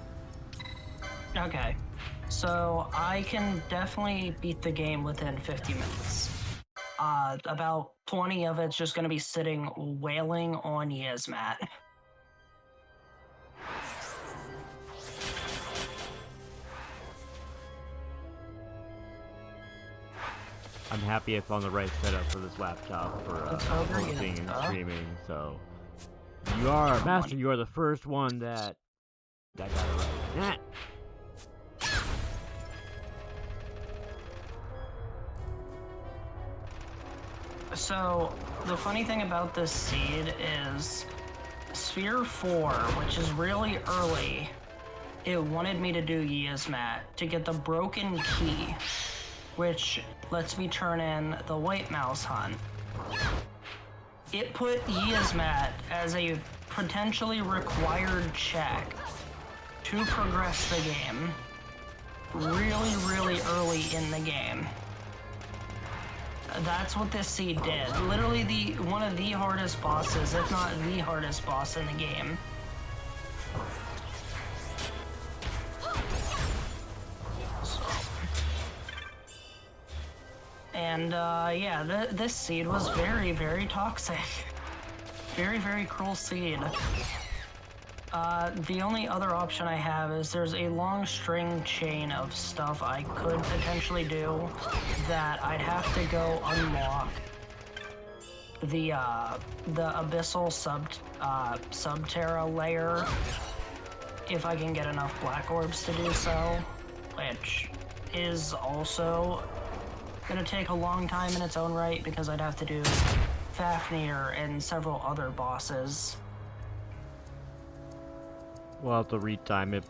Okay. So I can definitely beat the game within 50 minutes. About 20 of it's just going to be sitting wailing on Yizmat. I'm happy I found the right setup for this laptop for hosting and streaming. So you are, Master. You are the first one that got it right. So the funny thing about this seed is Sphere 4, which is really early, it wanted me to do Yizmat to get the broken key, which lets me turn in the White Mouse Hunt. It put Yizmat as a potentially required check to progress the game really, really early in the game. That's what this seed did. Literally one of the hardest bosses, if not the hardest boss in the game. And yeah, this seed was very, very toxic. Very, very cruel seed. The only other option I have is there's a long string chain of stuff I could potentially do that I'd have to go unlock the abyssal subterra layer if I can get enough black orbs to do so, which is also gonna take a long time in its own right because I'd have to do Fafnir and several other bosses. We'll have to retime it.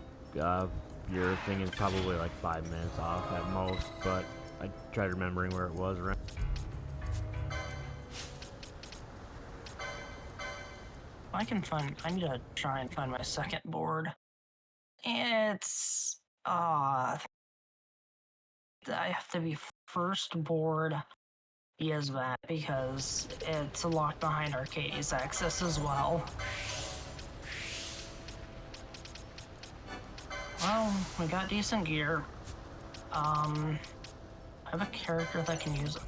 Your thing is probably like 5 minutes off at most, but I tried remembering where it was around. I need to try and find my second board. It's, I have to be first board Yizmat because it's locked behind Arcades access as well. Well, we got decent gear. I have a character that can use it.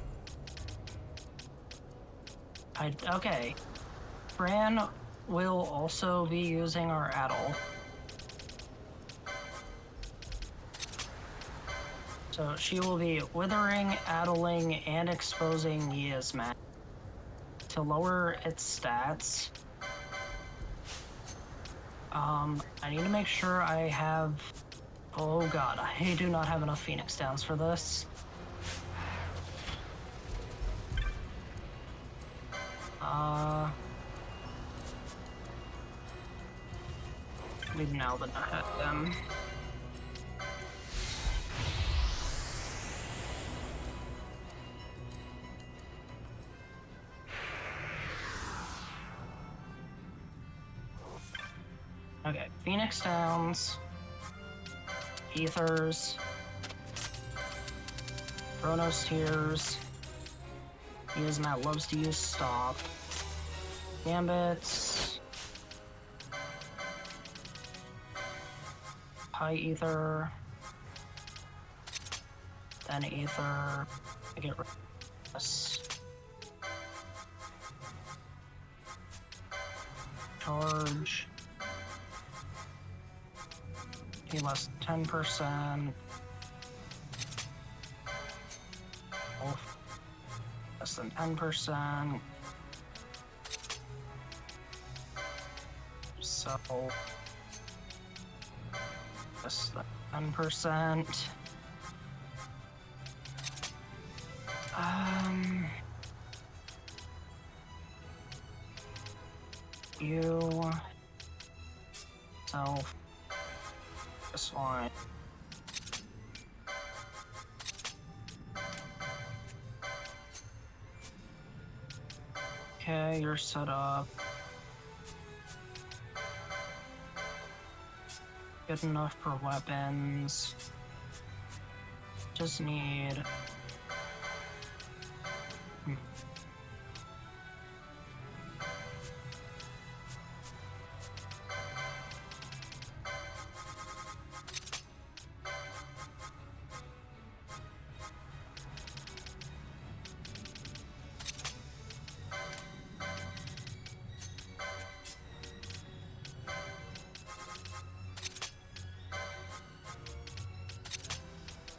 Okay. Fran will also be using our Adel. So she will be withering, addling, and exposing Yizmat to lower its stats. I need to make sure I have... Oh god, I do not have enough Phoenix Downs for this. We've now been ahead of them. Okay, Phoenix Downs, Ethers, Chronos Tears, Yizmat loves to use Stop, Gambits, High Ether, then Ether, I get rid of this. Charge. He lost 10%. less than 10%. So less than 10%. You self this one. Okay, you're set up. Good enough for weapons. Just need.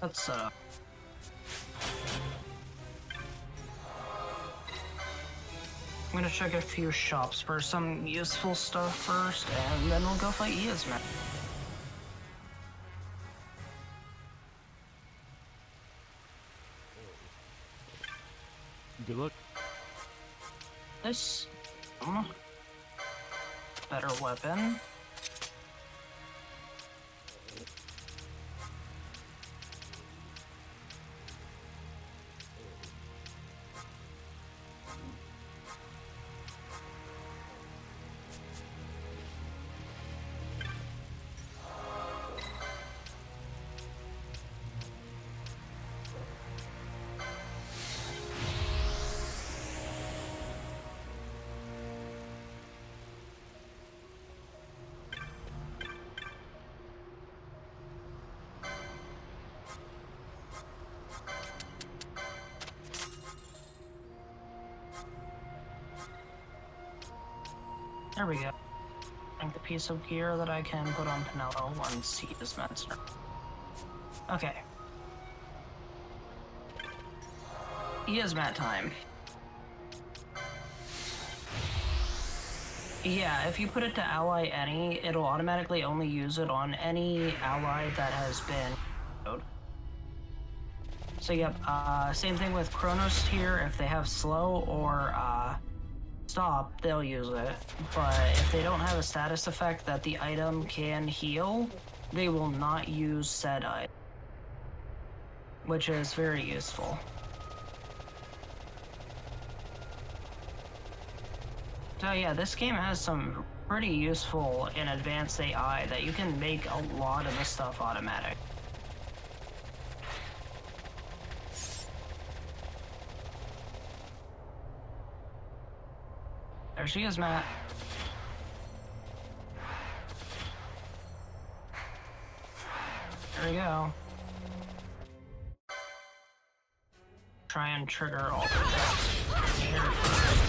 Let's I'm gonna check a few shops for some useful stuff first, and then we'll go fight Yasmin. Good luck. This better weapon. There we go. Like the piece of gear that I can put on Pinello once he is master. Okay. Yasmat time. Yeah, if you put it to Ally Any, it'll automatically only use it on any ally that has been. So yep, same thing with Chronos tier. If they have slow or stop, they'll use it. But if they don't have a status effect that the item can heal, they will not use said item, which is very useful. So yeah, this game has some pretty useful and advanced AI that you can make a lot of the stuff automatic. There she is, Matt. There we go. Try and trigger all the things here first.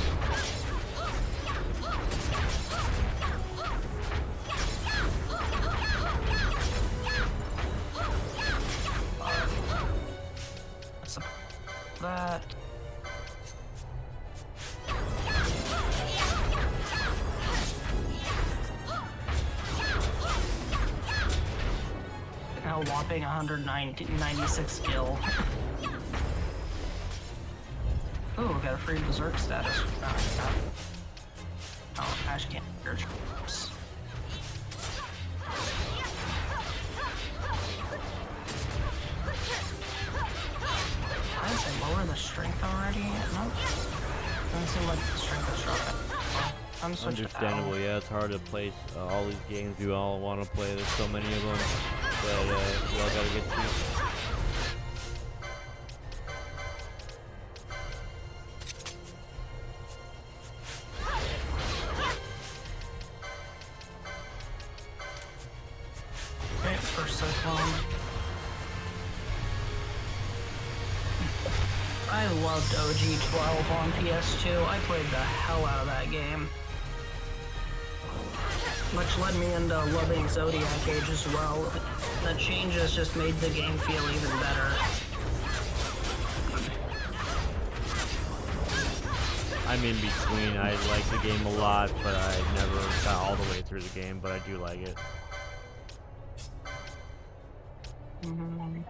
That's that. A whopping 196 skill. Ooh, we got a free berserk status. Oh, Ash can't hear troops. Did they lower the strength already? Nope. Doesn't seem like the strength is dropping. I'm switching. Understandable, yeah, it's hard to place all these games you all want to play. There's so many of them that we all gotta get to. Okay, first cyclone. I loved OG12 on PS2. I played the hell out of that game. Which led me into loving Zodiac Age as well. The changes just made the game feel even better. I'm in between. I like the game a lot, but I never got all the way through the game, but I do like it. Mhm.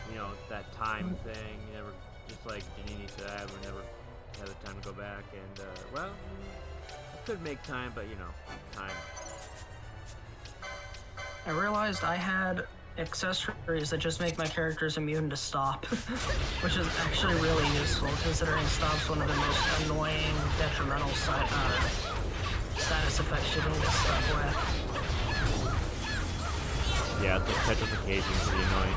You know, that time thing, you never, just like Janine said, we never had the time to go back, and, well, I could make time, but, you know, time. I realized I had accessories that just make my characters immune to stop, which is actually really useful, considering stop's one of the most annoying, detrimental status effects you can get stuck with. Yeah, the petrification is pretty annoying.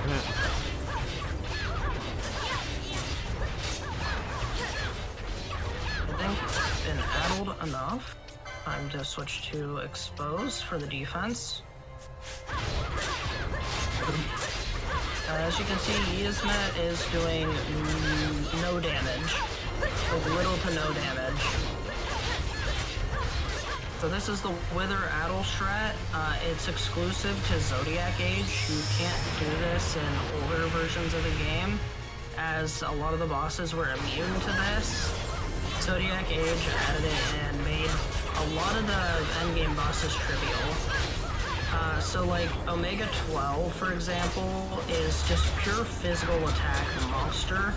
I think it's been addled enough. Time to switch to expose for the defense. As you can see, Yzmat is doing no damage, like little to no damage. So this is the Wither Addle strat. It's exclusive to Zodiac Age. You can't do this in older versions of the game, as a lot of the bosses were immune to this. Zodiac Age added it and made a lot of the endgame bosses trivial. So like Omega 12, for example, is just pure physical attack monster.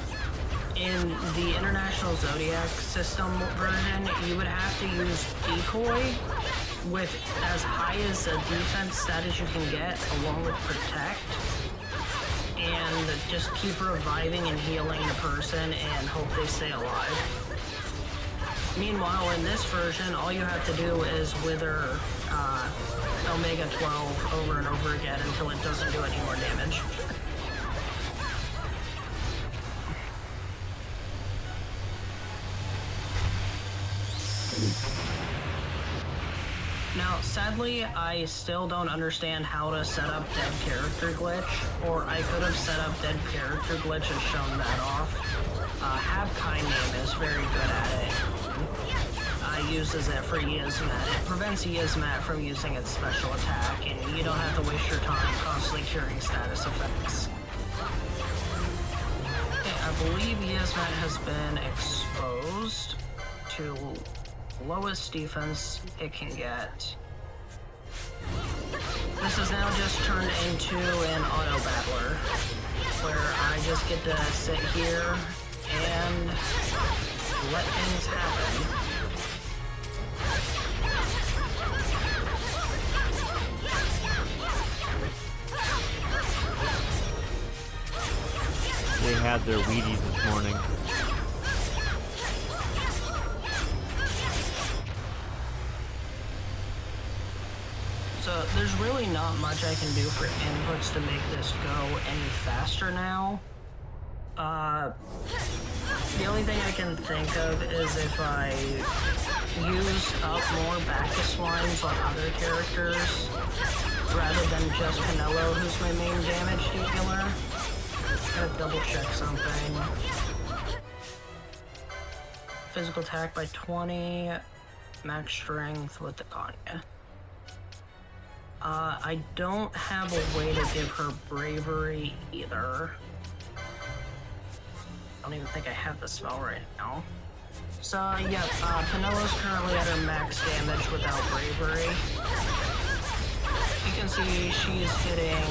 In the International Zodiac system version, you would have to use Decoy with as high as a defense stat as you can get, along with Protect, and just keep reviving and healing the person and hope they stay alive. Meanwhile, in this version, all you have to do is wither Omega 12 over and over again until it doesn't do any more damage. Now, sadly, I still don't understand how to set up dead character glitch, or I could have set up dead character glitch and shown that off. Have Kind Name is very good at it. Uses it for Yzmat. It prevents Yzmat from using its special attack, and you don't have to waste your time constantly curing status effects. Okay, I believe Yzmat has been exposed to lowest defense it can get. This is now just turned into an auto battler, where I just get to sit here and let things happen. They had their Wheaties this morning. So there's really not much I can do for inputs to make this go any faster now. The only thing I can think of is if I use up more Bacchus lines on other characters, rather than just Canelo, who's my main damage dealer. Gotta double check something. Physical attack by 20, max strength with the Kanya. I don't have a way to give her bravery either. I don't even think I have the spell right now. So yeah, Penelo's currently at her max damage without bravery. You can see she's hitting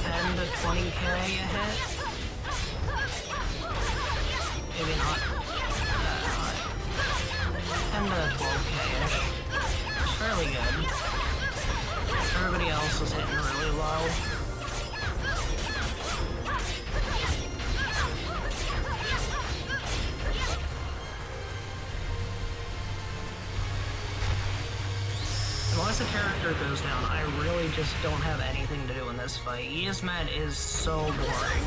10 to 20k a hit. Maybe not. 10 to 12k-ish. It's fairly good. Everybody else is hitting really low. Unless a character goes down, I really just don't have anything to do in this fight. Yzmat is so boring.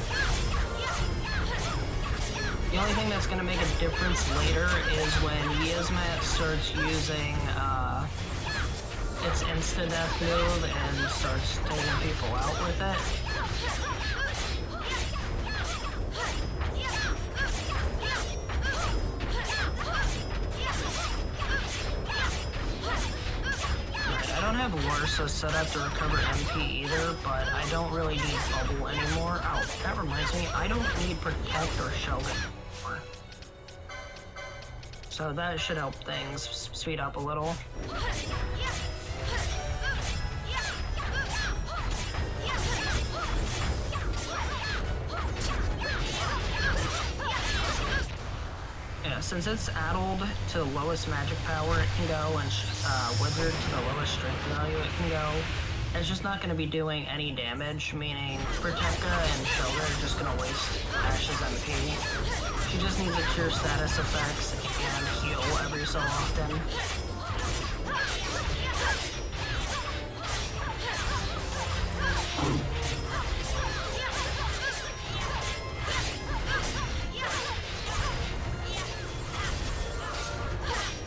The only thing that's going to make a difference later is when Yzmat starts using its insta-death move and starts taking people out with it. I don't have Warsa set up to recover MP either, but I don't really need Bubble anymore. Oh, that reminds me, I don't need Protect or Shelter anymore. So that should help things speed up a little. Yeah, since it's addled to the lowest magic power it can go, and withered to the lowest strength value it can go, it's just not going to be doing any damage, meaning Protecta and Shelter are just going to waste Ash's MP. She just needs to cure status effects and heal every so often.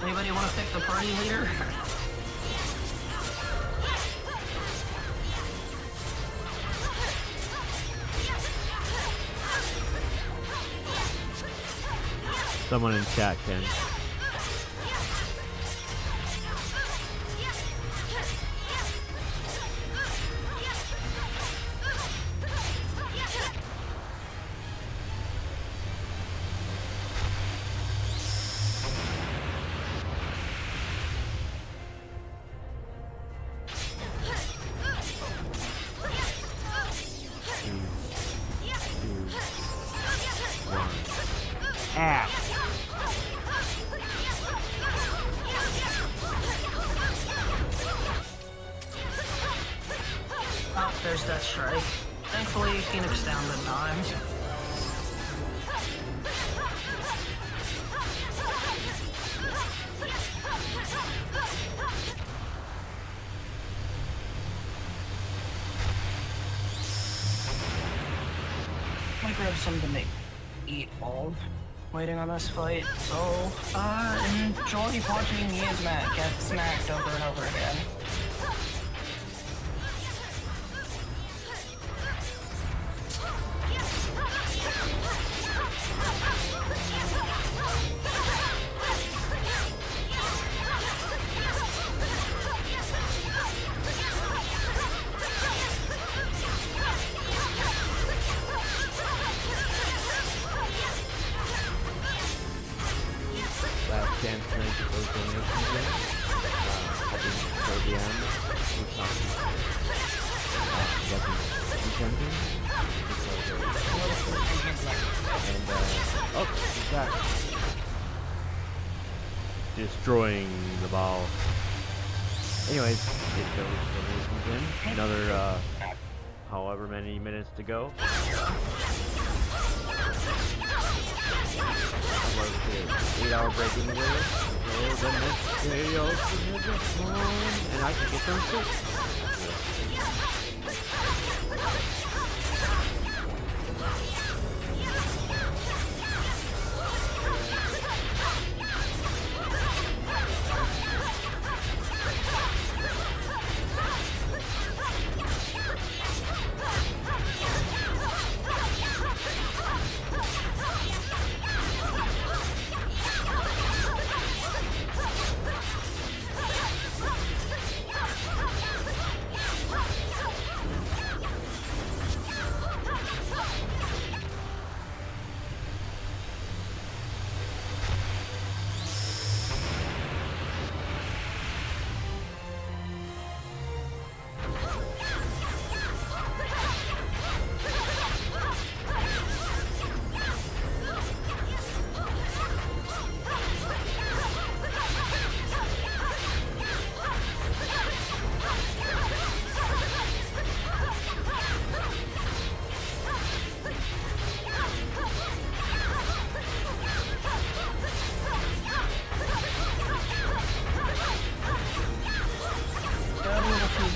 Anybody want to pick the party leader? Someone in chat can. Oh, there's that strike. Thankfully, Phoenix down the time. I might grab some to make eat all waiting on this fight. So, enjoy watching me as Matt get smacked over and over again. Destroying the ball. Anyways, get those donations in. Another, however many minutes to go. Like 8-hour breaking the video. The next video, and I can get them too.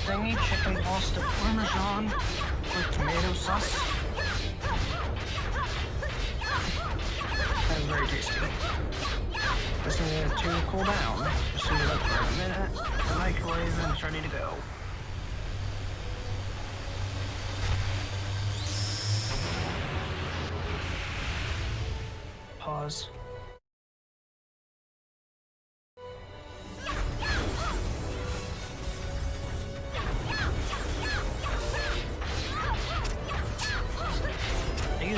Thingy, chicken pasta parmesan with tomato sauce. That was very tasty. Just need it to cool down. Just heat it up for a minute. The microwave and it's ready to go. Pause.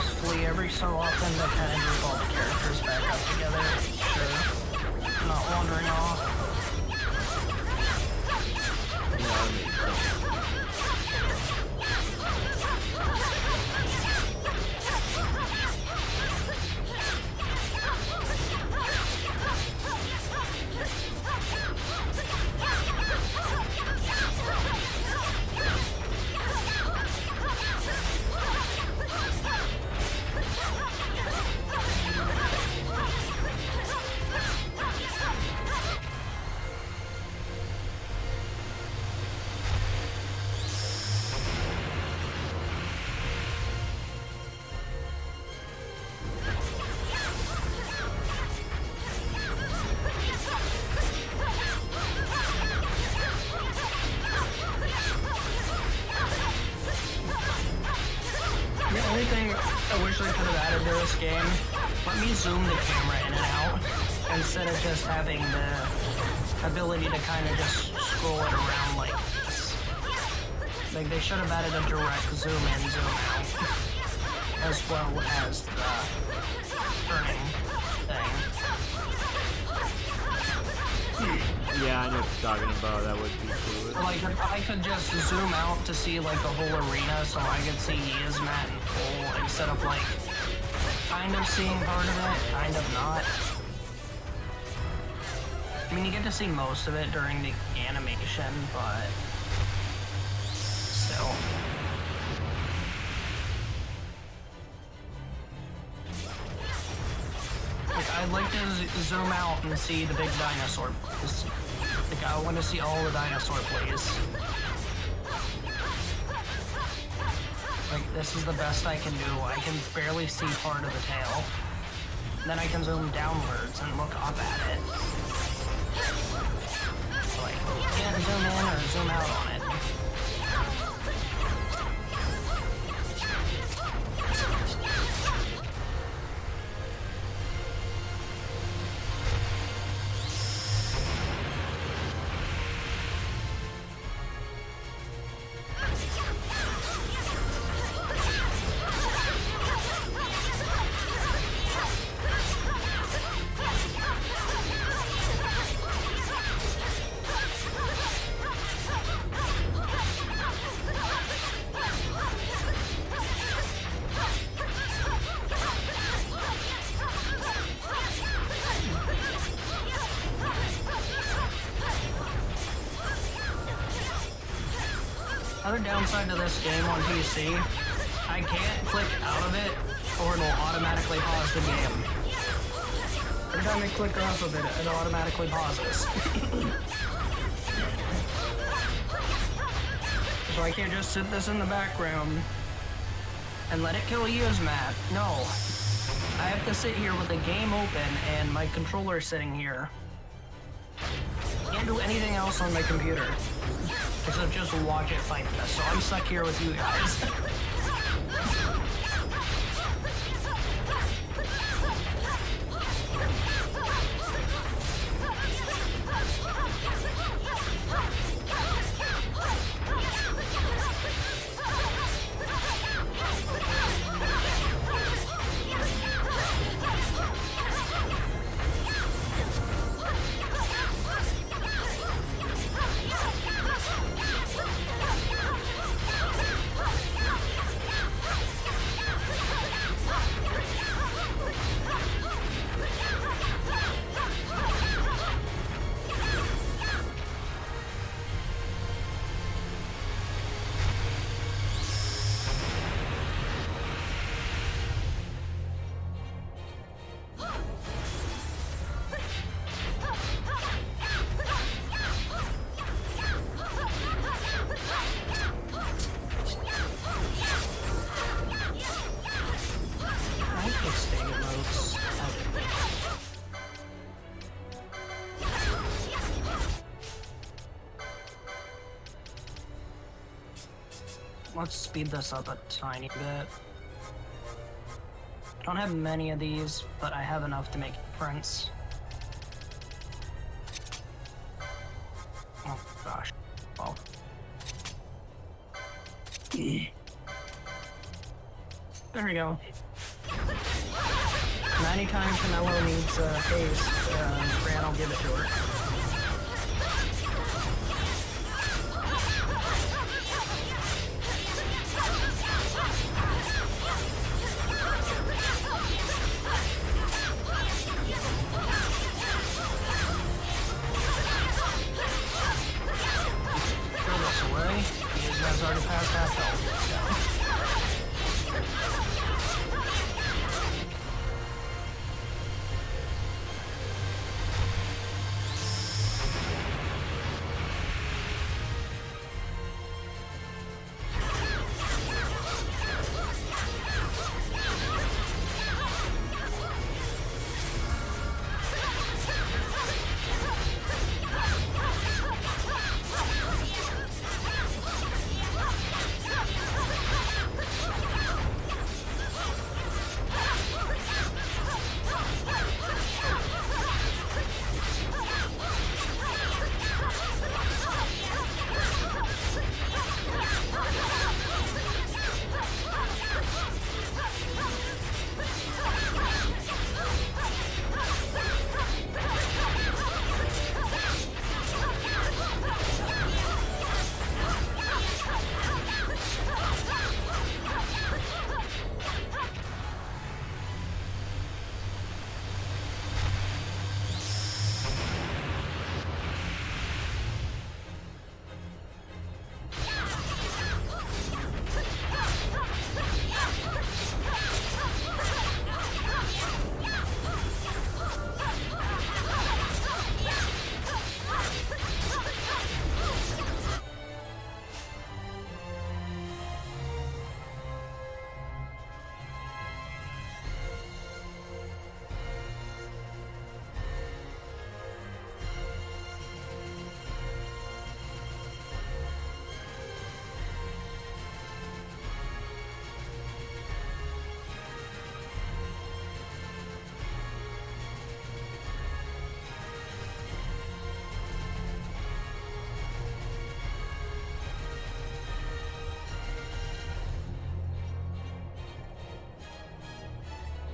always flee every so often to kind of group all the characters back up together. Sure. Not wandering off. Yeah, that makes sense. The only thing I wish they could have added to this game, let me zoom the camera in and out, instead of just having the ability to kind of just scroll it around like this. Like, they should have added a direct zoom in, zoom out, as well as the turning thing. Yeah, I know what you're talking about. That would be cool. Like, if I could just zoom out to see, like, the whole arena so I could see Yizmat in full instead of, like, kind of seeing part of it, kind of not. I mean, you get to see most of it during the animation, but still. Like, I'd like to zoom out and see the big dinosaur plays. Like, I want to see all the dinosaur plays. Like, this is the best I can do. I can barely see part of the tail. Then I can zoom downwards and look up at it. Like, can't zoom in or zoom out on it. Other downside to this game on PC, I can't click out of it or it'll automatically pause the game. Every time I click off of it, it automatically pauses. So I can't just sit this in the background and let it kill Yizmat. No. I have to sit here with the game open and my controller sitting here. Can't do anything else on my computer. Except just watch it fight this, so I'm stuck here with you guys. Let's speed this up a tiny bit. I don't have many of these, but I have enough to make a difference. Oh gosh. Well. There we go. Anytime Canelo needs haste, Fran will give it to her. Throw this away. These guys already passed half health.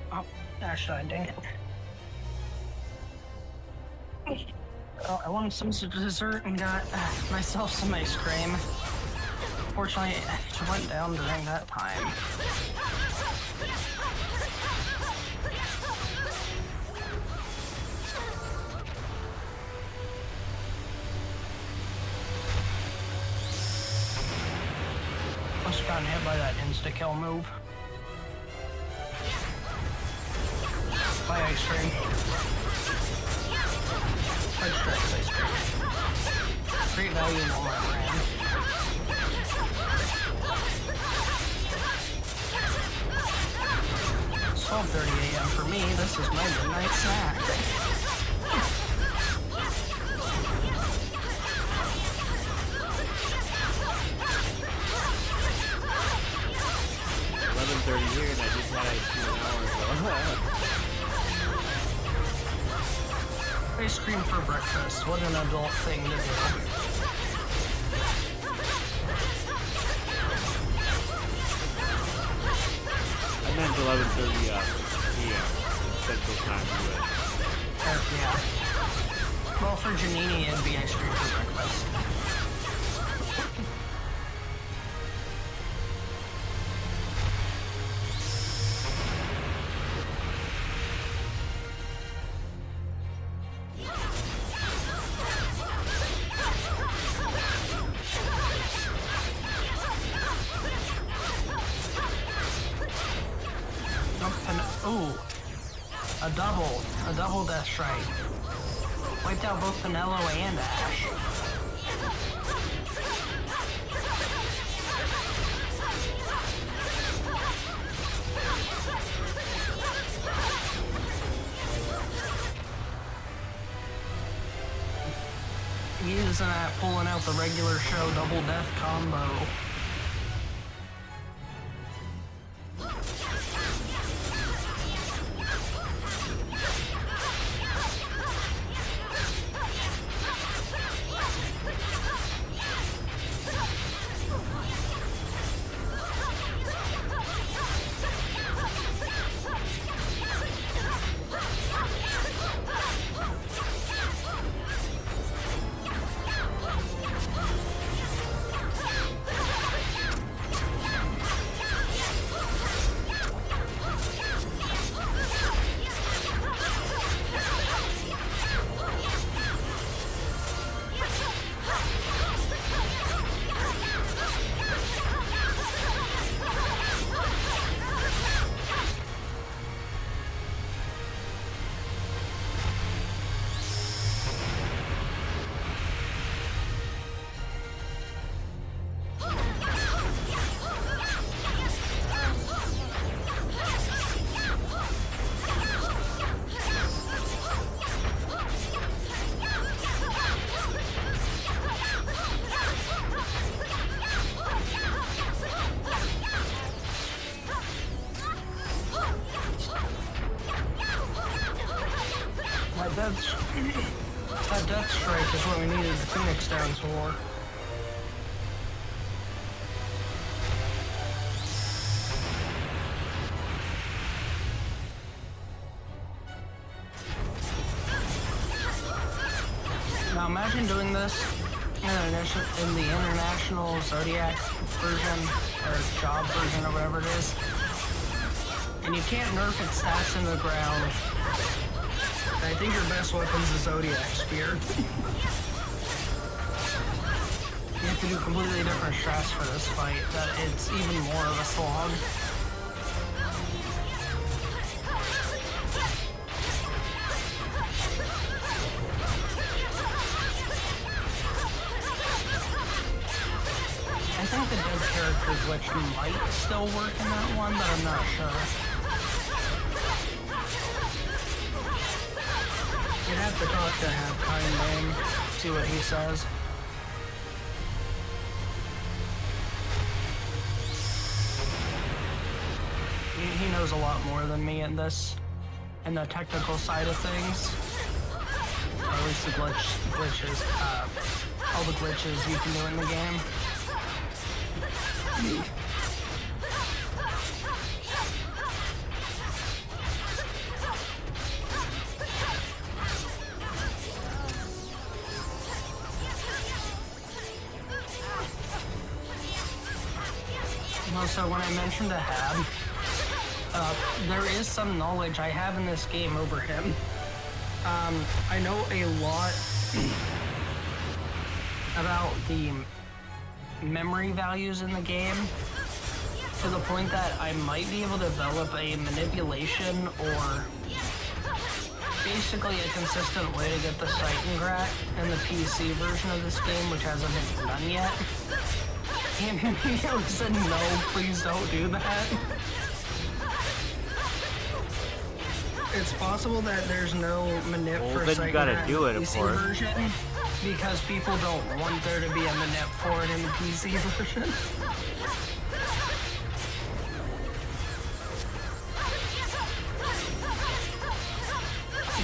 Oh, Ash died, dang it. Well, I wanted some dessert and got myself some ice cream. Fortunately, it went down during that time. Must have gotten hit by that insta-kill move. Buy ice cream. Red Stripes ice cream. Great value in Walmart brand. It's 12:30 a.m. for me. This is my midnight snack. Here and I just had ice cream an hour ago. Ice cream for breakfast. What an adult thing to do. I meant 11:30 p.m. Central Time US. Yeah. Well, for Janini, it'd be ice cream for breakfast. A double death strike. Wiped out both Pinello and Ash. Using that, pulling out the regular show double death combo. That death strike is what we needed the Phoenix Downs for. Now imagine doing this in the international Zodiac version, or job version, or whatever it is. And you can't nerf its stats in the ground. I think your best weapon's the Zodiac Spear. You have to do completely different strats for this fight, that it's even more of a slog. I think the dead character glitch might still work in that one, but I'm not sure. You'd have to talk to Have Kind Name, see what he says. He knows a lot more than me in this, in the technical side of things. Or at least the glitches, all the glitches you can do in the game. Also, when I mentioned a Hab, there is some knowledge I have in this game over him. I know a lot about the memory values in the game, to the point that I might be able to develop a manipulation or basically a consistent way to get the Seitengrat in the PC version of this game, which hasn't been done yet. And he said, no, please don't do that. It's possible that there's no manip for then you gotta do it, of PC course. version, because people don't want there to be a manip for it in the PC version.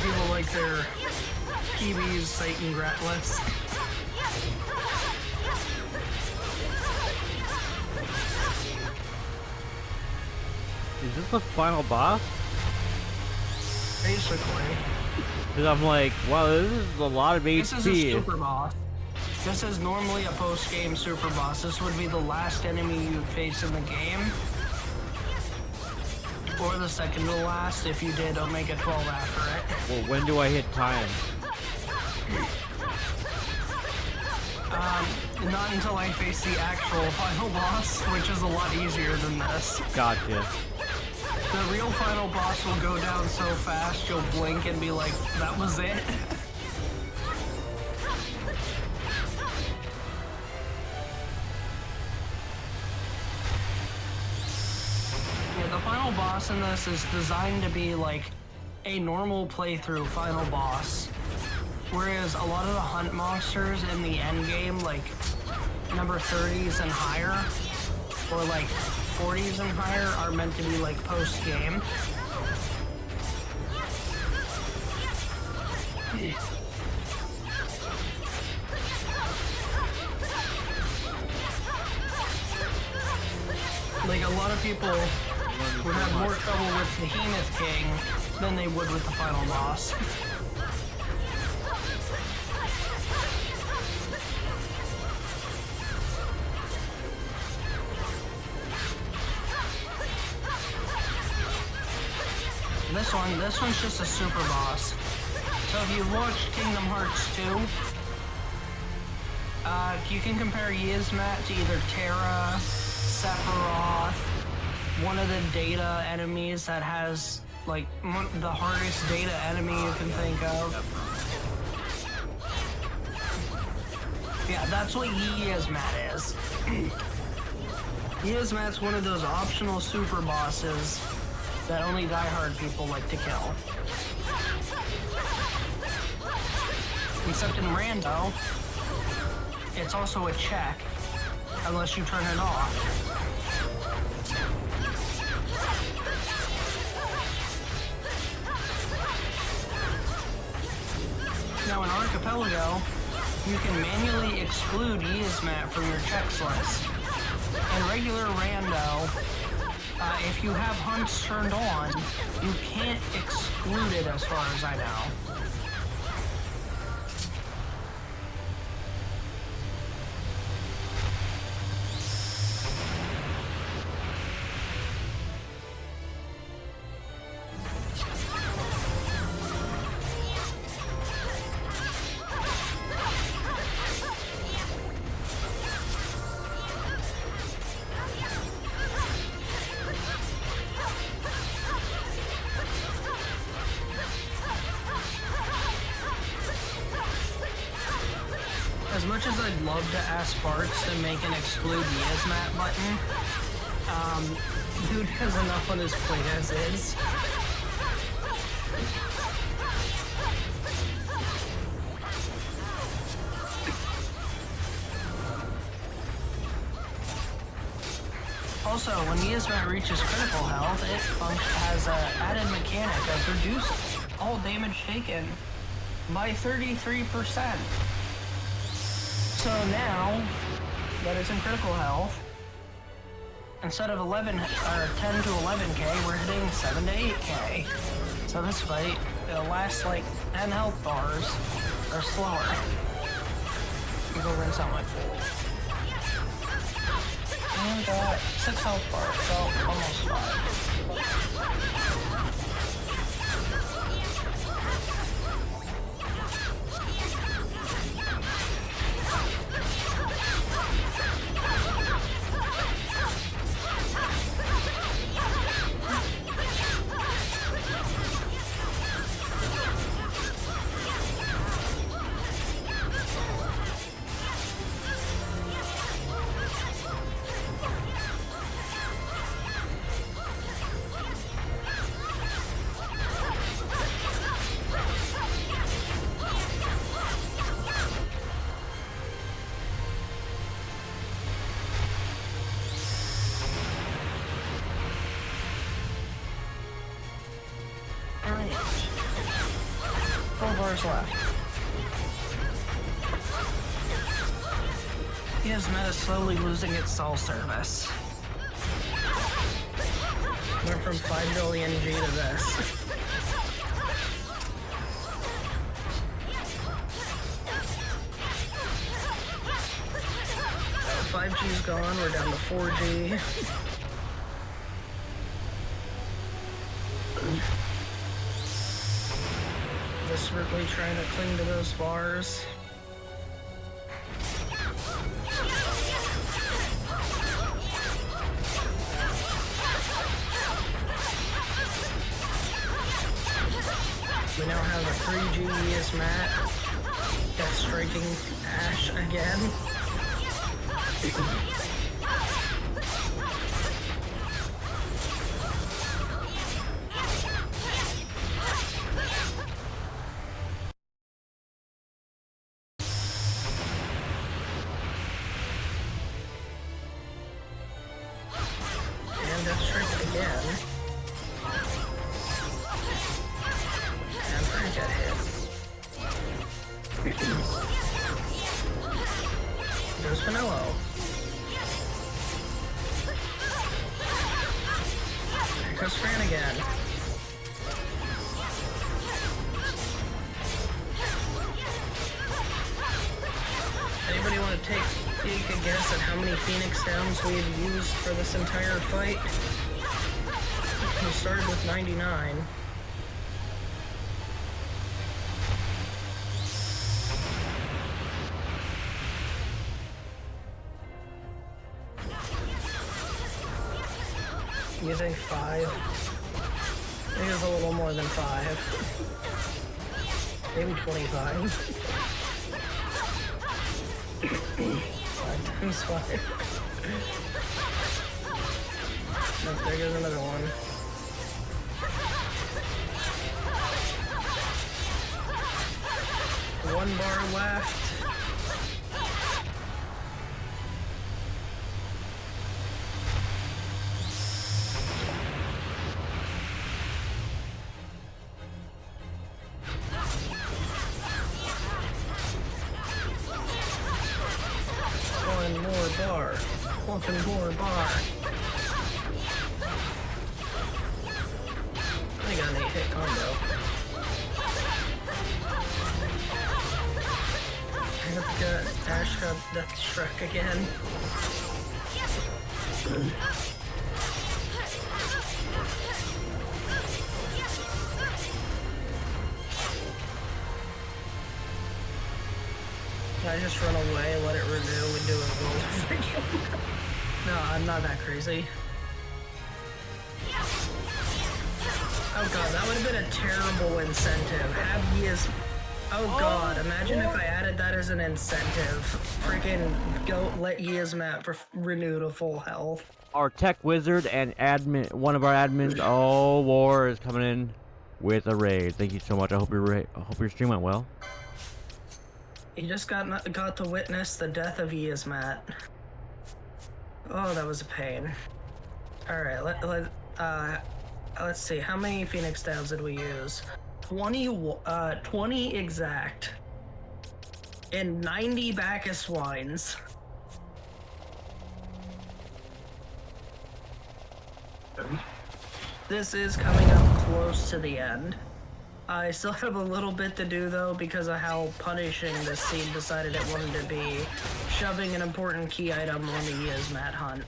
People like their PBs Seitengratless. Is this the final boss? Basically. Because I'm like, wow, this is a lot of HP. This is a super boss. This is normally a post-game super boss. This would be the last enemy you face in the game. Or the second to last if you did Omega 12 after it. Well, when do I hit time? Not until I face the actual final boss, which is a lot easier than this. Gotcha. The real final boss will go down so fast, you'll blink and be like, that was it? Yeah, the final boss in this is designed to be like a normal playthrough final boss. Whereas a lot of the hunt monsters in the end game, like number 30s and higher, or like 40s and higher, are meant to be like post-game. Like, a lot of people would have more trouble with the Behemoth King than they would with the final boss. This one's just a super boss. So if you've watched Kingdom Hearts 2, you can compare Yzmat to either Terra, Sephiroth, one of the data enemies that has, like, the hardest data enemy you can think of. Yeah, that's what Yzmat is. Yzmat's one of those optional super bosses that only diehard people like to kill. Except in Rando, it's also a check, unless you turn it off. Now in Archipelago, you can manually exclude Yzmat from your checks list. In regular Rando, if you have hunts turned on, you can't exclude it as far as I know. As much as I'd love to ask Sparks to make an exclude Yzmat button, dude has enough on his plate as is. Also, when Yzmat reaches critical health, it has an added mechanic of reduce all damage taken by 33%. So now that it's in critical health, instead of 10 to 11k, we're hitting 7 to 8k. So this fight, it'll last like 10 health bars or slower. You go rinse out my pool. And got 6 health bars, so almost 5. Left. Yzmat is slowly losing its soul service. Went from 5 billion G to this. 5G's gone, we're down to 4G. Desperately trying to cling to those bars. We now have a 3G Yzmat that's striking Ash again. We've used for this entire fight. We started with 99. You think 5? I think it's a little more than 5. Maybe 25. 5 times 5. Look, there goes another one. One bar left. Death Struck again. Can I just run away, let it renew, and do it all over again? No, I'm not that crazy. Oh god, that would have been a terrible incentive. Have ye as... Oh god, imagine if I added that as an incentive. Freaking go let Yasmat renew to full health. Our tech wizard and admin, one of our admins, oh, War is coming in with a raid. Thank you so much. I hope your stream went well. You just got to witness the death of Yasmat. Oh, that was a pain. All right, let's see. How many Phoenix Stabs did we use? 20 exact. And 90 Bacchus Wines. This is coming up close to the end. I still have a little bit to do though because of how punishing this scene decided it wanted to be, shoving an important key item on the Yasmat hunt.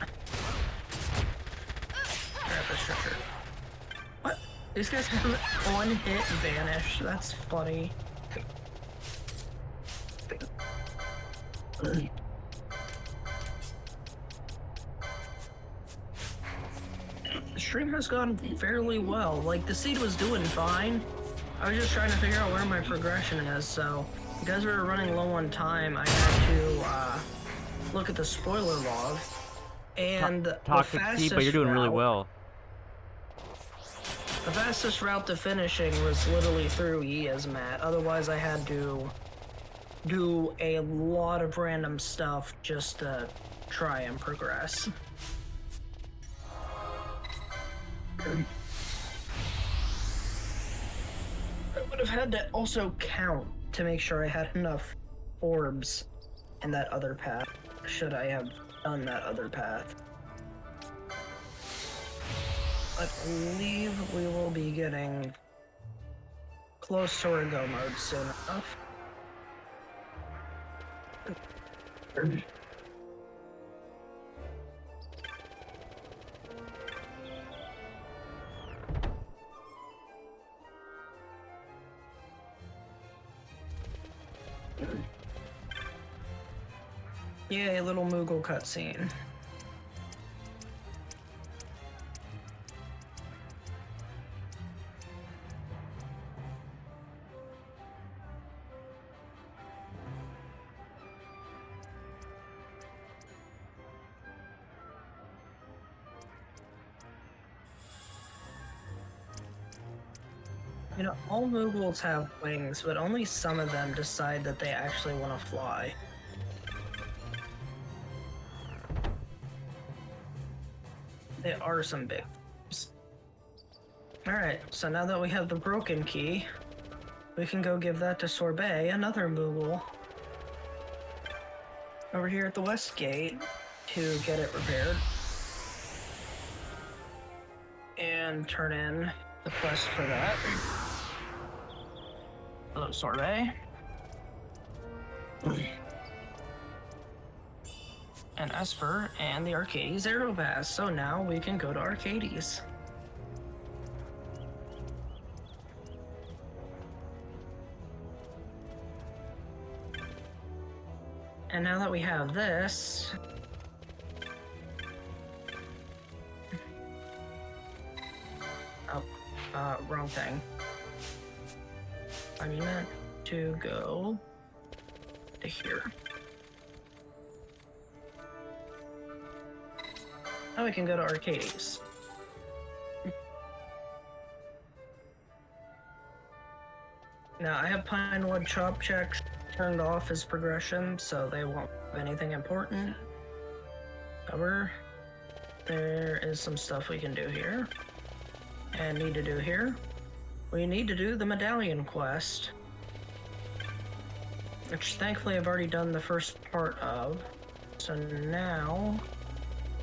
Grab the structure. What? These guys have one hit vanish. That's funny. The stream has gone fairly well. Like, the seed was doing fine. I was just trying to figure out where my progression is, so because we were running low on time, I had to look at the spoiler log. And Toxic seed, but you're doing really well. The fastest route to finishing was literally through Yasmat. Otherwise, I had to do a lot of random stuff just to try and progress. I would have had to also count to make sure I had enough orbs in that other path, should I have done that other path. I believe we will be getting close to our go mode soon enough. Yay, little Moogle cutscene. You know, all Moogles have wings, but only some of them decide that they actually want to fly. There are some big ones. Alright, so now that we have the broken key, we can go give that to Sorbet, another Moogle, over here at the west gate to get it repaired. And turn in the quest for that. Hello, Sorbet. And Esper and the Arcades Aerobass. So now we can go to Arcades. And now that we have this, wrong thing. I meant to go to here. Now we can go to Arcades. Now I have Pinewood chop checks turned off as progression, so they won't have anything important. However, there is some stuff we can do here. And need to do here. We need to do the medallion quest, which thankfully I've already done the first part of. So now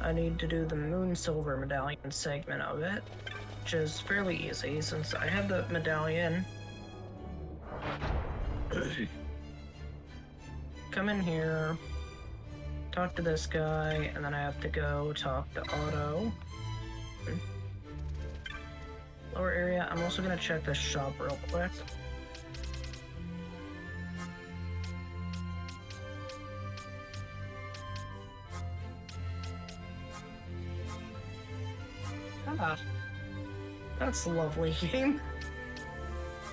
I need to do the Moon Silver medallion segment of it, which is fairly easy since I have the medallion. Come in here, talk to this guy, and then I have to go talk to Otto. Lower area. I'm also gonna check this shop real quick. Ah, that's a lovely game.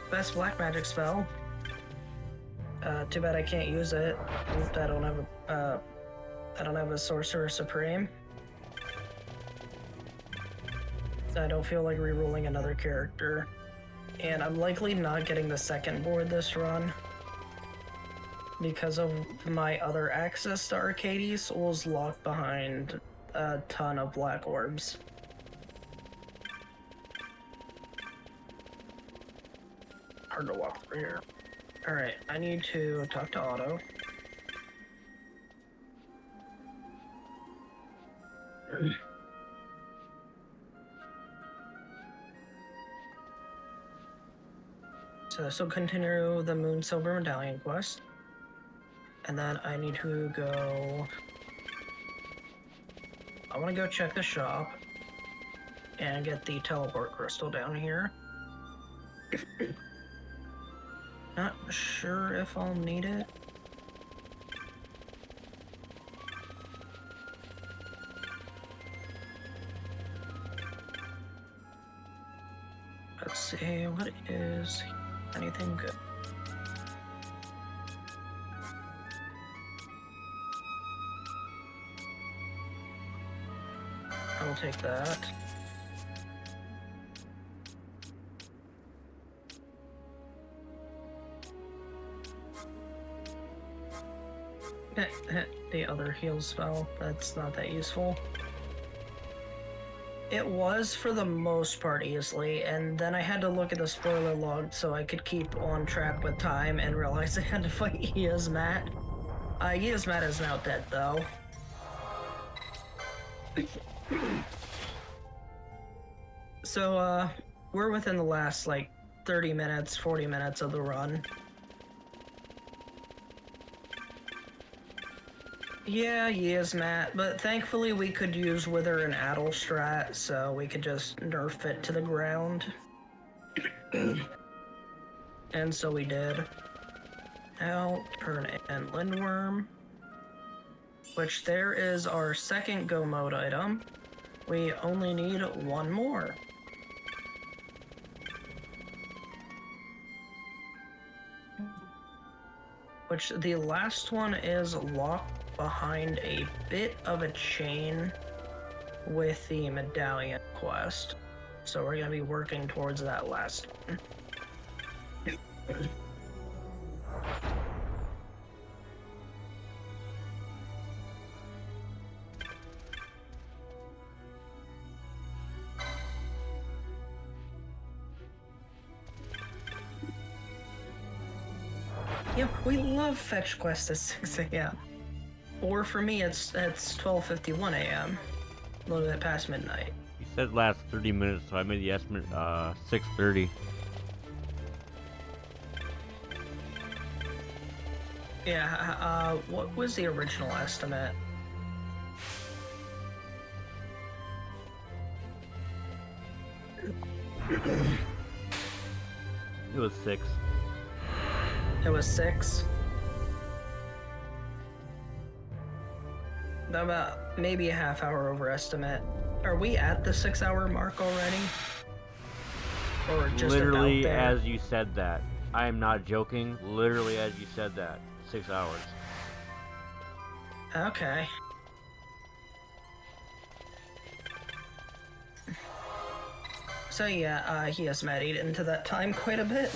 Best black magic spell. Too bad I can't use it. I don't have a Sorcerer Supreme. I don't feel like re-rolling another character. And I'm likely not getting the second board this run because of my other access to Arcades was locked behind a ton of black orbs. Hard to walk through here. Alright, I need to talk to Otto. So continue the Moon Silver Medallion quest. And then I need to go... I want to go check the shop and get the teleport crystal down here. Not sure if I'll need it. Let's see, what is anything good? I will take that. The other heal spell, that's not that useful. It was for the most part easily, and then I had to look at the spoiler log so I could keep on track with time and realize I had to fight Yasmat. Yasmat is now dead though. So, we're within the last, like, 30 minutes, 40 minutes of the run. Yeah, Yasmat, but thankfully we could use Wither and Addle strat, so we could just nerf it to the ground. And so we did. Now, turn in Lindworm, which there is our second go mode item. We only need one more. Which the last one is locked behind a bit of a chain with the medallion quest. So we're gonna be working towards that last one. Yep, we love fetch quests at 6 a.m. Or for me, it's 12:51 a.m. A little bit past midnight. You said last 30 minutes, so I made the estimate 6:30. Yeah, what was the original estimate? It was 6. It was 6. About maybe a half hour overestimate. Are we at the 6-hour mark already? Or just Literally about there? as you said that. I am not joking. Literally as you said that. 6 hours. Okay. So yeah, he has married into that time quite a bit.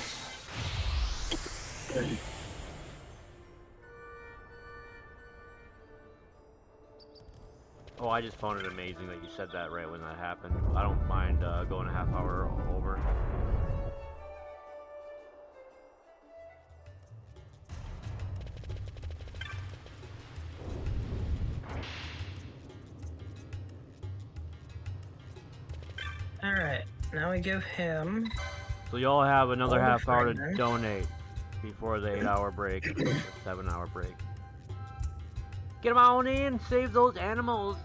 Oh, I just found it amazing that you said that right when that happened. I don't mind going a half hour over. Alright, now we give him... So y'all have another All the half hour to fragments. donate before the 8-hour break, or 7-hour break. Get on in, save those animals.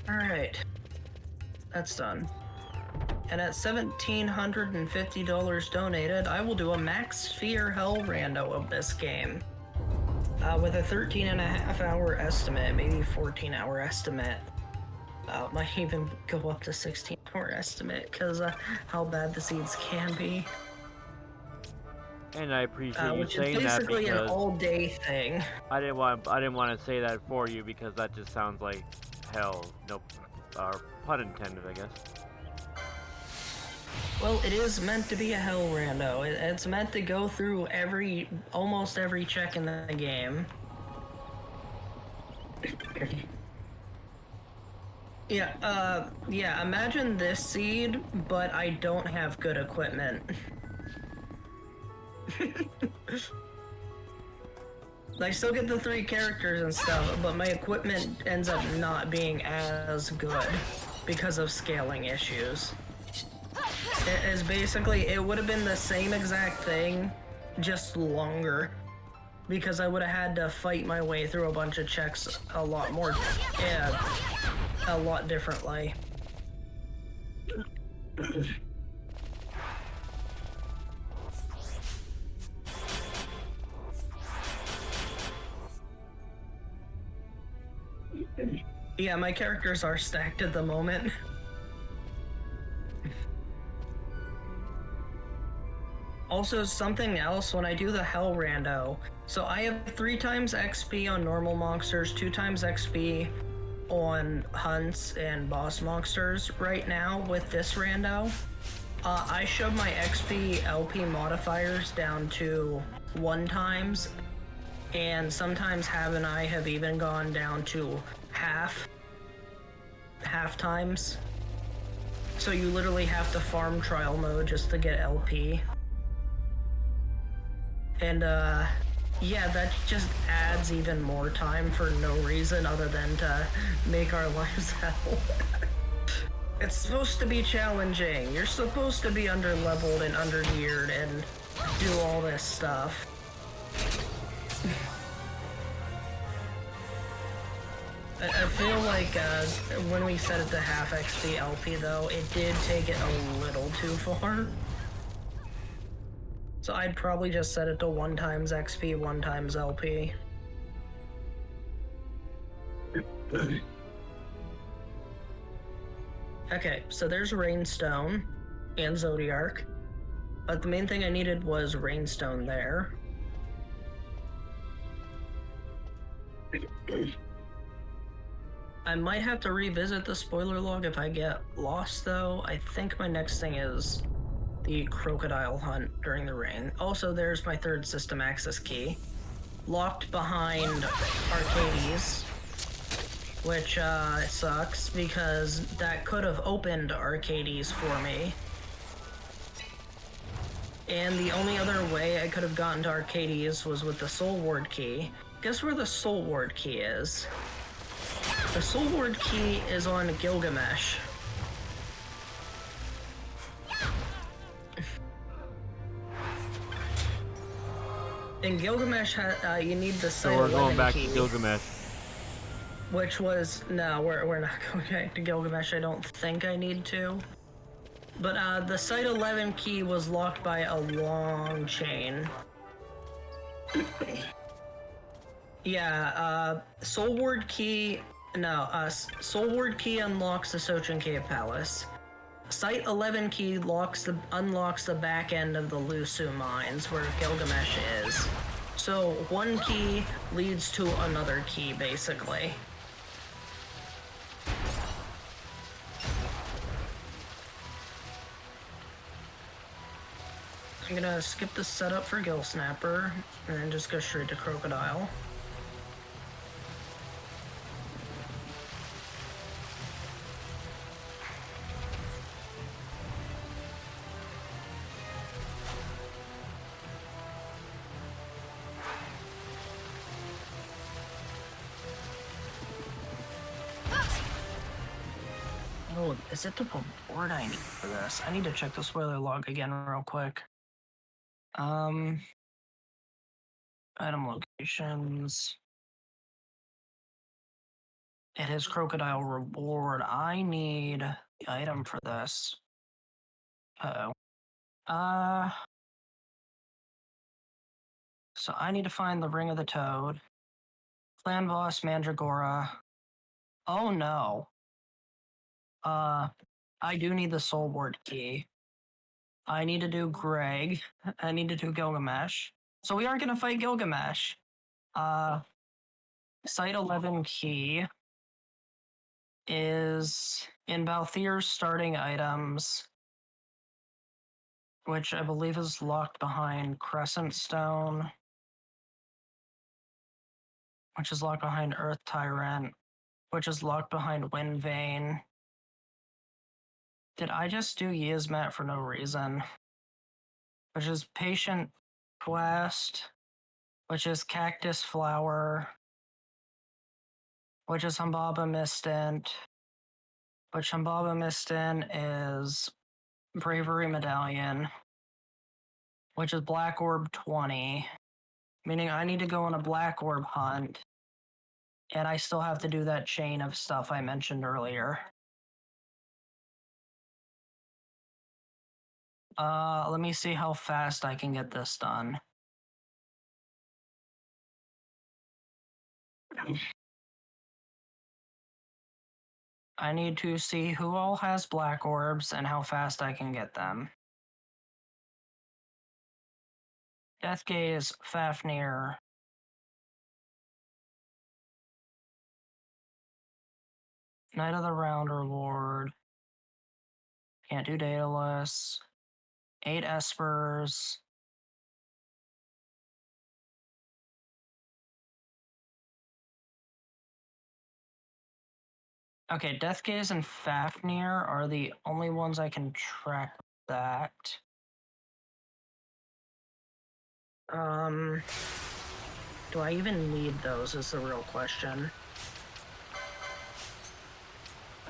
Alright. That's done. And at $1,750 donated, I will do a max sphere hell rando of this game. With a 13.5-hour estimate, maybe 14-hour estimate. Might even go up to 16-hour estimate, because how bad the seeds can be. And I appreciate you which saying is that basically an because all-day thing. I didn't want to say that for you because that just sounds like hell. No, pun intended, I guess. Well, it is meant to be a hell rando. It's meant to go through almost every check in the game. Yeah, imagine this seed, but I don't have good equipment. I still get the 3 characters and stuff, but my equipment ends up not being as good because of scaling issues. It would have been the same exact thing, just longer, because I would have had to fight my way through a bunch of checks a lot differently. Yeah, my characters are stacked at the moment. Also, something else, when I do the Hell Rando, so I have 3 times XP on normal monsters, 2 times XP on hunts and boss monsters right now with this rando. I showed my XP LP modifiers down to 1 times, and sometimes Have and I have even gone down to half times. So you literally have to farm trial mode just to get LP. And yeah, that just adds even more time for no reason other than to make our lives hell. It's supposed to be challenging. You're supposed to be under-leveled and under-geared and do all this stuff. I feel like when we set it to half XP LP though, it did take it a little too far. So I'd probably just set it to 1 times XP, 1 times LP. Okay, so there's Rainstone and Zodiark. But the main thing I needed was Rainstone there. I might have to revisit the spoiler log if I get lost though. I think my next thing is the crocodile hunt during the rain. Also, there's my 3rd system access key. Locked behind Arcades, which sucks because that could have opened Arcades for me. And the only other way I could have gotten to Arcades was with the Soul Ward key. Guess where the Soul Ward key is? The Soul Ward key is on Gilgamesh. In Gilgamesh, you need the Site 11 key. So we're going back to Gilgamesh. Which was... No, we're not going back to Gilgamesh. I don't think I need to. But the Site 11 key was locked by a long chain. Yeah, Soul Ward key... No, Soul Ward key unlocks the Sochin Cave Palace. Site 11 key unlocks the back end of the Lusu mines where Gilgamesh is. So 1 key leads to another key, basically. I'm gonna skip the setup for Gill Snapper and then just go straight to Crocodile. Oh, is it the reward I need for this? I need to check the spoiler log again real quick. Item locations. It is Crocodile Reward. I need the item for this. Uh-oh. So I need to find the Ring of the Toad. Clan Boss Mandragora. Oh no. I do need the Soul Ward key. I need to do Greg. I need to do Gilgamesh. So we aren't gonna fight Gilgamesh. Site 11 key is in Balthier's starting items, which I believe is locked behind Crescent Stone, which is locked behind Earth Tyrant, which is locked behind Wind Vein. Did I just do Yizmat for no reason? Which is Patient Quest, which is Cactus Flower, which is Humbaba Mistant, which Humbaba Mistant is Bravery Medallion, which is Black Orb 20, meaning I need to go on a Black Orb hunt, and I still have to do that chain of stuff I mentioned earlier. Let me see how fast I can get this done. I need to see who all has black orbs and how fast I can get them. Death Gaze, Fafnir. Knight of the Round reward. Can't do Daedalus. 8 Espers. Okay, Death Gaze and Fafnir are the only ones I can track that. Do I even need those is the real question.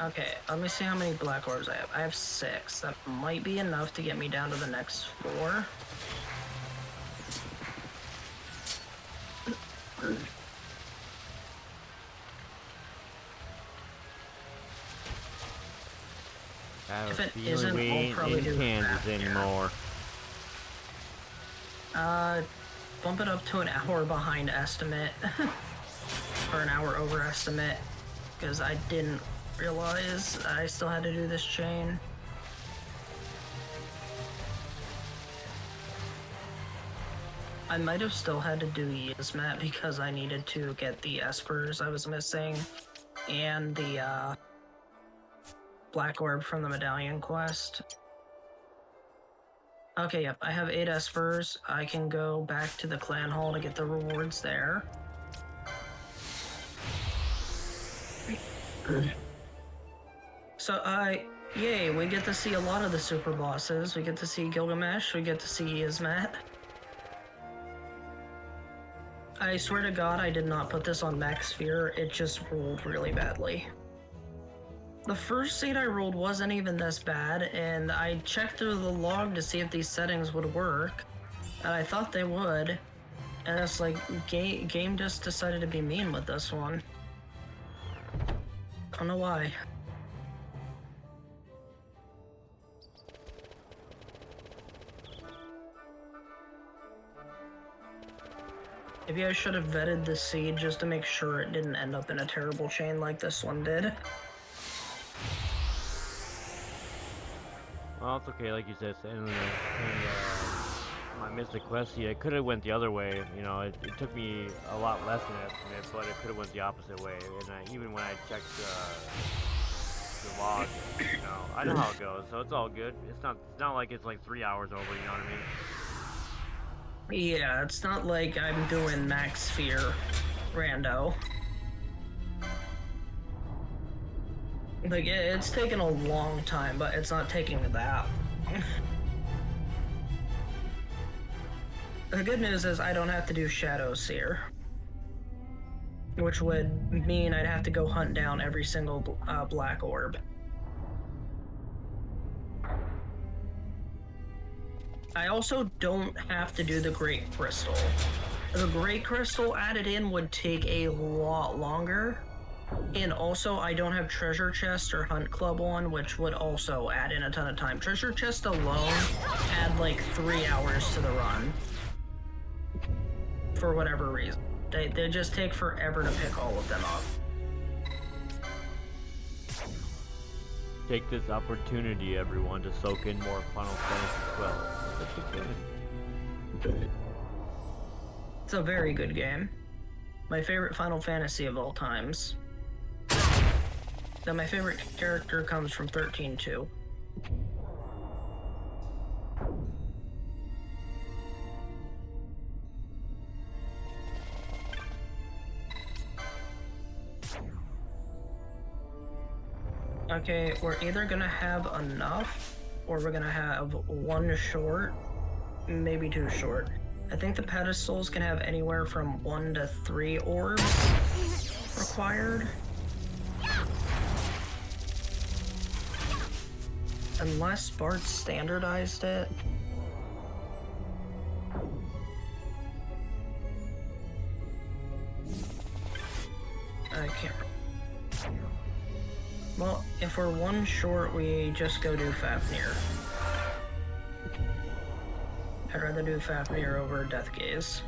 Okay, let me see how many black orbs I have. I have 6. That might be enough to get me down to the next 4. If it isn't, we'll probably do Kansas anymore. Bump it up to an hour behind estimate. Or an hour over estimate. Because I didn't realize I still had to do this chain. I might have still had to do Yizmat because I needed to get the Espers I was missing. And the, Black Orb from the Medallion quest. Okay, yep, I have 8 Espers. I can go back to the clan hall to get the rewards there. So, yay, we get to see a lot of the super bosses. We get to see Gilgamesh, we get to see Yizmat. I swear to God, I did not put this on max sphere, it just rolled really badly. The first seed I rolled wasn't even this bad, and I checked through the log to see if these settings would work, and I thought they would, and it's like, game just decided to be mean with this one. I don't know why. Maybe I should have vetted the seed just to make sure it didn't end up in a terrible chain like this one did. Well, it's okay, like you said, in my Mystic Quest, yeah, it could have went the other way. You know, it took me a lot less than an estimate, but it could have went the opposite way. And even when I checked the log, you know, I know how it goes, so it's all good. It's not like it's like 3 hours over. You know what I mean? Yeah, it's not like I'm doing max sphere rando. Like, it's taken a long time, but it's not taking that. The good news is I don't have to do Shadow Seer. Which would mean I'd have to go hunt down every single black orb. I also don't have to do the Great Crystal. The Great Crystal added in would take a lot longer. And also, I don't have Treasure Chest or Hunt Club on, which would also add in a ton of time. Treasure Chest alone add like 3 hours to the run. For whatever reason. They just take forever to pick all of them up. Take this opportunity, everyone, to soak in more Final Fantasy XII. It's a very good game. My favorite Final Fantasy of all times. Now my favorite character comes from 13 too. Okay, we're either gonna have enough, or we're gonna have one short, maybe two short. I think the pedestals can have anywhere from 1 to 3 orbs required. Unless Bart standardized it. I can't. Well, if we're one short, we just go do Fafnir. I'd rather do Fafnir over Death Gaze.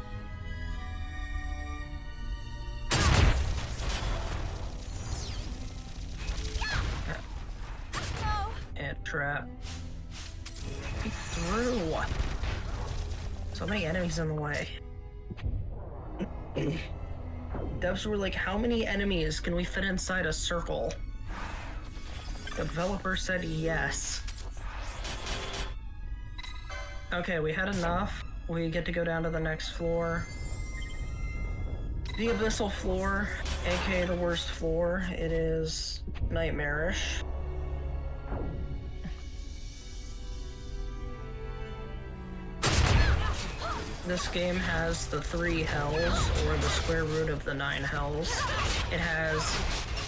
And trap. He threw one. So many enemies in the way. Devs were like, how many enemies can we fit inside a circle? The developer said yes. Okay, we had enough. We get to go down to the next floor. The abyssal floor, aka the worst floor. It is nightmarish. This game has the 3 hells, or the square root of the 9 hells. It has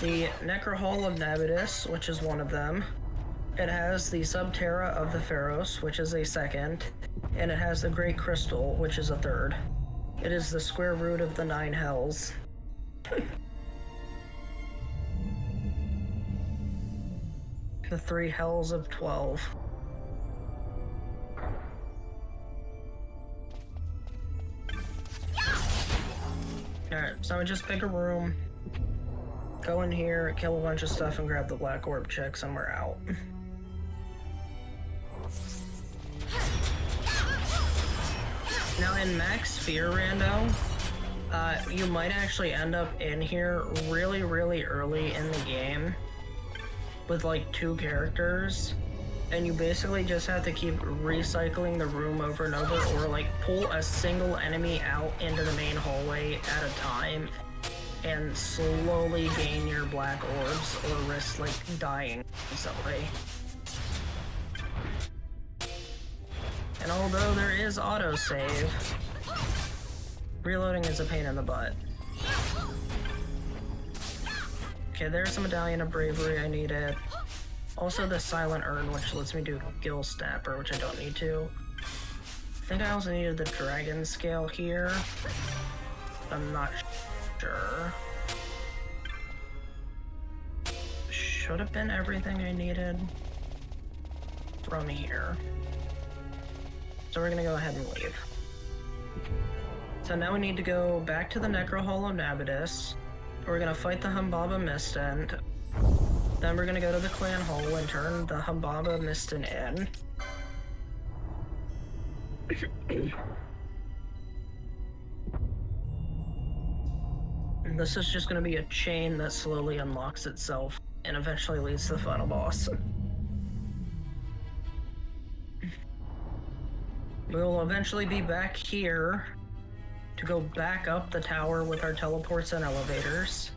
the Necro Hall of Nabidus, which is one of them. It has the Subterra of the Pharos, which is a second. And it has the Great Crystal, which is a third. It is the square root of the 9 hells. The 3 hells of 12. Alright, so I just pick a room, go in here, kill a bunch of stuff, and grab the black orb checks, and we're out. Now in Max Fear Rando, you might actually end up in here really, really early in the game with like 2 characters, and you basically just have to keep recycling the room over and over, or like pull a single enemy out into the main hallway at a time and slowly gain your black orbs, or risk like dying instantly. And although there is autosave, reloading is a pain in the butt. Okay, there's the Medallion of Bravery I needed. Also the Silent Urn, which lets me do Gill Snapper, which I don't need to. I think I also needed the Dragon Scale here. I'm not sure. Should have been everything I needed from here. So we're gonna go ahead and leave. So now we need to go back to the Necro Hall of Nabidus. We're gonna fight the Humbaba Mistend. Then we're gonna go to the Clan Hall and turn the Humbaba Mistend in. And this is just gonna be a chain that slowly unlocks itself and eventually leads to the final boss. We'll eventually be back here to go back up the tower with our teleports and elevators.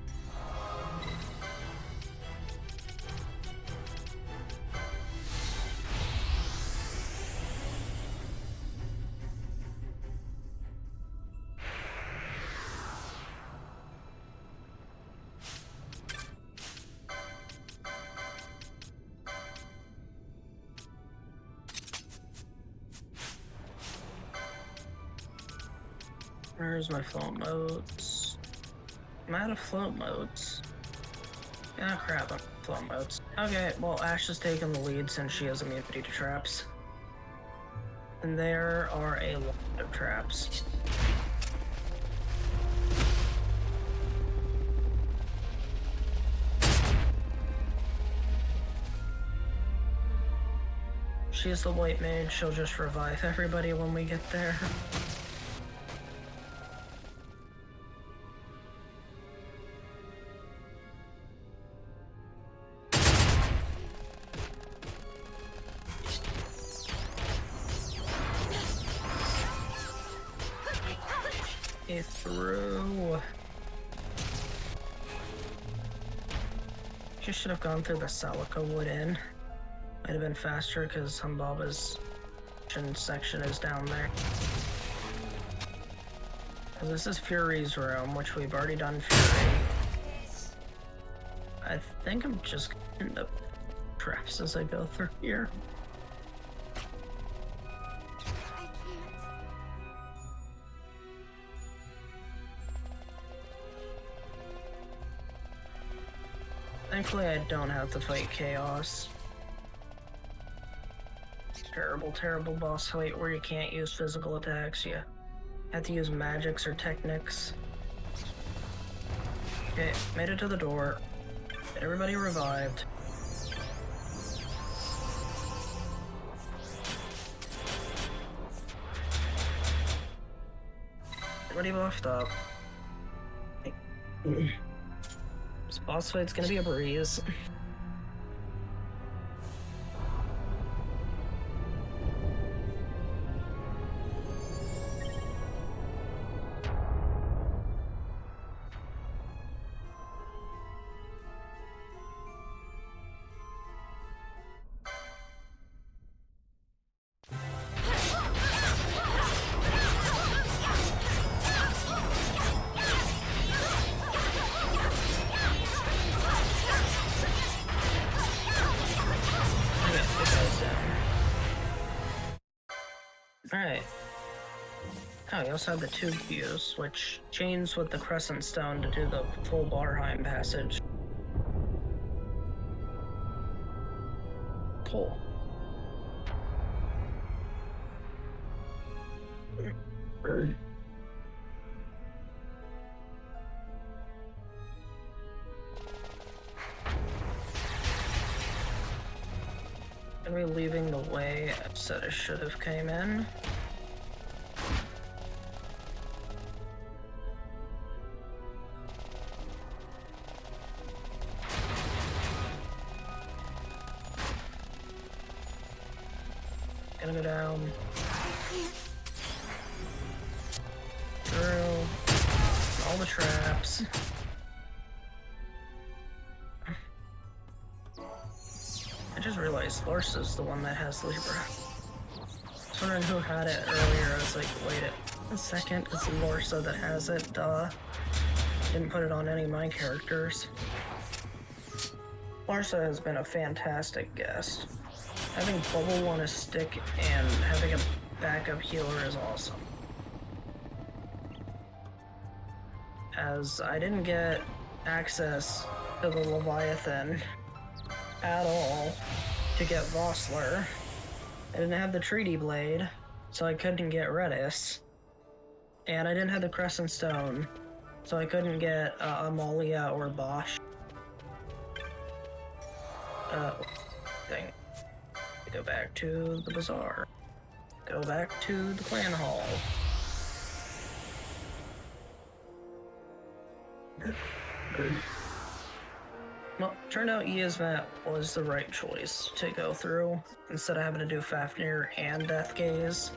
Where's my float modes? I'm out of float modes. Ah, crap, I'm float modes. Okay, well, Ash is taking the lead since she has immunity to traps. And there are a lot of traps. She's the white mage, she'll just revive everybody when we get there. Get through. She should have gone through the Salika Wood Inn. Might have been faster because Humbaba's section is down there. Because this is Fury's room, which we've already done Fury. I think I'm just gonna end up traps as I go through here. I can't. Thankfully, I don't have to fight Chaos. Terrible, terrible boss fight where you can't use physical attacks. You have to use magics or techniques. Okay, made it to the door. Everybody revived. Everybody buffed up. This boss fight's gonna be a breeze. Alright. Oh, we also have the two views, which chains with the Crescent Stone to do the full Barheim passage. Cool. Are we leaving the way I said I should have came in? Gonna go down. Through all the traps. I just realized Lorsa's the one that has Libra. I was wondering who had it earlier. I was like, wait a second, it's Lorsa that has it, duh. Didn't put it on any of my characters. Lorsa has been a fantastic guest. Having Bubble on a stick and having a backup healer is awesome. As I didn't get access to the Leviathan at all to get Vossler. I didn't have the Treaty Blade, so I couldn't get Redis. And I didn't have the Crescent Stone, so I couldn't get Amalia or Bosch. Dang. Go back to the bazaar. Go back to the clan hall. Well, turned out Yasmat was the right choice to go through instead of having to do Fafnir and Death Gaze.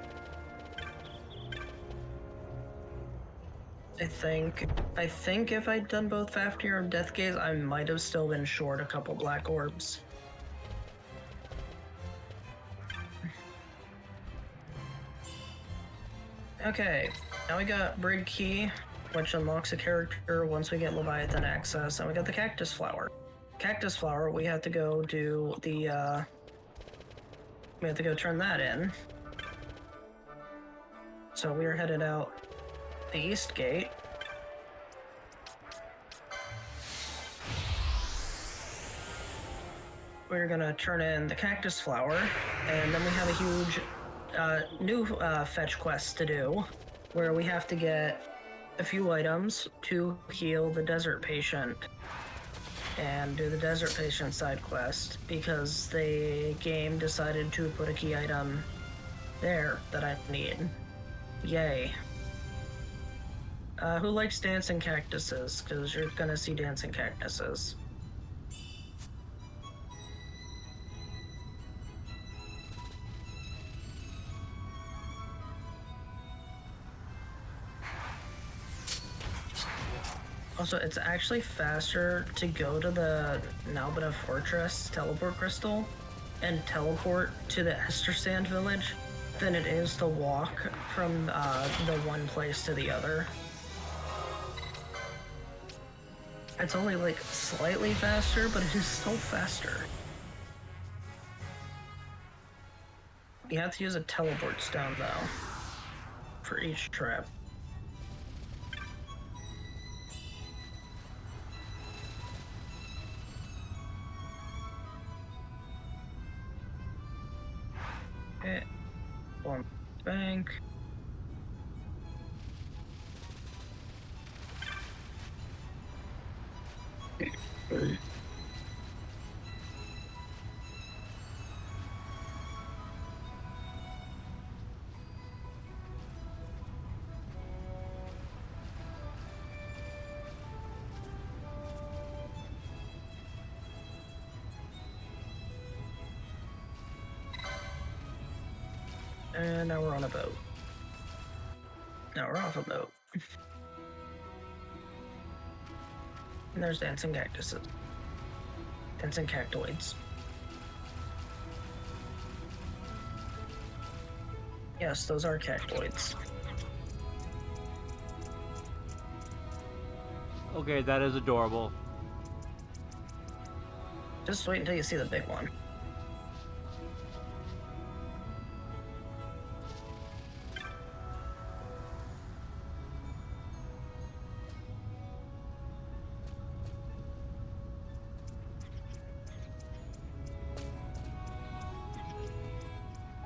I think if I'd done both Fafnir and Death Gaze, I might have still been short a couple black orbs. Okay, now we got Brig Key, which unlocks a character once we get Leviathan access, and we got the Cactus Flower. Cactus Flower, we have to go do the, we have to go turn that in. So we're headed out the east gate. We're gonna turn in the cactus flower, and then we have a huge new fetch quest to do, where we have to get a few items to heal the desert patient and do the desert patient side quest, because the game decided to put a key item there that I need. Yay. Who likes dancing cactuses? Because you're gonna see dancing cactuses. Also, it's actually faster to go to the Nalbina Fortress teleport crystal and teleport to the Ester Sand village than it is to walk from the one place to the other. It's only like slightly faster, but it is still faster. You have to use a teleport stone though for each trip. Okay. One bank. And now we're on a boat. Now we're off a boat. And there's dancing cactuses. Dancing cactoids. Yes, those are cactoids. Okay, that is adorable. Just wait until you see the big one.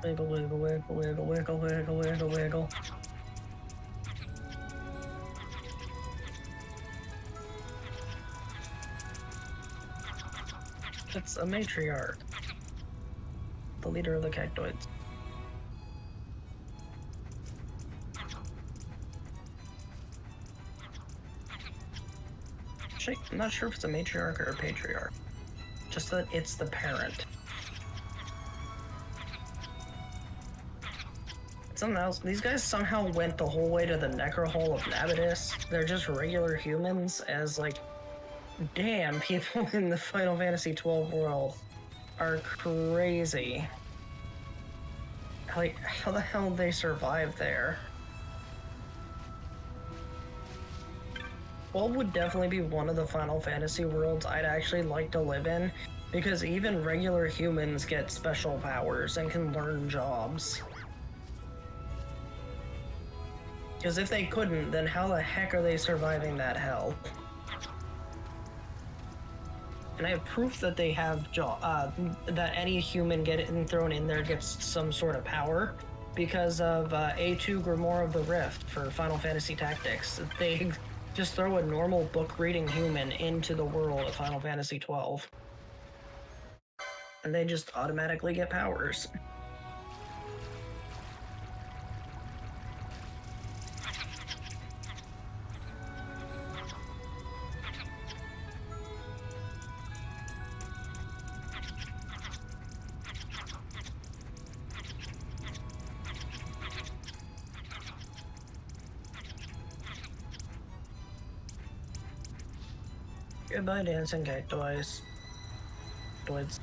Wiggle, wiggle, wiggle, wiggle, wiggle, wiggle, wiggle, wiggle. It's a matriarch. The leader of the cactoids. Actually, I'm not sure if it's a matriarch or a patriarch. Just that it's the parent. Something else. These guys somehow went the whole way to the Necro Hole of Nabidus. They're just regular humans, as like, damn, people in the Final Fantasy XII world are crazy. Like, how the hell did they survive there? 12 would definitely be one of the Final Fantasy worlds I'd actually like to live in, because even regular humans get special powers and can learn jobs. Because if they couldn't, then how the heck are they surviving that hell? And I have proof that they have that any human getting thrown in there gets some sort of power because of A2 Grimoire of the Rift for Final Fantasy Tactics. They just throw a normal book-reading human into the world of Final Fantasy XII. And they just automatically get powers. Goodbye, dancing cactoids. Cactoids.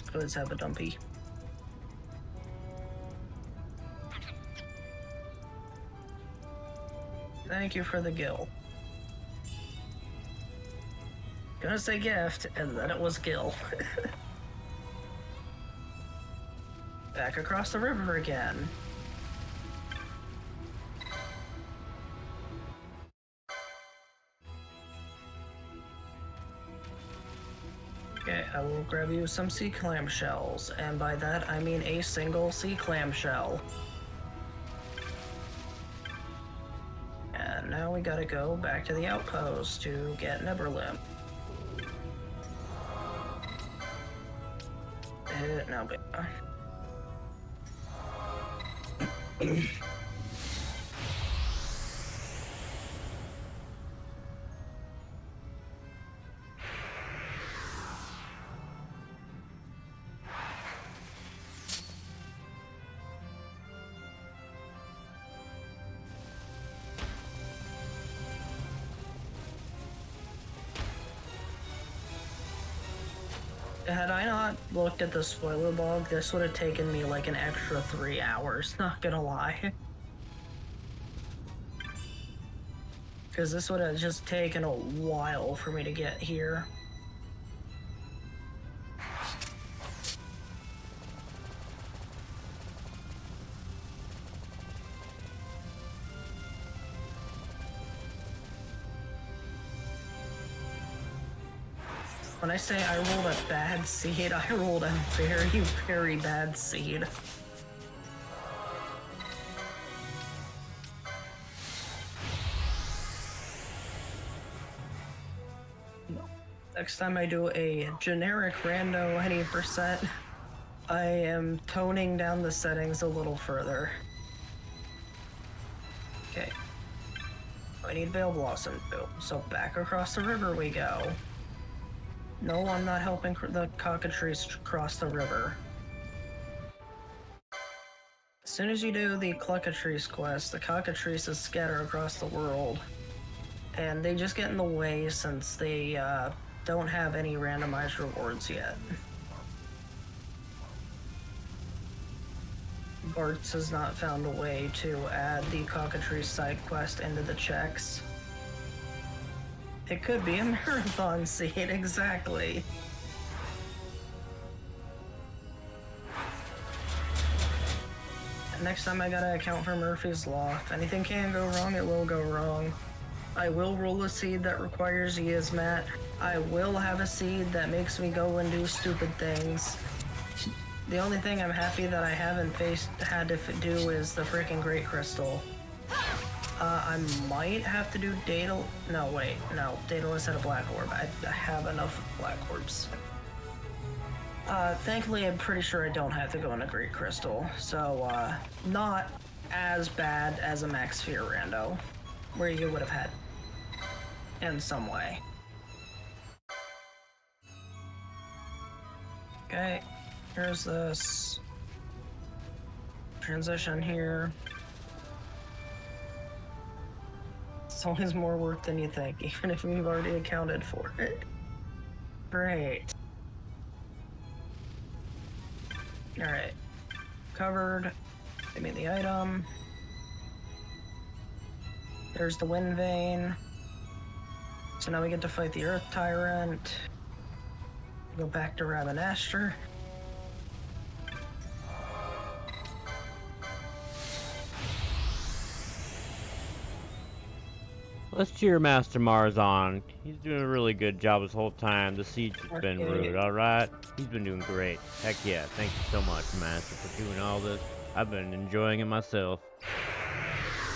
Cactoids have a dumpy. Thank you for the gill. Gonna say gift, and then it was gill. back across the river again. Okay, I will grab you some sea clamshells, and by that I mean a single sea clamshell. And now we gotta go back to the outpost to get Neverlimp. No, but... Had I not looked at the spoiler log, this would have taken me like an extra 3 hours, not gonna lie. Because this would have just taken a while for me to get here. When I say I rolled a bad seed, I rolled a very, very bad seed. Next time I do a generic rando any percent, I am toning down the settings a little further. Okay. I need Veil Blossom too, so back across the river we go. No, I'm not helping the cockatrice cross the river. As soon as you do the cockatrice quest, the cockatrices scatter across the world. And they just get in the way since they don't have any randomized rewards yet. Bartz has not found a way to add the cockatrice side quest into the checks. It could be a marathon seed, exactly. Next time I gotta account for Murphy's Law. If anything can go wrong, it will go wrong. I will roll a seed that requires Yizmat. I will have a seed that makes me go and do stupid things. The only thing I'm happy that I haven't had to do is the freaking Great Crystal. I might have to do Daedal... No, wait. No, Daedalus had a Black Orb. I have enough Black Orbs. Thankfully, I'm pretty sure I don't have to go into Great Crystal. So, not as bad as a Max Fear rando, where you would have had in some way. Okay, here's this transition here. It's always more work than you think, even if we've already accounted for it. Great. Alright. Covered. Give me the item. There's the Wind Vein. So now we get to fight the Earth Tyrant. Go back to Rabanastre. Let's cheer MasterMarz on. He's doing a really good job this whole time. The siege has been rude, alright? He's been doing great. Heck yeah, thank you so much, Master, for doing all this. I've been enjoying it myself.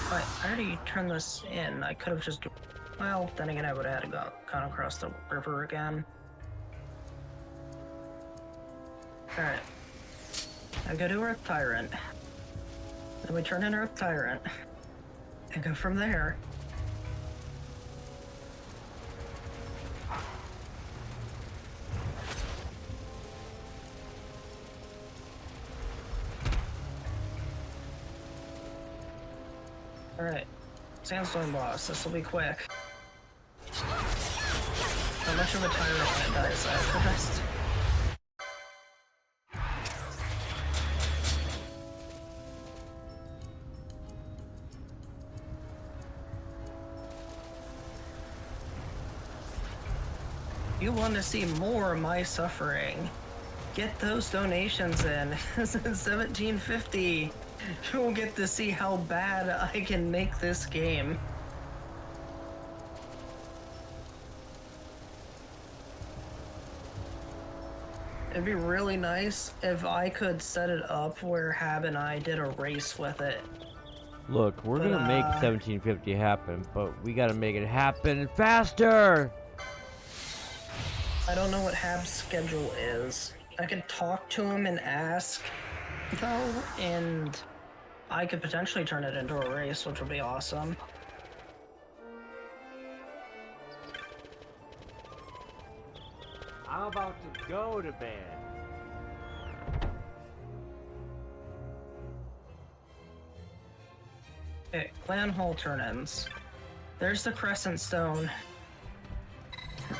But I already turned this in. I could have just... Well, then again, I would have had to gone across the river again. Alright. I go to Earth Tyrant. Then we turn in Earth Tyrant. And go from there. Alright. Sandstorm boss. This will be quick. How much of a tyrant dies that first? You want to see more of my suffering? Get those donations in. 1750. You'll get to see how bad I can make this game. It'd be really nice if I could set it up where Hab and I did a race with it. Look, we're gonna make 1750 happen, but we gotta make it happen faster! I don't know what Hab's schedule is. I could talk to him and ask, though, and I could potentially turn it into a race, which would be awesome. I'm about to go to bed. Okay, Clan Hall turn-ins. There's the Crescent Stone.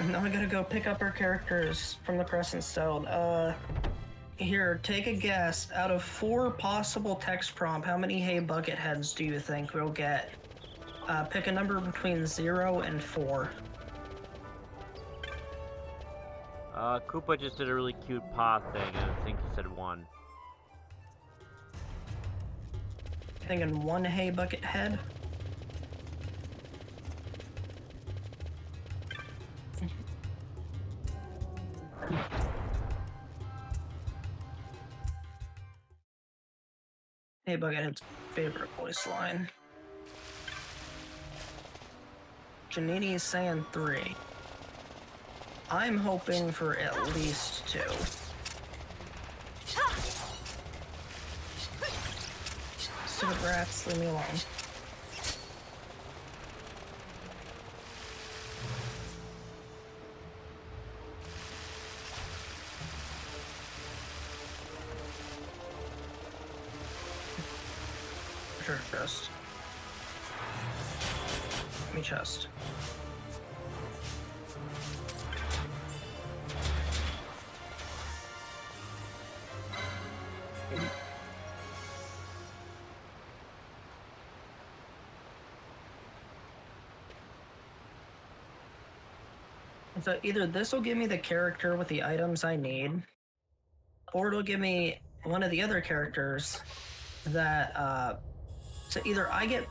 Now I gotta go pick up our characters from the Crescent Stone. Here, take a guess. Out of 4 possible text prompt, how many Hey Bucket Heads do you think we'll get? Pick a number between 0 and 4. Koopa just did a really cute paw thing, and I think he said 1. Thinking 1 Hey Bucket Head? Hey Buckethead's favorite voice line. Janini is saying 3. I'm hoping for at least 2. Stupid rats, leave me alone. Sure, chest. Give me chest. So either this will give me the character with the items I need, or it'll give me one of the other characters that, so either I get,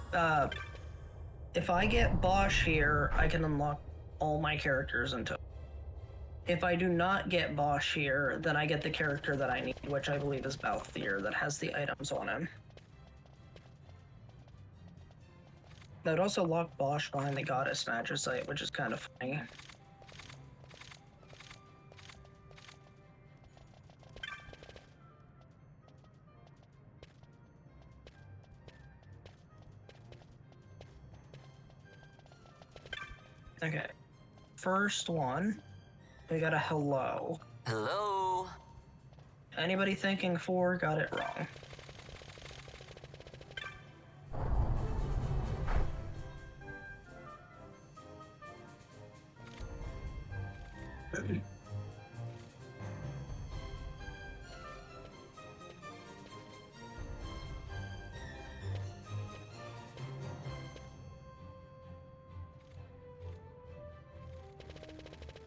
if I get Bosch here, I can unlock all my characters into. If I do not get Bosch here, then I get the character that I need, which I believe is Balthier, that has the items on him. That would also lock Bosch behind the Goddess Magicite, which is kind of funny. Okay, first one, we got a hello. Hello? Anybody thinking 4 got it wrong.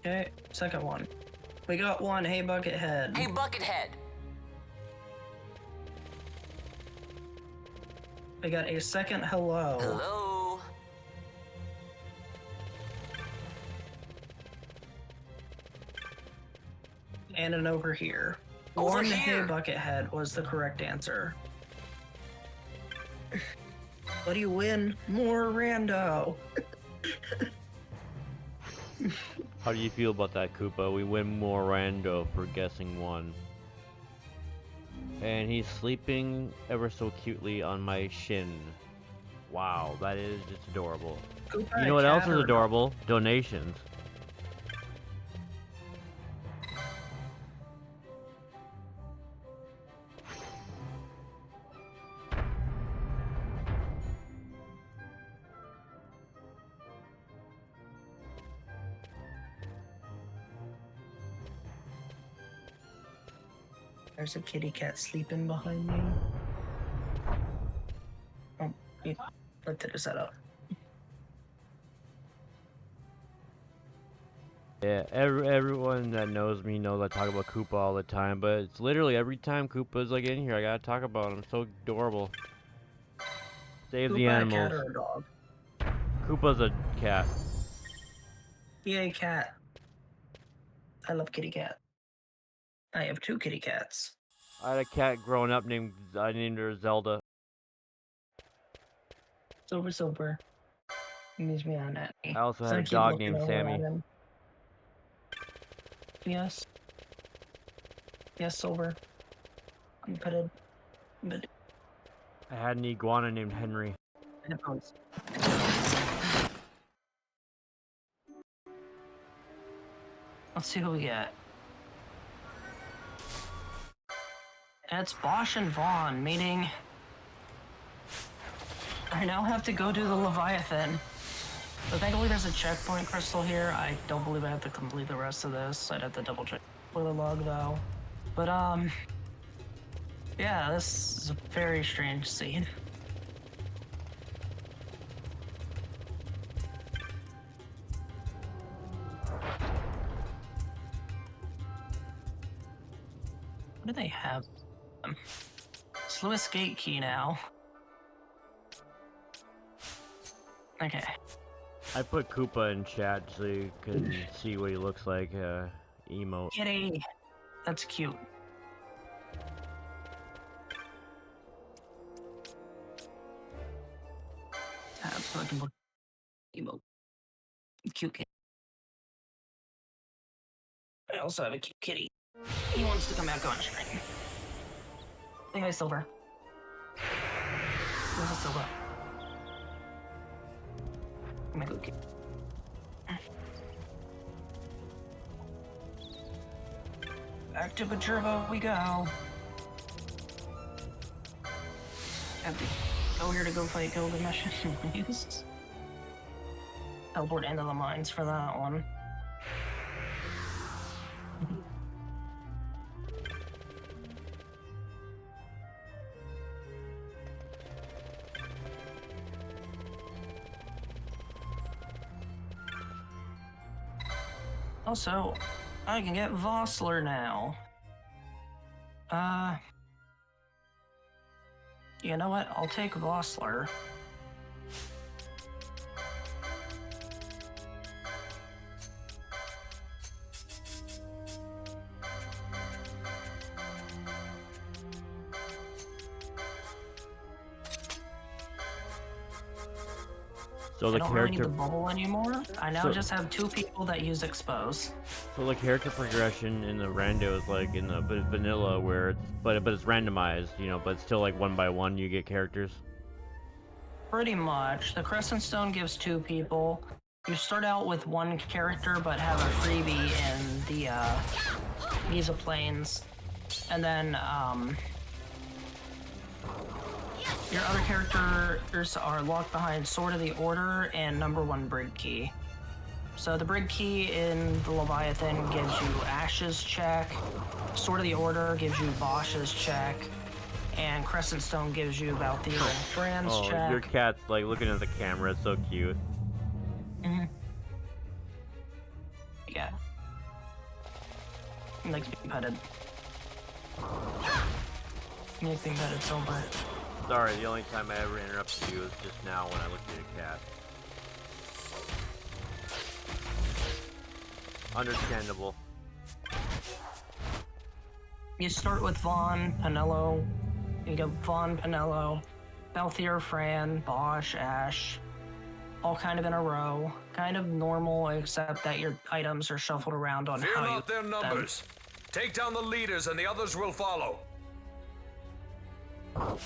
Okay, second one. We got 1 Hey Buckethead. Hey, Buckethead. We got a second hello. Hello? And an over here. Over 1 here. Hey Buckethead was the correct answer. What do you win? More rando. How do you feel about that, Koopa? We win more rando for guessing 1. And he's sleeping ever so cutely on my shin. Wow, that is just adorable. Koopa You know what and else cat is are- adorable? Donations. There's a kitty cat sleeping behind me. Oh, you lifted his head up. Yeah, everyone that knows me knows I talk about Koopa all the time, but it's literally every time Koopa's like in here, I gotta talk about him. So adorable. Save the Koopa, a animals. cat or a dog? Koopa's a cat. Yay, cat. I love kitty cat. I have 2 kitty cats. I had a cat growing up I named her Zelda. Silver. He needs me on that. I also So had I a keep dog looking named over Sammy. at him. Yes. Yes, Silver. I'm petted. But I had an iguana named Henry. headphones. Let's see who we get. And it's Bosch and Vaughn, meaning I now have to go do the Leviathan. But thankfully there's a checkpoint crystal here. I don't believe I have to complete the rest of this. I'd have to double check the log though. But yeah, this is a very strange scene. What do they have? Slow escape key now. Okay. I put Koopa in chat so you can see what he looks like. Emote. Kitty! That's cute. Tab so I can look. Emote. Cute kitty. I also have a cute kitty. He wants to come back on screen. Say hi, Silver. Where's the Silver? I'm gonna go get. Back to Bajervo we go. Have to go here to go fight Gilgamesh. Use. Teleport into the mines for that one. Also, I can get Vossler now. You know what? I'll take Vossler. So the I don't really need character, the bubble anymore. I now So- just have 2 people that use expose. so the character progression in the rando is like in the vanilla where it's but it's randomized, you know, but still like one by one you get characters. Pretty much. The Crescent Stone gives 2 people. You start out with 1 character, but have a freebie in the Giza Plains, and then your other characters are locked behind Sword of the Order and #1 Brig Key. So the Brig Key in the Leviathan gives you Ash's check, Sword of the Order gives you Bosch's check, and Crescent Stone gives you Valthea and Brand's Oh, check. your cat's like looking at the camera. It's so cute. Mm-hmm. Yeah. He likes being petted. He likes being petted so much. Sorry, the only time I ever interrupted you was just now when I looked at your cat. Understandable. You start with Vaughn, Pinello. You go Vaughn, Pinello, Valthea, Fran, Bosch, Ash. All kind of in a row. Kind of normal, except that your items are shuffled around on Fear how you not their numbers. Take down the leaders and the others will follow. I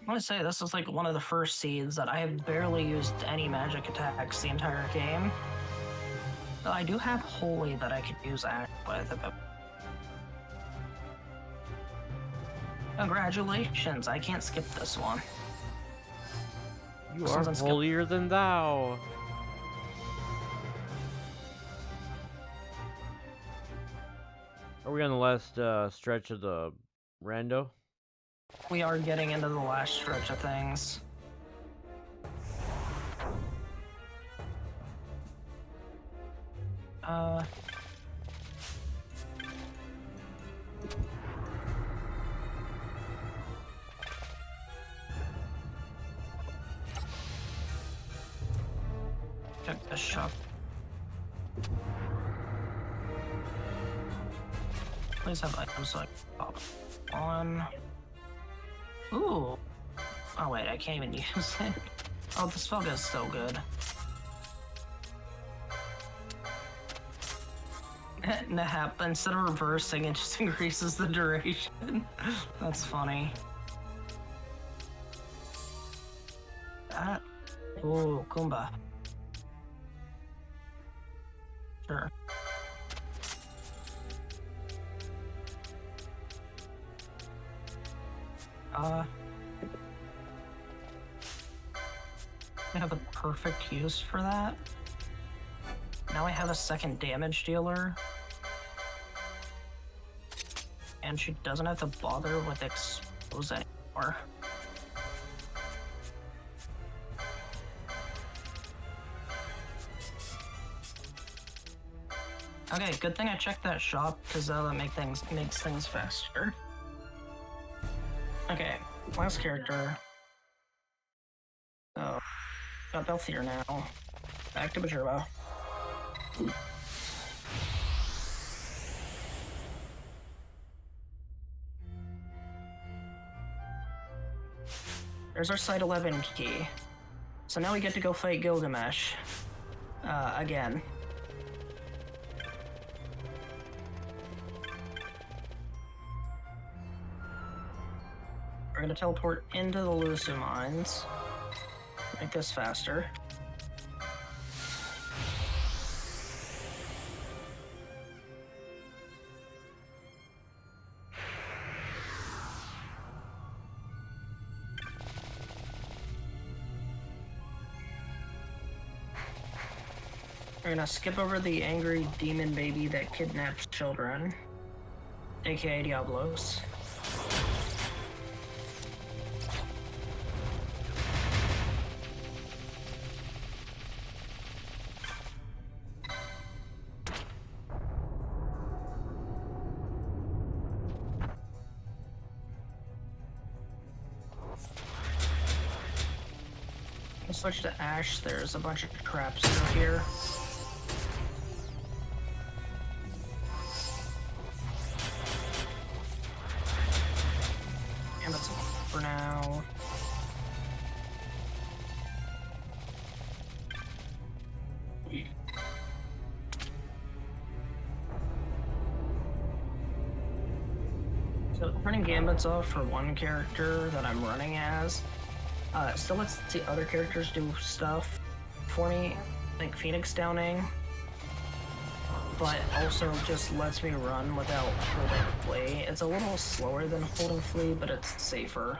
want to say this is like one of the first seeds that I have barely used any magic attacks the entire game. Though I do have Holy that I could use Act with. Congratulations, I can't skip this one. You This are one's unskippable. holier than thou. Are we on the last stretch of the rando? We are getting into the last stretch of things. Check the shop. Please have items so I can pop on. Ooh. Oh wait, I can't even use it. Oh, the spell is so good. Nap, instead of reversing, it just increases the duration. That's funny. Ooh, Kumba. Sure. I have the perfect use for that. Now I have a second damage dealer. And she doesn't have to bother with expose anymore. Okay, good thing I checked that shop, because that makes things faster. Okay, last character. So, got Belthier now. Back to Bajirba. There's our Site 11 key. So now we get to go fight Gilgamesh. Again. We're gonna teleport into the Lusu Mines. Make this faster. We're gonna skip over the angry demon baby that kidnaps children, aka Diablos. We'll switch to Ash. There's a bunch of traps over here. And that's all for now. So turning gambits off for one character that I'm running as still lets the other characters do stuff for me, like Phoenix Downing, but also just lets me run without holding Flee. It's a little slower than holding Flee, but it's safer.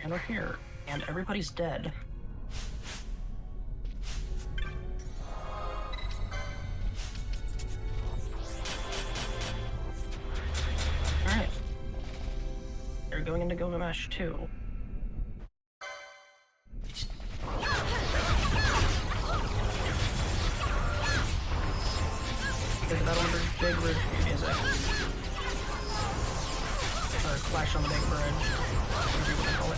And we're here, and everybody's dead. Alright. They're going into Gilgamesh too. Look at that under big bridge music. Or Clash on the Big Bridge. Whatever you want to call it.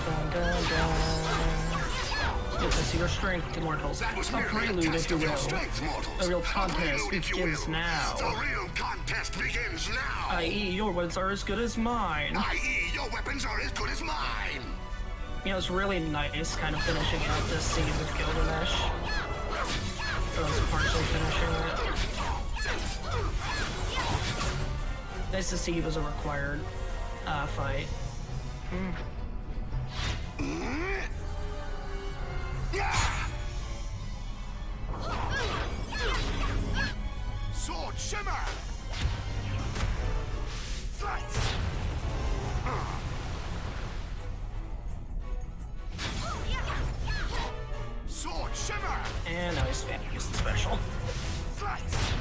Dun, dun, dun. Get to see your strength, immortals. That was A merely a prelude, test if you of your will. strength, mortals. The real A contest prelude, if you begins will. now. The real contest begins now. I.e., your words are as good as mine. I.e., your weapons are as good as mine. You know, it's really nice kind of finishing out this scene with Gilgamesh. Or at least partially finishing it. Nice to see it was a required fight. use the special. Slice!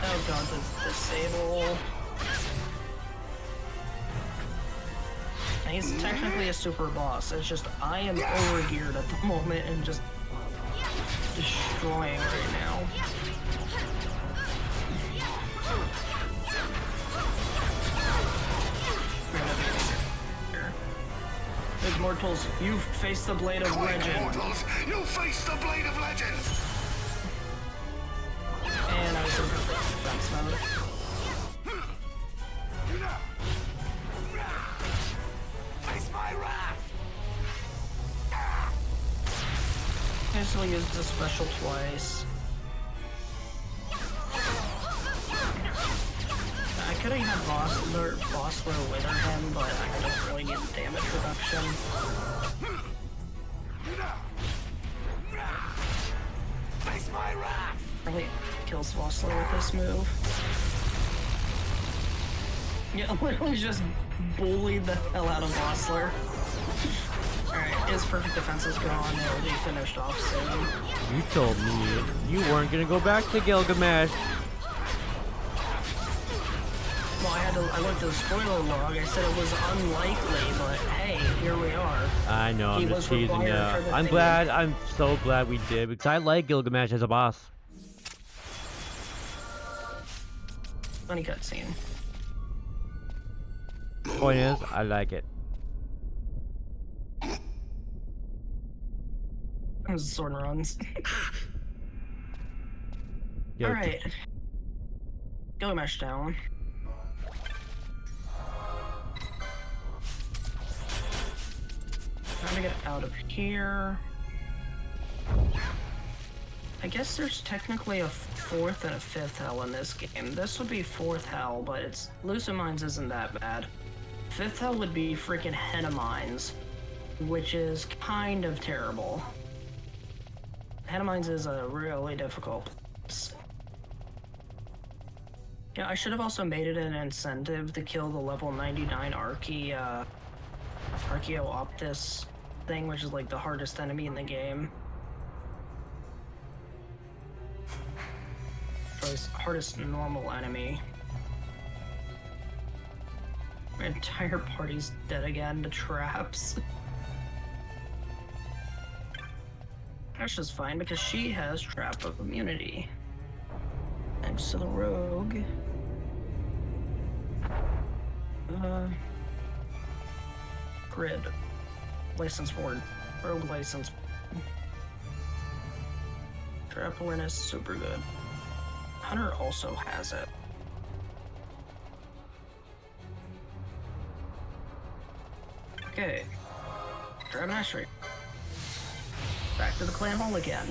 Oh god, the disable. He's technically a super boss. It's just I am overgeared at the moment and just destroying right now. Big mortals, you face the blade of Quick, legend. mortals! You face the blade of legend! And I was in defense mode. Face my wrath! I still used the special twice. I could have had Bossler wither him, but I don't really need the damage reduction. Face my wrath! Really kills Bossler with this move. Yeah, literally just bullied the hell out of Bossler. Alright, his perfect defense is gone. It'll be finished off soon. You told me you weren't gonna go back to Gilgamesh. Well, I looked at the spoiler log. I said it was unlikely, but hey, here we are. I know, I'm He just was teasing you. required for the I'm thing. glad, I'm so glad we did, because I like Gilgamesh as a boss. Funny cutscene. Point is, I like it. Sword and runs. Yo, Alright. Gilgamesh down. Time to get out of here. I guess there's technically a 4th and a 5th hell in this game. This would be 4th hell, but it's Lucid Mines isn't that bad. 5th hell would be freaking Henna Mines, which is kind of terrible. Henna Mines is a really difficult place. Yeah, I should have also made it an incentive to kill the level 99 Archeoptis thing, which is like the hardest enemy in the game. Or the hardest normal enemy. My entire party's dead again to traps. Ash is fine because she has Trap of Immunity. Thanks to the rogue. Grid. License ward. Rogue license. Trap awareness, super good. Hunter also has it. Okay. Grab an ash rate. Back to the clan hall again.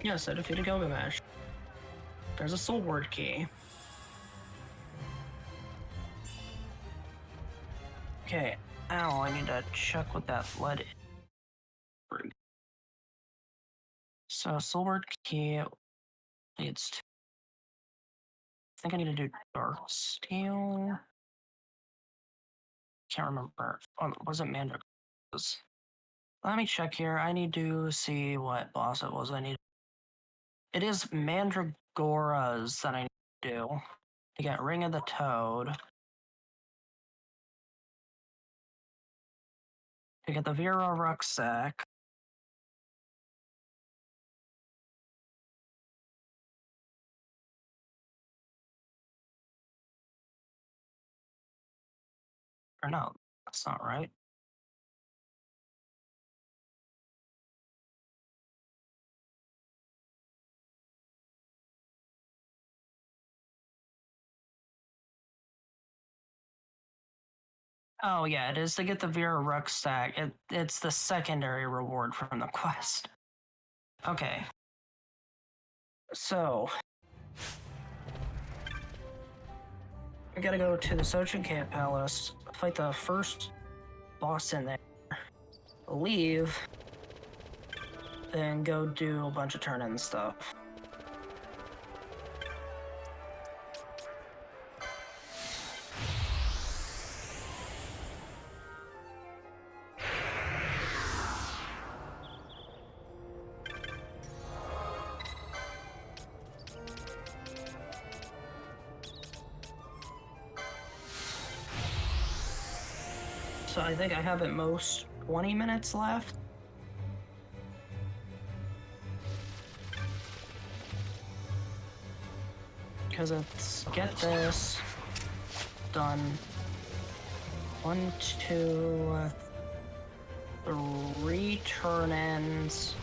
Yes, I defeated Gilgamesh. There's a soul word key. Okay, now I need to check what that lead is. So, soul word key leads to. I think I need to do dark steel. Can't remember. Oh, was it Mandragoras? Let me check here. I need to see what boss it was. It is Mandragoras that I need to do to get Ring of the Toad. To get the Vera rucksack. Or no, that's not right. Oh yeah, it is to get the Vera rucksack. It's the secondary reward from the quest. Okay. So I gotta go to the Sochin Camp Palace, fight the first boss in there, leave, then go do a bunch of turn-in stuff. So I think I have at most 20 minutes left. Because it's get this done. 1, 2, 3 turn-ins.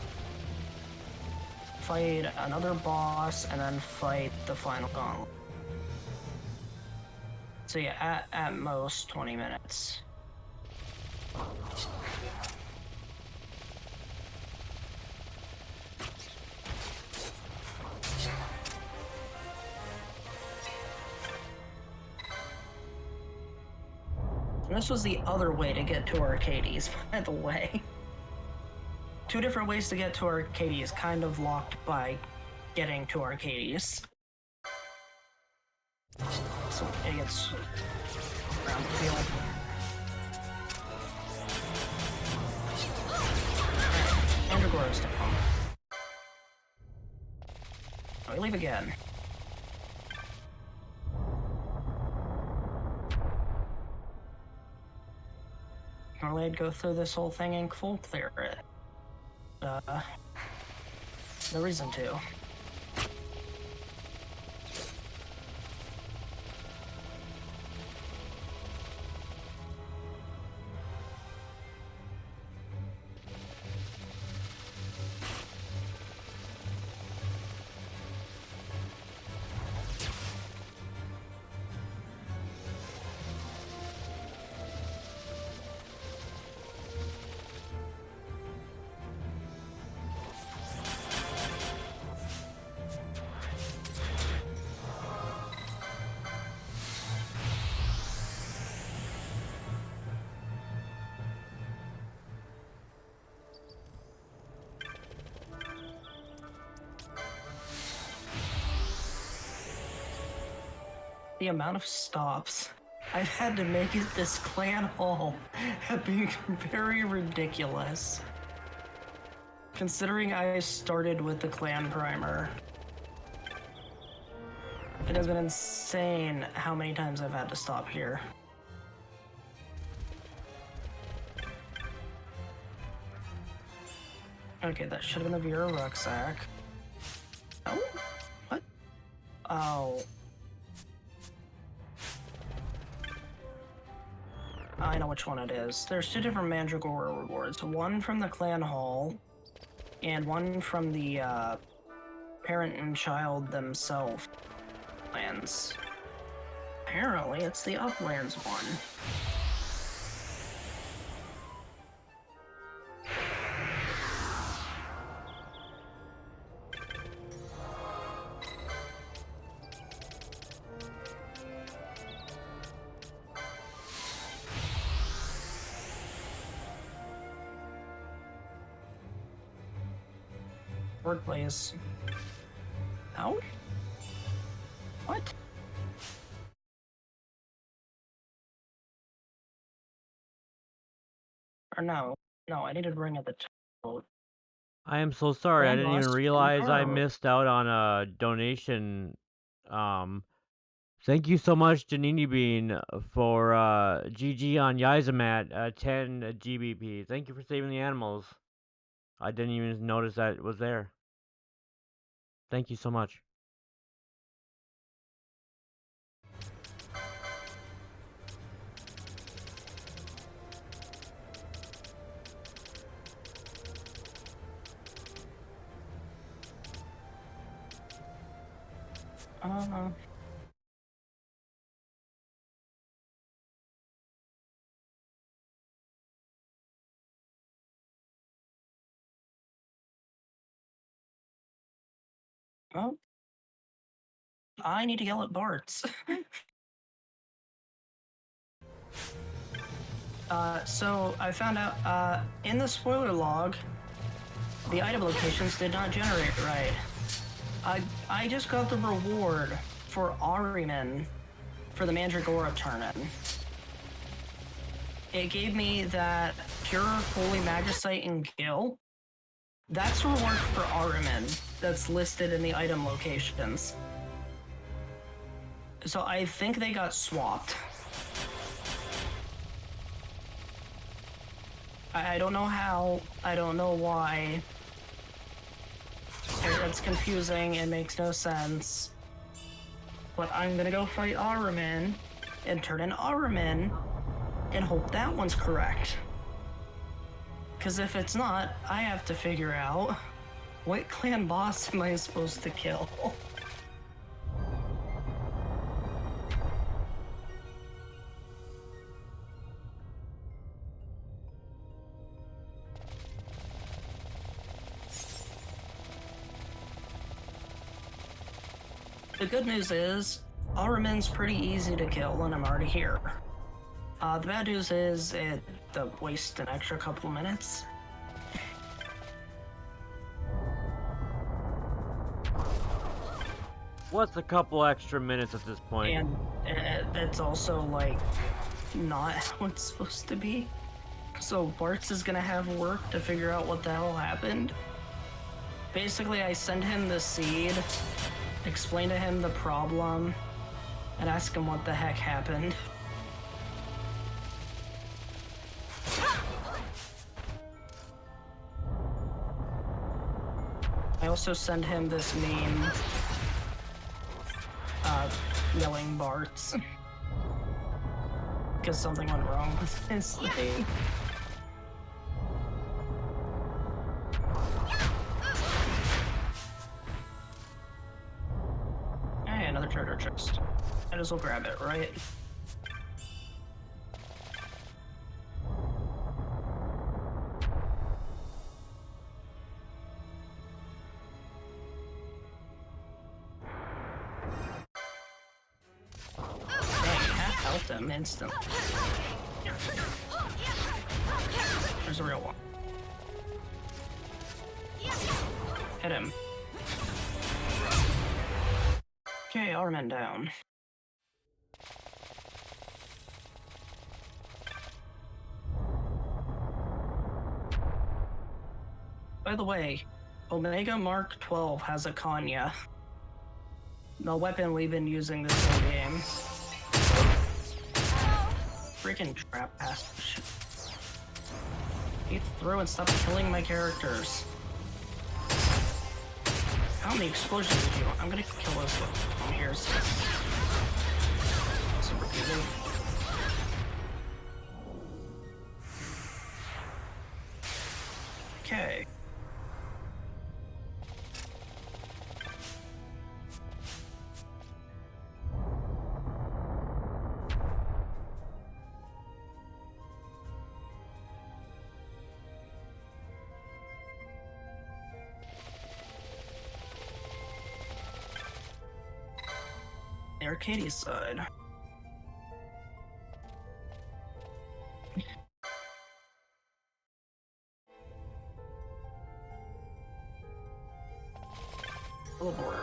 Fight another boss and then fight the final gauntlet. So yeah, at most 20 minutes. And this was the other way to get to Arcades, by the way. 2 different ways to get to Arcades, kind of locked by getting to Arcades. Some idiots around the field. Mandragora's down. Oh, we leave again. Normally I'd go through this whole thing and full clear it. No reason to. The amount of stops I've had to make it this clan hall have been very ridiculous. Considering I started with the clan primer. It has been insane how many times I've had to stop here. Okay, that should have been the Vera rucksack. Oh? What? Oh. I know which one it is. There's 2 different Mandragora rewards. One from the clan hall, and one from the parent and child themselves lands. Apparently, it's the Uplands one. Word plays. No? What? Or no. No, I need to bring up the total. I am so sorry. I didn't even Lost realize I info. missed out on a donation. Thank you so much, Janini Bean, for GG on Yzamat, 10 GBP. Thank you for saving the animals. I didn't even notice that it was there. Thank you so much. Oh. I need to yell at Bart's. So I found out, in the spoiler log, the item locations did not generate right. I just got the reward for Ahriman for the Mandragora turn-in. It gave me that pure holy magicite and gil. That's the reward for Ahriman that's listed in the item locations. So I think they got swapped. I don't know how, I don't know why. It's confusing, it makes no sense. But I'm gonna go fight Ahriman and turn in Ahriman and hope that one's correct. Because if it's not, I have to figure out what clan boss am I supposed to kill. The good news is, Ahriman's pretty easy to kill when I'm already here. The bad news is, it wastes an extra couple minutes. What's a couple extra minutes at this point? And it's also, like, not how it's supposed to be. So Bart's is gonna have work to figure out what the hell happened. Basically, I send him the seed, explain to him the problem, and ask him what the heck happened. I also send him this meme, yelling Bart's. Because something went wrong with his thing. Hey, another treasure chest. Might as well grab it, right? Them instantly. There's a real one. Hit him. Okay, Ahriman down. By the way, Omega Mark 12 has a Kanya. The weapon we've been using this whole game. Freaking trap bastard. Get through and stop killing my characters. How many explosions did you want? I'm gonna kill this one. Here's super easy. Okay. Arcadia's side. Teleport.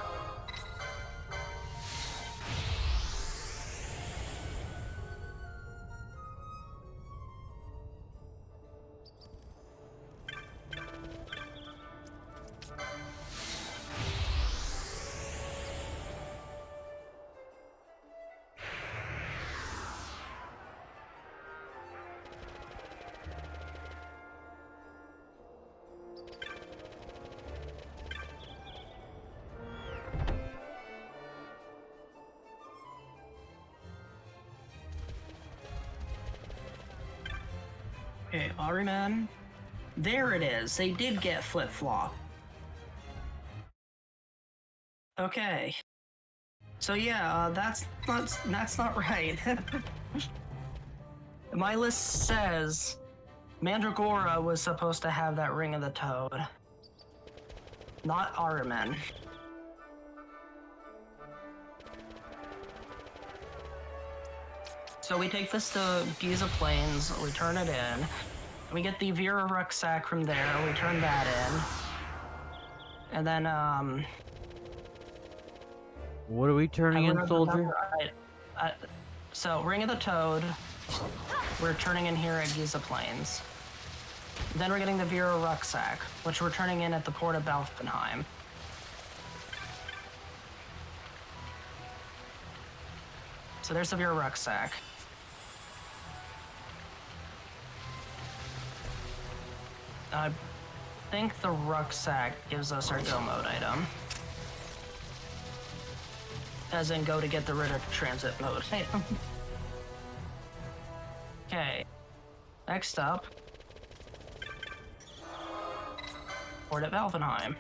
Okay, Ahriman. There it is. They did get flip-flop. Okay. So yeah, that's not right. My list says Mandragora was supposed to have that Ring of the Toad, not Ahriman. So we take this to Giza Plains, we turn it in. We get the Vera rucksack from there, we turn that in. And then, What are we turning in, soldier? So, Ring of the Toad, we're turning in here at Giza Plains. Then we're getting the Vera rucksack, which we're turning in at the port of Balfenheim. So there's the Vera rucksack. I think the rucksack gives us our go mode item. As in go to get the rid of transit mode item. Okay. Next up. Port at Valvenheim.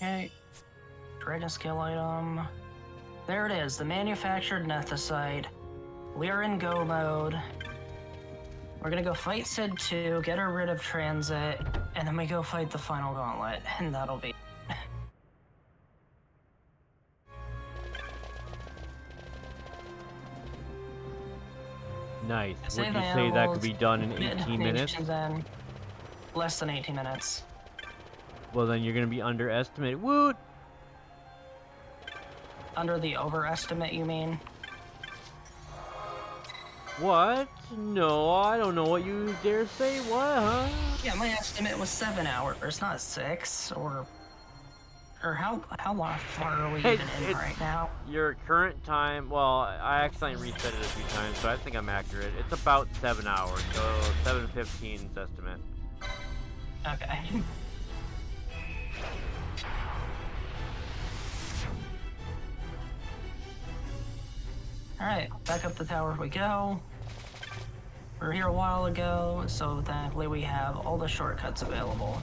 Okay. Dragon skill item. There it is, the manufactured Nethicite. We are in go mode. We're gonna go fight Sid 2, get her rid of transit, and then we go fight the final gauntlet, and that'll be. Nice. Would you say that could be done in 18 minutes? Then less than 18 minutes. Well, then you're gonna be underestimated. Woot! Under the overestimate, you mean? What? No, I don't know what you dare say. What, huh? Yeah, my estimate was 7 hours, not 6, or how long far are we even in right now? Your current time, well, I accidentally reset it a few times, so I think I'm accurate. It's about 7 hours, so 7:15's estimate. Okay. Alright, back up the tower we go. We were here a while ago, so thankfully we have all the shortcuts available.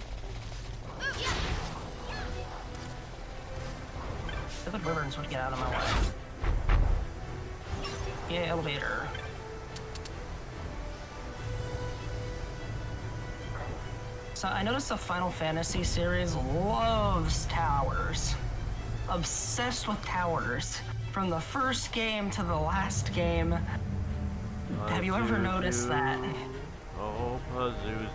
If the wyverns would get out of my way. Yeah, elevator. So I noticed the Final Fantasy series loves towers. Obsessed with towers. From the first game to the last game. Have you ever noticed that? Oh, Pazuzu.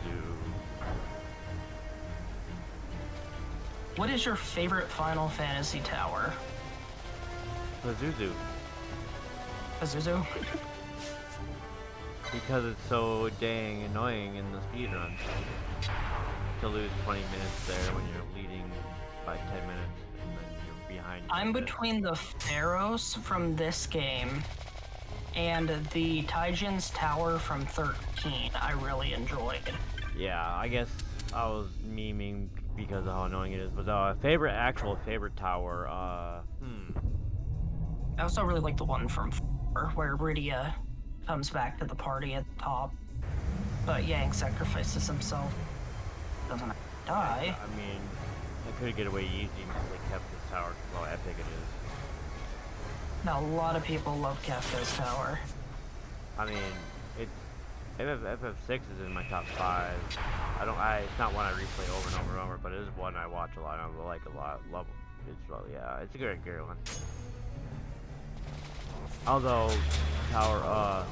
What is your favorite Final Fantasy tower? Pazuzu. Pazuzu? Because it's so dang annoying in the speedrun. To lose 20 minutes there when you're leading by 10 minutes and then you're behind. I'm between the Pharos from this game and the Taijin's Tower from 13. I really enjoyed. Yeah, I guess I was memeing because of how annoying it is. But actual favorite tower, I also really like the one from 4, where Rydia comes back to the party at the top. But Yang sacrifices himself. Doesn't die. I mean, I could get away easy because they kept this tower because how epic it is. Now, a lot of people love Kafka's tower. I mean, FF6 is in my top 5. It's not one I replay over and over and over, but it is one I watch a lot and I like a lot. Love it. It's a great one. Although, tower,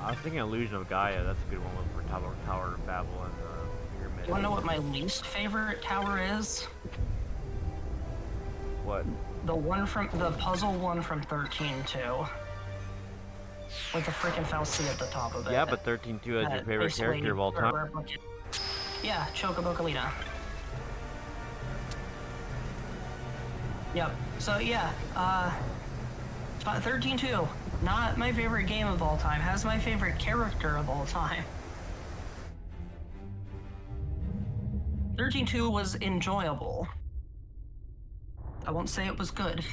I was thinking Illusion of Gaia, that's a good one for Tower of Babel and the Pyramid. You wanna know what my least favorite tower is? What? The puzzle one from 13-2. With the freaking Falsi at the top of it. Yeah, but 13-2 is your favorite character of all time. Yeah, Chocobo Kalina. Yep. So yeah, 13-2. Not my favorite game of all time. Has my favorite character of all time. 13.2 was enjoyable. I won't say it was good.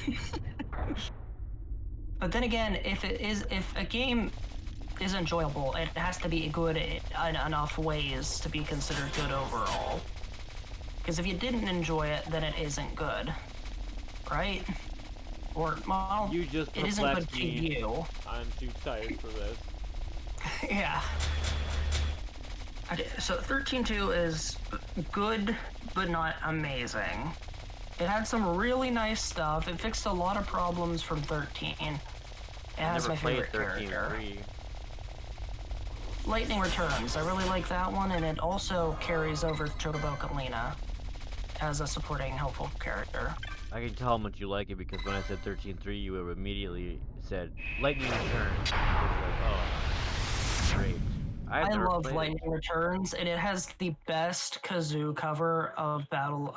But then again, if a game is enjoyable, it has to be good in enough ways to be considered good overall. Because if you didn't enjoy it, then it isn't good, right? Or, well, You just it isn't good perplexed to me. you. I'm too tired for this. Yeah. Okay, so 13.2 is good, but not amazing. It had some really nice stuff. It fixed a lot of problems from 13. It has my favorite character. Lightning Returns. I really like that one, and it also carries over Chocobo Kalina as a supporting helpful character. I can tell how much you like it because when I said 13.3, you immediately said Lightning Returns. I was like, oh, great. I love Lightning Returns, and it has the best kazoo cover of Battle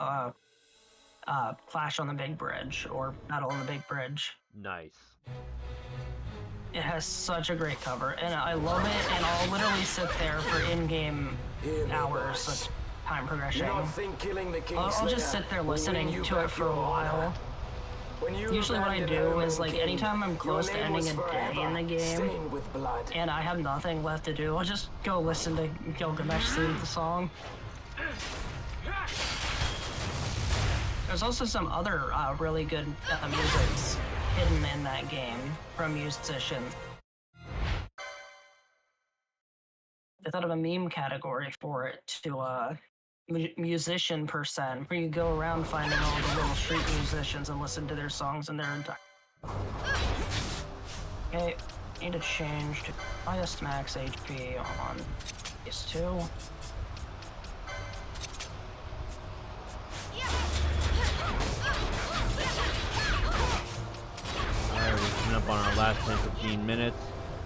Flash on the Big Bridge, or Battle on the Big Bridge. Nice. It has such a great cover, and I love it, and I'll literally sit there for in-game hours of time progression. I'll just sit there listening to it for a while. Usually what I do is, like, anytime I'm close to ending a day in the game, and I have nothing left to do, I'll just go listen to Gilgamesh sing the song. There's also some other really good musics hidden in that game from musicians. I thought of a meme category for it to musician percent, where you go around finding all the little street musicians and listen to their songs in their entire. Okay, need to change to highest max HP on PS2. Alright, we're coming up on our last 10-15 minutes,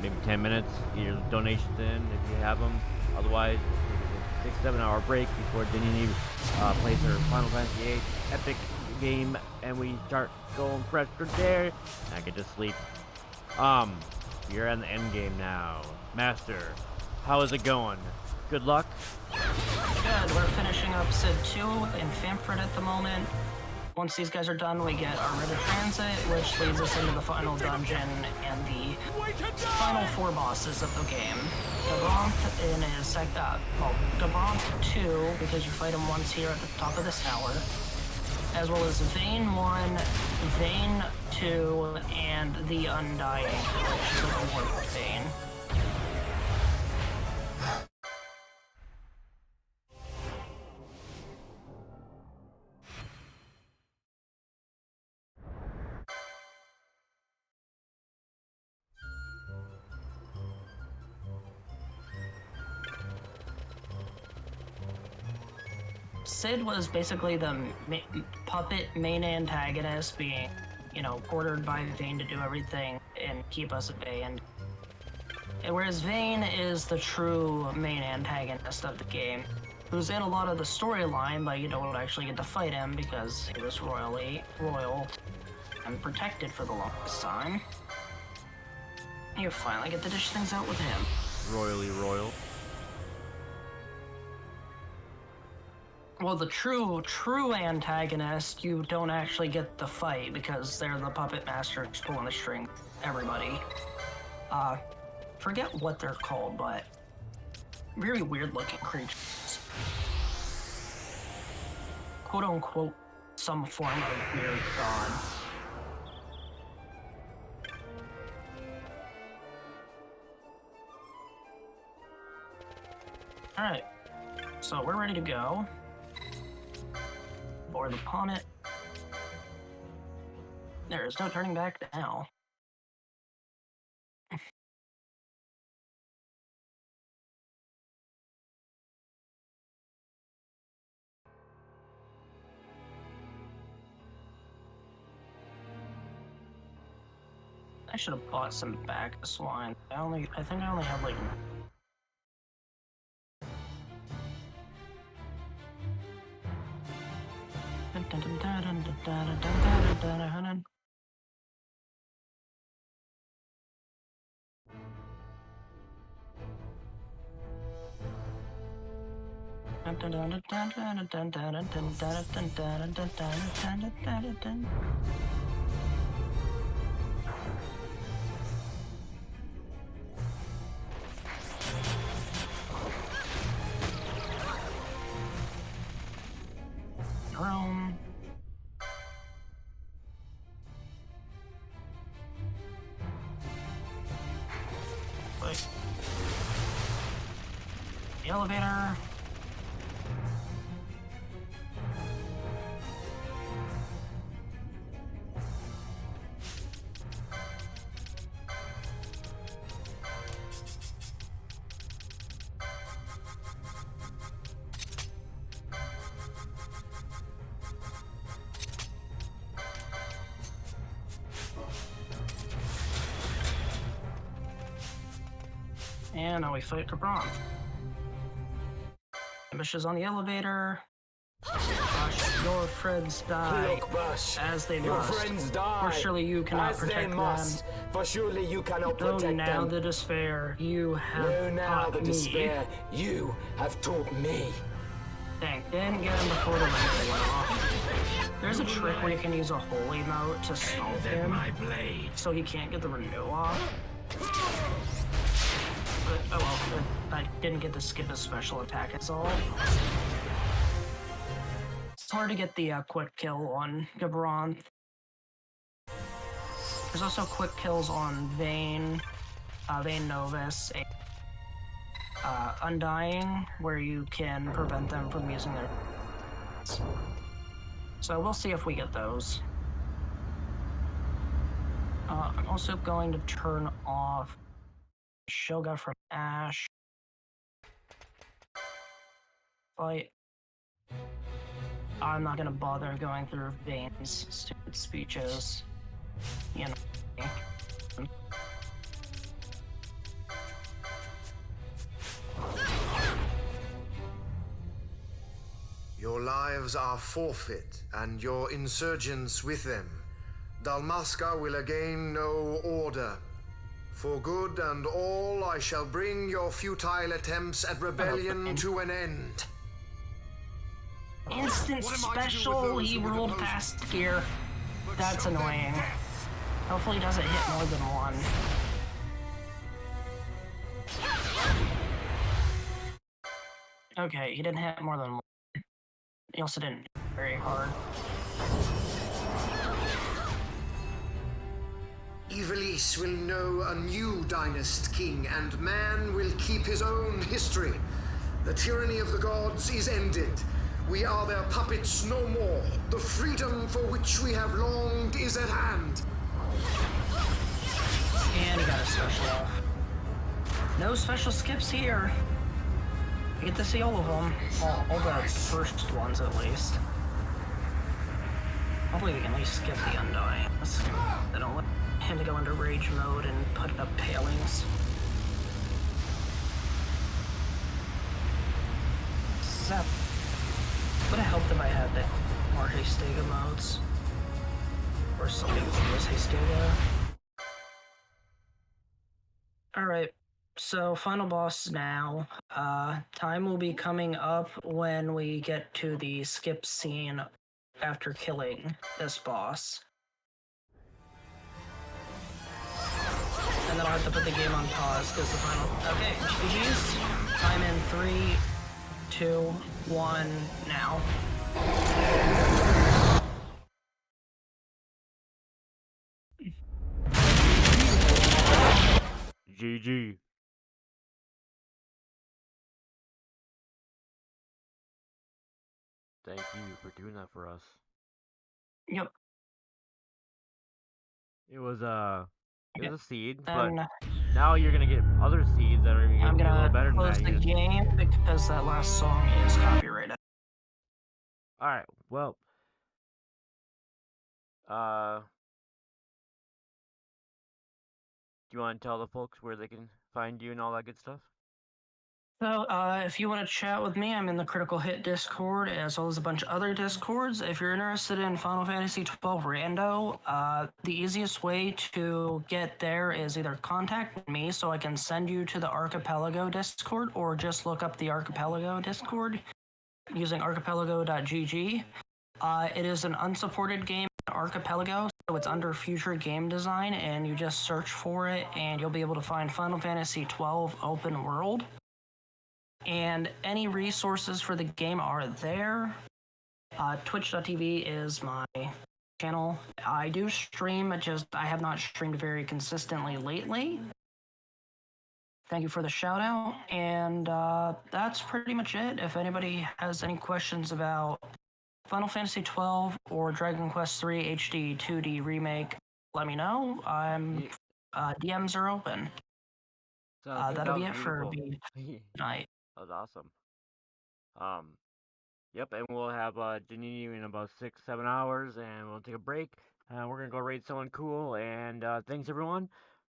maybe 10 minutes. Get your donations in if you have them. Otherwise, 6-7 hour break before Denini plays her Final Fantasy VIII epic game, and we start going fresh from there. And I get to sleep. You're in the end game now. Master, how is it going? Good luck. Good, we're finishing up Sid 2 in Famford at the moment. Once these guys are done, we get our River Transit, which leads us into the final dungeon and the final 4 bosses of the game. Gabranth in his Gabranth 2, because you fight him once here at the top of this tower, as well as Vayne 1, Vayne 2, and the Undying, which is like a warp Vayne. Sid was basically the puppet main antagonist, being, you know, ordered by Vayne to do everything and keep us at bay. And whereas Vayne is the true main antagonist of the game, who's in a lot of the storyline, but you don't actually get to fight him because he was royal and protected for the longest time. You finally get to dish things out with him. Royally royal. Well, the true antagonist, you don't actually get the fight because they're the puppet masters pulling the string. Everybody. Forget what they're called, but very weird looking creatures. Quote unquote, some form of weird god. Alright, so we're ready to go. Board upon it. There is no turning back now. I should have bought some Bacchus wine. I think I only have like. Room. Wait. The elevator. And now we fight Cabron. Ambushes on the elevator. Gosh, your friends die Look, Bush, as they your must. friends die For surely you cannot as protect they must. them. For surely you cannot Though protect now them. the despair you have Know now taught the me. despair you have taught me. Dang, didn't get him before the light went off. There's a trick where you can use a holy mode to stall him, so he can't get the renew off. But, oh well, I didn't get to skip his special attack as all. It's hard to get the quick kill on Gabron. There's also quick kills on Vayne, Vayne Novus, Undying, where you can prevent them from using their... So we'll see if we get those. I'm also going to turn off Shoga from Ash. Fight. I'm not gonna bother going through Vayne's stupid speeches. You know. Your lives are forfeit, and your insurgents with them. Dalmasca will again know order. For good and all, I shall bring your futile attempts at rebellion to an end. Instant special, he rolled fast gear. That's annoying. Hopefully he doesn't hit more than one. Okay, he didn't hit more than one. He also didn't hit very hard. Ivalice will know a new dynast king, and man will keep his own history. The tyranny of the gods is ended. We are their puppets no more. The freedom for which we have longed is at hand. And he got a special off. No special skips here. You get to see all of them. All the first ones, at least. Hopefully we can at least skip the Undyings. They don't let him to go into rage mode and put up palings. Zap. Would have helped if I had the more Hastega modes. Or something that was Hastega. Alright, so final boss now. Time will be coming up when we get to the skip scene after killing this boss. And then I'll have to put the game on pause because the final... Okay, GG's. Time in 3, 2, 1, now. GG. Thank you for doing that for us. Yep. It was a seed, but Then now you're gonna get other seeds that are even I'm gonna be a little gonna better than close that. the game because that last song is copyrighted. Alright, well. Do you want to tell the folks where they can find you and all that good stuff? So, if you want to chat with me, I'm in the Critical Hit Discord, as well as a bunch of other Discords. If you're interested in Final Fantasy XII Rando, the easiest way to get there is either contact me so I can send you to the Archipelago Discord, or just look up the Archipelago Discord. using archipelago.gg. It is an unsupported game in Archipelago, so it's under Future Game Design, and you just search for it, and you'll be able to find Final Fantasy XII Open World. And any resources for the game are there. Twitch.tv is my channel. I do stream, I have not streamed very consistently lately. Thank you for the shout out, and that's pretty much it. If anybody has any questions about Final Fantasy XII or Dragon Quest III HD 2D remake, let me know. DMs are open. That'll be it for me tonight. That was awesome. Yep, and we'll have Janine in about 6-7 hours, and we'll take a break. We're gonna go raid someone cool, and thanks everyone.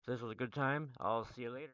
This was a good time. I'll see you later.